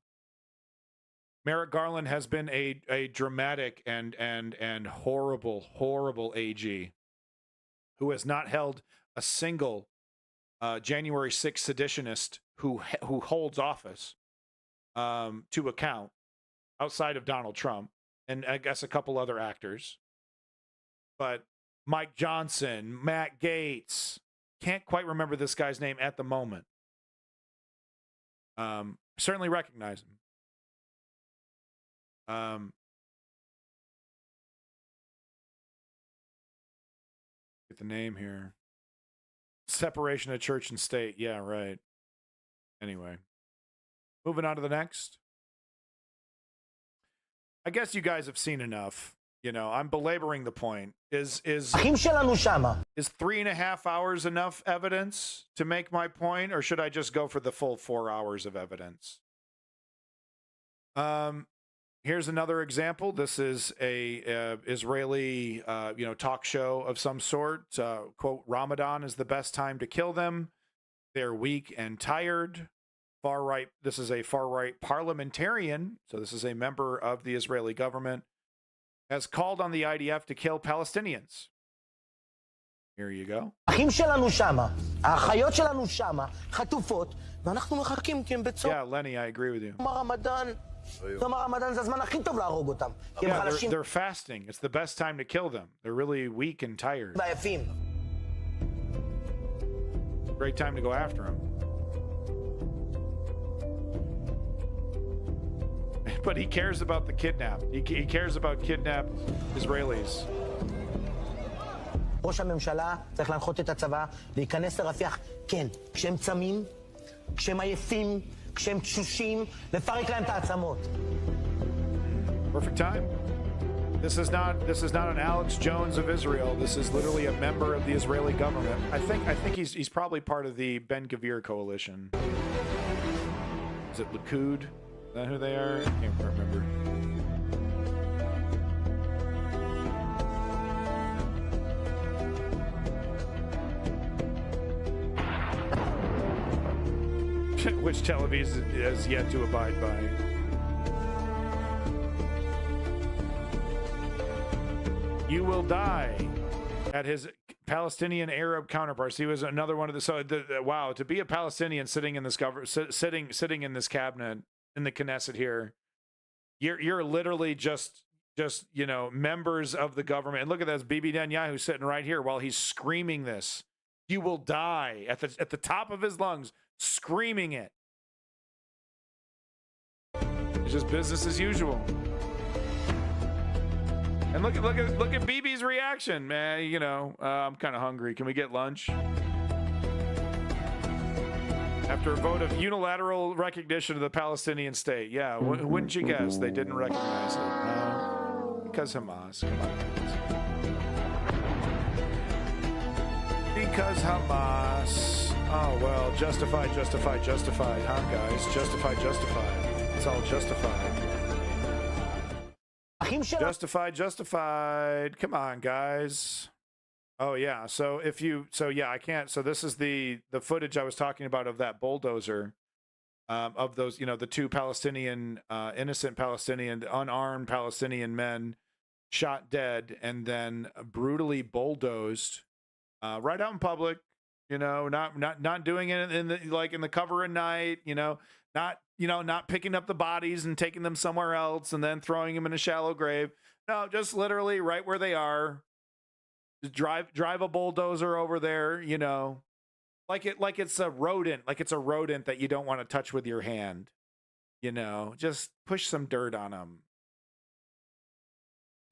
Merrick Garland has been a dramatic and horrible AG who has not held a single January 6th seditionist who holds office to account outside of Donald Trump and I guess a couple other actors. But Mike Johnson, Matt Gaetz, can't quite remember this guy's name at the moment. Certainly recognize him. Get the name here. Separation of church and state. Yeah, right. Anyway, Moving on to the next. I guess you guys have seen enough. You know, I'm belaboring the point. Is 3.5 hours enough evidence to make my point, or should I just go for the full 4 hours of evidence? Here's another example. This is a Israeli, talk show of some sort. Quote, Ramadan is the best time to kill them. They're weak and tired. Far right. This is a far right parliamentarian. So this is a member of the Israeli government. Has called on the IDF to kill Palestinians. Here you go. Yeah, Lenny, I agree with you. Yeah, they're fasting. It's the best time to kill them. They're really weak and tired. Great time to go after them. But he cares about the kidnapped. He cares about kidnapped Israelis. ראש הממשלה צריך להנחות את הצבא להיכנס לרפיח, כן, כשהם צמים, כשהם עייפים, כשהם תשושים, לפרק להם את העצמות. Perfect time. This is not an Alex Jones of Israel. This is literally a member of the Israeli government. I think he's probably part of the Ben Gvir coalition. Is it Likud? Is that who they are? I can't remember. Which Tel Aviv has yet to abide by. You will die at his Palestinian Arab counterparts. He was another one of the. Wow, to be a Palestinian sitting in this sitting in this cabinet in the Knesset here, you're literally just members of the government. And look at that, Bibi Netanyahu sitting right here while he's screaming this. You will die at the top of his lungs, screaming it. It's just business as usual. And look at Bibi's reaction, man. I'm kind of hungry. Can we get lunch? After a vote of unilateral recognition of the Palestinian state. Yeah, wouldn't you guess they didn't recognize it? Because Hamas. Come on, guys. Because Hamas. Oh, well, justified, huh, guys? Justified. It's all justified. Justified. Come on, guys. Oh yeah. I can't. So this is the footage I was talking about of that bulldozer, of those, the two Palestinian, innocent Palestinian, unarmed Palestinian men shot dead and then brutally bulldozed, right out in public. Not doing it in the cover of night. Not picking up the bodies and taking them somewhere else and then throwing them in a shallow grave. No, just literally right where they are. Drive a bulldozer over there, like it's a rodent that you don't want to touch with your hand, just push some dirt on them.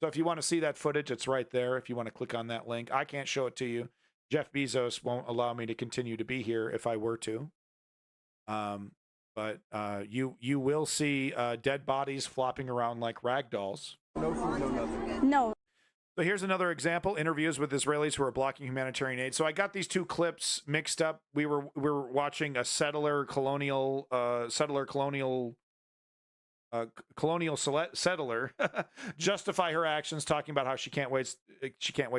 So if you want to see that footage, it's right there. If you want to click on that link, I can't show it to you. Jeff Bezos won't allow me to continue to be here if I were to. But you will see dead bodies flopping around like rag dolls. No food, no nothing. No. So here's another example: interviews with Israelis who are blocking humanitarian aid. So I got these two clips mixed up. We were watching a colonial settler justify her actions, talking about how she can't wait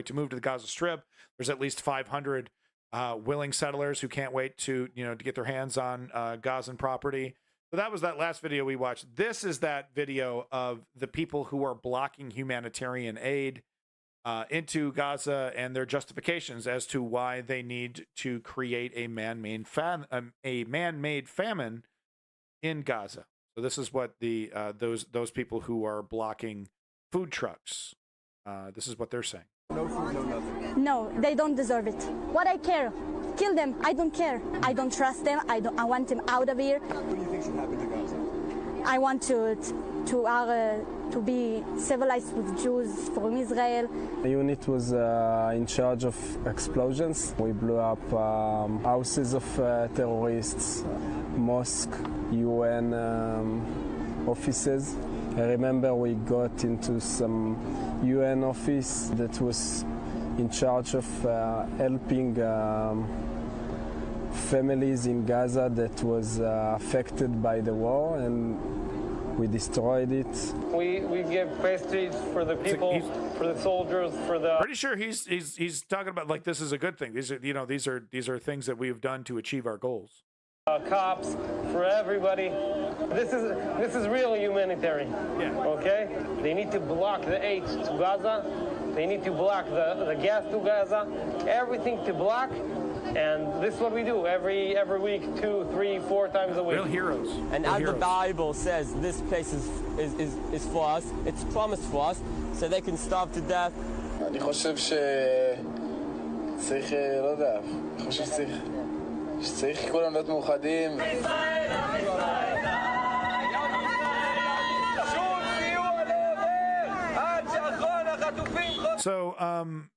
to move to the Gaza Strip. There's at least 500 willing settlers who can't wait to get their hands on Gazan property. So that was that last video we watched. This is that video of the people who are blocking humanitarian aid into Gaza and their justifications as to why they need to create a man-made famine in Gaza. So this is what those people who are blocking food trucks, this is what they're saying. No food, no nothing. No, they don't deserve it. What I care, kill them. I don't care. I don't trust them. I want them out of here. What do you think should happen to Gaza? I want to be civilized with Jews from Israel. The unit was in charge of explosions. We blew up houses of terrorists, mosque, UN offices. I remember we got into some UN office that was in charge of helping families in Gaza that was affected by the war, and we destroyed it. We give pastries for the people, for the soldiers, for the. Pretty sure he's talking about like this is a good thing. These are these are things that we've done to achieve our goals. Cops, for everybody. This is really humanitarian. Yeah. Okay. They need to block the aid to Gaza. They need to block the gas to Gaza. Everything to block. And this is what we do every week, 2, 3, 4 times a week. Real heroes. And Real as heroes. the Bible says, this place is for us. It's promised for us, so they can starve to death. אני חושב שצריך, לא יודע, אני חושב שצריך כולם להיות מאוחדים. So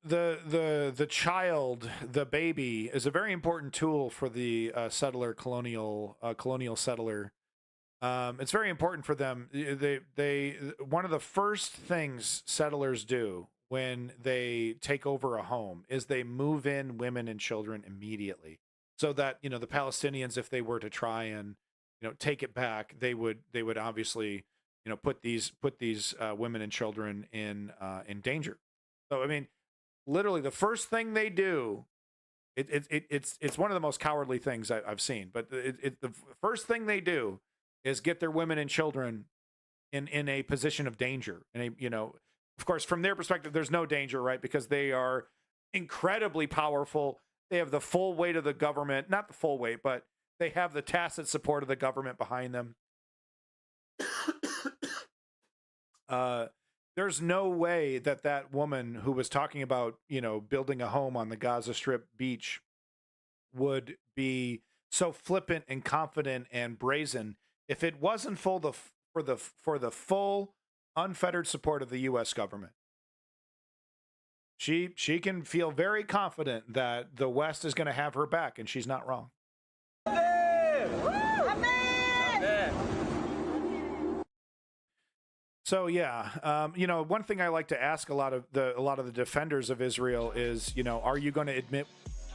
the child, the baby, is a very important tool for the colonial settler. It's very important for them. They one of the first things settlers do when they take over a home is they move in women and children immediately, so that the Palestinians, if they were to try and take it back, they would obviously put these women and children in danger. So I mean, literally, the first thing they do, it's one of the most cowardly things I've seen. But the first thing they do is get their women and children in a position of danger. And of course, from their perspective, there's no danger, right? Because they are incredibly powerful. They have the full weight of the government, not the full weight, but they have the tacit support of the government behind them. There's no way that woman who was talking about, building a home on the Gaza Strip beach would be so flippant and confident and brazen if it wasn't for the full unfettered support of the U.S. government. She can feel very confident that the West is going to have her back, and she's not wrong. So yeah, one thing I like to ask a lot of the defenders of Israel is, are you going to admit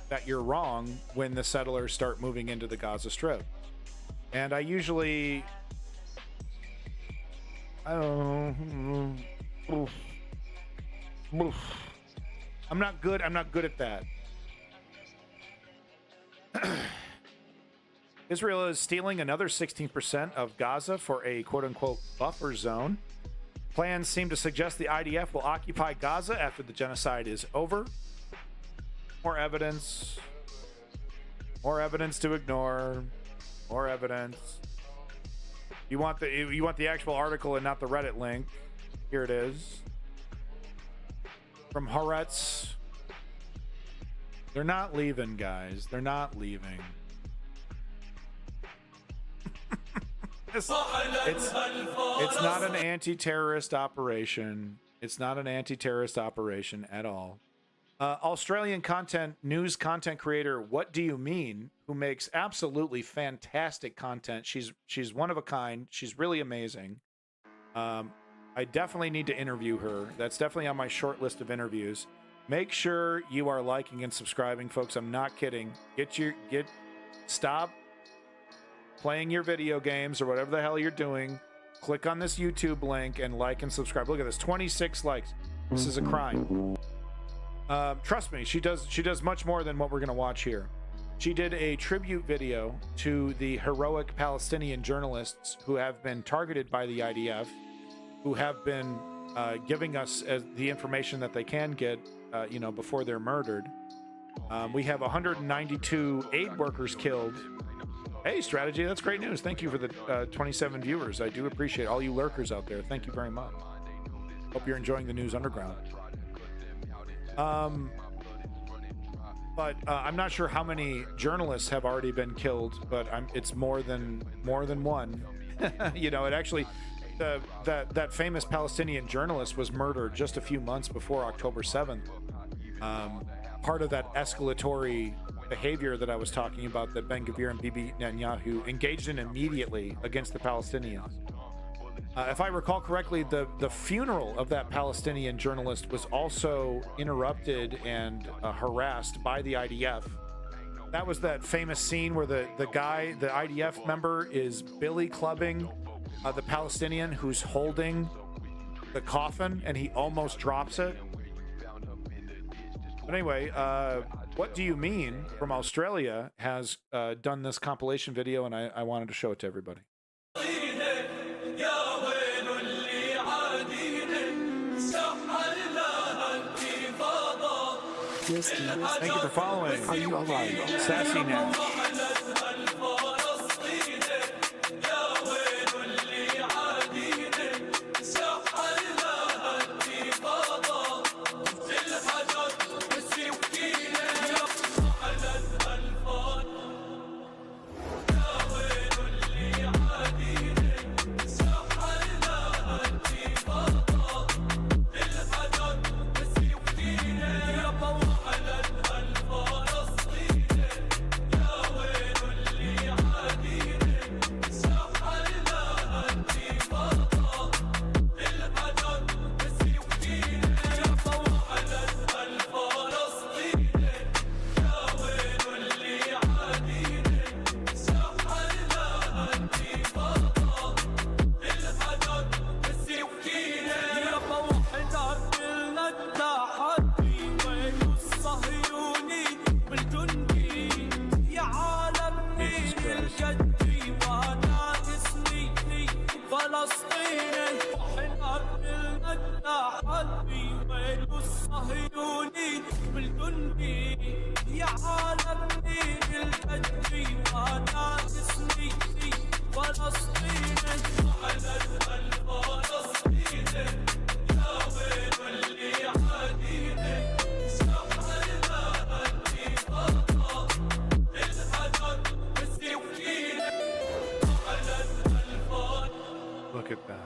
that you're wrong when the settlers start moving into the Gaza Strip? And I usually, I'm not good at that. Israel is stealing another 16% of Gaza for a quote-unquote buffer zone. Plans seem to suggest the IDF will occupy Gaza after the genocide is over. More evidence to ignore. More evidence. You want the actual article and not the Reddit link. Here it is. From Haaretz. They're not leaving, guys. They're not leaving. It's not an anti-terrorist operation. It's not an anti-terrorist operation at all. Australian news content creator, What Do You Mean, who makes absolutely fantastic content. She's one of a kind. She's really amazing. I definitely need to interview her. That's definitely on my short list of interviews. Make sure you are liking and subscribing, folks. I'm not kidding. Stop playing your video games or whatever the hell you're doing. Click on this YouTube link and like and subscribe. Look at this, 26 likes. This is a crime. Trust me, she does much more than what we're going to watch here. She did a tribute video to the heroic Palestinian journalists who have been targeted by the IDF, who have been giving us the information that they can get, before they're murdered. We have 192 aid workers killed. Hey, Strategy, that's great news. Thank you for the 27 viewers. I do appreciate all you lurkers out there. Thank you very much. Hope you're enjoying the news underground. But I'm not sure how many journalists have already been killed, but it's more than one. It actually, that famous Palestinian journalist was murdered just a few months before October 7th. Part of that escalatory behavior that I was talking about that Ben Gvir and Bibi Netanyahu engaged in immediately against the Palestinians. If I recall correctly, the funeral of that Palestinian journalist was also interrupted and harassed by the IDF. That was that famous scene where the IDF member is billy clubbing the Palestinian who's holding the coffin, and he almost drops it. But anyway, What Do You Mean from Australia has done this compilation video, and I wanted to show it to everybody. Thank you for following. Are you all right? Sassy now. Look at that.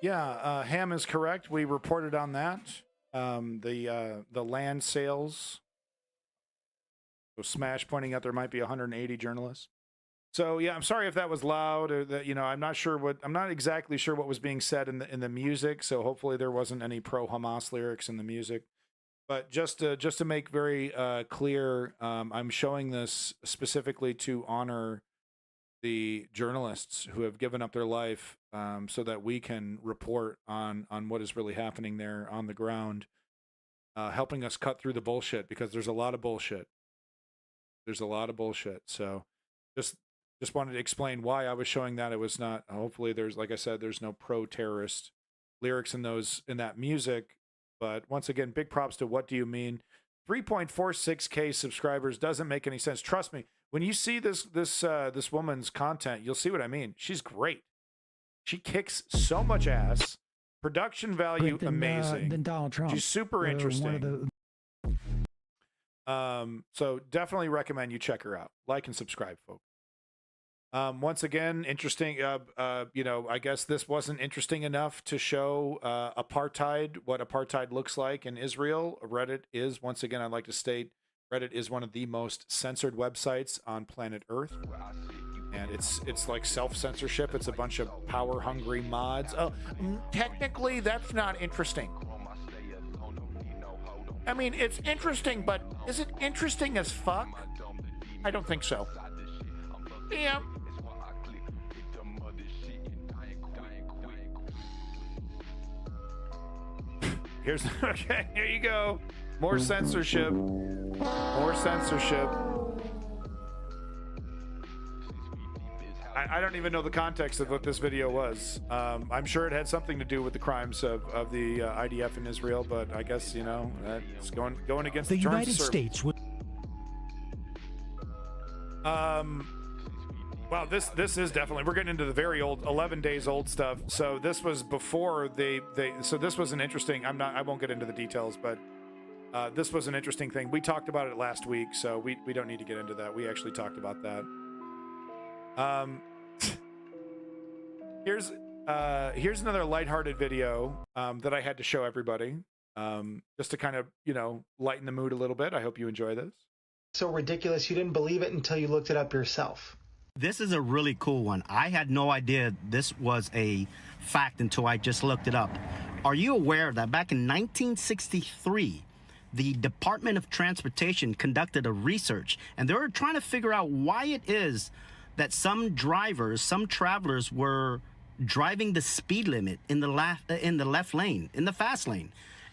Yeah, Ham is correct. We reported on that. The land sales. So Smash pointing out there might be 180 journalists. So yeah, I'm sorry if that was loud, or that, you know, I'm not exactly sure what was being said in the music. So hopefully there wasn't any pro-Hamas lyrics in the music. But just to make very clear, I'm showing this specifically to honor the journalists who have given up their life, so that we can report on what is really happening there on the ground, helping us cut through the bullshit, because there's a lot of bullshit. There's a lot of bullshit. So just wanted to explain why I was showing that. It was not, hopefully there's, like I said, there's no pro-terrorist lyrics in that music. But once again, big props to What Do You Mean? 3.46K subscribers doesn't make any sense. Trust me, when you see this woman's content, you'll see what I mean. She's great. She kicks so much ass. Production value amazing. Than Donald Trump. She's super interesting. So definitely recommend you check her out. Like and subscribe, folks. Once again, interesting. You know, I guess this wasn't interesting enough to show apartheid, what apartheid looks like in Israel. Reddit is, once again, I'd like to state, Reddit is one of the most censored websites on planet Earth. And it's like self-censorship. It's a bunch of power-hungry mods. Oh, technically, that's not interesting. I mean, it's interesting, but is it interesting as fuck? I don't think so. Yeah. Here's okay. Here you go. More censorship. More censorship. I don't even know the context of what this video was. I'm sure it had something to do with the crimes of the IDF in Israel, but I guess, you know, that's going against the United States would. Well, this is definitely, we're getting into the very old 11 days old stuff. So this was before so this was an interesting, I won't get into the details, but this was an interesting thing. We talked about it last week, so we don't need to get into that. We actually talked about that. Here's another lighthearted video that I had to show everybody, just to kind of, you know, lighten the mood a little bit. I hope you enjoy this. So ridiculous you didn't believe it until you looked it up yourself. This is a really cool one. I had no idea this was a fact until I just looked it up. Are you aware that back in 1963, the Department of Transportation conducted a research, and they were trying to figure out why it is that some travelers were driving the speed limit in the left lane, in the fast lane.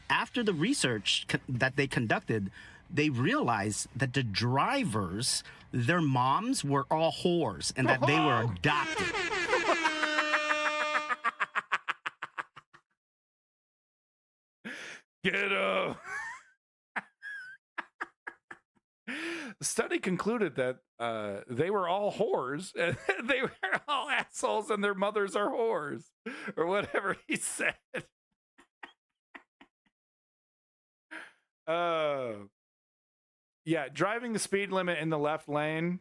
After the research that they conducted, they realized that the drivers, their moms were all whores and that they were adopted. Get up. The study concluded that they were all whores. They were all assholes and their mothers are whores. Or whatever he said. Yeah, driving the speed limit in the left lane,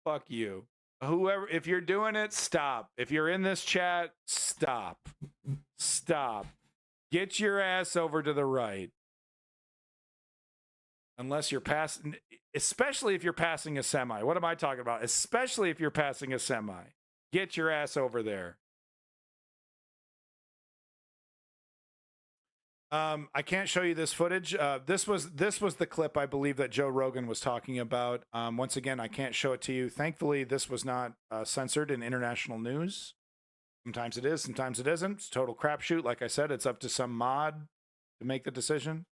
fuck you. Whoever, if you're doing it, stop. If you're in this chat, stop. Stop. Get your ass over to the right. Unless you're passing, especially if you're passing a semi. What am I talking about? Especially if you're passing a semi. Get your ass over there. I can't show you this footage. This was the clip I believe that Joe Rogan was talking about. Once again, I can't show it to you. Thankfully, this was not censored in international news. Sometimes it is, sometimes it isn't. It's a total crapshoot. Like I said, it's up to some mod to make the decision.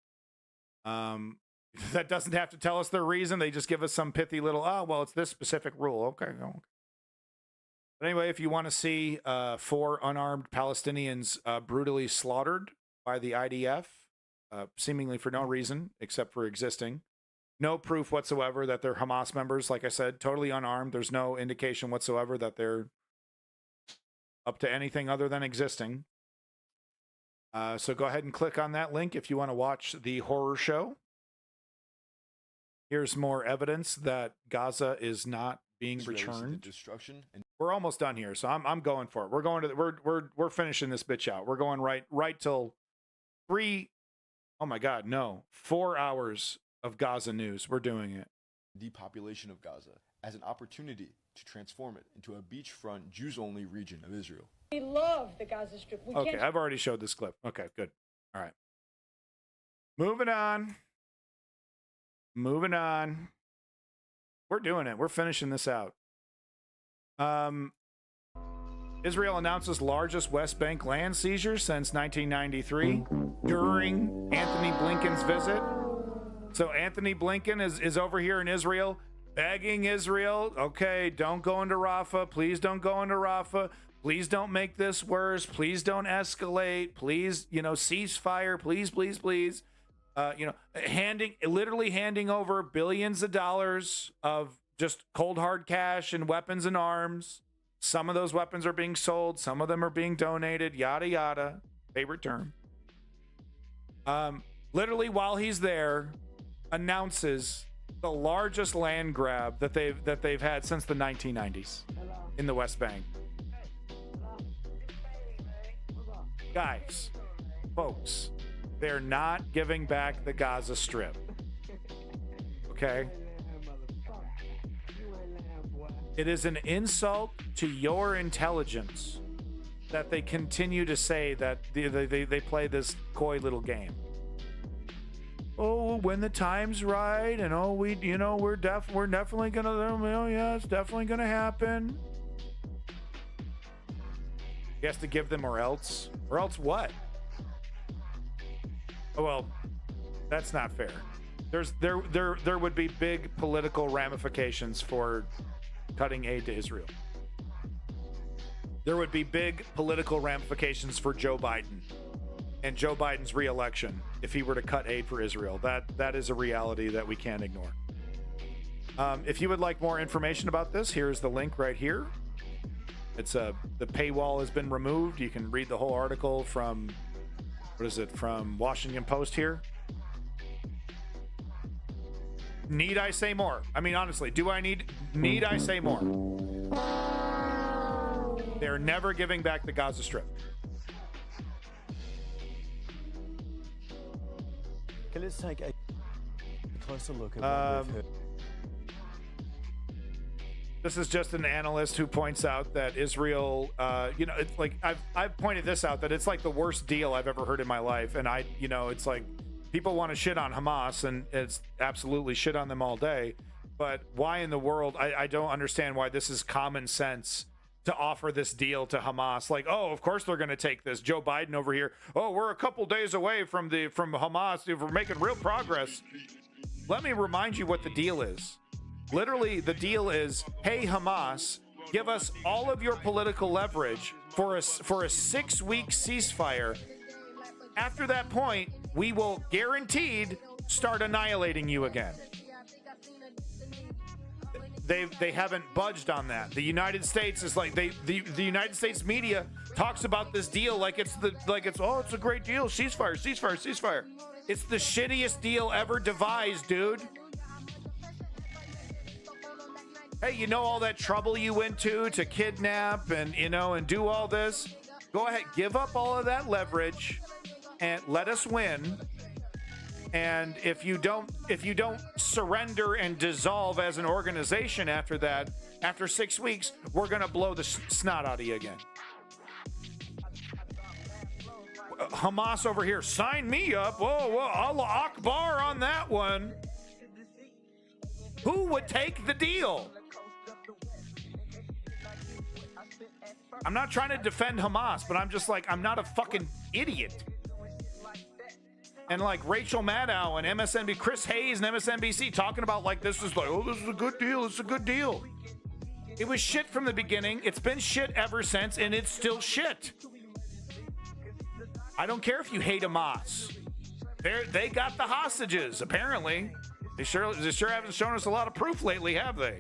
That doesn't have to tell us their reason. They just give us some pithy little, oh, well, it's this specific rule. Okay. But anyway, if you want to see 4 unarmed Palestinians brutally slaughtered by the IDF, seemingly for no reason except for existing. No proof whatsoever that they're Hamas members. Like I said, totally unarmed. There's no indication whatsoever that they're up to anything other than existing. So go ahead and click on that link if you want to watch the horror show. Here's more evidence that Gaza is not being returned. Destruction and we're almost done here, so I'm going for it. We're going to we're finishing this bitch out. We're going right till 4 hours of Gaza news. We're doing it. Depopulation of Gaza as an opportunity to transform it into a beachfront Jews-only region of Israel. We love the Gaza Strip. Okay, I've already showed this clip. Okay, good. All right. Moving on. We're doing it. We're finishing this out. Israel announces largest West Bank land seizure since 1993 during Anthony Blinken's visit. So Anthony Blinken is over here in Israel begging Israel, okay, don't go into Rafah. Please don't go into Rafah. Please don't make this worse. Please don't escalate. Please, ceasefire. Please, please, please. Literally handing over billions of dollars of just cold hard cash and weapons and arms. Some of those weapons are being sold. Some of them are being donated. Yada, yada. Favorite term. Literally while he's there, announces the largest land grab that they've had since the 1990s. in the West Bank. Guys, folks, they're not giving back the Gaza Strip. Okay? It is an insult to your intelligence that they continue to say that they play this coy little game. Oh, when the time's right, and oh, we're definitely gonna, oh yeah, it's definitely gonna happen. He has to give them or else what? Oh, well, that's not fair. There would be big political ramifications for cutting aid to Israel. There would be big political ramifications for Joe Biden and Joe Biden's re-election if he were to cut aid for Israel. That is a reality that we can't ignore. If you would like more information about this, here's the link right here. It's the paywall has been removed. You can read the whole article from, from Washington Post here. Need I say more? I mean, honestly, need I say more? They're never giving back the Gaza Strip. Okay, let's take a closer look at what we've heard. This is just an analyst who points out that Israel, it's like I've pointed this out, that it's like the worst deal I've ever heard in my life, and it's like people want to shit on Hamas, and it's absolutely shit on them all day. But why in the world? I don't understand why this is common sense to offer this deal to Hamas. Like, oh, of course they're going to take this. Joe Biden over here. Oh, we're a couple days away from Hamas. We're making real progress. Let me remind you what the deal is. Literally, the deal is, hey, Hamas, give us all of your political leverage for a 6-week ceasefire. After that point, we will guaranteed start annihilating you again. They haven't budged on that. The United States is like the United States media talks about this deal like it's a great deal. Ceasefire. It's the shittiest deal ever devised, dude. Hey, you know all that trouble you went to kidnap and do all this? Go ahead, give up all of that leverage and let us win. And if you don't surrender and dissolve as an organization after that, after 6 weeks, we're going to blow the snot out of you again. Hamas over here, sign me up. Whoa, Allah Akbar on that one. Who would take the deal? I'm not trying to defend Hamas, but I'm just like, I'm not a fucking idiot. And like Rachel Maddow and MSNBC, Chris Hayes and MSNBC talking about like this is like, oh, this is a good deal. It's a good deal. It was shit from the beginning. It's been shit ever since, and it's still shit. I don't care if you hate Hamas. They got the hostages, apparently. They sure haven't shown us a lot of proof lately, have they?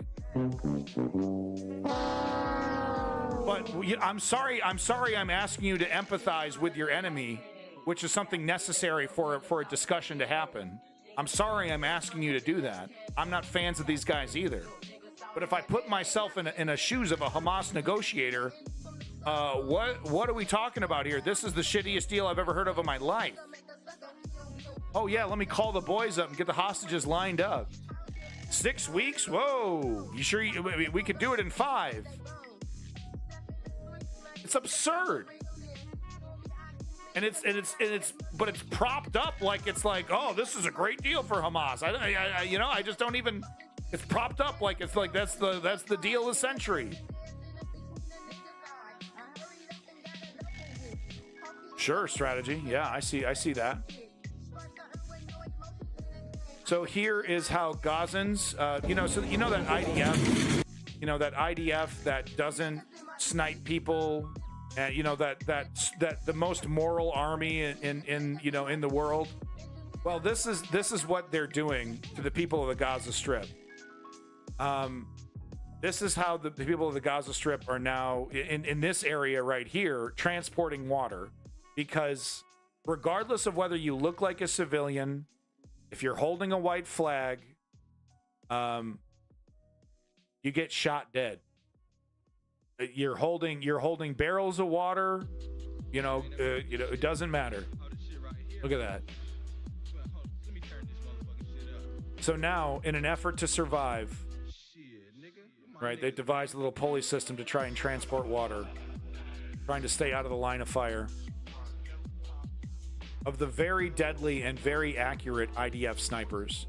But I'm sorry I'm asking you to empathize with your enemy, which is something necessary for a discussion to happen. I'm sorry I'm asking you to do that. I'm not fans of these guys either. But if I put myself in the shoes of a Hamas negotiator, what are we talking about here? This is the shittiest deal I've ever heard of in my life. Oh yeah, let me call the boys up and get the hostages lined up. 6 weeks? Whoa! You sure we could do it in 5? It's absurd. And it's propped up like it's like, oh, this is a great deal for Hamas. I just don't even. It's propped up like it's like that's the deal of the century. Sure, strategy. Yeah, I see that. So here is how Gazans, so that IDF, that IDF that doesn't snipe people. That the most moral army in the world. Well, this is what they're doing to the people of the Gaza Strip. This is how the people of the Gaza Strip are now in this area right here transporting water, because regardless of whether you look like a civilian, if you're holding a white flag, you get shot dead. You're holding barrels of water. It doesn't matter. Look at that. So now, in an effort to survive, right, they devised a little pulley system to try and transport water, trying to stay out of the line of fire of the very deadly and very accurate IDF snipers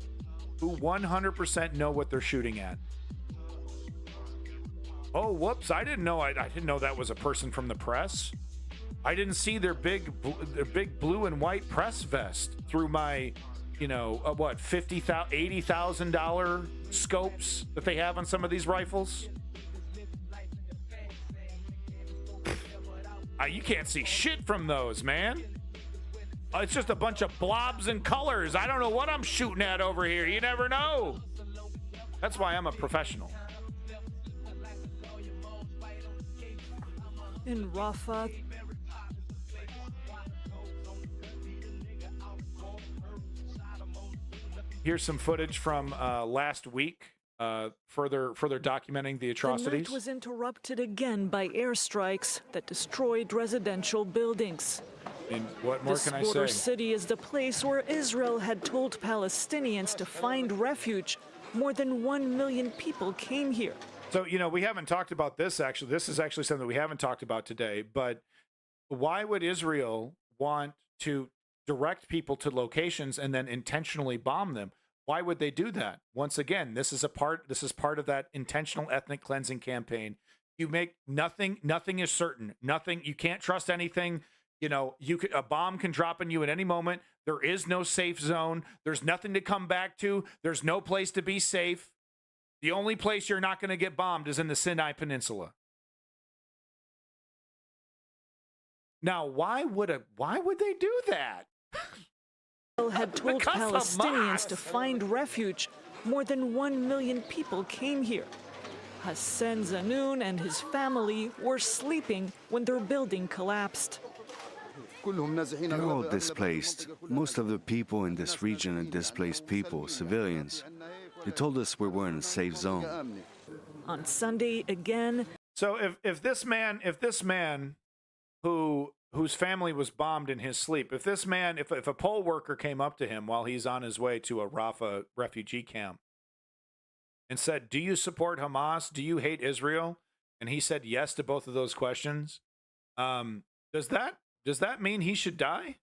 who 100% know what they're shooting at. Oh, whoops, I didn't know that was a person from the press. I didn't see their big blue and white press vest through my, what, $50,000, $80,000 scopes that they have on some of these rifles. You can't see shit from those, man. It's just a bunch of blobs and colors. I don't know what I'm shooting at over here. You never know. That's why I'm a professional. In Rafah, here's some footage from last week, further documenting the atrocities. The night was interrupted again by airstrikes that destroyed residential buildings. And what more can I say? This border city is the place where Israel had told Palestinians to find refuge. More than 1 million people came here. So, we haven't talked about this, actually. This is actually something we haven't talked about today. But why would Israel want to direct people to locations and then intentionally bomb them? Why would they do that? Once again, this is part of that intentional ethnic cleansing campaign. You make nothing is certain. Nothing, you can't trust anything. A bomb can drop on you at any moment. There is no safe zone. There's nothing to come back to. There's no place to be safe. The only place you're not going to get bombed is in the Sinai Peninsula. Now, why would they do that? Israel had told Palestinians to find refuge. More than 1 million people came here. Hassan Zanoun and his family were sleeping when their building collapsed. They're all displaced. Most of the people in this region are displaced people, civilians. They told us we were in a safe zone. On Sunday again. So if this man whose family was bombed in his sleep, if a poll worker came up to him while he's on his way to a Rafah refugee camp and said, "Do you support Hamas? Do you hate Israel?" and he said yes to both of those questions, does that mean he should die?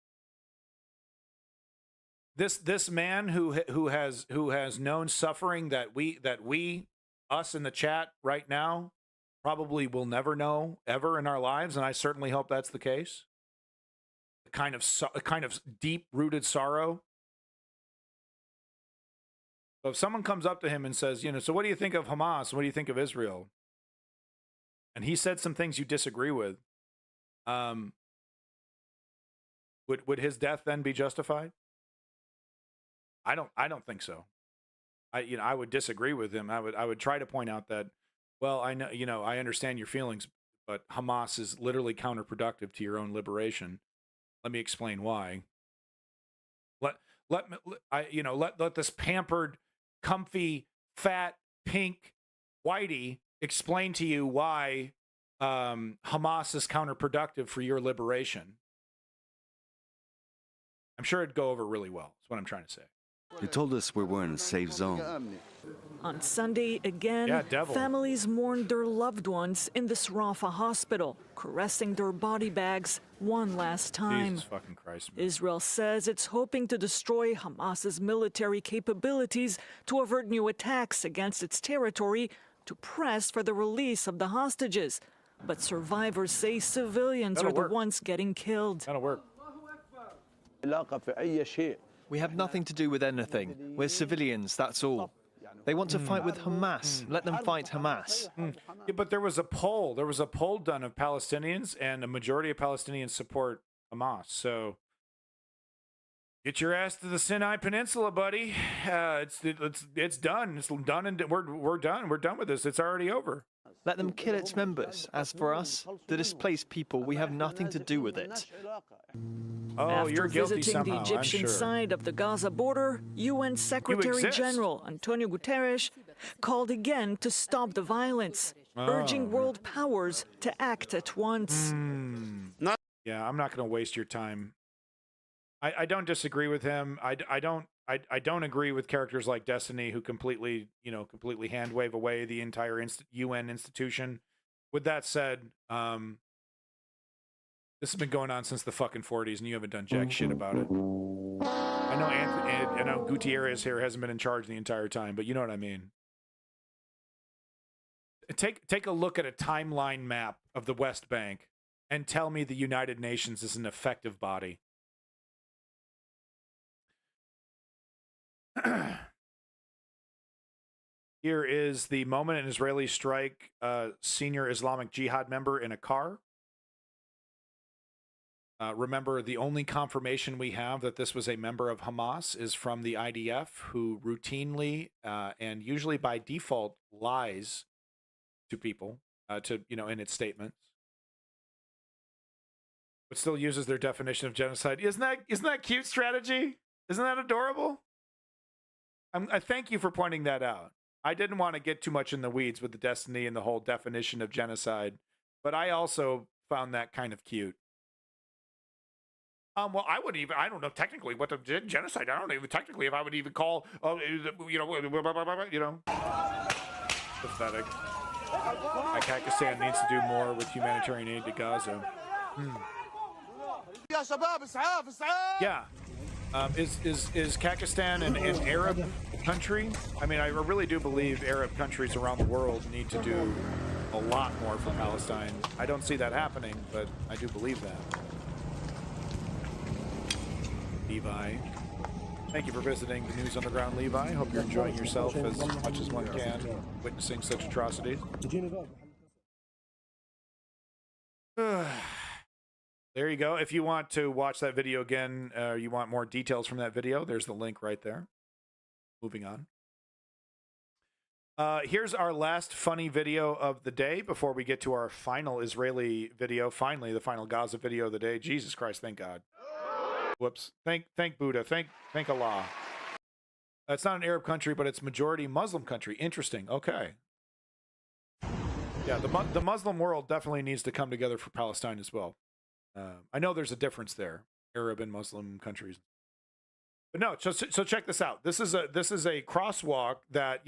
This man who has known suffering that we us in the chat right now probably will never know ever in our lives, and I certainly hope that's the case. A kind of deep-rooted sorrow. So if someone comes up to him and says, so what do you think of Hamas? What do you think of Israel? And he said some things you disagree with. Would his death then be justified? I don't think so. I would disagree with him. I would try to point out that, well, I know, I understand your feelings, but Hamas is literally counterproductive to your own liberation. Let me explain why. Let this pampered, comfy, fat, pink whitey explain to you why Hamas is counterproductive for your liberation. I'm sure it'd go over really well. That's what I'm trying to say. They told us we were in a safe zone. On Sunday again, families mourned their loved ones in this Rafah hospital, caressing their body bags one last time. Jesus fucking Christ, man. Israel says it's hoping to destroy Hamas's military capabilities to avert new attacks against its territory to press for the release of the hostages. But survivors say civilians are the ones getting killed. That'll work. We have nothing to do with anything. We're civilians, that's all. They want to fight with Hamas. Let them fight Hamas. Yeah, but there was a poll. There was a poll done of Palestinians, and a majority of Palestinians support Hamas. So get your ass to the Sinai Peninsula, buddy. It's done. It's done, and we're done. We're done with this. It's already over. Let them kill its members. As for us, the displaced people, we have nothing to do with it. Oh, After you're guilty visiting somehow, the Egyptian I'm sure. side of the Gaza border, UN Secretary General Antonio Guterres called again to stop the violence. urging world powers to act at once. Yeah, I'm not going to waste your time. I don't disagree with him. I don't agree with characters like Destiny who completely hand wave away the entire UN institution. With that said, this has been going on since the fucking 40s, and you haven't done jack shit about it. I know Gutierrez here hasn't been in charge the entire time, but you know what I mean. Take a look at a timeline map of the West Bank and tell me the United Nations is an effective body. Here is the moment an Israeli strike senior Islamic Jihad member in a car. Remember, the only confirmation we have that this was a member of Hamas is from the IDF, who routinely and usually by default lies to people, in its statements, but still uses their definition of genocide. Isn't that cute strategy? Isn't that adorable? I thank you for pointing that out. I didn't want to get too much in the weeds with the Destiny and the whole definition of genocide, but I also found that kind of cute. Well, I don't know technically what the genocide, I don't even technically if I would even call, pathetic. Pakistan needs to do more with humanitarian aid to Gaza. Yeah. Is Pakistan an Arab country? I mean, I really do believe Arab countries around the world need to do a lot more for Palestine. I don't see that happening, but I do believe that. Levi, thank you for visiting the News Underground, Levi. Hope you're enjoying yourself as much as one can, witnessing such atrocities. There you go. If you want to watch that video again, you want more details from that video, there's the link right there. Moving on. Here's our last funny video of the day before we get to our final Israeli video. Finally, the final Gaza video of the day. Jesus Christ, thank God. Whoops. Thank Buddha. Thank Allah. It's not an Arab country, but it's majority Muslim country. Interesting. Okay. Yeah, the Muslim world definitely needs to come together for Palestine as well. I know there's a difference there, Arab and Muslim countries. But no, so check this out. This is a crosswalk that,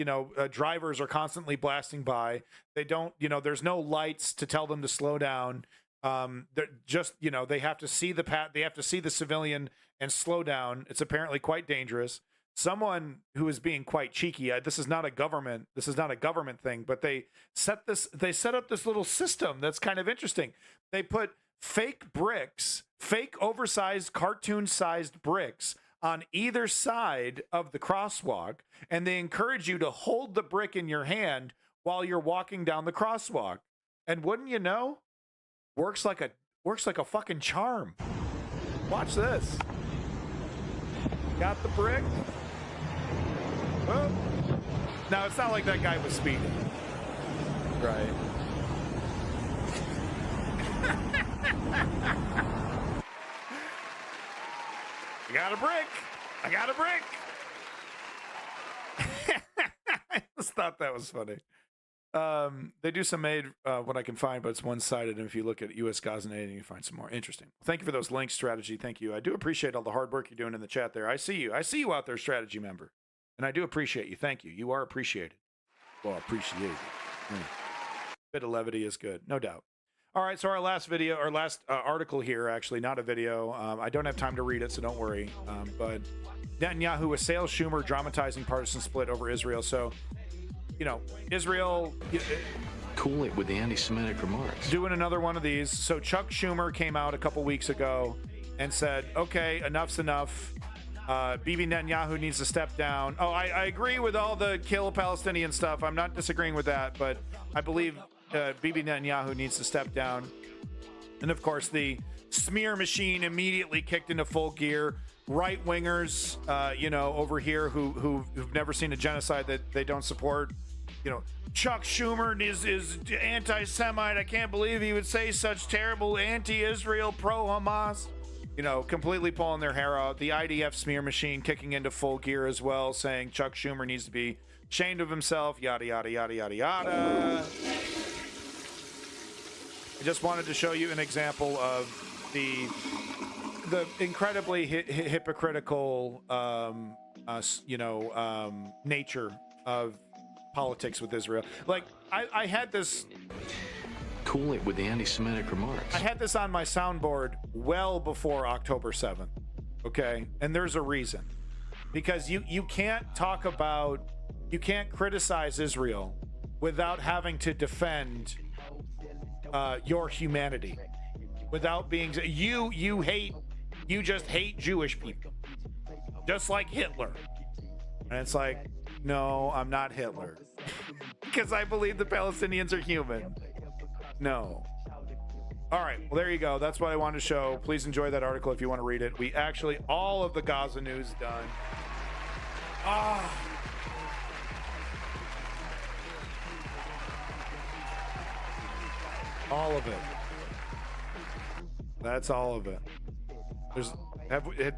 drivers are constantly blasting by. They don't, there's no lights to tell them to slow down. They're just, they have to see the path, they have to see the civilian and slow down. It's apparently quite dangerous. Someone who is being quite cheeky, this is not a government thing, but they set up this little system that's kind of interesting. They put fake bricks, fake oversized cartoon-sized bricks on either side of the crosswalk, and they encourage you to hold the brick in your hand while you're walking down the crosswalk. And wouldn't you know, works like a fucking charm. Watch this. Got the brick. Oh. Now it's not like that guy was speeding. Right. I got a brick. I got a brick. I just thought that was funny. They do some aid, what I can find, but it's one-sided. And if you look at U.S. Gaza aid, you can find some more. Interesting. Well, thank you for those links, Strategy. Thank you. I do appreciate all the hard work you're doing in the chat there. I see you. I see you out there, Strategy member. And I do appreciate you. Thank you. You are appreciated. Well, appreciated. Bit of levity is good. No doubt. All right, so our last video, our last article here, actually, not a video. I don't have time to read it, so don't worry. But Netanyahu assails Schumer, dramatizing partisan split over Israel. So, Israel... Cool it with the anti-Semitic remarks. Doing another one of these. So Chuck Schumer came out a couple weeks ago and said, okay, enough's enough. Bibi Netanyahu needs to step down. Oh, I agree with all the kill Palestinian stuff. I'm not disagreeing with that, but I believe Bibi Netanyahu needs to step down. And of course, the smear machine immediately kicked into full gear. Right-wingers, over here who've never seen a genocide that they don't support. Chuck Schumer is anti-Semite. I can't believe he would say such terrible anti-Israel, pro-Hamas. Completely pulling their hair out. The IDF smear machine kicking into full gear as well, saying Chuck Schumer needs to be ashamed of himself, yada, yada, yada, yada, yada. I just wanted to show you an example of the incredibly hypocritical, nature of politics with Israel. Like, I had this. Cool it with the anti-Semitic remarks. I had this on my soundboard well before October 7th. Okay, and there's a reason, because you can't criticize Israel without having to defend your humanity, without being you just hate Jewish people, just like Hitler. And it's like, no, I'm not Hitler, because I believe the Palestinians are human. No. All right, well, there you go. That's what I wanted to show. Please enjoy that article if you want to read it. We actually, all of the Gaza news done. All of it. That's all of it.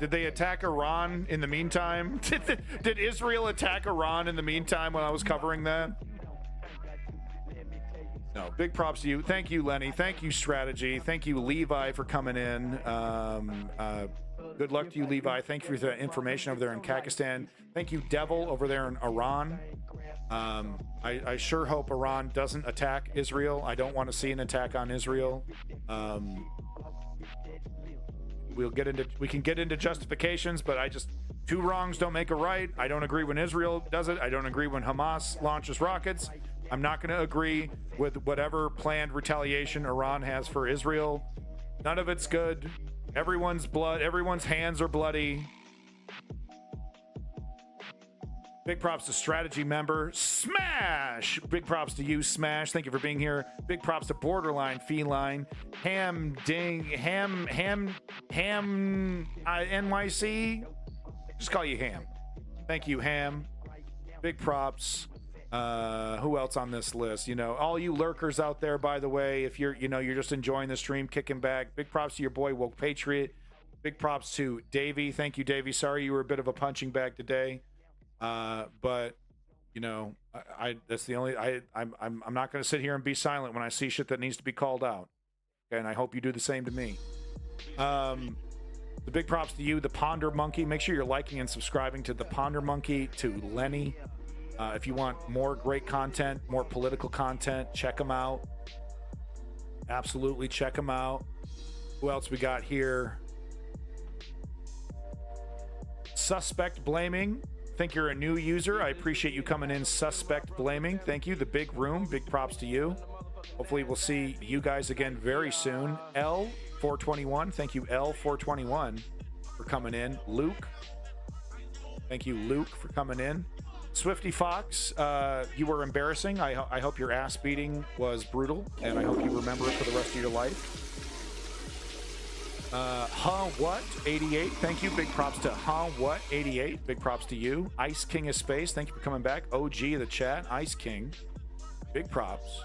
Did they attack Iran in the meantime? Did Israel attack Iran in the meantime when I was covering that? No, big props to you. Thank you, Lenny. Thank you, Strategy. Thank you, Levi, for coming in. Good luck to you, Levi. Thank you for the information over there in Kakistan. Thank you, Devil, over there in Iran. I sure hope Iran doesn't attack Israel. I don't want to see an attack on Israel. We can get into justifications, but two wrongs don't make a right. I don't agree when Israel does it. I don't agree when Hamas launches rockets. I'm not going to agree with whatever planned retaliation Iran has for Israel. None of it's good. Everyone's hands are bloody. Big props to Strategy member Smash. Big props to you, Smash. Thank you for being here. Big props to Borderline Feline, NYC. Just call you Ham. Thank you, Ham. Big props. Who else on this list? All you lurkers out there, by the way, if you're just enjoying the stream, kicking back, big props to your boy Woke Patriot. Big props to Davey. Thank you, Davey. Sorry you were a bit of a punching bag today. But that's the only, I'm not going to sit here and be silent when I see shit that needs to be called out. Okay, and I hope you do the same to me. The big props to you, the Ponder Monkey. Make sure you're liking and subscribing to the Ponder Monkey, to Lenny. If you want more great content, more political content, check them out. Absolutely check them out. Who else we got here? Suspect Blaming. Think you're a new user. I appreciate you coming in, Suspect Blaming. Thank you. The Big Room. Big props to you. Hopefully we'll see you guys again very soon. L421. Thank you, L421, for coming in. Luke. Thank you, Luke, for coming in. Swifty Fox, you were embarrassing. I hope your ass beating was brutal, and I hope you remember it for the rest of your life. What 88? Thank you. Big props to What 88. Big props to you. Ice King of Space. Thank you for coming back. OG of the chat. Ice King. Big props.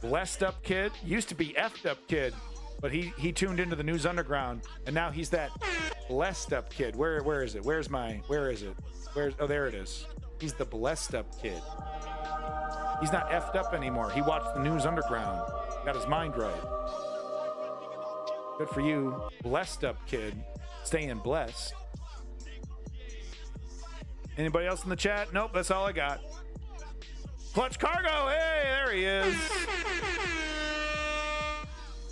Blessed Up Kid. Used to be Effed Up Kid, but he tuned into the News Underground, and now he's that Blessed Up Kid. Where is it? Where is it? Oh, there it is. He's the Blessed Up Kid. He's not effed up anymore. He watched the News Underground. Got his mind right. Good for you, Blessed Up Kid. Staying blessed. Anybody else in the chat? Nope, that's all I got. Clutch Cargo. Hey, there he is.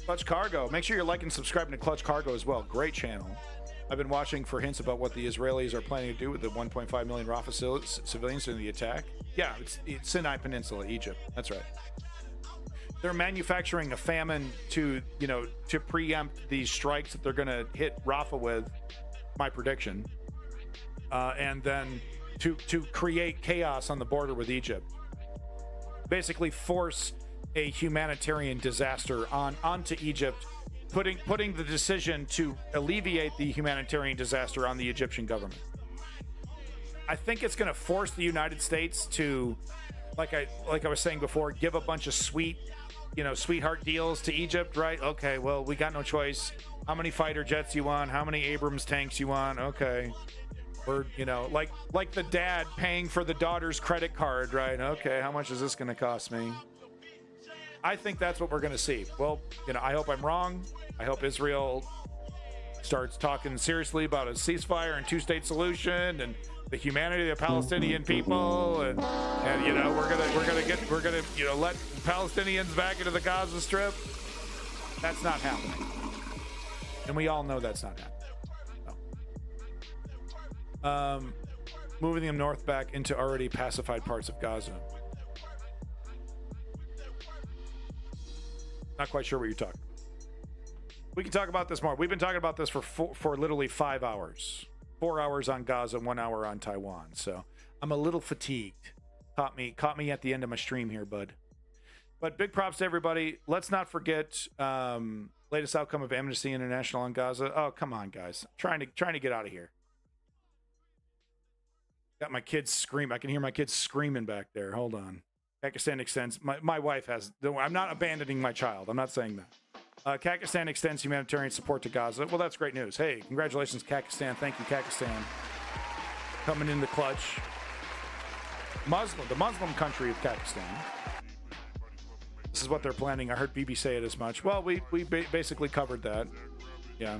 Clutch Cargo. Make sure you're liking and subscribing to Clutch Cargo as well. Great channel. I've been watching for hints about what the Israelis are planning to do with the 1.5 million Rafah civilians in the attack. Yeah, it's Sinai Peninsula, Egypt. That's right. They're manufacturing a famine to preempt these strikes that they're going to hit Rafah with, my prediction, and then to create chaos on the border with Egypt. Basically force a humanitarian disaster onto Egypt, putting the decision to alleviate the humanitarian disaster on the Egyptian government. I think it's going to force the United States to, like I was saying before, give a bunch of sweetheart deals to Egypt, right? Okay, well, we got no choice. How many fighter jets you want? How many Abrams tanks you want? Okay. Or, like the dad paying for the daughter's credit card, right? Okay, how much is this going to cost me? I think that's what we're going to see. Well, I hope I'm wrong. I hope Israel starts talking seriously about a ceasefire and two-state solution and the humanity of the Palestinian people, and we're gonna let Palestinians back into the Gaza Strip. That's not happening, and we all know that's not happening. No. Moving them north back into already pacified parts of Gaza. Not quite sure what you're talking about. We can talk about this more. We've been talking about this for literally 5 hours. 4 hours on Gaza, 1 hour on Taiwan. So I'm a little fatigued. Caught me at the end of my stream here, bud. But big props to everybody. Let's not forget latest outcome of Amnesty International on Gaza. Oh, come on, guys. Trying to get out of here. Got my kids scream. I can hear my kids screaming back there. Hold on. Pakistan extends. My wife has. I'm not abandoning my child. I'm not saying that. Pakistan extends humanitarian support to Gaza. Well, that's great news. Hey, congratulations, Pakistan. Thank you, Pakistan. Coming in the clutch. The Muslim country of Pakistan. This is what they're planning. I heard BB say it as much. Well, we basically covered that. Yeah.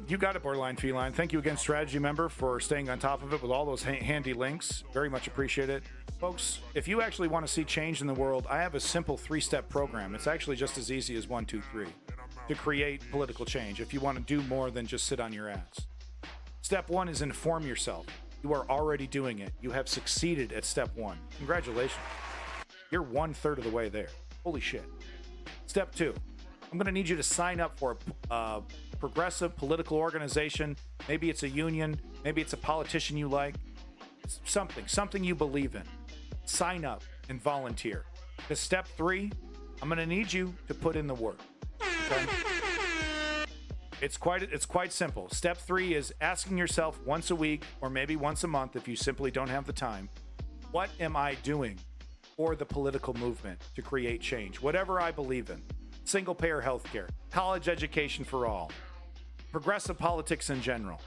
You got it, Borderline Feline. Thank you again, Strategy member, for staying on top of it with all those handy links. Very much appreciate it. Folks, if you actually want to see change in the world, I have a simple 3-step program. It's actually just as easy as 1, 2, 3 to create political change if you want to do more than just sit on your ass. Step 1 is inform yourself. You are already doing it. You have succeeded at step 1. Congratulations. You're 1/3 of the way there. Holy shit. Step 2, I'm going to need you to sign up for a progressive political organization. Maybe it's a union. Maybe it's a politician you like. Something you believe in. Sign up and volunteer. To step 3, I'm going to need you to put in the work. Okay? It's quite simple. Step 3 is asking yourself once a week or maybe once a month if you simply don't have the time, what am I doing for the political movement to create change? Whatever I believe in. Single-payer healthcare, college education for all, progressive politics in general.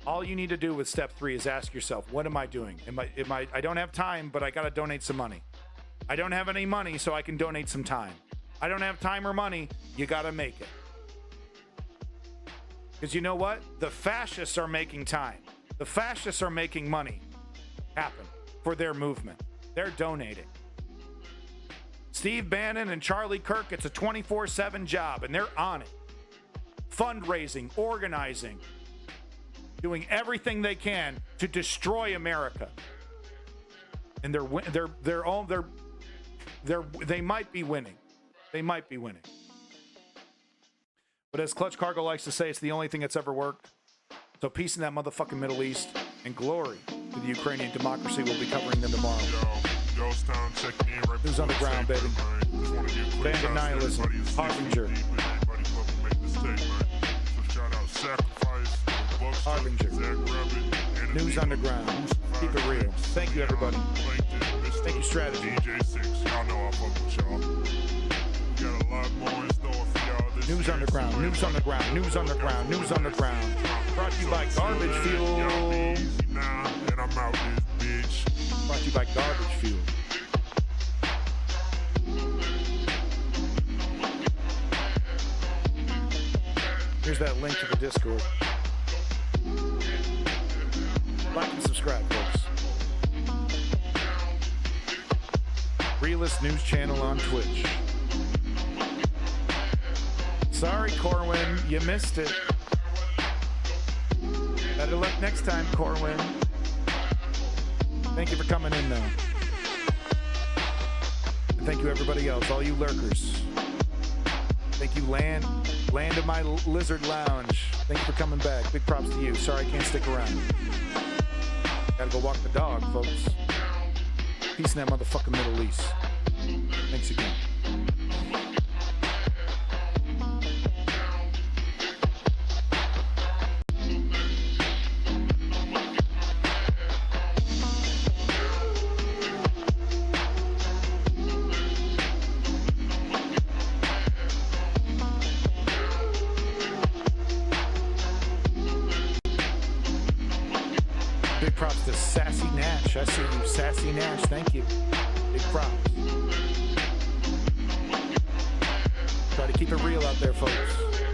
All you need to do with step 3 is ask yourself, what am I doing? I don't have time, but I got to donate some money. I don't have any money, so I can donate some time. I don't have time or money. You got to make it. Because you know what? The fascists are making time. The fascists are making money happen for their movement. They're donating. Steve Bannon and Charlie Kirk, it's a 24/7 job, and they're on it. Fundraising, organizing, doing everything they can to destroy America. And they might be winning. They might be winning. But as Clutch Cargo likes to say, it's the only thing that's ever worked. So peace in that motherfucking Middle East, and glory to the Ukrainian democracy. We'll be covering them tomorrow. News Underground, baby. Bandit Nihilism, Harbinger. Harbinger. News Underground. Keep it real. Thank you, everybody. Thank you, Strategy. News Underground, News Underground, News Underground, News Underground. Brought to you by Garbage Fuel. Brought to you by Garbage Fuel. Here's that link to the Discord. Like and subscribe, folks. Realist News Channel on Twitch. Sorry, Corwin, you missed it. Better luck next time, Corwin. Thank you for coming in, though. And thank you, everybody else, all you lurkers. Thank you, Land of my Lizard Lounge. Thank you for coming back. Big props to you. Sorry I can't stick around. Gotta go walk the dog, folks. Peace in that motherfucking Middle East. Thanks again. Big props to Sassy Natch Nash. I see you. Sassy Nash. Thank you. Big props. Try to keep it real out there, folks.